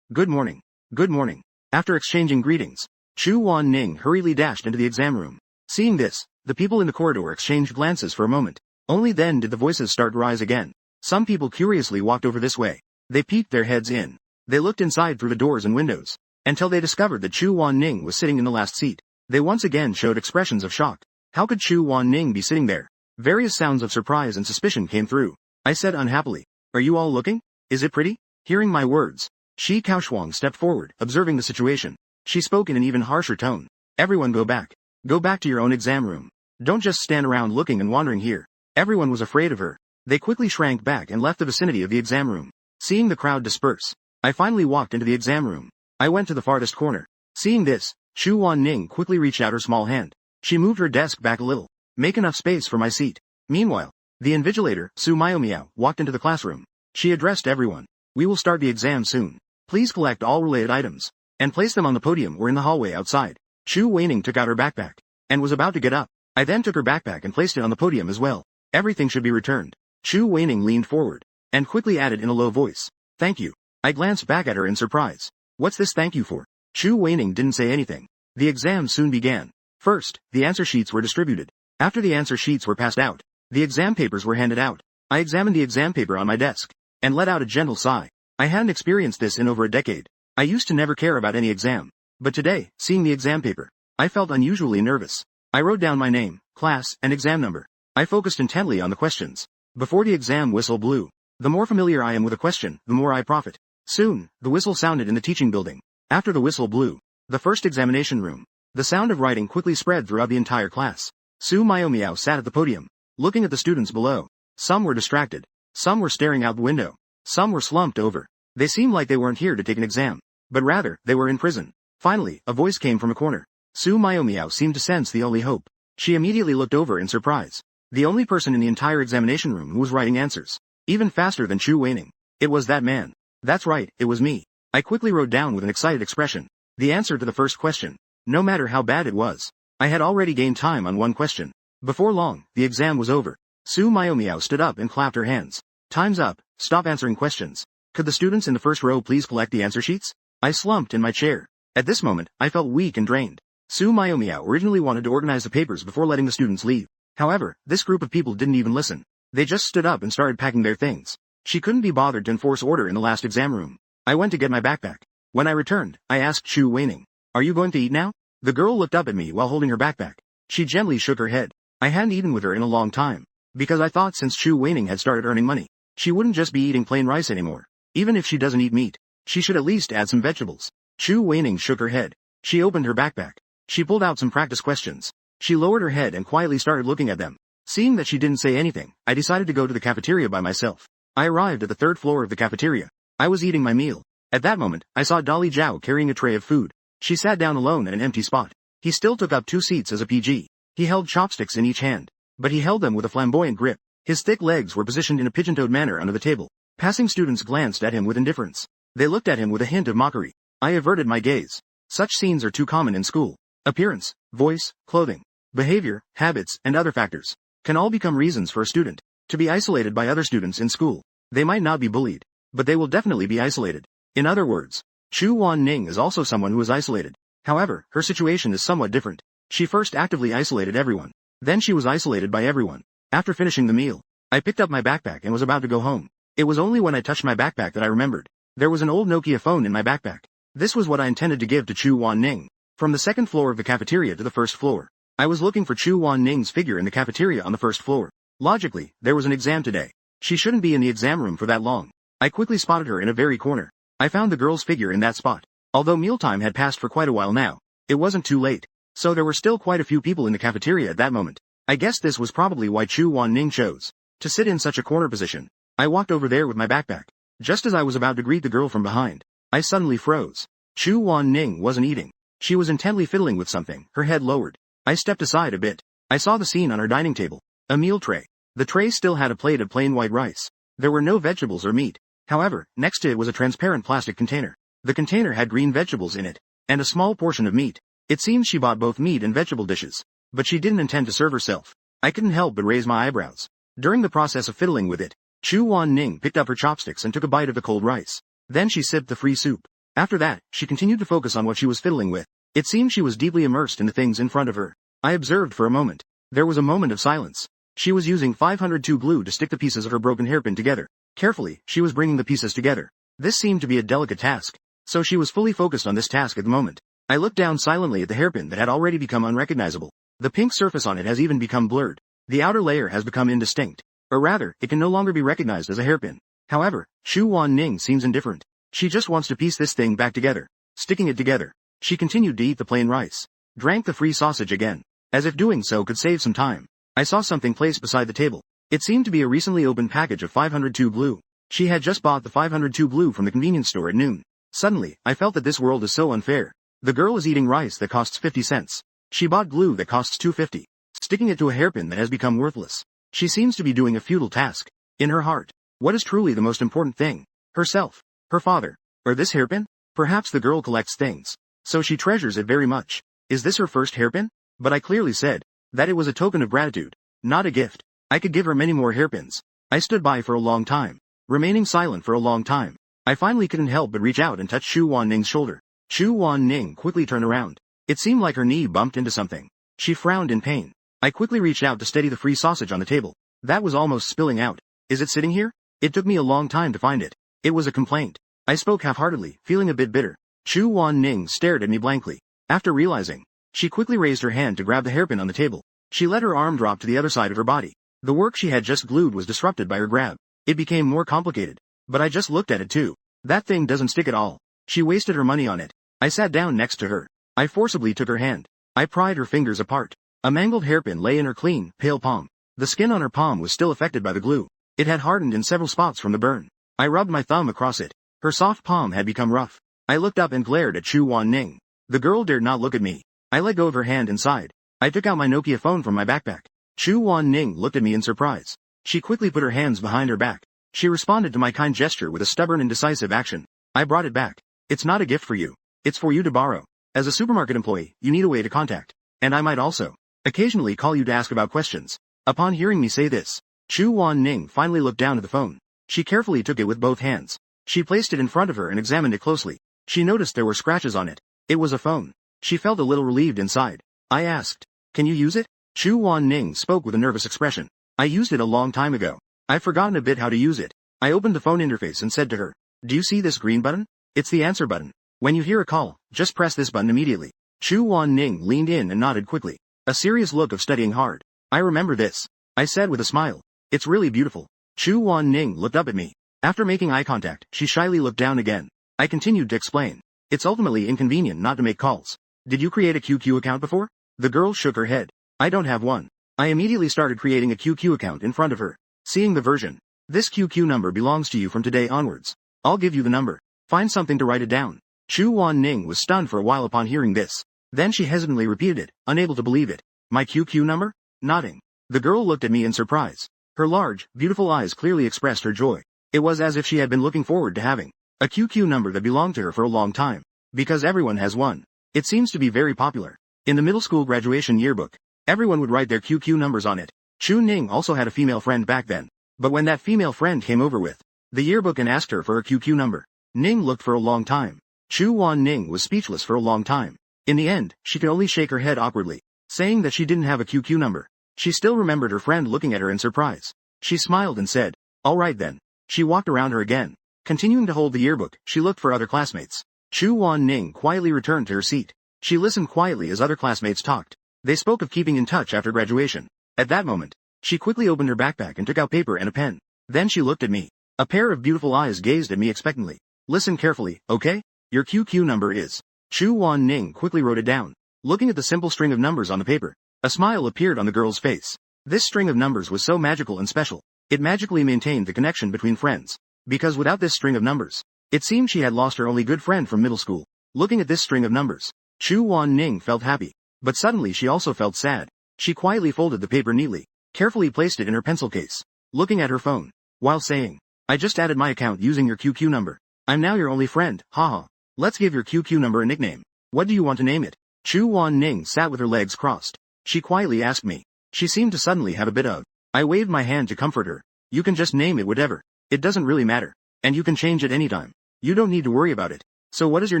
good morning. Good morning. After exchanging greetings, Chu Wan-ning hurriedly dashed into the exam room. Seeing this, the people in the corridor exchanged glances for a moment. Only then did the voices start to rise again. Some people curiously walked over this way. They peeked their heads in. They looked inside through the doors and windows, until they discovered that Chu Wan-ning was sitting in the last seat. They once again showed expressions of shock. How could Chu Wan-ning be sitting there? Various sounds of surprise and suspicion came through. I said unhappily, are you all looking? Is it pretty? Hearing my words, Shi Kaoshuang stepped forward, observing the situation. She spoke in an even harsher tone. Everyone go back. Go back to your own exam room. Don't just stand around looking and wandering here. Everyone was afraid of her. They quickly shrank back and left the vicinity of the exam room. Seeing the crowd disperse, I finally walked into the exam room. I went to the farthest corner. Seeing this, Chu Wan-ning quickly reached out her small hand. She moved her desk back a little. Make enough space for my seat. Meanwhile, the invigilator, Su Miao, walked into the classroom. She addressed everyone. We will start the exam soon. Please collect all related items and place them on the podium or in the hallway outside. Chu Weining took out her backpack and was about to get up. I then took her backpack and placed it on the podium as well. Everything should be returned. Chu Weining leaned forward and quickly added in a low voice, thank you. I glanced back at her in surprise. What's this thank you for? Chu Weining didn't say anything. The exam soon began. First, the answer sheets were distributed. After the answer sheets were passed out, the exam papers were handed out. I examined the exam paper on my desk and let out a gentle sigh. I hadn't experienced this in over a decade. I used to never care about any exam. But today, seeing the exam paper, I felt unusually nervous. I wrote down my name, class, and exam number. I focused intently on the questions. Before the exam whistle blew, the more familiar I am with a question, the more I profit. Soon, the whistle sounded in the teaching building. After the whistle blew, the first examination room, the sound of writing quickly spread throughout the entire class. Su Miao sat at the podium, looking at the students below. Some were distracted. Some were staring out the window. Some were slumped over. They seemed like they weren't here to take an exam, but rather, they were in prison. Finally, a voice came from a corner. Su Miao seemed to sense the only hope. She immediately looked over in surprise. The only person in the entire examination room who was writing answers, even faster than Chu Weining. It was that man. That's right, it was me. I quickly wrote down with an excited expression the answer to the first question. No matter how bad it was, I had already gained time on one question. Before long, the exam was over. Su Miao stood up and clapped her hands. Time's up, stop answering questions. Could the students in the first row please collect the answer sheets? I slumped in my chair. At this moment, I felt weak and drained. Su Miao originally wanted to organize the papers before letting the students leave. However, this group of people didn't even listen. They just stood up and started packing their things. She couldn't be bothered to enforce order in the last exam room. I went to get my backpack. When I returned, I asked Chu Weining, are you going to eat now? The girl looked up at me while holding her backpack. She gently shook her head. I hadn't eaten with her in a long time, because I thought since Chu Weining had started earning money, she wouldn't just be eating plain rice anymore. Even if she doesn't eat meat, she should at least add some vegetables. Chu Weining shook her head. She opened her backpack. She pulled out some practice questions. She lowered her head and quietly started looking at them. Seeing that she didn't say anything, I decided to go to the cafeteria by myself. I arrived at the third floor of the cafeteria. I was eating my meal. At that moment, I saw Dolly Zhao carrying a tray of food. She sat down alone at an empty spot. He still took up 2 seats as a PG. He held chopsticks in each hand, but he held them with a flamboyant grip. His thick legs were positioned in a pigeon-toed manner under the table. Passing students glanced at him with indifference. They looked at him with a hint of mockery. I averted my gaze. Such scenes are too common in school. Appearance, voice, clothing, behavior, habits, and other factors can all become reasons for a student to be isolated by other students in school. They might not be bullied, but they will definitely be isolated. In other words, Chu Wan-ning is also someone who is isolated. However, her situation is somewhat different. She first actively isolated everyone. Then she was isolated by everyone. After finishing the meal, I picked up my backpack and was about to go home. It was only when I touched my backpack that I remembered. There was an old Nokia phone in my backpack. This was what I intended to give to Chu Wan-ning. From the second floor of the cafeteria to the first floor, I was looking for Chu Wan-ning's figure in the cafeteria on the first floor. Logically, there was an exam today. She shouldn't be in the exam room for that long. I quickly spotted her in a very corner. I found the girl's figure in that spot. Although mealtime had passed for quite a while now, it wasn't too late. So there were still quite a few people in the cafeteria at that moment. I guess this was probably why Chu Wan-ning chose to sit in such a corner position. I walked over there with my backpack. Just as I was about to greet the girl from behind, I suddenly froze. Chu Wan-ning wasn't eating. She was intently fiddling with something, her head lowered. I stepped aside a bit. I saw the scene on her dining table. A meal tray. The tray still had a plate of plain white rice. There were no vegetables or meat. However, next to it was a transparent plastic container. The container had green vegetables in it, and a small portion of meat. It seems she bought both meat and vegetable dishes. But she didn't intend to serve herself. I couldn't help but raise my eyebrows. During the process of fiddling with it, Chu Wan-ning picked up her chopsticks and took a bite of the cold rice. Then she sipped the free soup. After that, she continued to focus on what she was fiddling with. It seemed she was deeply immersed in the things in front of her. I observed for a moment. There was a moment of silence. She was using 502 glue to stick the pieces of her broken hairpin together. Carefully, she was bringing the pieces together. This seemed to be a delicate task, so she was fully focused on this task at the moment. I looked down silently at the hairpin that had already become unrecognizable. The pink surface on it has even become blurred. The outer layer has become indistinct. Or rather, it can no longer be recognized as a hairpin. However, Chu Wan-ning seems indifferent. She just wants to piece this thing back together. Sticking it together. She continued to eat the plain rice. Drank the free sausage again. As if doing so could save some time. I saw something placed beside the table. It seemed to be a recently opened package of 502 glue. She had just bought the 502 glue from the convenience store at noon. Suddenly, I felt that this world is so unfair. The girl is eating rice that costs 50 cents. She bought glue that costs $2.50. Sticking it to a hairpin that has become worthless. She seems to be doing a futile task. In her heart, what is truly the most important thing? Herself, her father, or this hairpin? Perhaps the girl collects things, so she treasures it very much. Is this her first hairpin? But I clearly said that it was a token of gratitude, not a gift. I could give her many more hairpins. I stood by for a long time, remaining silent for a long time. I finally couldn't help but reach out and touch Chu Wan-ning's shoulder. Chu Wan-ning quickly turned around. It seemed like her knee bumped into something. She frowned in pain. I quickly reached out to steady the free sausage on the table. That was almost spilling out. Is it sitting here? It took me a long time to find it. It was a complaint. I spoke half-heartedly, feeling a bit bitter. Chu Wan-ning stared at me blankly. After realizing, she quickly raised her hand to grab the hairpin on the table. She let her arm drop to the other side of her body. The work she had just glued was disrupted by her grab. It became more complicated. But I just looked at it too. That thing doesn't stick at all. She wasted her money on it. I sat down next to her. I forcibly took her hand. I pried her fingers apart. A mangled hairpin lay in her clean, pale palm. The skin on her palm was still affected by the glue. It had hardened in several spots from the burn. I rubbed my thumb across it. Her soft palm had become rough. I looked up and glared at Chu Wan-ning. The girl dared not look at me. I let go of her hand and sighed. I took out my Nokia phone from my backpack. Chu Wan-ning looked at me in surprise. She quickly put her hands behind her back. She responded to my kind gesture with a stubborn and decisive action. I brought it back. It's not a gift for you. It's for you to borrow. As a supermarket employee, you need a way to contact. And I might also occasionally call you to ask about questions. Upon hearing me say this, Chu Wan-ning finally looked down at the phone. She carefully took it with both hands. She placed it in front of her and examined it closely. She noticed there were scratches on it. It was a phone. She felt a little relieved inside. I asked, "Can you use it?" Chu Wan-ning spoke with a nervous expression. "I used it a long time ago. I've forgotten a bit how to use it." I opened the phone interface and said to her, "Do you see this green button? It's the answer button. When you hear a call, just press this button immediately." Chu Wan-ning leaned in and nodded quickly. A serious look of studying hard. "I remember this," I said with a smile. "It's really beautiful." Chu Wan-ning looked up at me. After making eye contact, she shyly looked down again. I continued to explain. "It's ultimately inconvenient not to make calls. did you create a QQ account before? The girl shook her head. I don't have one. I immediately started creating a QQ account in front of her. Seeing the version. This QQ number belongs to you from today onwards. I'll give you the number. Find something to write it down. Chu Wan-ning was stunned for a while upon hearing this. Then she hesitantly repeated it, unable to believe it. My QQ number? Nodding. The girl looked at me in surprise. Her large, beautiful eyes clearly expressed her joy. It was as if she had been looking forward to having a QQ number that belonged to her for a long time. Because everyone has one. It seems to be very popular. In the middle school graduation yearbook, everyone would write their QQ numbers on it. Chu Ning also had a female friend back then. But when that female friend came over with the yearbook and asked her for her QQ number, Ning looked for a long time. Chu Wan-ning was speechless for a long time. In the end, she could only shake her head awkwardly, saying that she didn't have a QQ number. She still remembered her friend looking at her in surprise. She smiled and said, all right then. She walked around her again. Continuing to hold the yearbook, she looked for other classmates. Chu Wan-ning quietly returned to her seat. She listened quietly as other classmates talked. They spoke of keeping in touch after graduation. At that moment, she quickly opened her backpack and took out paper and a pen. Then she looked at me. A pair of beautiful eyes gazed at me expectantly. Listen carefully, okay? Your QQ number is. Chu Wan-ning quickly wrote it down. Looking at the simple string of numbers on the paper, a smile appeared on the girl's face. This string of numbers was so magical and special. It magically maintained the connection between friends. Because without this string of numbers, it seemed she had lost her only good friend from middle school. Looking at this string of numbers, Chu Wan-ning felt happy. But suddenly she also felt sad. She quietly folded the paper neatly, carefully placed it in her pencil case, looking at her phone, while saying, I just added my account using your QQ number. I'm now your only friend, haha. Let's give your QQ number a nickname. What do you want to name it? Chu Wan-ning sat with her legs crossed. She quietly asked me. She seemed to suddenly have a bit of. I waved my hand to comfort her. You can just name it whatever. It doesn't really matter. And you can change it anytime. You don't need to worry about it. So what is your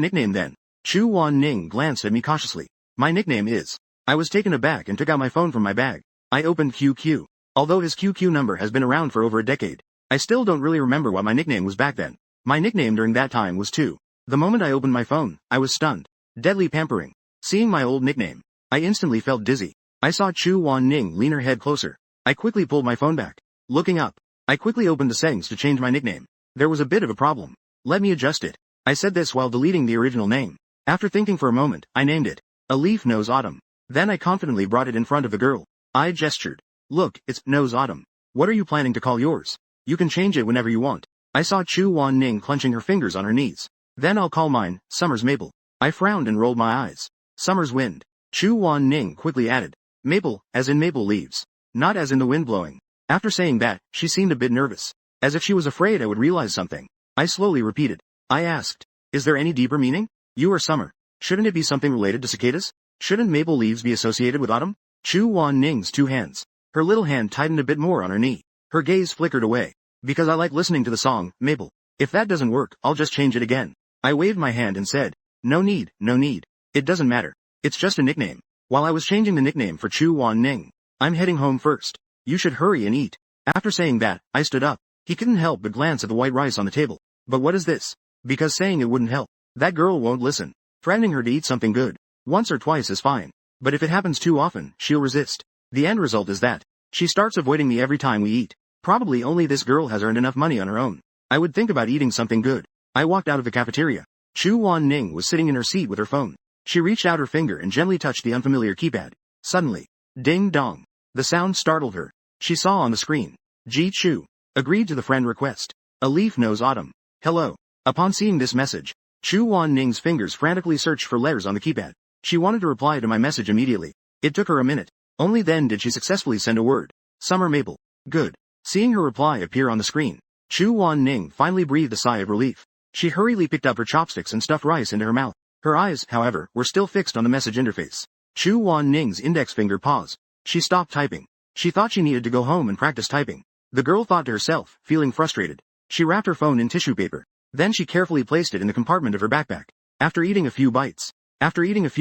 nickname then? Chu Wan-ning glanced at me cautiously. My nickname is. I was taken aback and took out my phone from my bag. I opened QQ. Although his QQ number has been around for over a decade, I still don't really remember what my nickname was back then. My nickname during that time was 2. The moment I opened my phone, I was stunned. Deadly pampering. Seeing my old nickname, I instantly felt dizzy. I saw Chu Wan-ning lean her head closer. I quickly pulled my phone back. Looking up, I quickly opened the settings to change my nickname. There was a bit of a problem. Let me adjust it. I said this while deleting the original name. After thinking for a moment, I named it. A leaf knows autumn. Then I confidently brought it in front of the girl. I gestured. Look, it's knows autumn. What are you planning to call yours? You can change it whenever you want. I saw Chu Wan-ning clenching her fingers on her knees. Then I'll call mine, Summer's Maple. I frowned and rolled my eyes. Summer's Wind. Chu Wan-ning quickly added. Maple, as in maple leaves. Not as in the wind blowing. After saying that, she seemed a bit nervous. As if she was afraid I would realize something. I slowly repeated. I asked. Is there any deeper meaning? You are summer. Shouldn't it be something related to cicadas? Shouldn't maple leaves be associated with autumn? Chu Wan-ning's 2 hands. Her little hand tightened a bit more on her knee. Her gaze flickered away. Because I like listening to the song, Maple. If that doesn't work, I'll just change it again. I waved my hand and said, no need, no need. It doesn't matter. It's just a nickname. While I was changing the nickname for Chu Wan-ning, I'm heading home first. You should hurry and eat. After saying that, I stood up. He couldn't help but glance at the white rice on the table. But what is this? Because saying it wouldn't help. That girl won't listen. Threatening her to eat something good, once or twice is fine. But if it happens too often, she'll resist. The end result is that she starts avoiding me every time we eat. Probably only this girl has earned enough money on her own. I would think about eating something good. I walked out of the cafeteria. Chu Wan-ning was sitting in her seat with her phone. She reached out her finger and gently touched the unfamiliar keypad. Suddenly, ding dong. The sound startled her. She saw on the screen. Ji Chu. Agreed to the friend request. A leaf knows autumn. Hello. Upon seeing this message, Chu Wan-ning's fingers frantically searched for letters on the keypad. She wanted to reply to my message immediately. It took her a minute. Only then did she successfully send a word. Summer Maple. Good. Seeing her reply appear on the screen, Chu Wan-ning finally breathed a sigh of relief. She hurriedly picked up her chopsticks and stuffed rice into her mouth. Her eyes, however, were still fixed on the message interface. Chu Wan-ning's index finger paused. She stopped typing. She thought she needed to go home and practice typing. The girl thought to herself, feeling frustrated. She wrapped her phone in tissue paper. Then she carefully placed it in the compartment of her backpack. After eating a few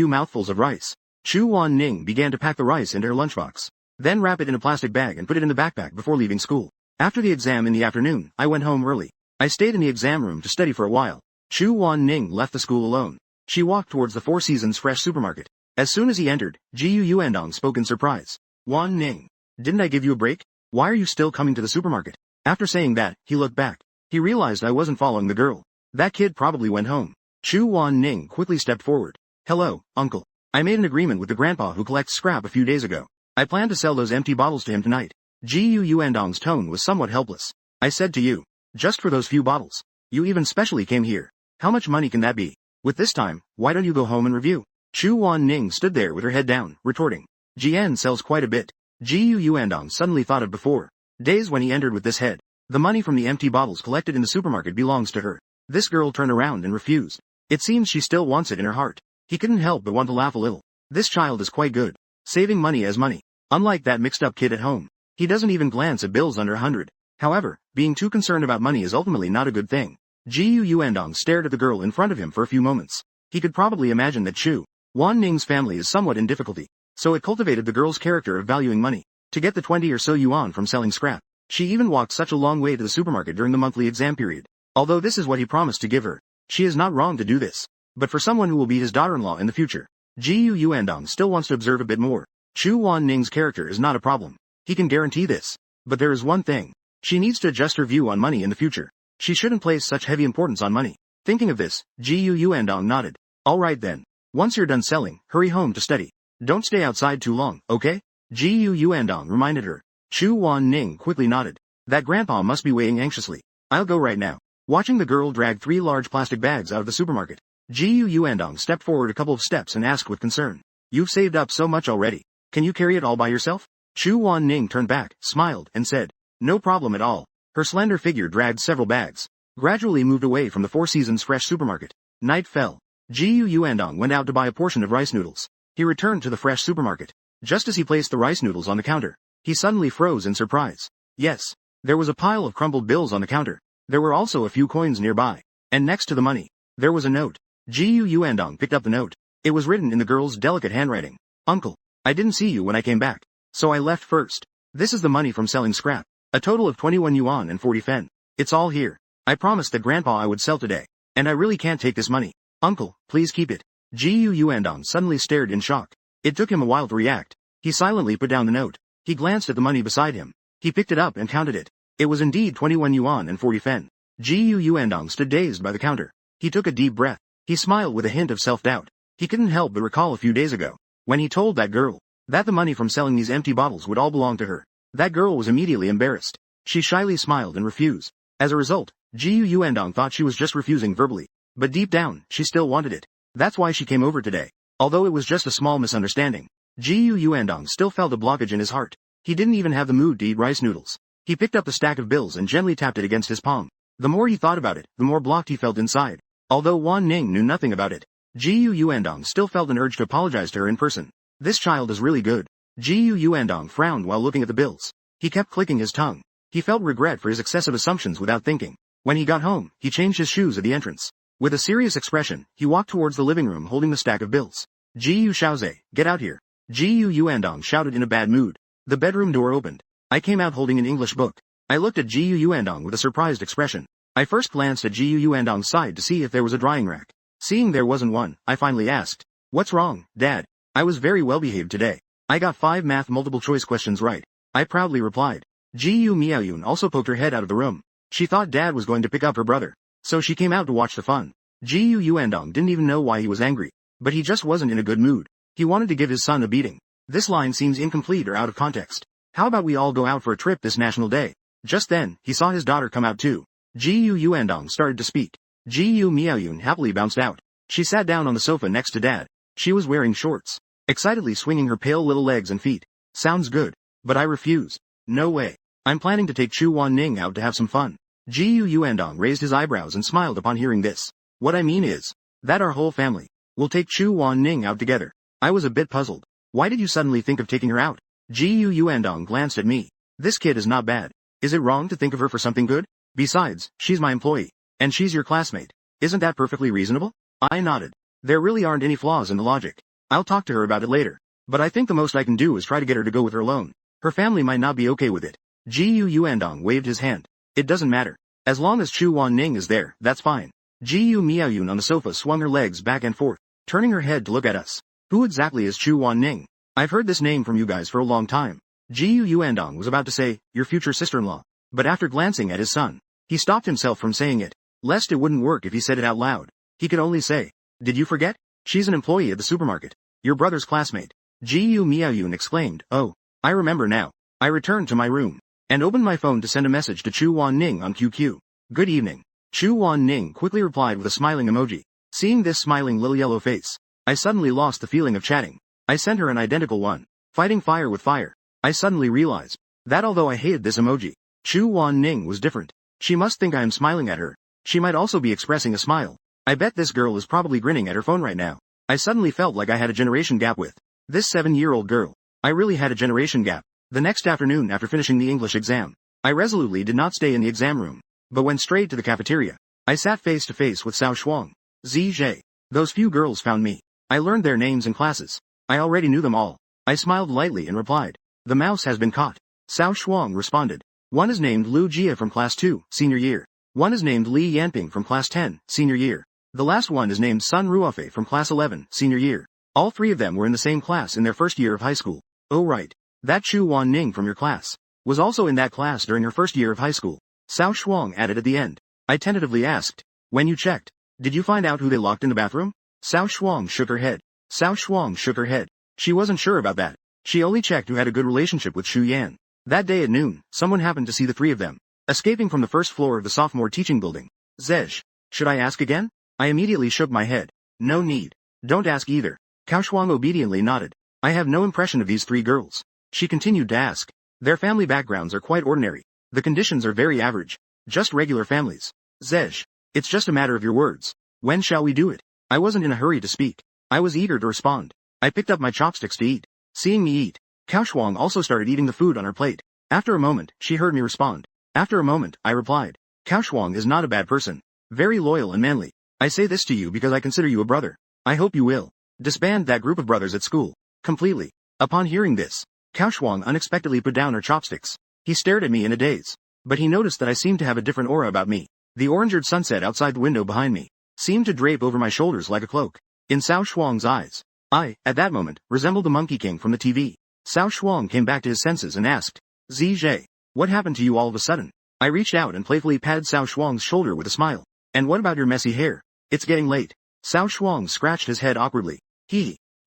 mouthfuls of rice, Chu Wan-ning began to pack the rice into her lunchbox. Then wrap it in a plastic bag and put it in the backpack before leaving school. After the exam in the afternoon, I went home early. I stayed in the exam room to study for a while. Chu Wan-ning left the school alone. She walked towards the Four Seasons Fresh supermarket. As soon as he entered, Jiu Yuandong spoke in surprise. Wan-ning, didn't I give you a break? Why are you still coming to the supermarket? After saying that, he looked back. He realized I wasn't following the girl. That kid probably went home. Chu Wan-ning quickly stepped forward. Hello, uncle. I made an agreement with the grandpa who collects scrap a few days ago. I plan to sell those empty bottles to him tonight. Gu Yuandong's tone was somewhat helpless. I said to you, just for those few bottles. You even specially came here. How much money can that be? With this time, why don't you go home and review? Chu Wan Ning stood there with her head down, retorting. Jian sells quite a bit. Gu Yuandong suddenly thought of before. Days when he entered with this head. The money from the empty bottles collected in the supermarket belongs to her. This girl turned around and refused. It seems she still wants it in her heart. He couldn't help but want to laugh a little. This child is quite good. Saving money as money. Unlike that mixed-up kid at home. He doesn't even glance at bills under 100. However, being too concerned about money is ultimately not a good thing. Gu Yuandong stared at the girl in front of him for a few moments. He could probably imagine that Chu Wan Ning's family is somewhat in difficulty. So it cultivated the girl's character of valuing money. To get the 20 or so yuan from selling scrap. She even walked such a long way to the supermarket during the monthly exam period. Although this is what he promised to give her. She is not wrong to do this. But for someone who will be his daughter-in-law in the future, Gu Yuandong still wants to observe a bit more. Chu Wan Ning's character is not a problem. He can guarantee this. But there is one thing. She needs to adjust her view on money in the future. She shouldn't place such heavy importance on money. Thinking of this, Gu Yuandong nodded. Alright then. Once you're done selling, hurry home to study. Don't stay outside too long, okay? Gu Yuandong reminded her. Chu Wan Ning quickly nodded. That grandpa must be waiting anxiously. I'll go right now. Watching the girl drag 3 large plastic bags out of the supermarket, Gu Yuandong stepped forward a couple of steps and asked with concern. You've saved up so much already. Can you carry it all by yourself? Chu Wan Ning turned back, smiled, and said, no problem at all. Her slender figure dragged several bags, gradually moved away from the Four Seasons Fresh supermarket. Night fell. Gu Yuandong went out to buy a portion of rice noodles. He returned to the fresh supermarket. Just as he placed the rice noodles on the counter, he suddenly froze in surprise. Yes, there was a pile of crumpled bills on the counter. There were also a few coins nearby. And next to the money, there was a note. Gu Yuandong picked up the note. It was written in the girl's delicate handwriting. Uncle, I didn't see you when I came back, so I left first. This is the money from selling scrap. A total of 21 yuan and 40 fen. It's all here. I promised that grandpa I would sell today. And I really can't take this money. Uncle, please keep it. Gu Yuandong suddenly stared in shock. It took him a while to react. He silently put down the note. He glanced at the money beside him. He picked it up and counted it. It was indeed 21 yuan and 40 fen. Gu Yuandong stood dazed by the counter. He took a deep breath. He smiled with a hint of self-doubt. He couldn't help but recall a few days ago, when he told that girl that the money from selling these empty bottles would all belong to her. That girl was immediately embarrassed. She shyly smiled and refused. As a result, Gu Yuandong thought she was just refusing verbally. But deep down, she still wanted it. That's why she came over today. Although it was just a small misunderstanding, Gu Yuandong still felt a blockage in his heart. He didn't even have the mood to eat rice noodles. He picked up the stack of bills and gently tapped it against his palm. The more he thought about it, the more blocked he felt inside. Although Wan Ning knew nothing about it, Gu Yuandong still felt an urge to apologize to her in person. This child is really good. Gu Yuandong frowned while looking at the bills. He kept clicking his tongue. He felt regret for his excessive assumptions without thinking. When he got home, he changed his shoes at the entrance. With a serious expression, he walked towards the living room holding the stack of bills. Gu Shaoze, get out here. Gu Yuandong shouted in a bad mood. The bedroom door opened. I came out holding an English book. I looked at Gu Yuandong with a surprised expression. I first glanced at Gu Yuandong's side to see if there was a drying rack. Seeing there wasn't one, I finally asked, what's wrong, Dad? I was very well behaved today. I got 5 math multiple choice questions right. I proudly replied. Gu Miaoyun also poked her head out of the room. She thought Dad was going to pick up her brother. So she came out to watch the fun. Gu Yuandong didn't even know why he was angry. But he just wasn't in a good mood. He wanted to give his son a beating. This line seems incomplete or out of context. How about we all go out for a trip this national day? Just then, he saw his daughter come out too. Gu Yuandong started to speak. Gu Miaoyun happily bounced out. She sat down on the sofa next to Dad. She was wearing shorts, excitedly swinging her pale little legs and feet. Sounds good. But I refuse. No way. I'm planning to take Chu Wan Ning out to have some fun. Gu Yuandong raised his eyebrows and smiled upon hearing this. What I mean is that our whole family will take Chu Wan Ning out together. I was a bit puzzled. Why did you suddenly think of taking her out? Gu Yuandong glanced at me. This kid is not bad. Is it wrong to think of her for something good? Besides, she's my employee. And she's your classmate. Isn't that perfectly reasonable? I nodded. There really aren't any flaws in the logic. I'll talk to her about it later. But I think the most I can do is try to get her to go with her alone. Her family might not be okay with it. Gu Yuandong waved his hand. It doesn't matter. As long as Chu Wan Ning is there, that's fine. Gu Miaoyun on the sofa swung her legs back and forth, turning her head to look at us. Who exactly is Chu Wan Ning? I've heard this name from you guys for a long time. Gu Yuandong was about to say, your future sister-in-law. But after glancing at his son, he stopped himself from saying it, lest it wouldn't work if he said it out loud. He could only say, did you forget? She's an employee at the supermarket. your brother's classmate. Ji-yu Miaoyun exclaimed, oh, I remember now. I returned to my room and opened my phone to send a message to Chu Wan-ning on QQ. Good evening. Chu Wan-ning quickly replied with a smiling emoji. Seeing this smiling little yellow face, I suddenly lost the feeling of chatting. I sent her an identical one, fighting fire with fire. I suddenly realized that although I hated this emoji, Chu Wan-ning was different. She must think I am smiling at her. She might also be expressing a smile. I bet this girl is probably grinning at her phone right now. I suddenly felt like I had a generation gap with this 7-year-old girl. I really had a generation gap. The next afternoon after finishing the English exam, I resolutely did not stay in the exam room, but went straight to the cafeteria. I sat face to face with Cao Shuang, Zhe. Those few girls found me. I learned their names and classes. I already knew them all. I smiled lightly and replied, the mouse has been caught. Cao Shuang responded. One is named Lu Jia from class 2, senior year. One is named Li Yanping from class 10, senior year. The last one is named Sun Ruofei from class 11, senior year. All three of them were in the same class in their first year of high school. Oh right. That Chu Wan-ning from your class was also in that class during her first year of high school. Cao Shuang added at the end. I tentatively asked, when you checked, did you find out who they locked in the bathroom? Cao Shuang shook her head. Cao Shuang shook her head. She wasn't sure about that. She only checked who had a good relationship with Shu Yan. That day at noon, someone happened to see the three of them escaping from the first floor of the sophomore teaching building. Zej. Should I ask again? I immediately shook my head. No need. Don't ask either. Cao Shuang obediently nodded. I have no impression of these three girls. She continued to ask. Their family backgrounds are quite ordinary. The conditions are very average. Just regular families. Zej. It's just a matter of your words. When shall we do it? I wasn't in a hurry to speak. I was eager to respond. I picked up my chopsticks to eat. Seeing me eat, Cao Shuang also started eating the food on her plate. After a moment, she heard me respond. After a moment, I replied. Cao Shuang is not a bad person. Very loyal and manly. I say this to you because I consider you a brother. I hope you will disband that group of brothers at school. Completely. Upon hearing this, Cao Shuang unexpectedly put down her chopsticks. He stared at me in a daze. But he noticed that I seemed to have a different aura about me. The orangered sunset outside the window behind me seemed to drape over my shoulders like a cloak. In Cao Shuang's eyes, I, at that moment, resembled the Monkey King from the TV. Cao Shuang came back to his senses and asked, Zhe, what happened to you all of a sudden? I reached out and playfully patted Cao Shuang's shoulder with a smile. And what about your messy hair? It's getting late. Cao Shuang scratched his head awkwardly.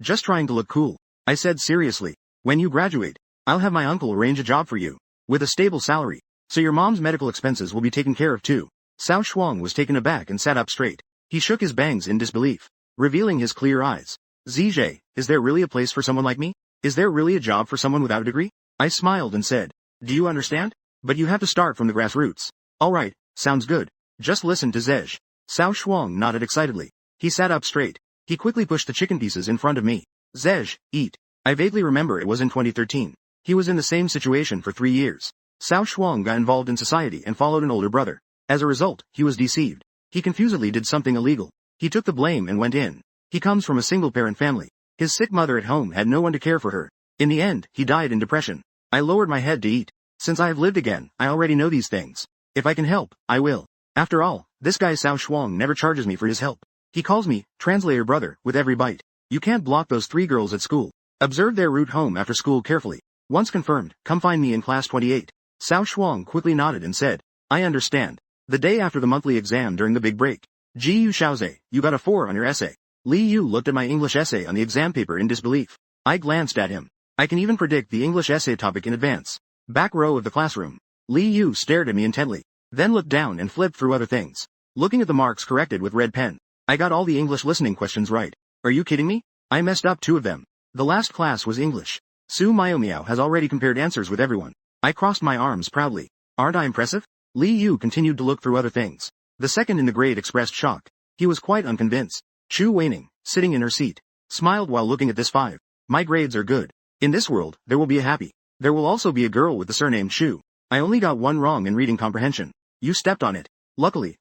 Just trying to look cool. I said seriously, when you graduate, I'll have my uncle arrange a job for you, with a stable salary, so your mom's medical expenses will be taken care of too. Cao Shuang was taken aback and sat up straight. He shook his bangs in disbelief, revealing his clear eyes. Zhe, is there really a place for someone like me? Is there really a job for someone without a degree? I smiled and said, do you understand? But you have to start from the grassroots. Alright, sounds good. Just listen to Zej. Cao Shuang nodded excitedly. He sat up straight. He quickly pushed the chicken pieces in front of me. Zej, eat. I vaguely remember it was in 2013. He was in the same situation for 3 years. Cao Shuang got involved in society and followed an older brother. As a result, he was deceived. He confusedly did something illegal. He took the blame and went in. He comes from a single-parent family. His sick mother at home had no one to care for her. In the end, he died in depression. I lowered my head to eat. Since I have lived again, I already know these things. If I can help, I will. After all, this guy Cao Shuang never charges me for his help. He calls me translator brother with every bite. You can't block those 3 girls at school. Observe their route home after school carefully. Once confirmed, come find me in class 28. Cao Shuang quickly nodded and said, I understand. The day after the monthly exam during the big break. Ji-yu Xiaoze, you got a 4 on your essay. Li Yu looked at my English essay on the exam paper in disbelief. I glanced at him. I can even predict the English essay topic in advance. Back row of the classroom. Li Yu stared at me intently, then looked down and flipped through other things. Looking at the marks corrected with red pen. I got all the English listening questions right. Are you kidding me? I messed up 2 of them. The last class was English. Su Miao has already compared answers with everyone. I crossed my arms proudly. Aren't I impressive? Li Yu continued to look through other things. The second in the grade expressed shock. He was quite unconvinced. Chu Weining, sitting in her seat, smiled while looking at this 5. My grades are good. In this world, there will be a happy. There will also be a girl with the surname Chu. I only got 1 wrong in reading comprehension. You stepped on it. Luckily,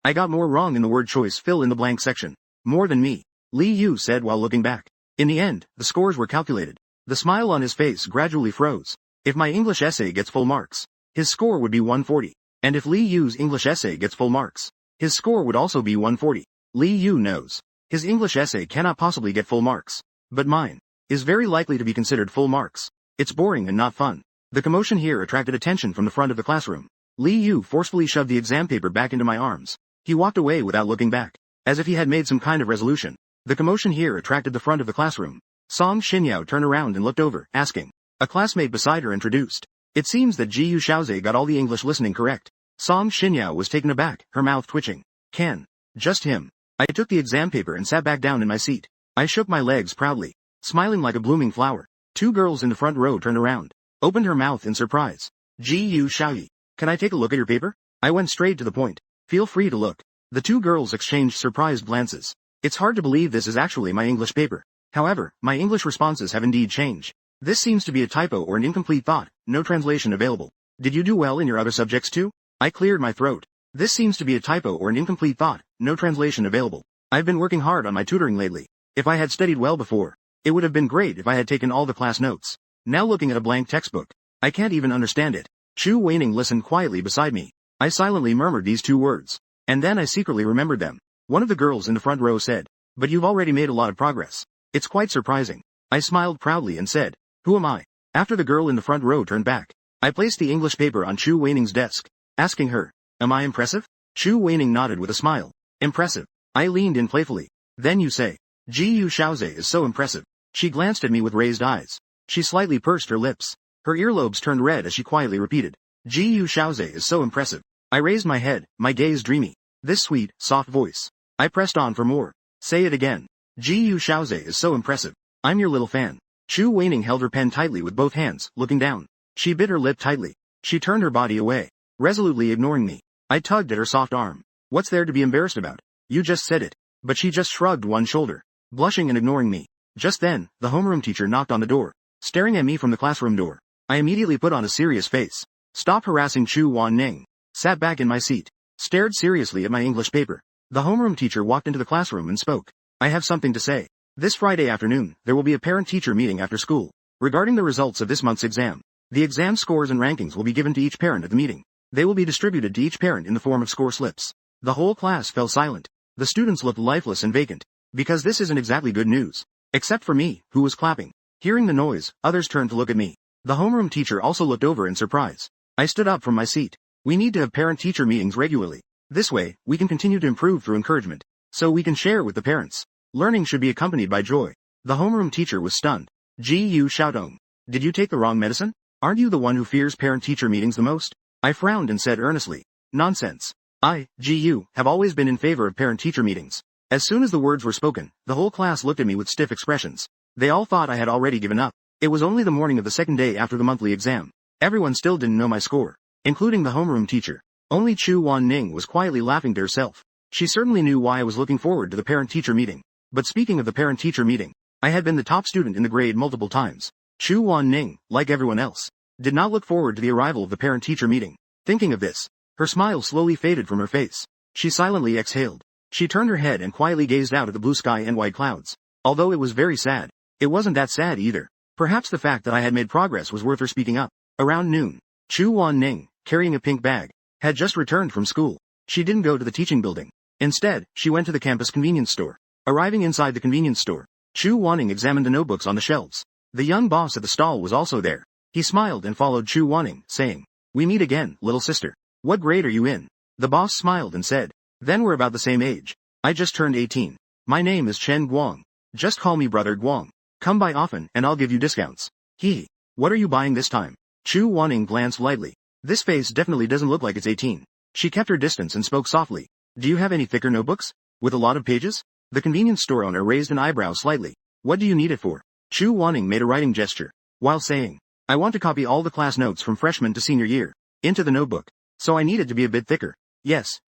I got more wrong in the word choice fill in the blank section. More than me. Li Yu said while looking back. In the end, the scores were calculated. The smile on his face gradually froze. If my English essay gets full marks, his score would be 140. And if Li Yu's English essay gets full marks, his score would also be 140. Li Yu knows. His English essay cannot possibly get full marks. But mine is very likely to be considered full marks. It's boring and not fun. The commotion here attracted attention from the front of the classroom. Li Yu forcefully shoved the exam paper back into my arms. He walked away without looking back, as if he had made some kind of resolution. The commotion here attracted the front of the classroom. Song Xinyao turned around and looked over, asking. A classmate beside her introduced. It seems that Ji Yu Xiaoze got all the English listening correct. Song Xinyao was taken aback, her mouth twitching. Can. Just him. I took the exam paper and sat back down in my seat. I shook my legs proudly, smiling like a blooming flower. Two girls in the front row turned around, opened her mouth in surprise. Ji Yu Xiaoyi, can I take a look at your paper? I went straight to the point. Feel free to look. The two girls exchanged surprised glances. It's hard to believe this is actually my English paper. However, my English responses have indeed changed. This seems to be a typo or an incomplete thought, no translation available. Did you do well in your other subjects too? I cleared my throat. This seems to be a typo or an incomplete thought, no translation available. I've been working hard on my tutoring lately. If I had studied well before, it would have been great if I had taken all the class notes. Now looking at a blank textbook, I can't even understand it. Chu Weining listened quietly beside me. I silently murmured these two words. And then I secretly remembered them. One of the girls in the front row said, but you've already made a lot of progress. It's quite surprising. I smiled proudly and said, who am I? After the girl in the front row turned back, I placed the English paper on Chu Weining's desk, asking her, am I impressive? Chu Weining nodded with a smile. Impressive. I leaned in playfully. Then you say, Ji Yu Xiaoze is so impressive. She glanced at me with raised eyes. She slightly pursed her lips. Her earlobes turned red as she quietly repeated, Ji Yu Xiaoze is so impressive. I raised my head, my gaze dreamy. This sweet, soft voice. I pressed on for more. Say it again. Ji Yu Xiaoze is so impressive. I'm your little fan. Chu Weining held her pen tightly with both hands, looking down. She bit her lip tightly. She turned her body away, resolutely ignoring me. I tugged at her soft arm. What's there to be embarrassed about? You just said it. But she just shrugged one shoulder, blushing and ignoring me. Just then, the homeroom teacher knocked on the door, staring at me from the classroom door. I immediately put on a serious face. Stop harassing Chu Wanning. Sat back in my seat, stared seriously at my English paper. The homeroom teacher walked into the classroom and spoke. I have something to say. This Friday afternoon, there will be a parent-teacher meeting after school, regarding the results of this month's exam. The exam scores and rankings will be given to each parent at the meeting. They will be distributed to each parent in the form of score slips. The whole class fell silent. The students looked lifeless and vacant, because this isn't exactly good news. Except for me, who was clapping. Hearing the noise, others turned to look at me. The homeroom teacher also looked over in surprise. I stood up from my seat. We need to have parent-teacher meetings regularly. This way, we can continue to improve through encouragement, so we can share with the parents. Learning should be accompanied by joy. The homeroom teacher was stunned. Ji Yu Xiaodong, did you take the wrong medicine? Aren't you the one who fears parent-teacher meetings the most? I frowned and said earnestly, nonsense. I, Ji Yu, have always been in favor of parent-teacher meetings. As soon as the words were spoken, the whole class looked at me with stiff expressions. They all thought I had already given up. It was only the morning of the second day after the monthly exam. Everyone still didn't know my score, including the homeroom teacher. Only Chu Wanning was quietly laughing to herself. She certainly knew why I was looking forward to the parent-teacher meeting. But speaking of the parent-teacher meeting, I had been the top student in the grade multiple times. Chu Wanning, like everyone else, did not look forward to the arrival of the parent-teacher meeting. Thinking of this, her smile slowly faded from her face. She silently exhaled. She turned her head and quietly gazed out at the blue sky and white clouds. Although it was very sad, it wasn't that sad either. Perhaps the fact that I had made progress was worth her speaking up. Around noon, Chu Wanning, carrying a pink bag, had just returned from school. She didn't go to the teaching building. Instead, she went to the campus convenience store. Arriving inside the convenience store, Chu Wanning examined the notebooks on the shelves. The young boss at the stall was also there. He smiled and followed Chu Wanning, saying, we meet again, little sister. What grade are you in? The boss smiled and said, then we're about the same age. I just turned 18. My name is Chen Guang. Just call me Brother Guang. Come by often and I'll give you discounts. Hee. What are you buying this time? Chu Wanning glanced lightly. This face definitely doesn't look like it's 18. She kept her distance and spoke softly. Do you have any thicker notebooks? With a lot of pages? The convenience store owner raised an eyebrow slightly. What do you need it for? Chu Wanning made a writing gesture, while saying, I want to copy all the class notes from freshman to senior year, into the notebook. So I need it to be a bit thicker. Yes.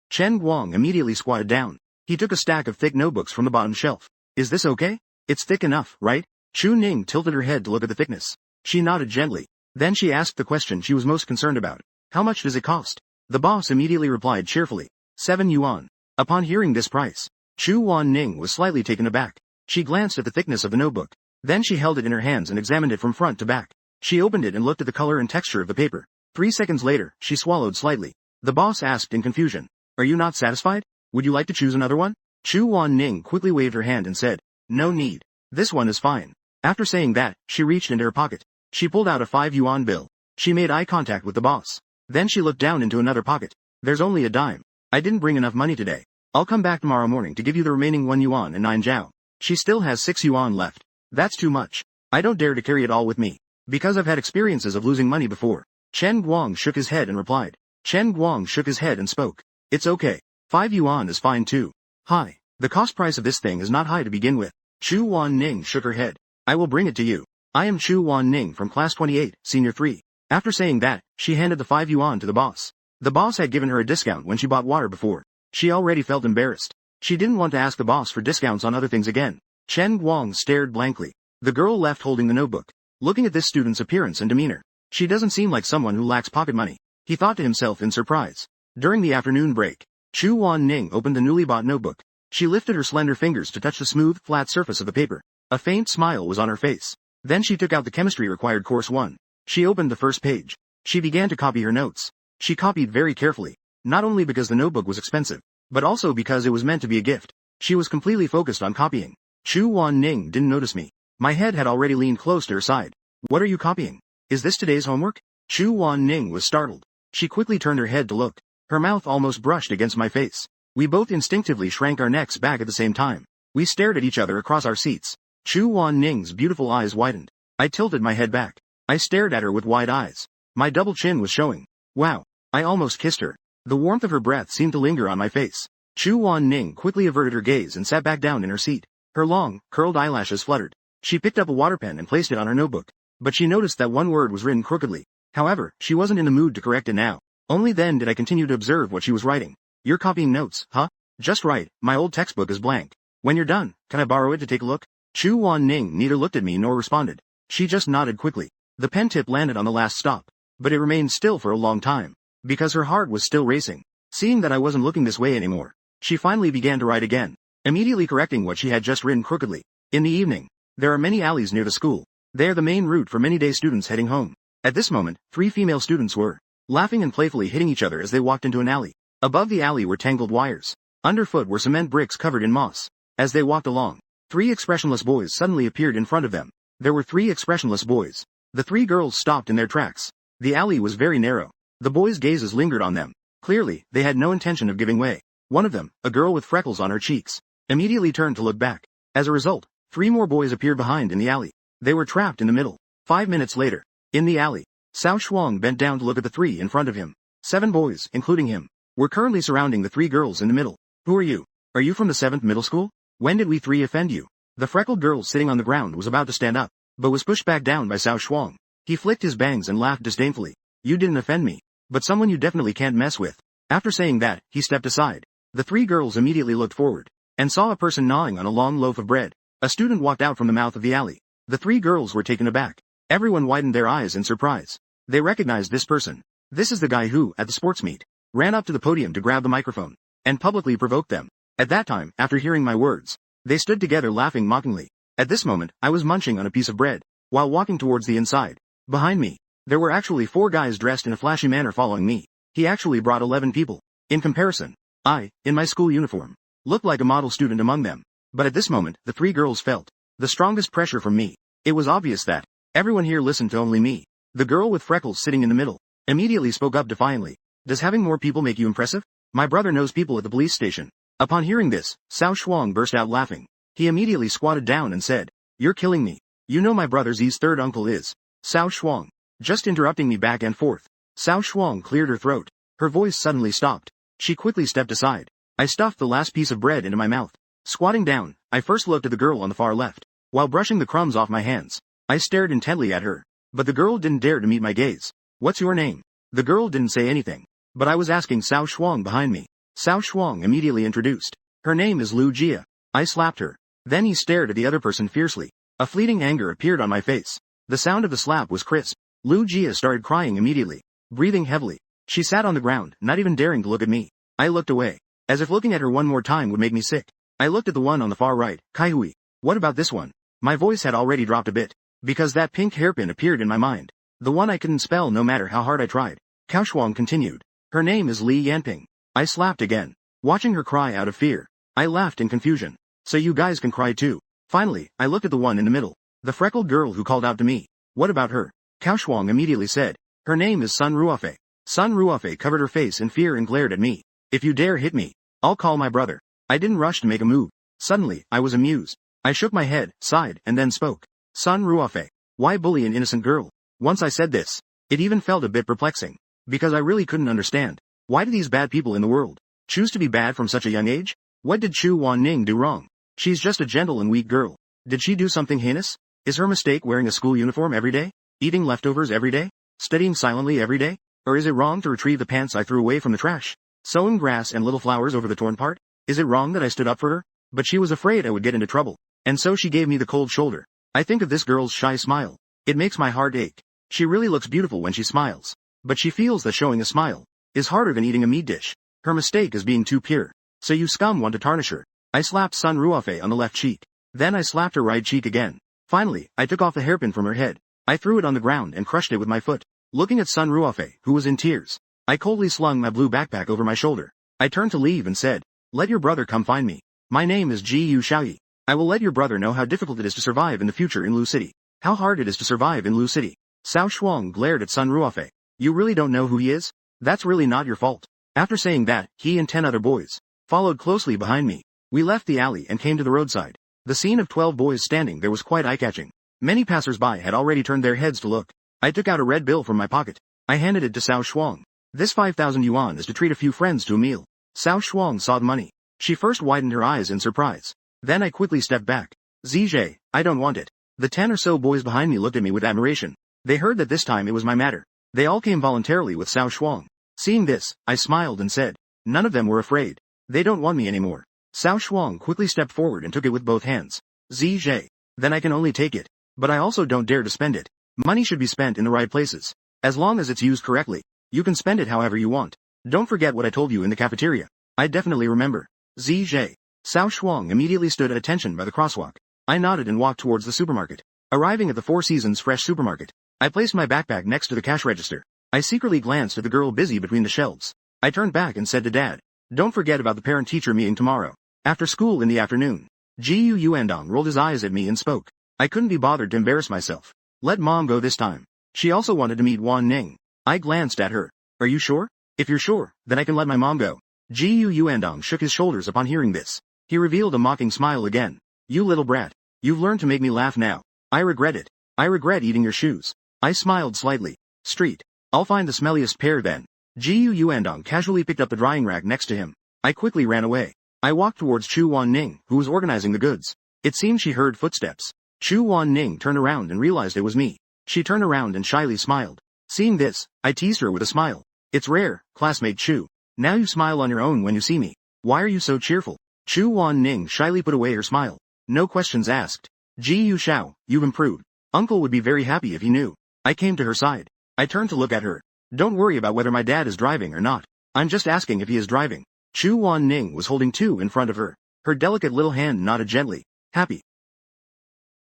Chen Guang immediately squatted down. He took a stack of thick notebooks from the bottom shelf. Is this okay? It's thick enough, right? Chu Ning tilted her head to look at the thickness. She nodded gently. Then she asked the question she was most concerned about. How much does it cost? The boss immediately replied cheerfully. 7 yuan. Upon hearing this price, Chu Wanning was slightly taken aback. She glanced at the thickness of the notebook. Then she held it in her hands and examined it from front to back. She opened it and looked at the color and texture of the paper. 3 seconds later, she swallowed slightly. The boss asked in confusion, are you not satisfied? Would you like to choose another one? Chu Wanning quickly waved her hand and said, no need. This one is fine. After saying that, she reached into her pocket. She pulled out a 5 yuan bill. She made eye contact with the boss. Then she looked down into another pocket. There's only a dime. I didn't bring enough money today. I'll come back tomorrow morning to give you the remaining 1 yuan and 9 jiao. She still has 6 yuan left. That's too much. I don't dare to carry it all with me. Because I've had experiences of losing money before. Chen Guang shook his head and replied. Chen Guang shook his head and spoke. It's okay. 5 yuan is fine too. Hi. The cost price of this thing is not high to begin with. Chu Wan Ning shook her head. I will bring it to you. I am Chu Wan Ning from class 28, senior 3. After saying that, she handed the 5 yuan to the boss. The boss had given her a discount when she bought water before. She already felt embarrassed. She didn't want to ask the boss for discounts on other things again. Chen Guang stared blankly. The girl left holding the notebook. Looking at this student's appearance and demeanor, she doesn't seem like someone who lacks pocket money. He thought to himself in surprise. During the afternoon break, Chu Wan Ning opened the newly bought notebook. She lifted her slender fingers to touch the smooth, flat surface of the paper. A faint smile was on her face. Then she took out the chemistry required course 1. She opened the first page. She began to copy her notes. She copied very carefully, not only because the notebook was expensive, but also because it was meant to be a gift. She was completely focused on copying. Chu Wan Ning didn't notice me. My head had already leaned close to her side. What are you copying? Is this today's homework? Chu Wan Ning was startled. She quickly turned her head to look. Her mouth almost brushed against my face. We both instinctively shrank our necks back at the same time. We stared at each other across our seats. Chu Wan Ning's beautiful eyes widened. I tilted my head back. I stared at her with wide eyes. My double chin was showing. Wow. I almost kissed her. The warmth of her breath seemed to linger on my face. Chu Wan Ning quickly averted her gaze and sat back down in her seat. Her long, curled eyelashes fluttered. She picked up a water pen and placed it on her notebook. But she noticed that one word was written crookedly. However, she wasn't in the mood to correct it now. Only then did I continue to observe what she was writing. You're copying notes, huh? Just right, my old textbook is blank. When you're done, can I borrow it to take a look? Chu Wan Ning neither looked at me nor responded. She just nodded quickly. The pen tip landed on the last stop. But it remained still for a long time. Because her heart was still racing. Seeing that I wasn't looking this way anymore, she finally began to write again, immediately correcting what she had just written crookedly. In the evening, there are many alleys near the school. They are the main route for many day students heading home. At this moment, 3 female students were laughing and playfully hitting each other as they walked into an alley. Above the alley were tangled wires. Underfoot were cement bricks covered in moss. As they walked along, 3 expressionless boys suddenly appeared in front of them. There were 3 expressionless boys. The 3 girls stopped in their tracks. The alley was very narrow. The boys' gazes lingered on them. Clearly, they had no intention of giving way. One of them, a girl with freckles on her cheeks, immediately turned to look back. As a result, 3 more boys appeared behind in the alley. They were trapped in the middle. 5 minutes later, in the alley, Cao Shuang bent down to look at the 3 in front of him. 7 boys, including him, were currently surrounding the 3 girls in the middle. Who are you? Are you from the 7th middle school? When did we 3 offend you? The freckled girl sitting on the ground was about to stand up, but was pushed back down by Cao Shuang. He flicked his bangs and laughed disdainfully. You didn't offend me, but someone you definitely can't mess with. After saying that, he stepped aside. The 3 girls immediately looked forward, and saw a person gnawing on a long loaf of bread. A student walked out from the mouth of the alley. The 3 girls were taken aback. Everyone widened their eyes in surprise. They recognized this person. This is the guy who, at the sports meet, ran up to the podium to grab the microphone, and publicly provoked them. At that time, after hearing my words, they stood together laughing mockingly. At this moment, I was munching on a piece of bread, while walking towards the inside. Behind me, there were actually 4 guys dressed in a flashy manner following me. He actually brought 11 people. In comparison, I, in my school uniform, looked like a model student among them. But at this moment, the 3 girls felt the strongest pressure from me. It was obvious that everyone here listened to only me. The girl with freckles sitting in the middle immediately spoke up defiantly. Does having more people make you impressive? My brother knows people at the police station. Upon hearing this, Cao Shuang burst out laughing. He immediately squatted down and said, You're killing me. You know my brother Zi's 3rd uncle is Cao Shuang. Just interrupting me back and forth. Cao Shuang cleared her throat. Her voice suddenly stopped. She quickly stepped aside. I stuffed the last piece of bread into my mouth. Squatting down, I first looked at the girl on the far left. While brushing the crumbs off my hands, I stared intently at her. But the girl didn't dare to meet my gaze. What's your name? The girl didn't say anything. But I was asking Cao Shuang behind me. Cao Shuang immediately introduced. Her name is Lu Jia. I slapped her. Then he stared at the other person fiercely. A fleeting anger appeared on my face. The sound of the slap was crisp. Lu Jia started crying immediately, breathing heavily. She sat on the ground, not even daring to look at me. I looked away, as if looking at her one more time would make me sick. I looked at the one on the far right, Kaihui. What about this one? My voice had already dropped a bit, because that pink hairpin appeared in my mind. The one I couldn't spell no matter how hard I tried. Cao Shuang continued. Her name is Li Yanping. I slapped again, watching her cry out of fear. I laughed in confusion. So you guys can cry too. Finally, I looked at the one in the middle, the freckled girl who called out to me. What about her? Cao Shuang immediately said. Her name is Sun Ruofei. Sun Ruofei covered her face in fear and glared at me. If you dare hit me, I'll call my brother. I didn't rush to make a move. Suddenly, I was amused. I shook my head, sighed, and then spoke. Sun Ruofe. Why bully an innocent girl? Once I said this, it even felt a bit perplexing. Because I really couldn't understand. Why do these bad people in the world choose to be bad from such a young age? What did Chu Wanning do wrong? She's just a gentle and weak girl. Did she do something heinous? Is her mistake wearing a school uniform every day? Eating leftovers every day? Studying silently every day? Or is it wrong to retrieve the pants I threw away from the trash? Sowing grass and little flowers over the torn part? Is it wrong that I stood up for her? But she was afraid I would get into trouble. And so she gave me the cold shoulder. I think of this girl's shy smile. It makes my heart ache. She really looks beautiful when she smiles. But she feels that showing a smile is harder than eating a meat dish. Her mistake is being too pure. So you scum want to tarnish her. I slapped Sun Ruofe on the left cheek. Then I slapped her right cheek again. Finally, I took off the hairpin from her head. I threw it on the ground and crushed it with my foot. Looking at Sun Ruofe, who was in tears, I coldly slung my blue backpack over my shoulder. I turned to leave and said, "Let your brother come find me. My name is Ji Shaoyi. I will let your brother know how difficult it is to survive in the future in Lu City. How hard it is to survive in Lu City." Cao Shuang glared at Sun Ruofe. You really don't know who he is? That's really not your fault. After saying that, he and 10 other boys followed closely behind me. We left the alley and came to the roadside. The scene of 12 boys standing there was quite eye-catching. Many passers-by had already turned their heads to look. I took out a red bill from my pocket. I handed it to Cao Shuang. This 5,000 yuan is to treat a few friends to a meal. Cao Shuang saw the money. She first widened her eyes in surprise. Then I quickly stepped back. Zj, I don't want it. The 10 or so boys behind me looked at me with admiration. They heard that this time it was my matter. They all came voluntarily with Cao Shuang. Seeing this, I smiled and said, none of them were afraid. They don't want me anymore. Cao Shuang quickly stepped forward and took it with both hands. Zj. Then I can only take it. But I also don't dare to spend it. Money should be spent in the right places. As long as it's used correctly, you can spend it however you want. Don't forget what I told you in the cafeteria. I definitely remember. Zj. Cao Shuang immediately stood at attention by the crosswalk. I nodded and walked towards the supermarket. Arriving at the Four Seasons Fresh supermarket, I placed my backpack next to the cash register. I secretly glanced at the girl busy between the shelves. I turned back and said to Dad, don't forget about the parent-teacher meeting tomorrow. After school in the afternoon. Jiu Yuandong rolled his eyes at me and spoke. I couldn't be bothered to embarrass myself. Let Mom go this time. She also wanted to meet Wan Ning. I glanced at her. Are you sure? If you're sure, then I can let my mom go. Jiu Yuandong shook his shoulders upon hearing this. He revealed a mocking smile again. You little brat. You've learned to make me laugh now. I regret it. I regret eating your shoes. I smiled slightly. Street. I'll find the smelliest pair then. Jiu Yuandong casually picked up the drying rack next to him. I quickly ran away. I walked towards Chu Wan Ning, who was organizing the goods. It seemed she heard footsteps. Chu Wan Ning turned around and realized it was me. She turned around and shyly smiled. Seeing this, I teased her with a smile. It's rare, classmate Chu. Now you smile on your own when you see me. Why are you so cheerful? Chu Wan Ning shyly put away her smile. No questions asked. Ji Yu Shao, you've improved. Uncle would be very happy if he knew. I came to her side. I turned to look at her. Don't worry about whether my dad is driving or not. I'm just asking if he is driving. Chu Wan Ning was holding two in front of her. Her delicate little hand nodded gently. Happy.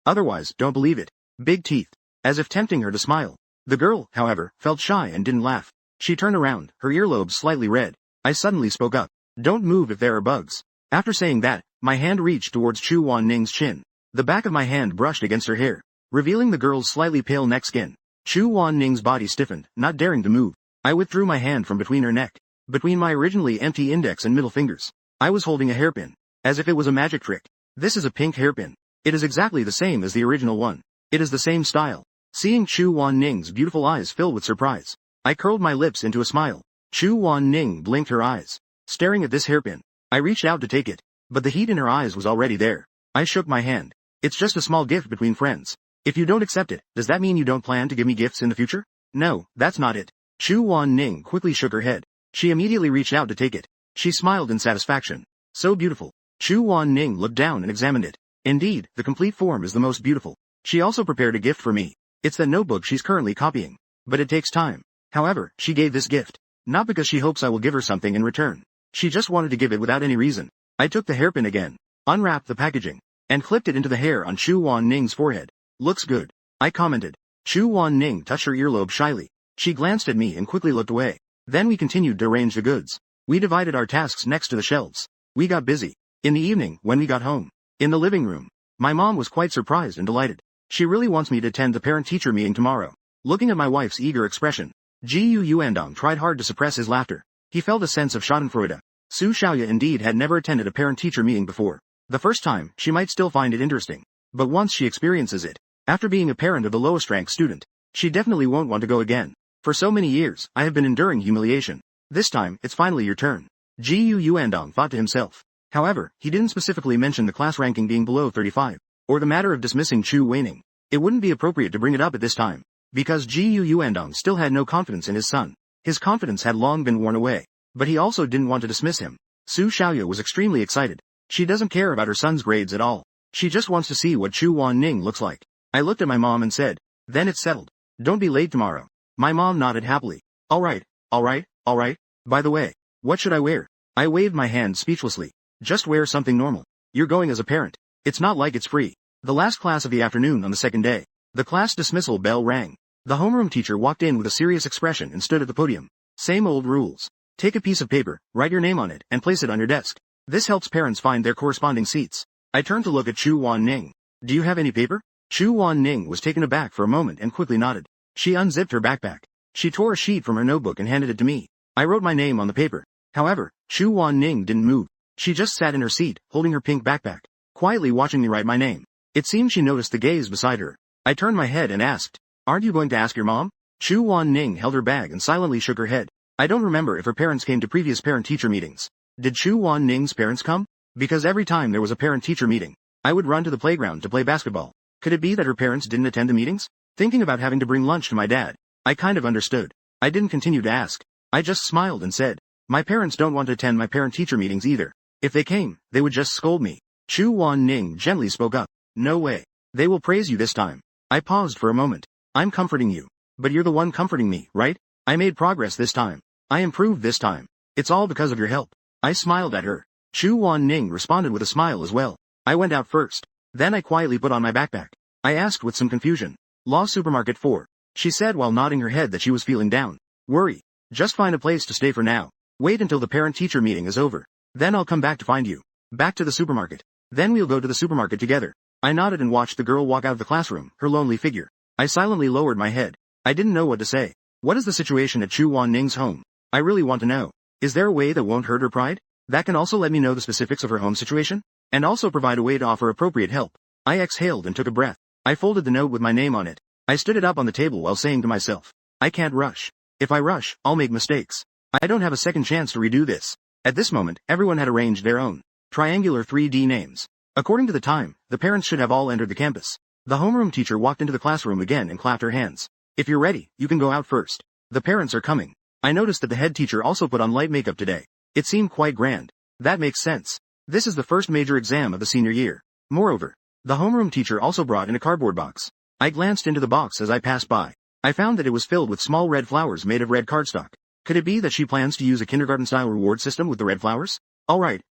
Otherwise, don't believe it. Big teeth. As if tempting her to smile. The girl, however, felt shy and didn't laugh. She turned around, her earlobes slightly red. I suddenly spoke up. Don't move if there are bugs. After saying that, my hand reached towards Chu Wan Ning's chin. The back of my hand brushed against her hair, revealing the girl's slightly pale neck skin. Chu Wan Ning's body stiffened, not daring to move. I withdrew my hand from between her neck. Between my originally empty index and middle fingers, I was holding a hairpin, as if it was a magic trick. This is a pink hairpin. It is exactly the same as the original one. It is the same style. Seeing Chu Wan Ning's beautiful eyes fill with surprise, I curled my lips into a smile. Chu Wan Ning blinked her eyes, staring at this hairpin. I reached out to take it, but the heat in her eyes was already there. I shook my hand. It's just a small gift between friends. If you don't accept it, does that mean you don't plan to give me gifts in the future? No, that's not it. Chu Wan Ning quickly shook her head. She immediately reached out to take it. She smiled in satisfaction. So beautiful. Chu Wan Ning looked down and examined it. Indeed, the complete form is the most beautiful. She also prepared a gift for me. It's the notebook she's currently copying. But it takes time. However, she gave this gift. Not because she hopes I will give her something in return. She just wanted to give it without any reason. I took the hairpin again, unwrapped the packaging, and clipped it into the hair on Chu Wan Ning's forehead. Looks good. I commented. Chu Wan Ning touched her earlobe shyly. She glanced at me and quickly looked away. Then we continued to arrange the goods. We divided our tasks next to the shelves. We got busy. In the evening, when we got home, in the living room, my mom was quite surprised and delighted. She really wants me to attend the parent-teacher meeting tomorrow. Looking at my wife's eager expression, Ji Yuandong tried hard to suppress his laughter. He felt a sense of schadenfreude. Su Xiaoya indeed had never attended a parent-teacher meeting before. The first time, she might still find it interesting. But once she experiences it, after being a parent of the lowest-ranked student, she definitely won't want to go again. For so many years, I have been enduring humiliation. This time, it's finally your turn. Jiu Yuandong thought to himself. However, he didn't specifically mention the class ranking being below 35, or the matter of dismissing Chu Weining. It wouldn't be appropriate to bring it up at this time, because Jiu Yuandong still had no confidence in his son. His confidence had long been worn away, but he also didn't want to dismiss him. Su Xiaoya was extremely excited. She doesn't care about her son's grades at all. She just wants to see what Chu Wanning looks like. I looked at my mom and said, "Then it's settled. Don't be late tomorrow." My mom nodded happily. Alright. By the way, what should I wear? I waved my hand speechlessly. Just wear something normal. You're going as a parent. It's not like it's free. The last class of the afternoon on the second day. The class dismissal bell rang. The homeroom teacher walked in with a serious expression and stood at the podium. Same old rules. Take a piece of paper, write your name on it, and place it on your desk. This helps parents find their corresponding seats. I turned to look at Chu Wanning. Do you have any paper? Chu Wanning was taken aback for a moment and quickly nodded. She unzipped her backpack. She tore a sheet from her notebook and handed it to me. I wrote my name on the paper. However, Chu Wanning didn't move. She just sat in her seat, holding her pink backpack, quietly watching me write my name. It seemed she noticed the gaze beside her. I turned my head and asked, "Aren't you going to ask your mom?" Chu Wanning held her bag and silently shook her head. I don't remember if her parents came to previous parent-teacher meetings. Did Chu Wanning's parents come? Because every time there was a parent-teacher meeting, I would run to the playground to play basketball. Could it be that her parents didn't attend the meetings? Thinking about having to bring lunch to my dad, I kind of understood. I didn't continue to ask. I just smiled and said, "My parents don't want to attend my parent-teacher meetings either. If they came, they would just scold me." Chu Wanning gently spoke up. "No way. They will praise you this time." I paused for a moment. "I'm comforting you. But you're the one comforting me, right? I made progress this time. I improved this time. It's all because of your help." I smiled at her. Chu Wanning responded with a smile as well. I went out first. Then I quietly put on my backpack. I asked with some confusion, "Law Supermarket 4. She said while nodding her head that she was feeling down. "Worry. Just find a place to stay for now. Wait until the parent-teacher meeting is over. Then I'll come back to find you. Back to the supermarket. Then we'll go to the supermarket together." I nodded and watched the girl walk out of the classroom, her lonely figure. I silently lowered my head. I didn't know what to say. What is the situation at Chu Wanning's home? I really want to know. Is there a way that won't hurt her pride? That can also let me know the specifics of her home situation? And also provide a way to offer appropriate help. I exhaled and took a breath. I folded the note with my name on it. I stood it up on the table while saying to myself, I can't rush. If I rush, I'll make mistakes. I don't have a second chance to redo this. At this moment, everyone had arranged their own triangular 3D names. According to the time, the parents should have all entered the campus. The homeroom teacher walked into the classroom again and clapped her hands. "If you're ready, you can go out first. The parents are coming." I noticed that the head teacher also put on light makeup today. It seemed quite grand. That makes sense. This is the first major exam of the senior year. Moreover, the homeroom teacher also brought in a cardboard box. I glanced into the box as I passed by. I found that it was filled with small red flowers made of red cardstock. Could it be that she plans to use a kindergarten-style reward system with the red flowers? Alright.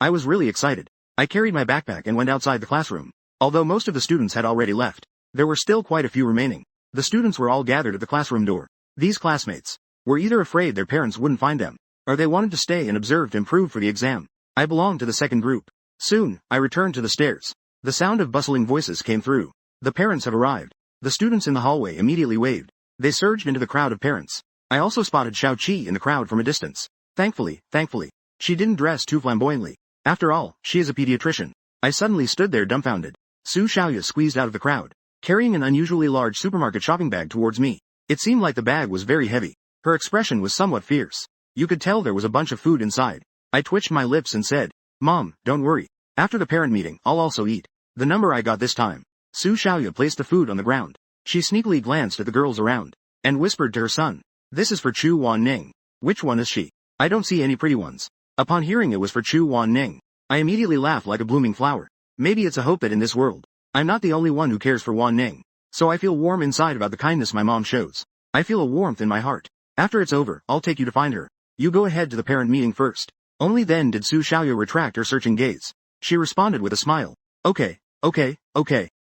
I was really excited. I carried my backpack and went outside the classroom. Although most of the students had already left, there were still quite a few remaining. The students were all gathered at the classroom door. These classmates were either afraid their parents wouldn't find them, or they wanted to stay and observe to improve for the exam. I belonged to the second group. Soon, I returned to the stairs. The sound of bustling voices came through. The parents have arrived. The students in the hallway immediately waved. They surged into the crowd of parents. I also spotted Xiao Qi in the crowd from a distance. Thankfully, she didn't dress too flamboyantly. After all, she is a pediatrician. I suddenly stood there dumbfounded. Su Xiaoya squeezed out of the crowd, carrying an unusually large supermarket shopping bag towards me. It seemed like the bag was very heavy. Her expression was somewhat fierce. You could tell there was a bunch of food inside. I twitched my lips and said, "Mom, don't worry. After the parent meeting, I'll also eat." The number I got this time. Su Xiaoya placed the food on the ground. She sneakily glanced at the girls around, and whispered to her son, "This is for Chu Wanning. Which one is she? I don't see any pretty ones." Upon hearing it was for Chu Wanning, I immediately laughed like a blooming flower. Maybe it's a hope that in this world, I'm not the only one who cares for Wanning. So I feel warm inside about the kindness my mom shows. I feel a warmth in my heart. After it's over, I'll take you to find her. You go ahead to the parent meeting first. Only then did Su Xiaoya retract her searching gaze. She responded with a smile. Okay.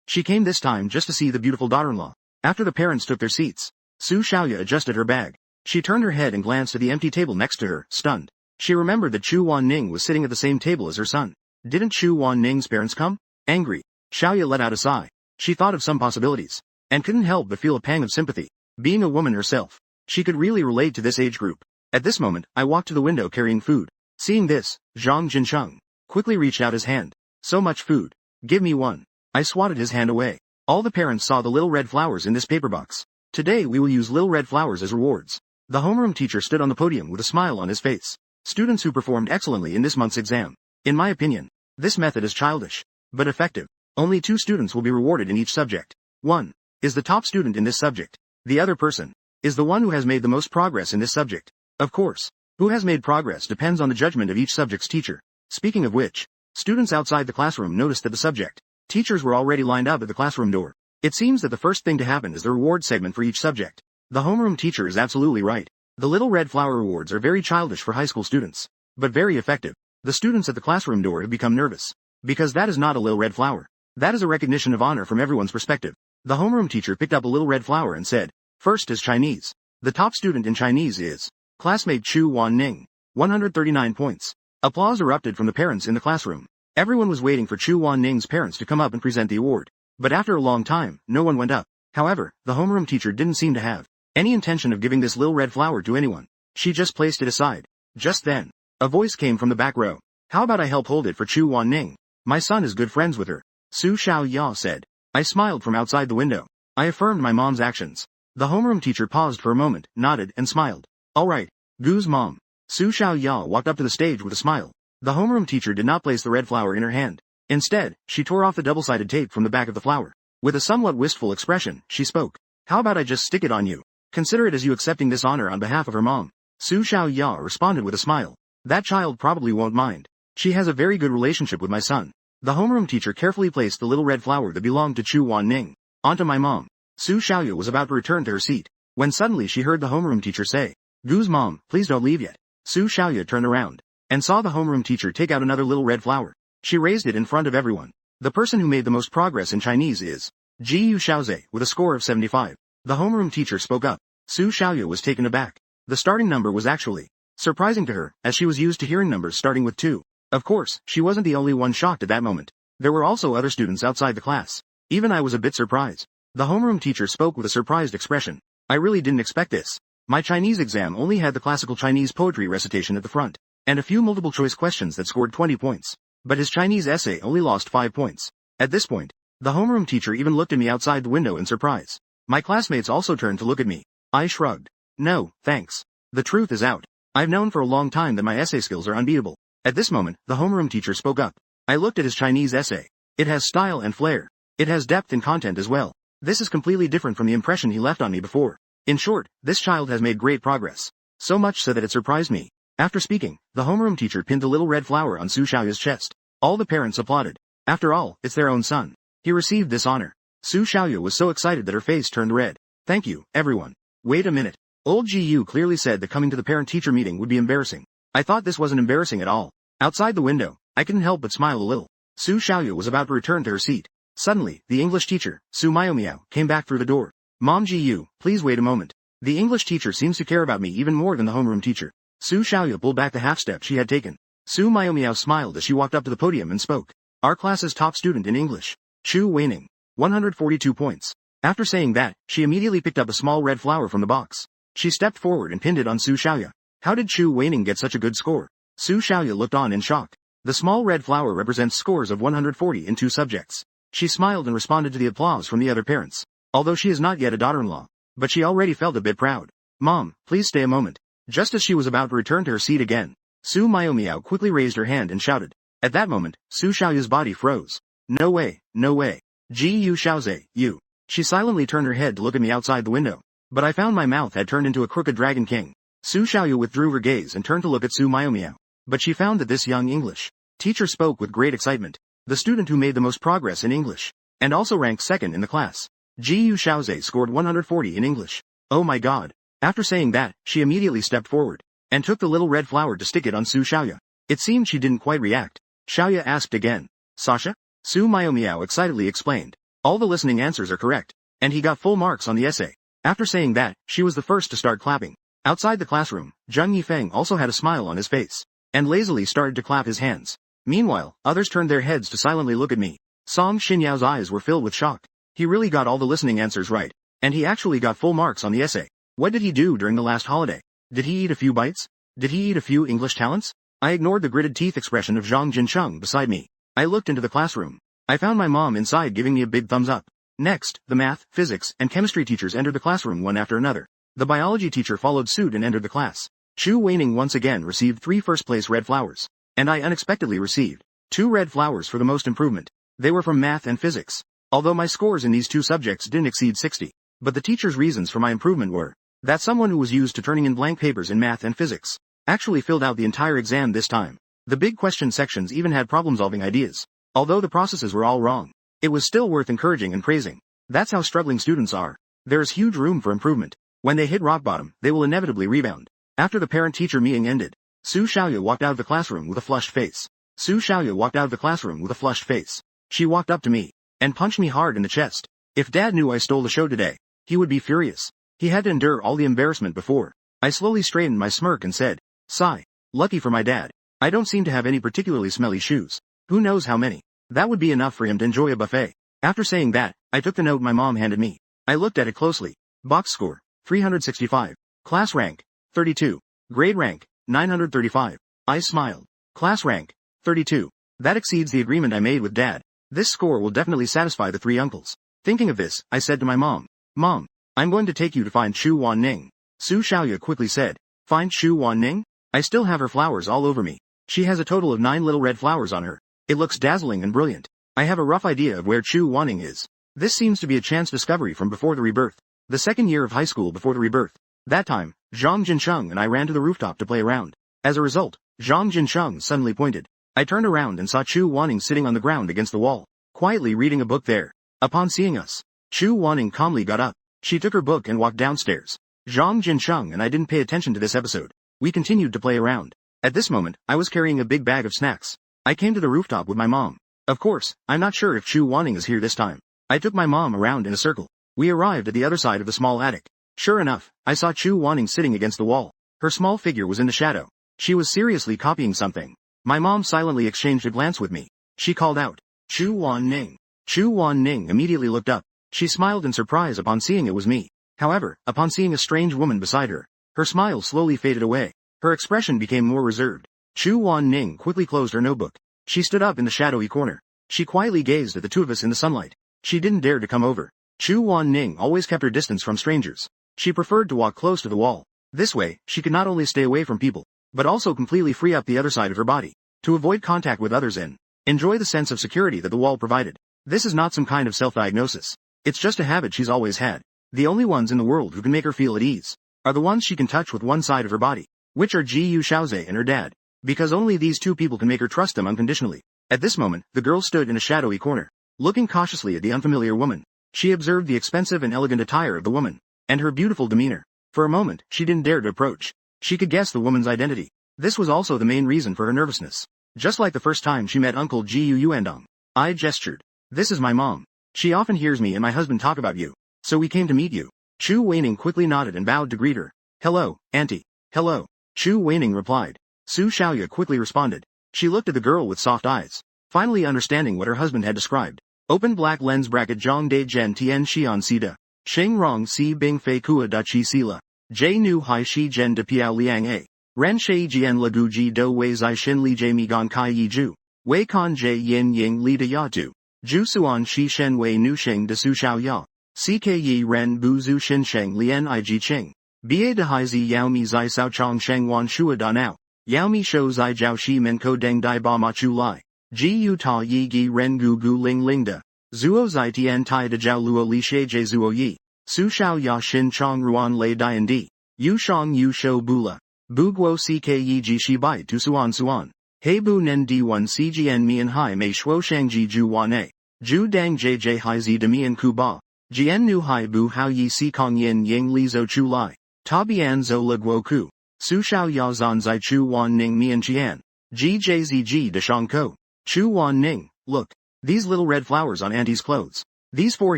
She came this time just to see the beautiful daughter-in-law. After the parents took their seats, Su Xiaoya adjusted her bag. She turned her head and glanced at the empty table next to her, stunned. She remembered that Chu Wanning was sitting at the same table as her son. Didn't Chu Wanning's parents come? Angry, Xiaoya let out a sigh. She thought of some possibilities, and couldn't help but feel a pang of sympathy. Being a woman herself, she could really relate to this age group. At this moment, I walked to the window carrying food. Seeing this, Zhang Jinsheng quickly reached out his hand. So much food. Give me one. I swatted his hand away. All the parents saw the little red flowers in this paper box. Today we will use little red flowers as rewards. The homeroom teacher stood on the podium with a smile on his face. Students who performed excellently in this month's exam. In my opinion, this method is childish, but effective. Only 2 students will be rewarded in each subject. 1 is the top student in this subject. The other person is the one who has made the most progress in this subject. Of course, who has made progress depends on the judgment of each subject's teacher. Speaking of which, students outside the classroom noticed that the subject teachers were already lined up at the classroom door. It seems that the first thing to happen is the reward segment for each subject. The homeroom teacher is absolutely right. The little red flower rewards are very childish for high school students, but very effective. The students at the classroom door have become nervous, because that is not a little red flower. That is a recognition of honor from everyone's perspective. The homeroom teacher picked up a little red flower and said, first is Chinese. The top student in Chinese is classmate Chu Wanning, 139 points. Applause erupted from the parents in the classroom. Everyone was waiting for Chu Wanning's parents to come up and present the award. But after a long time, no one went up. However, the homeroom teacher didn't seem to have any intention of giving this little red flower to anyone. She just placed it aside. Just then, a voice came from the back row. How about I help hold it for Chu Wanning? My son is good friends with her. Su Xiaoya said. I smiled from outside the window. I affirmed my mom's actions. The homeroom teacher paused for a moment, nodded, and smiled. All right, Gu's mom. Su Xiaoya walked up to the stage with a smile. The homeroom teacher did not place the red flower in her hand. Instead, she tore off the double-sided tape from the back of the flower. With a somewhat wistful expression, she spoke. How about I just stick it on you? Consider it as you accepting this honor on behalf of her mom. Su Xiaoya responded with a smile. That child probably won't mind. She has a very good relationship with my son. The homeroom teacher carefully placed the little red flower that belonged to Chu Wanning onto my mom. Su Xiaoya was about to return to her seat, when suddenly she heard the homeroom teacher say, Gu's mom, please don't leave yet. Su Xiaoya turned around and saw the homeroom teacher take out another little red flower. She raised it in front of everyone. The person who made the most progress in Chinese is Ji Yu Xiaoze with a score of 75. The homeroom teacher spoke up. Su Xiaoya was taken aback. The starting number was actually surprising to her, as she was used to hearing numbers starting with 2. Of course, she wasn't the only one shocked at that moment. There were also other students outside the class. Even I was a bit surprised. The homeroom teacher spoke with a surprised expression. I really didn't expect this. My Chinese exam only had the classical Chinese poetry recitation at the front, and a few multiple choice questions that scored 20 points. But his Chinese essay only lost 5 points. At this point, the homeroom teacher even looked at me outside the window in surprise. My classmates also turned to look at me. I shrugged. No, thanks. The truth is out. I've known for a long time that my essay skills are unbeatable. At this moment, the homeroom teacher spoke up. I looked at his Chinese essay. It has style and flair. It has depth and content as well. This is completely different from the impression he left on me before. In short, this child has made great progress. So much so that it surprised me. After speaking, the homeroom teacher pinned the little red flower on Su Xiaoya's chest. All the parents applauded. After all, it's their own son. He received this honor. Su Xiaoya was so excited that her face turned red. Thank you, everyone. Wait a minute. Old Ji Yu clearly said that coming to the parent-teacher meeting would be embarrassing. I thought this wasn't embarrassing at all. Outside the window, I couldn't help but smile a little. Su Xiaoya was about to return to her seat. Suddenly, the English teacher, Su Miao, came back through the door. Mom Ji Yu, please wait a moment. The English teacher seems to care about me even more than the homeroom teacher. Su Xiaoya pulled back the half-step she had taken. Su Miao smiled as she walked up to the podium and spoke. Our class's top student in English, Chu Weining, 142 points. After saying that, she immediately picked up a small red flower from the box. She stepped forward and pinned it on Su Xiaoya. How did Chu Weining get such a good score? Su Xiaoya looked on in shock. The small red flower represents scores of 140 in 2 subjects. She smiled and responded to the applause from the other parents. Although she is not yet a daughter-in-law, but she already felt a bit proud. Mom, please stay a moment. Just as she was about to return to her seat again, Su Miao quickly raised her hand and shouted. At that moment, Su Xiaoya's body froze. No way, no way. Ji Yu Xiaoze, you. She silently turned her head to look at me outside the window. But I found my mouth had turned into a crooked dragon king. Su Xiaoya withdrew her gaze and turned to look at Su Miao. But she found that this young English teacher spoke with great excitement. The student who made the most progress in English, and also ranked second in the class. Ji Yu Xiaoze scored 140 in English. Oh my god. After saying that, she immediately stepped forward, and took the little red flower to stick it on Su Xiaoya. It seemed she didn't quite react. Xiaoya asked again. Sasha? Su Miao excitedly explained. All the listening answers are correct, and he got full marks on the essay. After saying that, she was the first to start clapping. Outside the classroom, Zheng Yifeng also had a smile on his face, and lazily started to clap his hands. Meanwhile, others turned their heads to silently look at me. Song Xinyao's eyes were filled with shock. He really got all the listening answers right, and he actually got full marks on the essay. What did he do during the last holiday? Did he eat a few bites? Did he eat a few English talents? I ignored the gritted teeth expression of Zhang Jinsheng beside me. I looked into the classroom. I found my mom inside giving me a big thumbs up. Next, the math, physics, and chemistry teachers entered the classroom one after another. The biology teacher followed suit and entered the class. Chu Weining once again received 3 first-place red flowers. And I unexpectedly received 2 red flowers for the most improvement. They were from math and physics. Although my scores in these 2 subjects didn't exceed 60. But the teacher's reasons for my improvement were that someone who was used to turning in blank papers in math and physics actually filled out the entire exam this time. The big question sections even had problem-solving ideas. Although the processes were all wrong, it was still worth encouraging and praising. That's how struggling students are. There is huge room for improvement. When they hit rock bottom, they will inevitably rebound. After the parent-teacher meeting ended, Su Xiaoya walked out of the classroom with a flushed face. Su Xiaoya walked out of the classroom with a flushed face. She walked up to me and punched me hard in the chest. If Dad knew I stole the show today, he would be furious. He had to endure all the embarrassment before. I slowly straightened my smirk and said, "Sigh. Lucky for my dad. I don't seem to have any particularly smelly shoes. Who knows how many? That would be enough for him to enjoy a buffet." After saying that, I took the note my mom handed me. I looked at it closely. Box score, 365. Class rank, 32. Grade rank, 935. I smiled. Class rank, 32. That exceeds the agreement I made with Dad. This score will definitely satisfy the 3 uncles. Thinking of this, I said to my mom, "Mom, I'm going to take you to find Chu Wanning." Su Xiaoya quickly said, "Find Chu Wanning? I still have her flowers all over me. She has a total of 9 little red flowers on her. It looks dazzling and brilliant. I have a rough idea of where Chu Wanning is. This seems to be a chance discovery from before the rebirth. The second year of high school before the rebirth. That time, Zhang Jinsheng and I ran to the rooftop to play around. As a result, Zhang Jinsheng suddenly pointed. I turned around and saw Chu Wanning sitting on the ground against the wall, quietly reading a book there. Upon seeing us, Chu Wanning calmly got up. She took her book and walked downstairs. Zhang Jinsheng and I didn't pay attention to this episode. We continued to play around. At this moment, I was carrying a big bag of snacks. I came to the rooftop with my mom. Of course, I'm not sure if Chu Wanning is here this time. I took my mom around in a circle. We arrived at the other side of the small attic. Sure enough, I saw Chu Wanning sitting against the wall. Her small figure was in the shadow. She was seriously copying something. My mom silently exchanged a glance with me. She called out, "Chu Wanning." Chu Wanning immediately looked up. She smiled in surprise upon seeing it was me. However, upon seeing a strange woman beside her, her smile slowly faded away. Her expression became more reserved. Chu Wanning quickly closed her notebook. She stood up in the shadowy corner. She quietly gazed at the 2 of us in the sunlight. She didn't dare to come over. Chu Wanning always kept her distance from strangers. She preferred to walk close to the wall. This way, she could not only stay away from people, but also completely free up the other side of her body, to avoid contact with others and enjoy the sense of security that the wall provided. This is not some kind of self-diagnosis. It's just a habit she's always had. The only ones in the world who can make her feel at ease are the ones she can touch with one side of her body, which are Ji Shaoze and her dad, because only these 2 people can make her trust them unconditionally. At this moment, the girl stood in a shadowy corner, looking cautiously at the unfamiliar woman. She observed the expensive and elegant attire of the woman, and her beautiful demeanor. For a moment, she didn't dare to approach. She could guess the woman's identity. This was also the main reason for her nervousness. Just like the first time she met Uncle Ji Yuandong. I gestured. "This is my mom. She often hears me and my husband talk about you. So we came to meet you." Chu Weining quickly nodded and bowed to greet her. "Hello, Auntie." "Hello." Chu Weining replied. Su Xiaoya quickly responded. She looked at the girl with soft eyes, finally understanding what her husband had described. Open black lens bracket Zhang De Zhen Tian Xian Sida. Sheng Rong Si Bing Fei Kua Da Chi Sila. J Nu Hai Shi Zhen De Piao Liang A. Ren Shei Jian Le Gu Ji Do Wei Zai Shin Li Jie Mi Gan Kai Yi Ju. Wei Kan Jie Yin Ying Li De Ya Tu. Ju Suan Shi Shen Wei Nu Sheng De Su Xiao Ya. CK Yi Ren Bu Zu Shin Sheng Lian I Ji Ching. Ba De Hai Zi Yao Mi Zai Sao Chong Sheng Wan Shua Da Nao. Yao Mi Shou Zai Jiao Shi Men Ko Deng Dai Ba Ma Chu Lai. Ji Yu Ta Yi Gi Ren Gu Gu Ling Ling Da. Zuo Zai Tian Tai De Jiao Luo Li She Jie Zuo Yi. Su Xiao Ya Shin Chong Ruan Lei Dian Di. Yu Shang Yu Shou Bula. Bu Guo CK Yi Ji Shi Bai Tu Suan Suan. He Bu Nen D1 CGN Mian Hai Mei Shuo Shang Ji Ju Wan A. Ju Dang JJ Hai Zi De Mian Ku Ba. Jian Nu Hai Bu Hao Yi Si Kong Yin Ying Li Zhou Chu Lai. Ta Bian Zhou Le Guo Ku. Su Xiao Ya Zan Zai Chu Wan Ning Mian Qian. Ji JZG De Shang Ko. Chu Wan Ning, look. These little red flowers on Auntie's clothes. These 4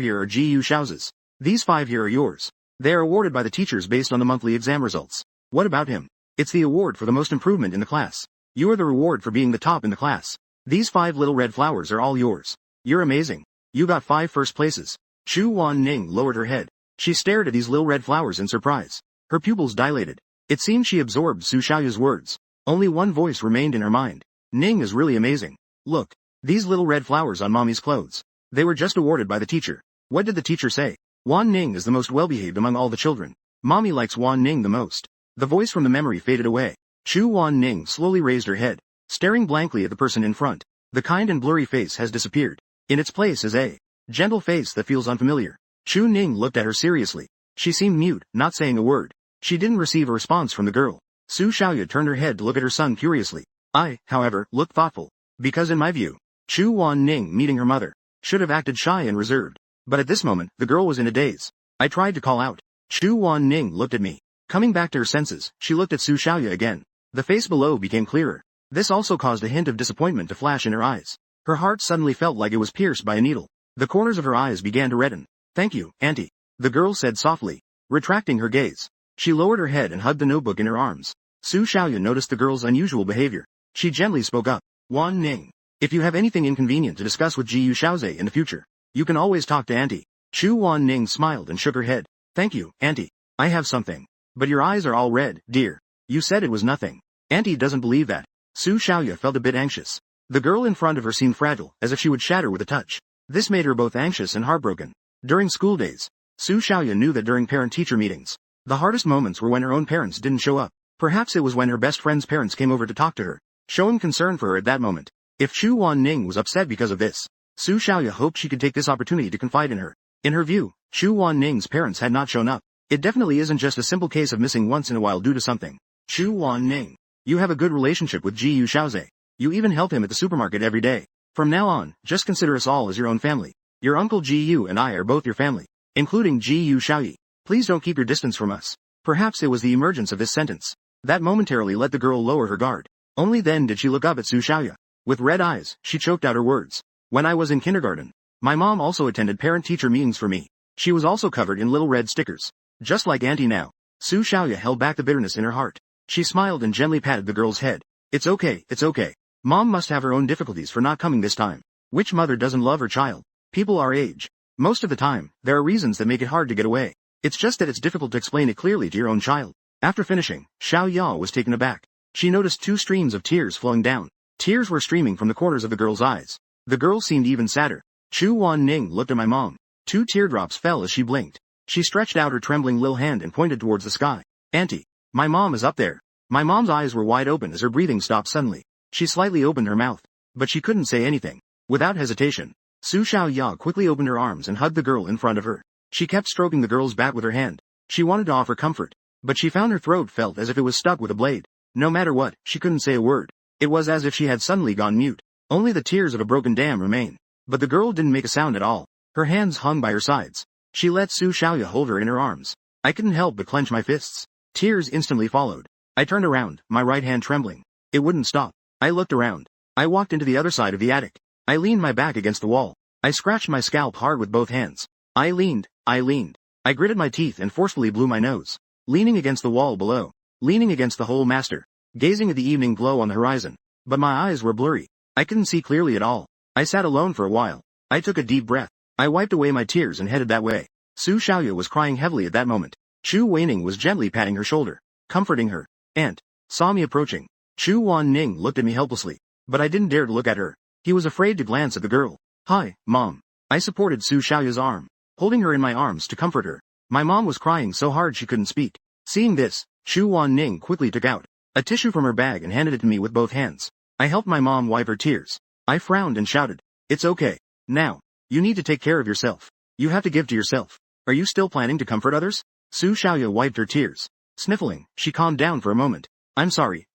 here are Ji Yu Shao's. These 5 here are yours. They are awarded by the teachers based on the monthly exam results. What about him? It's the award for the most improvement in the class. You are the reward for being the top in the class. These 5 little red flowers are all yours. You're amazing. You got 5 first places. Chu Wan Ning lowered her head. She stared at these little red flowers in surprise. Her pupils dilated. It seemed she absorbed Su Xiaoya's words. Only one voice remained in her mind. Ning is really amazing. Look. These little red flowers on mommy's clothes. They were just awarded by the teacher. What did the teacher say? Wan Ning is the most well-behaved among all the children. Mommy likes Wan Ning the most. The voice from the memory faded away. Chu Wan Ning slowly raised her head, staring blankly at the person in front. The kind and blurry face has disappeared. In its place is a gentle face that feels unfamiliar. Chu Ning looked at her seriously. She seemed mute, not saying a word. She didn't receive a response from the girl. Su Xiaoya turned her head to look at her son curiously. I, however, looked thoughtful. Because in my view, Chu Wan Ning meeting her mother should have acted shy and reserved. But at this moment, the girl was in a daze. I tried to call out. Chu Wan Ning looked at me. Coming back to her senses, she looked at Su Xiaoya again. The face below became clearer. This also caused a hint of disappointment to flash in her eyes. Her heart suddenly felt like it was pierced by a needle. The corners of her eyes began to redden. Thank you, Auntie. The girl said softly, retracting her gaze. She lowered her head and hugged the notebook in her arms. Su Xiaoya noticed the girl's unusual behavior. She gently spoke up. Wan Ning. If you have anything inconvenient to discuss with Jiyu Xiaozhe in the future, you can always talk to Auntie. Chu Wan Ning smiled and shook her head. Thank you, Auntie. I have something. But your eyes are all red, dear. You said it was nothing. Auntie doesn't believe that. Su Xiaoya felt a bit anxious. The girl in front of her seemed fragile, as if she would shatter with a touch. This made her both anxious and heartbroken. During school days, Su Xiaoya knew that during parent-teacher meetings, the hardest moments were when her own parents didn't show up. Perhaps it was when her best friend's parents came over to talk to her, showing concern for her at that moment. If Chu Wan Ning was upset because of this, Su Xiaoya hoped she could take this opportunity to confide in her. In her view, Chu Wan Ning's parents had not shown up. It definitely isn't just a simple case of missing once in a while due to something. Chu Wan Ning. You have a good relationship with Jiyu Xiaozhe. You even help him at the supermarket every day. From now on, just consider us all as your own family. Your uncle Jiyu and I are both your family, including Jiyu Xiaoyi. Please don't keep your distance from us. Perhaps it was the emergence of this sentence that momentarily let the girl lower her guard. Only then did she look up at Su Xiaoya. With red eyes, she choked out her words. When I was in kindergarten, my mom also attended parent-teacher meetings for me. She was also covered in little red stickers. Just like Auntie now. Su Xiaoya held back the bitterness in her heart. She smiled and gently patted the girl's head. It's okay, it's okay. Mom must have her own difficulties for not coming this time. Which mother doesn't love her child? People our age. Most of the time, there are reasons that make it hard to get away. It's just that it's difficult to explain it clearly to your own child. After finishing, Xiao Ya was taken aback. She noticed 2 streams of tears flowing down. Tears were streaming from the corners of the girl's eyes. The girl seemed even sadder. Chu Wan Ning looked at my mom. 2 teardrops fell as she blinked. She stretched out her trembling little hand and pointed towards the sky. Auntie, my mom is up there. My mom's eyes were wide open as her breathing stopped suddenly. She slightly opened her mouth, but she couldn't say anything. Without hesitation, Su Xiaoya quickly opened her arms and hugged the girl in front of her. She kept stroking the girl's back with her hand. She wanted to offer comfort, but she found her throat felt as if it was stuck with a blade. No matter what, she couldn't say a word. It was as if she had suddenly gone mute. Only the tears of a broken dam remained. But the girl didn't make a sound at all. Her hands hung by her sides. She let Su Xiaoya hold her in her arms. I couldn't help but clench my fists. Tears instantly followed. I turned around, my right hand trembling. It wouldn't stop. I looked around. I walked into the other side of the attic. I leaned my back against the wall. I scratched my scalp hard with both hands. I leaned. I gritted my teeth and forcefully blew my nose. Leaning against the wall below. Leaning against the whole master. Gazing at the evening glow on the horizon. But my eyes were blurry. I couldn't see clearly at all. I sat alone for a while. I took a deep breath. I wiped away my tears and headed that way. Su Xiaoya was crying heavily at that moment. Chu Weining was gently patting her shoulder, comforting her. Aunt saw me approaching. Chu Wan Ning looked at me helplessly, but I didn't dare to look at her. He was afraid to glance at the girl. Hi, Mom. I supported Su Xiaoya's arm, holding her in my arms to comfort her. My mom was crying so hard she couldn't speak. Seeing this, Chu Wan Ning quickly took out a tissue from her bag and handed it to me with both hands. I helped my mom wipe her tears. I frowned and shouted, "It's okay. Now, you need to take care of yourself. You have to give to yourself. Are you still planning to comfort others?" Su Xiaoya wiped her tears. Sniffling, she calmed down for a moment. I'm sorry.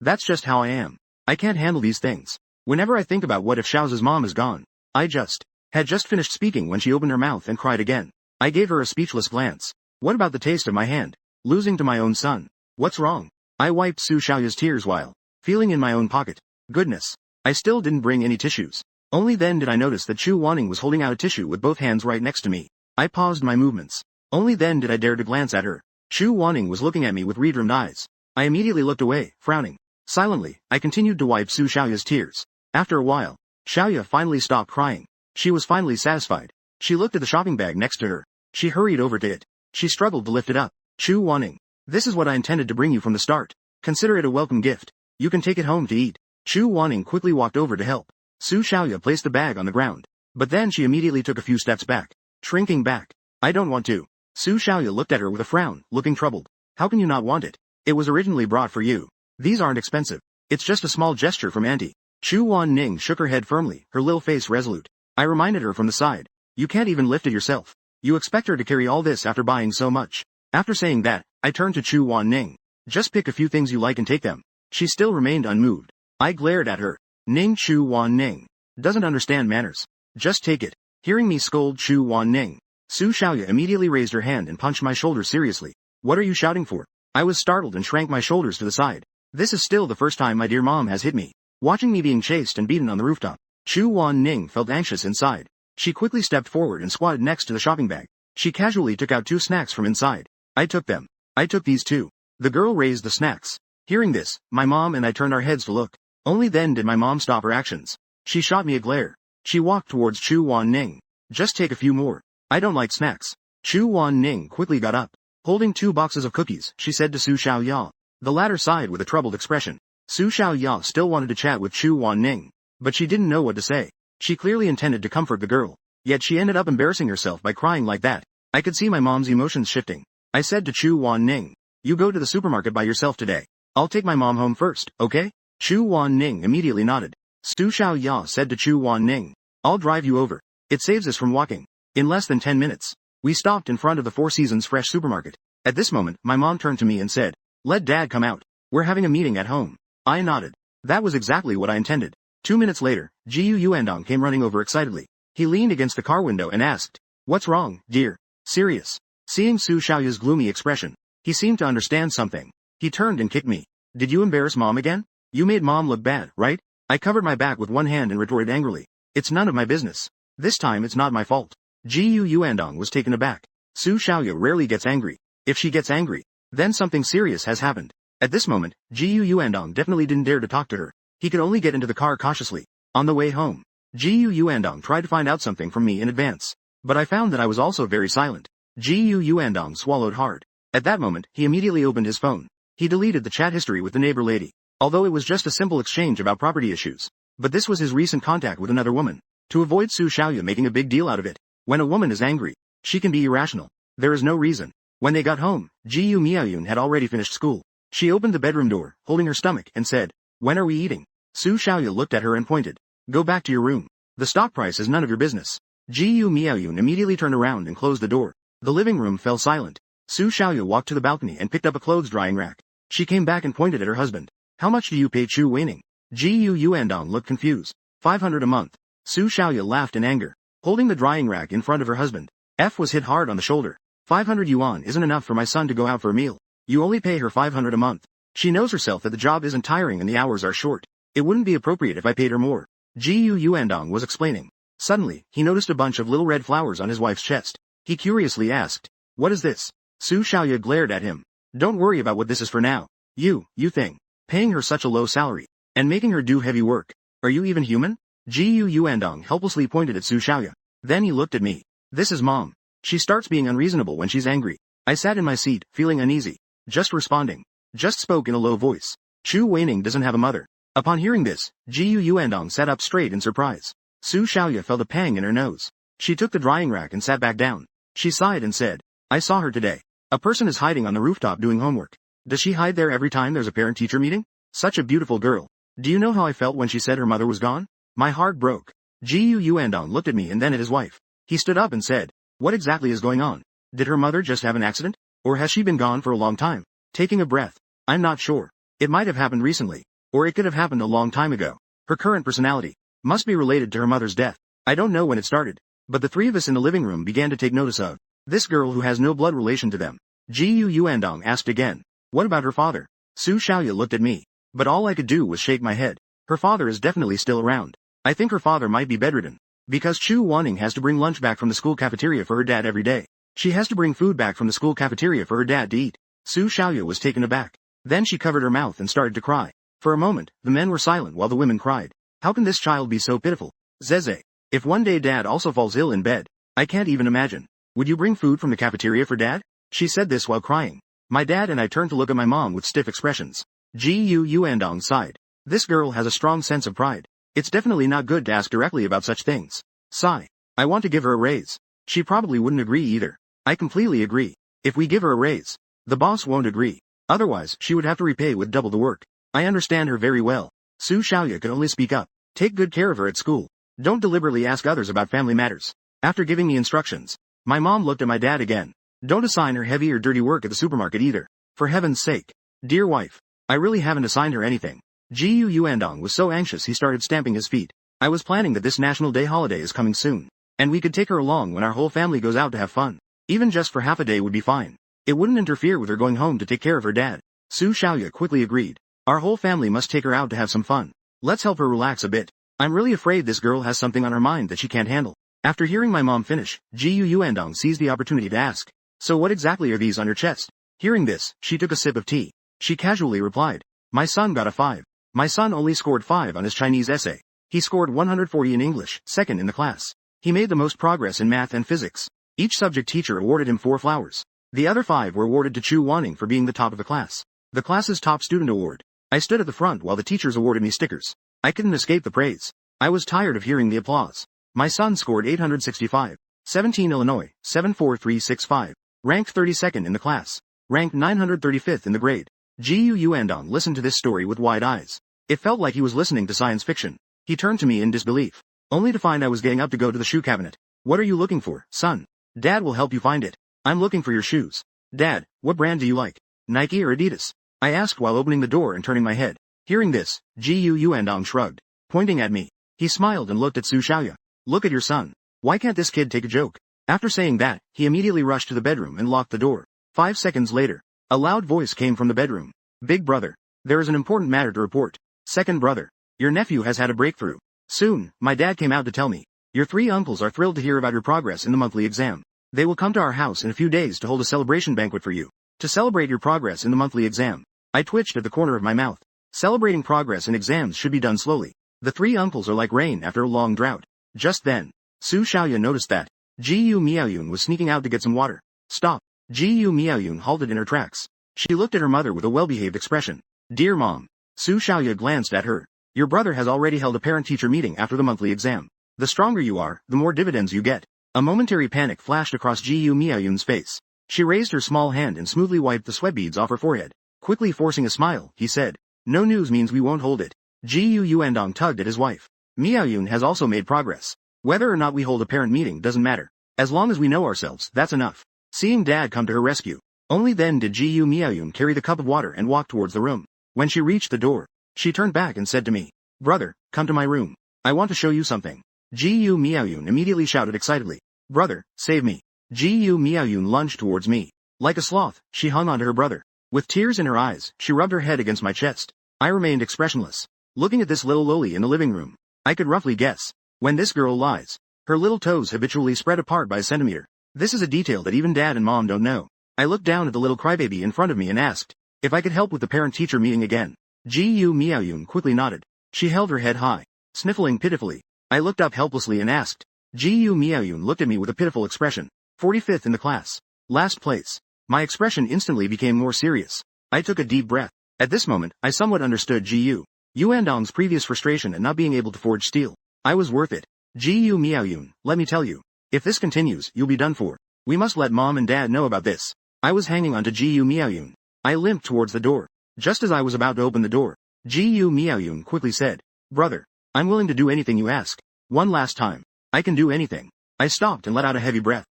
That's just how I am. I can't handle these things. Whenever I think about what if Xiao's mom is gone, had just finished speaking when she opened her mouth and cried again. I gave her a speechless glance. What about the taste of my hand? Losing to my own son. What's wrong? I wiped Su Xiaoya's tears while feeling in my own pocket. Goodness. I still didn't bring any tissues. Only then did I notice that Chu Wanning was holding out a tissue with both hands right next to me. I paused my movements. Only then did I dare to glance at her. Chu Wanning was looking at me with red-rimmed eyes. I immediately looked away, frowning. Silently, I continued to wipe Su Xiaoya's tears. After a while, Xiaoya finally stopped crying. She was finally satisfied. She looked at the shopping bag next to her. She hurried over to it. She struggled to lift it up. Chu Wanning. This is what I intended to bring you from the start. Consider it a welcome gift. You can take it home to eat. Chu Wanning quickly walked over to help. Su Xiaoya placed the bag on the ground. But then she immediately took a few steps back. Shrinking back. I don't want to. Su Xiaoya looked at her with a frown, looking troubled. How can you not want it? It was originally brought for you. These aren't expensive. It's just a small gesture from Auntie. Chu Wanning shook her head firmly, her little face resolute. I reminded her from the side. You can't even lift it yourself. You expect her to carry all this after buying so much. After saying that, I turned to Chu Wanning. Just pick a few things you like and take them. She still remained unmoved. I glared at her. Ning Chu Wanning. Doesn't understand manners. Just take it. Hearing me scold Chu Wanning, Su Xiaoya immediately raised her hand and punched my shoulder seriously. What are you shouting for? I was startled and shrank my shoulders to the side. This is still the first time my dear mom has hit me. Watching me being chased and beaten on the rooftop, Chu Wanning felt anxious inside. She quickly stepped forward and squatted next to the shopping bag. She casually took out 2 snacks from inside. I took them. I took these too. The girl raised the snacks. Hearing this, my mom and I turned our heads to look. Only then did my mom stop her actions. She shot me a glare. She walked towards Chu Wanning. Just take a few more. I don't like snacks. Chu Wanning quickly got up. Holding 2 boxes of cookies, she said to Su Xiaoya. The latter sighed with a troubled expression. Su Xiaoya still wanted to chat with Chu Wanning, but she didn't know what to say. She clearly intended to comfort the girl, yet she ended up embarrassing herself by crying like that. I could see my mom's emotions shifting. I said to Chu Wanning, you go to the supermarket by yourself today. I'll take my mom home first, okay? Chu Wanning immediately nodded. Su Xiaoya said to Chu Wanning, I'll drive you over. It saves us from walking. In less than 10 minutes, we stopped in front of the Four Seasons Fresh supermarket. At this moment, my mom turned to me and said, let Dad come out. We're having a meeting at home. I nodded. That was exactly what I intended. 2 minutes later, Jiu Yuandong came running over excitedly. He leaned against the car window and asked, what's wrong, dear? Serious. Seeing Su Xiaoya's gloomy expression, he seemed to understand something. He turned and kicked me. Did you embarrass Mom again? You made Mom look bad, right? I covered my back with one hand and retorted angrily. It's none of my business. This time it's not my fault. Jiu Yuandong was taken aback. Su Xiaoya rarely gets angry. If she gets angry, then something serious has happened. At this moment, Jiu Yuandong definitely didn't dare to talk to her. He could only get into the car cautiously. On the way home, Jiu Yuandong tried to find out something from me in advance, but I found that I was also very silent. Jiu Yuandong swallowed hard. At that moment, he immediately opened his phone. He deleted the chat history with the neighbor lady, although it was just a simple exchange about property issues. But this was his recent contact with another woman. To avoid Su Xiaoya making a big deal out of it, when a woman is angry, she can be irrational. There is no reason. When they got home, Jiu Miaoyun had already finished school. She opened the bedroom door, holding her stomach, and said, when are we eating? Su Xiaoya looked at her and pointed. Go back to your room. The stock price is none of your business. Jiu Miaoyun immediately turned around and closed the door. The living room fell silent. Su Xiaoya walked to the balcony and picked up a clothes drying rack. She came back and pointed at her husband. How much do you pay Chu Weining? Jiu Yuandong looked confused. 500 a month. Su Xiaoya laughed in anger, holding the drying rack in front of her husband. F was hit hard on the shoulder. 500 yuan isn't enough for my son to go out for a meal. You only pay her 500 a month. She knows herself that the job isn't tiring and the hours are short. It wouldn't be appropriate if I paid her more. Jiu Yuandong was explaining. Suddenly, he noticed a bunch of little red flowers on his wife's chest. He curiously asked, what is this? Su Xiaoya glared at him. Don't worry about what this is for now. You thing. Paying her such a low salary, and making her do heavy work. Are you even human? Jiu Yuandong helplessly pointed at Su Xiaoya. Then he looked at me. This is Mom. She starts being unreasonable when she's angry. I sat in my seat, feeling uneasy. Just responding. Just spoke in a low voice. Chu Weining doesn't have a mother. Upon hearing this, Jiu Yuandong sat up straight in surprise. Su Xiaoya felt a pang in her nose. She took the drying rack and sat back down. She sighed and said, I saw her today. A person is hiding on the rooftop doing homework. Does she hide there every time there's a parent-teacher meeting? Such a beautiful girl. Do you know how I felt when she said her mother was gone? My heart broke. Jiu Yuandong looked at me and then at his wife. He stood up and said, what exactly is going on? Did her mother just have an accident? Or has she been gone for a long time? Taking a breath. I'm not sure. It might have happened recently. Or it could have happened a long time ago. Her current personality must be related to her mother's death. I don't know when it started. But the three of us in the living room began to take notice of this girl who has no blood relation to them. Jiu Yuandong asked again. What about her father? Su Xiaoya looked at me. But all I could do was shake my head. Her father is definitely still around. I think her father might be bedridden. Because Chu Wanning has to bring lunch back from the school cafeteria for her dad every day. She has to bring food back from the school cafeteria for her dad to eat. Su Xiaoya was taken aback. Then she covered her mouth and started to cry. For a moment, the men were silent while the women cried. How can this child be so pitiful? Zeze. If one day dad also falls ill in bed, I can't even imagine. Would you bring food from the cafeteria for dad? She said this while crying. My dad and I turned to look at my mom with stiff expressions. Gu Yuandong sighed. This girl has a strong sense of pride. It's definitely not good to ask directly about such things. Sigh. I want to give her a raise. She probably wouldn't agree either. I completely agree. If we give her a raise, the boss won't agree. Otherwise, she would have to repay with double the work. I understand her very well. Su Xiaoya could only speak up. Take good care of her at school. Don't deliberately ask others about family matters. After giving me instructions, my mom looked at my dad again. Don't assign her heavy or dirty work at the supermarket either. For heaven's sake. Dear wife, I really haven't assigned her anything. Gu Yuandong was so anxious he started stamping his feet. I was planning that this National Day holiday is coming soon, and we could take her along when our whole family goes out to have fun. Even just for half a day would be fine. It wouldn't interfere with her going home to take care of her dad. Su Xiaoya quickly agreed. Our whole family must take her out to have some fun. Let's help her relax a bit. I'm really afraid this girl has something on her mind that she can't handle. After hearing my mom finish, Gu Yuandong seized the opportunity to ask, so what exactly are these on your chest? Hearing this, she took a sip of tea. She casually replied, my son got a 5. My son only scored 5 on his Chinese essay. He scored 140 in English, second in the class. He made the most progress in math and physics. Each subject teacher awarded him 4 flowers. The other 5 were awarded to Chu Wanning for being the top of the class. The class's top student award. I stood at the front while the teachers awarded me stickers. I couldn't escape the praise. I was tired of hearing the applause. My son scored 865. 17 Illinois, 74365. Ranked 32nd in the class. Ranked 935th in the grade. Gu Yuandong listened to this story with wide eyes. It felt like he was listening to science fiction. He turned to me in disbelief, only to find I was getting up to go to the shoe cabinet. What are you looking for, son? Dad will help you find it. I'm looking for your shoes. Dad, what brand do you like? Nike or Adidas? I asked while opening the door and turning my head. Hearing this, Gu Yuandong shrugged, pointing at me. He smiled and looked at Su Xiaoya. Look at your son. Why can't this kid take a joke? After saying that, he immediately rushed to the bedroom and locked the door. 5 seconds later, a loud voice came from the bedroom. Big brother, there is an important matter to report. Second brother, your nephew has had a breakthrough. Soon, my dad came out to tell me. Your 3 uncles are thrilled to hear about your progress in the monthly exam. They will come to our house in a few days to hold a celebration banquet for you. To celebrate your progress in the monthly exam. I twitched at the corner of my mouth. Celebrating progress in exams should be done slowly. The 3 uncles are like rain after a long drought. Just then, Su Xiaoya noticed that Gu Miaoyun was sneaking out to get some water. Stop. Gu Miaoyun halted in her tracks. She looked at her mother with a well-behaved expression. Dear mom. Su Xiaoya glanced at her. Your brother has already held a parent-teacher meeting after the monthly exam. The stronger you are, the more dividends you get. A momentary panic flashed across Gu Miaoyun's face. She raised her small hand and smoothly wiped the sweat beads off her forehead. Quickly forcing a smile, he said, no news means we won't hold it. Gu Yuandong tugged at his wife. Miaoyun has also made progress. Whether or not we hold a parent meeting doesn't matter. As long as we know ourselves, that's enough. Seeing dad come to her rescue. Only then did Gu Miaoyun carry the cup of water and walk towards the room. When she reached the door, she turned back and said to me, brother, come to my room. I want to show you something. Gu Miaoyun immediately shouted excitedly. Brother, save me. Gu Miaoyun lunged towards me. Like a sloth, she hung onto her brother. With tears in her eyes, she rubbed her head against my chest. I remained expressionless. Looking at this little loli in the living room, I could roughly guess. When this girl lies, her little toes habitually spread apart by a centimeter. This is a detail that even dad and mom don't know. I looked down at the little crybaby in front of me and asked if I could help with the parent-teacher meeting again. Gu Miaoyun quickly nodded. She held her head high, sniffling pitifully. I looked up helplessly and asked. Gu Miaoyun looked at me with a pitiful expression. 45th in the class. Last place. My expression instantly became more serious. I took a deep breath. At this moment, I somewhat understood Gu Yuandong's previous frustration at not being able to forge steel. I was worth it. Gu Miaoyun, let me tell you. If this continues, you'll be done for. We must let mom and dad know about this. I was hanging onto Gu Miaoyun. I limped towards the door. Just as I was about to open the door, Gu Miaoyun quickly said, brother, I'm willing to do anything you ask. One last time. I can do anything. I stopped and let out a heavy breath.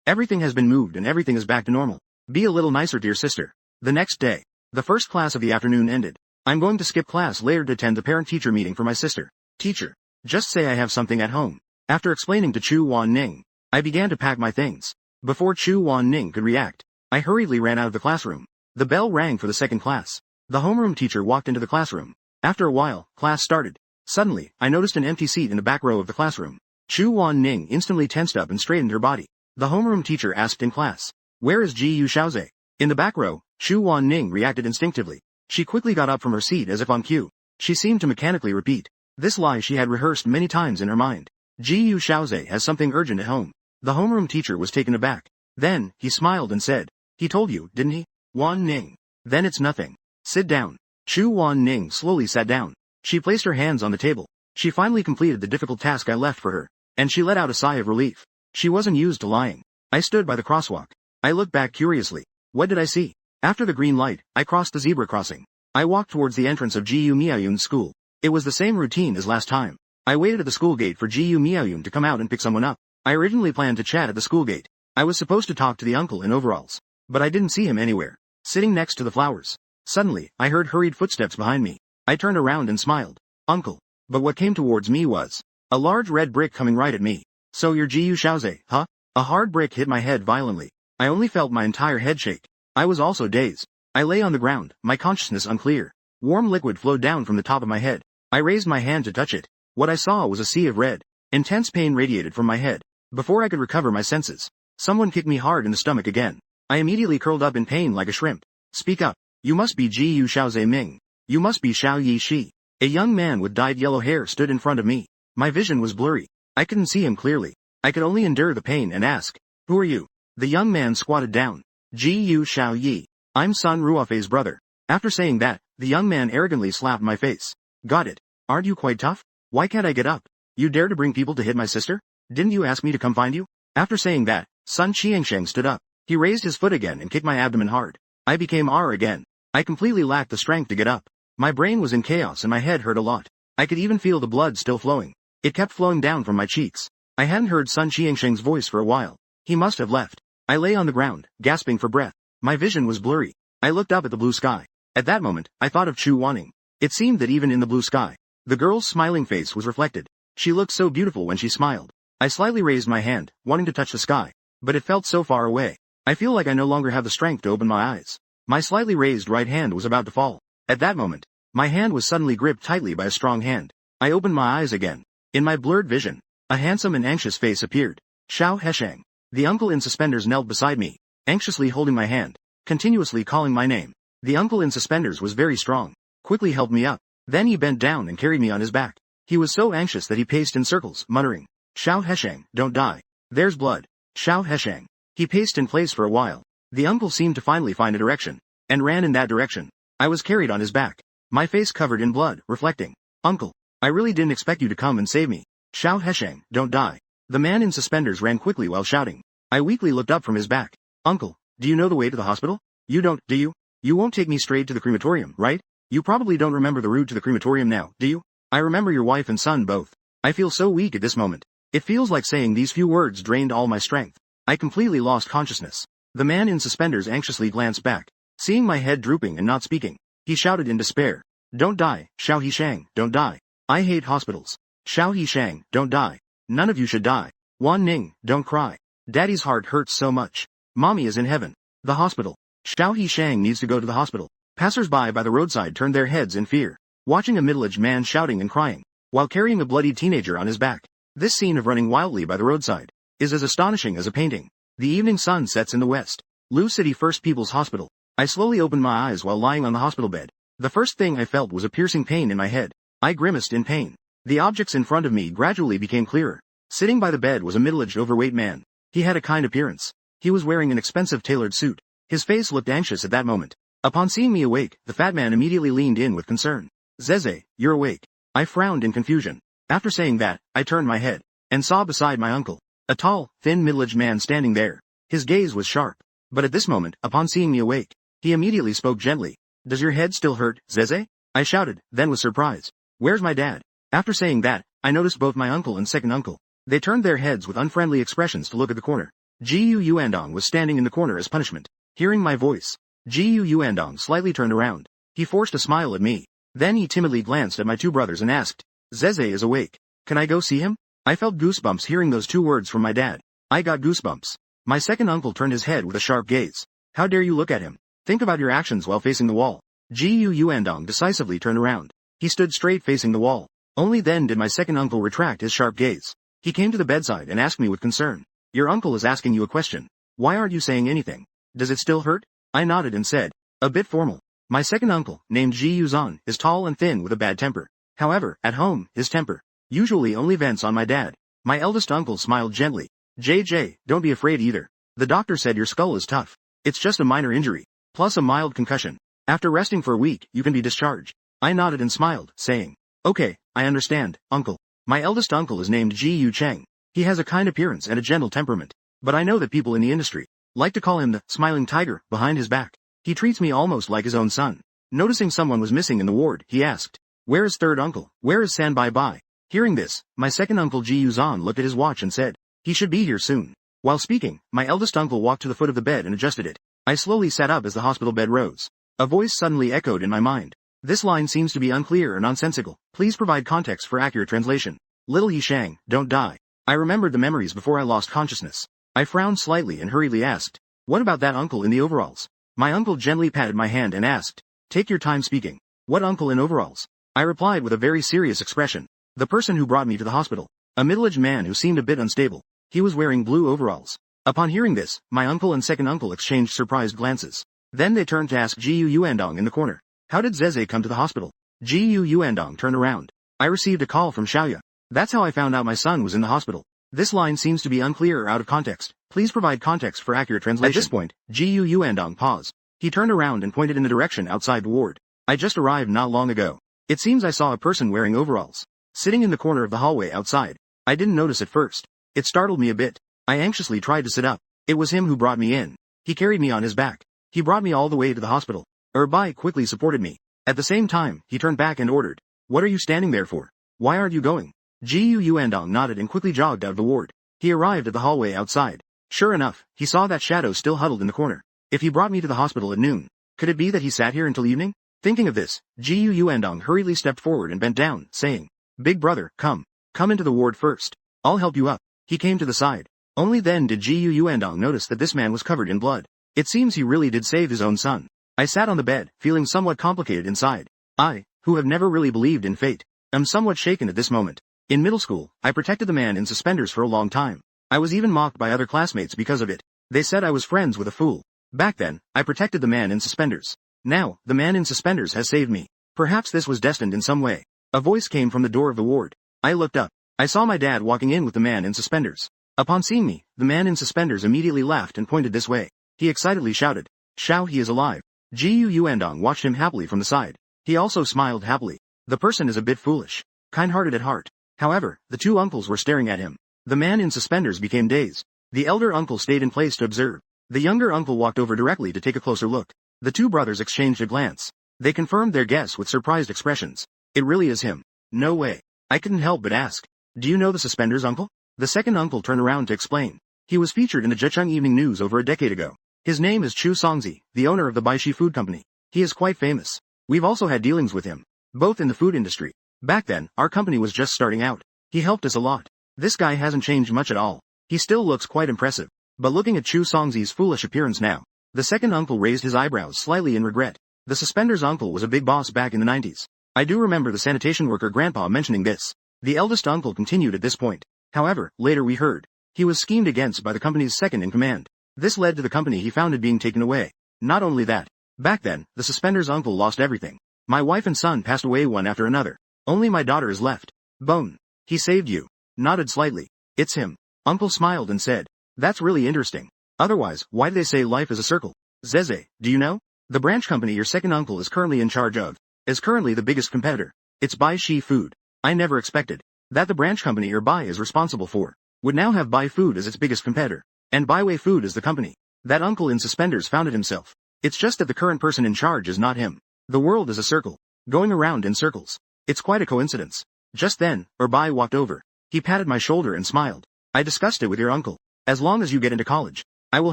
Everything has been moved and everything is back to normal. Be a little nicer to your sister. The next day, the first class of the afternoon ended. I'm going to skip class later to attend the parent-teacher meeting for my sister. Teacher, just say I have something at home. After explaining to Chu Wan-ning, I began to pack my things. Before Chu Wan-ning could react, I hurriedly ran out of the classroom. The bell rang for the second class. The homeroom teacher walked into the classroom. After a while, class started. Suddenly, I noticed an empty seat in the back row of the classroom. Chu Wan-ning instantly tensed up and straightened her body. The homeroom teacher asked in class, where is Ji Yu Xiaoze? In the back row, Chu Wan-ning reacted instinctively. She quickly got up from her seat as if on cue. She seemed to mechanically repeat this lie she had rehearsed many times in her mind. Ji Yu Xiaoze has something urgent at home. The homeroom teacher was taken aback. Then, he smiled and said, he told you, didn't he? Wan-ning. Then it's nothing. Sit down. Chu Wan Ning slowly sat down. She placed her hands on the table. She finally completed the difficult task I left for her, and she let out a sigh of relief. She wasn't used to lying. I stood by the crosswalk. I looked back curiously. What did I see? After the green light, I crossed the zebra crossing. I walked towards the entrance of Jiu Miaoyun's school. It was the same routine as last time. I waited at the school gate for Jiu Miaoyun to come out and pick someone up. I originally planned to chat at the school gate. I was supposed to talk to the uncle in overalls, but I didn't see him anywhere. Sitting next to the flowers. Suddenly, I heard hurried footsteps behind me. I turned around and smiled. Uncle. But what came towards me was a large red brick coming right at me. So you're Jiu Shaoze, huh? A hard brick hit my head violently. I only felt my entire head shake. I was also dazed. I lay on the ground, my consciousness unclear. Warm liquid flowed down from the top of my head. I raised my hand to touch it. What I saw was a sea of red. Intense pain radiated from my head. Before I could recover my senses, someone kicked me hard in the stomach again. I immediately curled up in pain like a shrimp. Speak up. You must be Jiu Shaoze Ming. You must be Xiao Yi Shi. A young man with dyed yellow hair stood in front of me. My vision was blurry. I couldn't see him clearly. I could only endure the pain and ask, who are you? The young man squatted down. Jiu Xiao Yi. I'm Sun Ruofei's brother. After saying that, the young man arrogantly slapped my face. Got it. Aren't you quite tough? Why can't I get up? You dare to bring people to hit my sister? Didn't you ask me to come find you? After saying that, Sun Qiangsheng stood up. He raised his foot again and kicked my abdomen hard. I became R again. I completely lacked the strength to get up. My brain was in chaos and my head hurt a lot. I could even feel the blood still flowing. It kept flowing down from my cheeks. I hadn't heard Sun Qiangsheng's voice for a while. He must have left. I lay on the ground, gasping for breath. My vision was blurry. I looked up at the blue sky. At that moment, I thought of Chu Wanning. It seemed that even in the blue sky, the girl's smiling face was reflected. She looked so beautiful when she smiled. I slightly raised my hand, wanting to touch the sky, but it felt so far away. I feel like I no longer have the strength to open my eyes. My slightly raised right hand was about to fall. At that moment, my hand was suddenly gripped tightly by a strong hand. I opened my eyes again. In my blurred vision, a handsome and anxious face appeared. Xiao Heshang. The uncle in suspenders knelt beside me, anxiously holding my hand, continuously calling my name. The uncle in suspenders was very strong, quickly helped me up. Then he bent down and carried me on his back. He was so anxious that he paced in circles, muttering, Xiao Heshang, don't die. There's blood. Xiao Heshang. He paced in place for a while. The uncle seemed to finally find a direction, and ran in that direction. I was carried on his back, my face covered in blood, reflecting, Uncle, I really didn't expect you to come and save me. Xiao Heshang, don't die. The man in suspenders ran quickly while shouting. I weakly looked up from his back. Uncle, do you know the way to the hospital? You don't, do you? You won't take me straight to the crematorium, right? You probably don't remember the route to the crematorium now, do you? I remember your wife and son both. I feel so weak at this moment. It feels like saying these few words drained all my strength. I completely lost consciousness. The man in suspenders anxiously glanced back. Seeing my head drooping and not speaking, he shouted in despair. Don't die, Xiao Hishang, don't die. I hate hospitals. Xiao Hishang, don't die. None of you should die. Wan Ning, don't cry. Daddy's heart hurts so much. Mommy is in heaven. The hospital. Xiao Hishang needs to go to the hospital. Passers-by by the roadside turned their heads in fear, watching a middle-aged man shouting and crying, while carrying a bloodied teenager on his back. This scene of running wildly by the roadside is as astonishing as a painting. The evening sun sets in the west. Lu City First People's Hospital. I slowly opened my eyes while lying on the hospital bed. The first thing I felt was a piercing pain in my head. I grimaced in pain. The objects in front of me gradually became clearer. Sitting by the bed was a middle-aged overweight man. He had a kind appearance. He was wearing an expensive tailored suit. His face looked anxious at that moment. Upon seeing me awake, the fat man immediately leaned in with concern. Zeze, you're awake. I frowned in confusion. After saying that, I turned my head, and saw beside my uncle, a tall, thin middle-aged man standing there. His gaze was sharp. But at this moment, upon seeing me awake, he immediately spoke gently. Does your head still hurt, Zeze? I shouted, then with surprise. Where's my dad? After saying that, I noticed both my uncle and second uncle. They turned their heads with unfriendly expressions to look at the corner. Jiu Yuandong was standing in the corner as punishment. Hearing my voice, Jiu Yuandong slightly turned around. He forced a smile at me. Then he timidly glanced at my two brothers and asked, Zeze is awake. Can I go see him? I felt goosebumps hearing those two words from my dad. I got goosebumps. My second uncle turned his head with a sharp gaze. How dare you look at him? Think about your actions while facing the wall. Jiu Yuandong decisively turned around. He stood straight facing the wall. Only then did my second uncle retract his sharp gaze. He came to the bedside and asked me with concern. Your uncle is asking you a question. Why aren't you saying anything? Does it still hurt? I nodded and said, a bit formal. My second uncle, named Ji Yuzan, is tall and thin with a bad temper. However, at home, his temper usually only vents on my dad. My eldest uncle smiled gently. JJ, don't be afraid either. The doctor said your skull is tough. It's just a minor injury, plus a mild concussion. After resting for a week, you can be discharged. I nodded and smiled, saying, okay, I understand, uncle. My eldest uncle is named Ji Cheng. He has a kind appearance and a gentle temperament. But I know that people in the industry like to call him the smiling tiger behind his back. He treats me almost like his own son. Noticing someone was missing in the ward, he asked, where is third uncle? Where is San Bai Bai? Hearing this, my second uncle Ji Zan looked at his watch and said, he should be here soon. While speaking, my eldest uncle walked to the foot of the bed and adjusted it. I slowly sat up as the hospital bed rose. A voice suddenly echoed in my mind. This line seems to be unclear or nonsensical. Please provide context for accurate translation. Little Yishang, don't die. I remembered the memories before I lost consciousness. I frowned slightly and hurriedly asked, what about that uncle in the overalls? My uncle gently patted my hand and asked, take your time speaking. What uncle in overalls? I replied with a very serious expression. The person who brought me to the hospital. A middle-aged man who seemed a bit unstable. He was wearing blue overalls. Upon hearing this, my uncle and second uncle exchanged surprised glances. Then they turned to ask Jiu Yuandong in the corner. How did Zeze come to the hospital? Jiu Yuandong turned around. I received a call from Xiaoya. That's how I found out my son was in the hospital. This line seems to be unclear or out of context. Please provide context for accurate translation. At this point, Jiu Yuandong paused. He turned around and pointed in the direction outside the ward. I just arrived not long ago. It seems I saw a person wearing overalls, sitting in the corner of the hallway outside. I didn't notice at first. It startled me a bit. I anxiously tried to sit up. It was him who brought me in. He carried me on his back. He brought me all the way to the hospital. Bai quickly supported me. At the same time, he turned back and ordered, what are you standing there for? Why aren't you going? Jiu Yuandong nodded and quickly jogged out of the ward. He arrived at the hallway outside. Sure enough, he saw that shadow still huddled in the corner. If he brought me to the hospital at noon, could it be that he sat here until evening? Thinking of this, Jiu Yuandong hurriedly stepped forward and bent down, saying, big brother, come into the ward first. I'll help you up. He came to the side. Only then did Jiu Yuandong notice that this man was covered in blood. It seems he really did save his own son. I sat on the bed, feeling somewhat complicated inside. I, who have never really believed in fate, am somewhat shaken at this moment. In middle school, I protected the man in suspenders for a long time. I was even mocked by other classmates because of it. They said I was friends with a fool. Back then, I protected the man in suspenders. Now, the man in suspenders has saved me. Perhaps this was destined in some way. A voice came from the door of the ward. I looked up. I saw my dad walking in with the man in suspenders. Upon seeing me, the man in suspenders immediately laughed and pointed this way. He excitedly shouted, Xiao, he is alive. Jiu Yuandong watched him happily from the side. He also smiled happily. The person is a bit foolish, kind-hearted at heart. However, the two uncles were staring at him. The man in suspenders became dazed. The elder uncle stayed in place to observe. The younger uncle walked over directly to take a closer look. The two brothers exchanged a glance. They confirmed their guess with surprised expressions. It really is him. No way. I couldn't help but ask. Do you know the suspenders uncle? The second uncle turned around to explain. He was featured in the Zhejiang Evening News over a decade ago. His name is Chu Songzi, the owner of the Baishi Food Company. He is quite famous. We've also had dealings with him, both in the food industry. Back then, our company was just starting out. He helped us a lot. This guy hasn't changed much at all. He still looks quite impressive. But looking at Chu Songzi's foolish appearance now, the second uncle raised his eyebrows slightly in regret. The suspenders uncle was a big boss back in the 90s. I do remember the sanitation worker grandpa mentioning this. The eldest uncle continued at this point. However, later we heard, he was schemed against by the company's second in command. This led to the company he founded being taken away. Not only that, back then, the suspenders uncle lost everything. My wife and son passed away one after another. Only my daughter is left. Bone. He saved you. Nodded slightly. It's him. Uncle smiled and said, that's really interesting. Otherwise, why do they say life is a circle? Zeze, do you know? The branch company your second uncle is currently in charge of is currently the biggest competitor. It's Baishi Food. I never expected that the branch company Bai is responsible for would now have Bai Food as its biggest competitor, and Baiwei Food as the company that uncle in suspenders founded himself. It's just that the current person in charge is not him. The world is a circle, going around in circles. It's quite a coincidence. Just then, Bai walked over. He patted my shoulder and smiled. I discussed it with your uncle. As long as you get into college, I will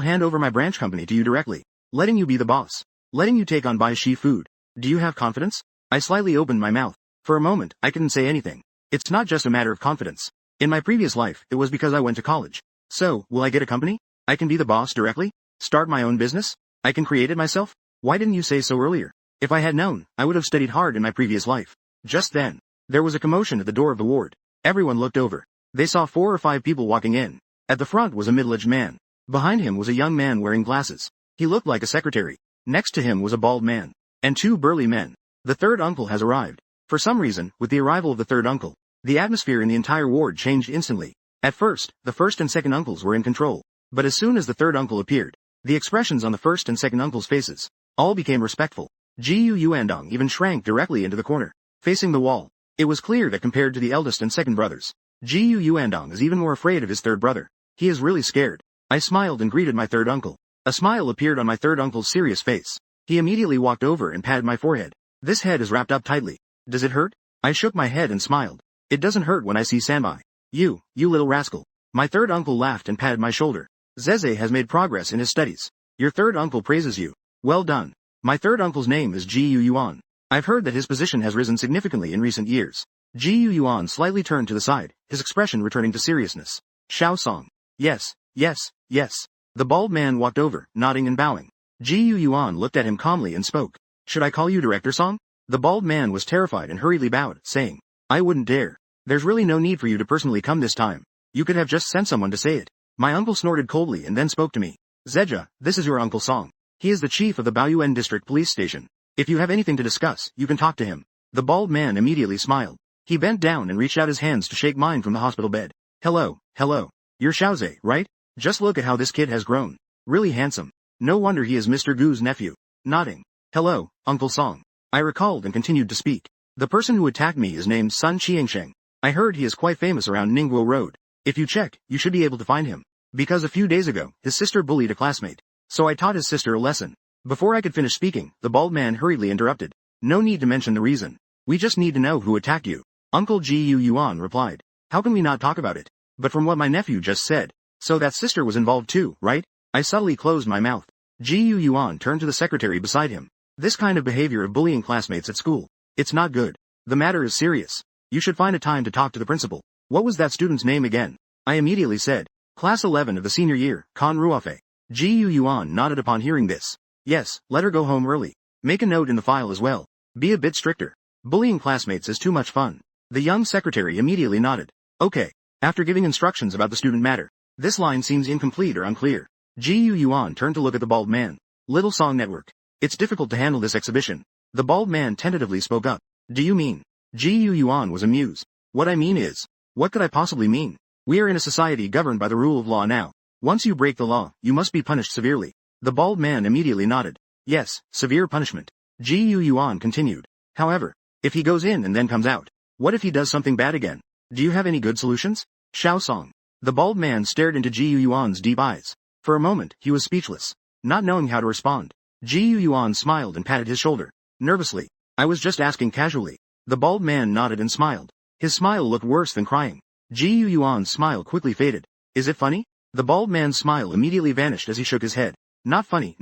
hand over my branch company to you directly, letting you be the boss, letting you take on Baishi Food. Do you have confidence? I slightly opened my mouth. For a moment, I couldn't say anything. It's not just a matter of confidence. In my previous life, it was because I went to college. So, will I get a company? I can be the boss directly? Start my own business? I can create it myself? Why didn't you say so earlier? If I had known, I would have studied hard in my previous life. Just then, there was a commotion at the door of the ward. Everyone looked over. They saw 4 or 5 people walking in. At the front was a middle-aged man. Behind him was a young man wearing glasses. He looked like a secretary. Next to him was a bald man. And 2 burly men. The third uncle has arrived. For some reason, with the arrival of the third uncle, the atmosphere in the entire ward changed instantly. At first, the first and second uncles were in control. But as soon as the third uncle appeared, the expressions on the first and second uncles' faces all became respectful. Ji Yuandong even shrank directly into the corner, facing the wall. It was clear that compared to the eldest and second brothers, Ji Yuandong is even more afraid of his third brother. He is really scared. I smiled and greeted my third uncle. A smile appeared on my third uncle's serious face. He immediately walked over and patted my forehead. This head is wrapped up tightly. Does it hurt? I shook my head and smiled. It doesn't hurt when I see Sanbai. You little rascal. My third uncle laughed and patted my shoulder. Zeze has made progress in his studies. Your third uncle praises you. Well done. My third uncle's name is Ji Yuan. I've heard that his position has risen significantly in recent years. Ji Yuan slightly turned to the side, his expression returning to seriousness. Xiao Song. Yes. The bald man walked over, nodding and bowing. Ji Yuan looked at him calmly and spoke. Should I call you Director Song? The bald man was terrified and hurriedly bowed, saying, I wouldn't dare. There's really no need for you to personally come this time. You could have just sent someone to say it. My uncle snorted coldly and then spoke to me. Zeja, this is your Uncle Song. He is the chief of the Baoyuan District Police Station. If you have anything to discuss, you can talk to him. The bald man immediately smiled. He bent down and reached out his hands to shake mine from the hospital bed. Hello. You're Xiaoze, right? Just look at how this kid has grown. Really handsome. No wonder he is Mr. Gu's nephew. Nodding. Hello, Uncle Song. I recalled and continued to speak. The person who attacked me is named Sun Qiangsheng. I heard he is quite famous around Ningguo Road. If you check, you should be able to find him. Because a few days ago, his sister bullied a classmate. So I taught his sister a lesson. Before I could finish speaking, the bald man hurriedly interrupted. No need to mention the reason. We just need to know who attacked you. Uncle Ji Yuan replied. How can we not talk about it? But from what my nephew just said, so that sister was involved too, right? I subtly closed my mouth. Ji Yuan turned to the secretary beside him. This kind of behavior of bullying classmates at school. It's not good. The matter is serious. You should find a time to talk to the principal. What was that student's name again? I immediately said. Class 11 of the senior year, Kan Ruofei. Ji Yuan nodded upon hearing this. Yes, let her go home early. Make a note in the file as well. Be a bit stricter. Bullying classmates is too much fun. The young secretary immediately nodded. Okay. After giving instructions about the student matter, this line seems incomplete or unclear. Ji Yuan turned to look at the bald man. Little Song Network. It's difficult to handle this exhibition. The bald man tentatively spoke up. Do you mean? Ji Yuan was amused. What I mean is, what could I possibly mean? We are in a society governed by the rule of law now. Once you break the law, you must be punished severely. The bald man immediately nodded. Yes, severe punishment. Ji Yuan continued. However, if he goes in and then comes out, what if he does something bad again? Do you have any good solutions? Xiao Song. The bald man stared into Ji Yuan's deep eyes. For a moment, he was speechless, not knowing how to respond. Ji Yuan smiled and patted his shoulder. Nervously. I was just asking casually. The bald man nodded and smiled. His smile looked worse than crying. Ji Yuan's smile quickly faded. Is it funny? The bald man's smile immediately vanished as he shook his head. Not funny.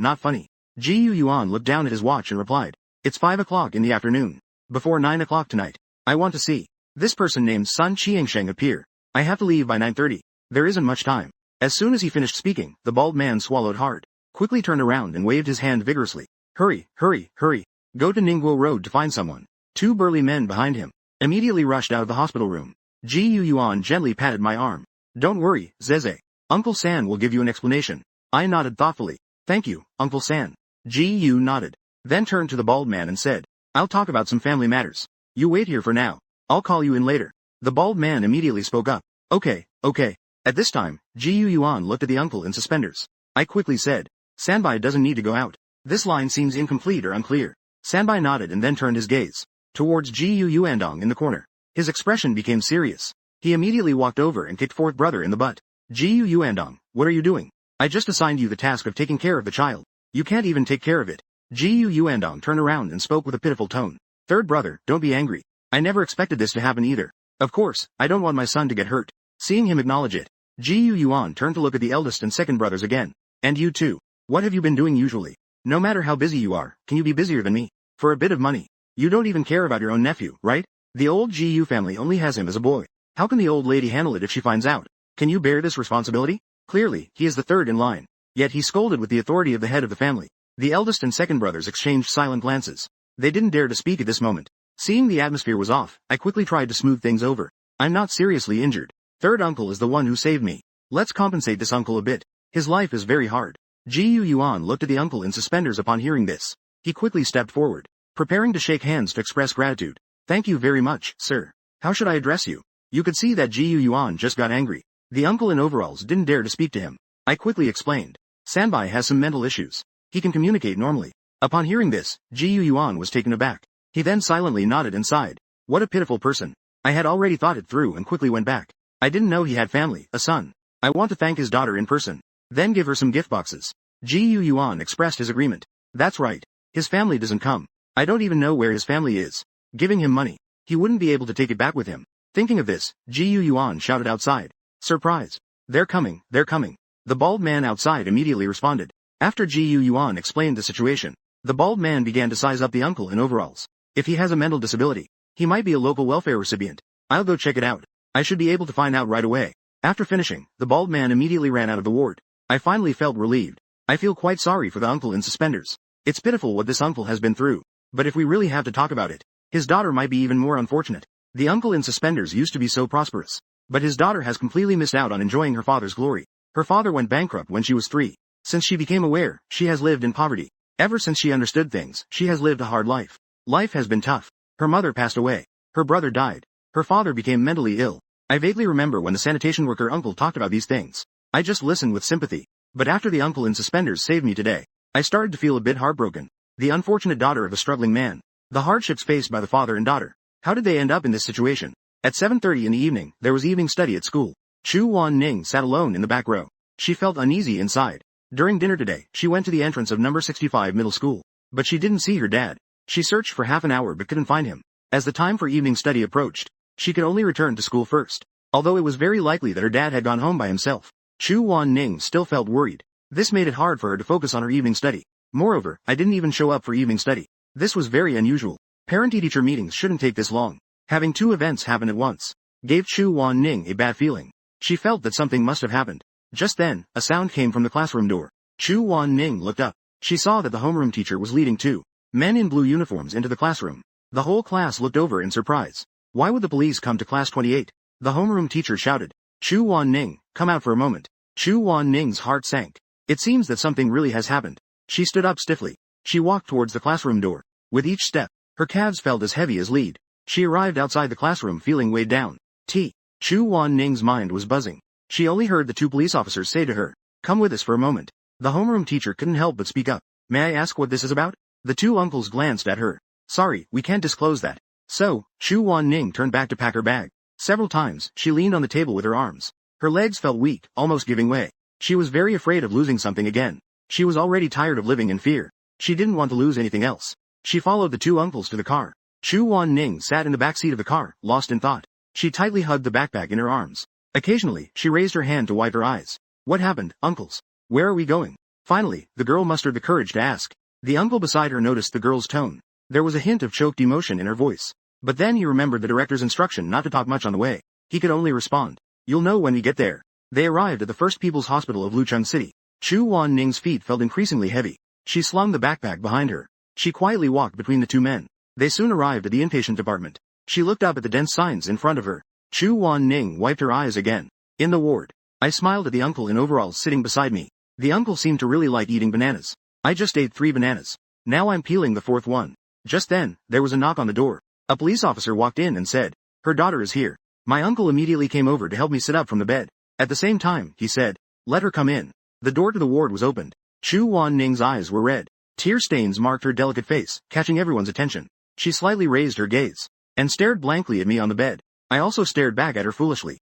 Ji Yuan looked down at his watch and replied. It's 5 o'clock in the afternoon. Before 9 o'clock tonight. I want to see this person named Sun Qiangsheng appear. I have to leave by 9:30. There isn't much time. As soon as he finished speaking, the bald man swallowed hard, quickly turned around and waved his hand vigorously. Hurry. Go to Ningguo Road to find someone. Two burly men behind him immediately rushed out of the hospital room. Ji Yuan gently patted my arm. Don't worry, Zeze. Uncle San will give you an explanation. I nodded thoughtfully. Thank you, Uncle San. Ji Yu nodded, then turned to the bald man and said, I'll talk about some family matters. You wait here for now. I'll call you in later. The bald man immediately spoke up. Okay. At this time, Ji Yuan looked at the uncle in suspenders. I quickly said, Sanbai doesn't need to go out. This line seems incomplete or unclear. Sanbai nodded and then turned his gaze towards Ji Yuandong in the corner. His expression became serious. He immediately walked over and kicked fourth brother in the butt. Ji Yuandong, what are you doing? I just assigned you the task of taking care of the child. You can't even take care of it. Ji Yuandong turned around and spoke with a pitiful tone. Third brother, don't be angry. I never expected this to happen either. Of course, I don't want my son to get hurt. Seeing him acknowledge it, Ji Yuan turned to look at the eldest and second brothers again. And you too. What have you been doing usually? No matter how busy you are, can you be busier than me? For a bit of money. You don't even care about your own nephew, right? The old Ji family only has him as a boy. How can the old lady handle it if she finds out? Can you bear this responsibility? Clearly, he is the third in line. Yet he scolded with the authority of the head of the family. The eldest and second brothers exchanged silent glances. They didn't dare to speak at this moment. Seeing the atmosphere was off, I quickly tried to smooth things over. I'm not seriously injured. Third uncle is the one who saved me. Let's compensate this uncle a bit. His life is very hard. Ji Yuan looked at the uncle in suspenders upon hearing this. He quickly stepped forward, preparing to shake hands to express gratitude. Thank you very much, sir. How should I address you? You could see that Ji Yuan just got angry. The uncle in overalls didn't dare to speak to him. I quickly explained. Sanbai has some mental issues. He can communicate normally, Upon hearing this, Ji Yuan was taken aback. He then silently nodded and sighed. What a pitiful person. I had already thought it through and quickly went back. I didn't know he had family, a son. I want to thank his daughter in person. Then give her some gift boxes. Ji Yuan expressed his agreement. That's right. His family doesn't come. I don't even know where his family is. Giving him money. He wouldn't be able to take it back with him. Thinking of this, Ji Yuan shouted outside. Surprise. They're coming, they're coming. The bald man outside immediately responded. After Ji Yuan explained the situation, the bald man began to size up the uncle in overalls. If he has a mental disability, he might be a local welfare recipient. I'll go check it out. I should be able to find out right away. After finishing, the bald man immediately ran out of the ward. I finally felt relieved. I feel quite sorry for the uncle in suspenders. It's pitiful what this uncle has been through. But if we really have to talk about it, his daughter might be even more unfortunate. The uncle in suspenders used to be so prosperous. But his daughter has completely missed out on enjoying her father's glory. Her father went bankrupt when she was 3. Since she became aware, she has lived in poverty. Ever since she understood things, she has lived a hard life. Life has been tough. Her mother passed away. Her brother died. Her father became mentally ill. I vaguely remember when the sanitation worker uncle talked about these things. I just listened with sympathy. But after the uncle in suspenders saved me today, I started to feel a bit heartbroken. The unfortunate daughter of a struggling man. The hardships faced by the father and daughter. How did they end up in this situation? At 7:30 in the evening, there was evening study at school. Chu Wan Ning sat alone in the back row. She felt uneasy inside. During dinner today, she went to the entrance of number 65 middle school. But she didn't see her dad. She searched for half an hour but couldn't find him. As the time for evening study approached, she could only return to school first. Although it was very likely that her dad had gone home by himself, Chu Wan Ning still felt worried. This made it hard for her to focus on her evening study. Moreover, I didn't even show up for evening study. This was very unusual. Parent-teacher meetings shouldn't take this long. Having 2 events happen at once gave Chu Wan Ning a bad feeling. She felt that something must have happened. Just then, a sound came from the classroom door. Chu Wan Ning looked up. She saw that the homeroom teacher was leading 2 men in blue uniforms into the classroom. The whole class looked over in surprise. Why would the police come to class 28? The homeroom teacher shouted. Chu Wan Ning, come out for a moment. Chu Wan Ning's heart sank. It seems that something really has happened. She stood up stiffly. She walked towards the classroom door. With each step, her calves felt as heavy as lead. She arrived outside the classroom feeling weighed down. Chu Wan Ning's mind was buzzing. She only heard the 2 police officers say to her, come with us for a moment. The homeroom teacher couldn't help but speak up. May I ask what this is about? The 2 uncles glanced at her. Sorry, we can't disclose that. So, Chu Wan Ning turned back to pack her bag. Several times, she leaned on the table with her arms. Her legs felt weak, almost giving way. She was very afraid of losing something again. She was already tired of living in fear. She didn't want to lose anything else. She followed the 2 uncles to the car. Chu Wan Ning sat in the back seat of the car, lost in thought. She tightly hugged the backpack in her arms. Occasionally, she raised her hand to wipe her eyes. What happened, uncles? Where are we going? Finally, the girl mustered the courage to ask. The uncle beside her noticed the girl's tone. There was a hint of choked emotion in her voice. But then he remembered the director's instruction not to talk much on the way. He could only respond. You'll know when we get there. They arrived at the First People's Hospital of Lucheng City. Chu Wan Ning's feet felt increasingly heavy. She slung the backpack behind her. She quietly walked between the 2 men. They soon arrived at the inpatient department. She looked up at the dense signs in front of her. Chu Wan Ning wiped her eyes again. In the ward, I smiled at the uncle in overalls sitting beside me. The uncle seemed to really like eating bananas. I just ate 3 bananas. Now I'm peeling the 4th one. Just then, there was a knock on the door. A police officer walked in and said, her daughter is here. My uncle immediately came over to help me sit up from the bed. At the same time, he said, let her come in. The door to the ward was opened. Chu Wan Ning's eyes were red. Tear stains marked her delicate face, catching everyone's attention. She slightly raised her gaze and stared blankly at me on the bed. I also stared back at her foolishly.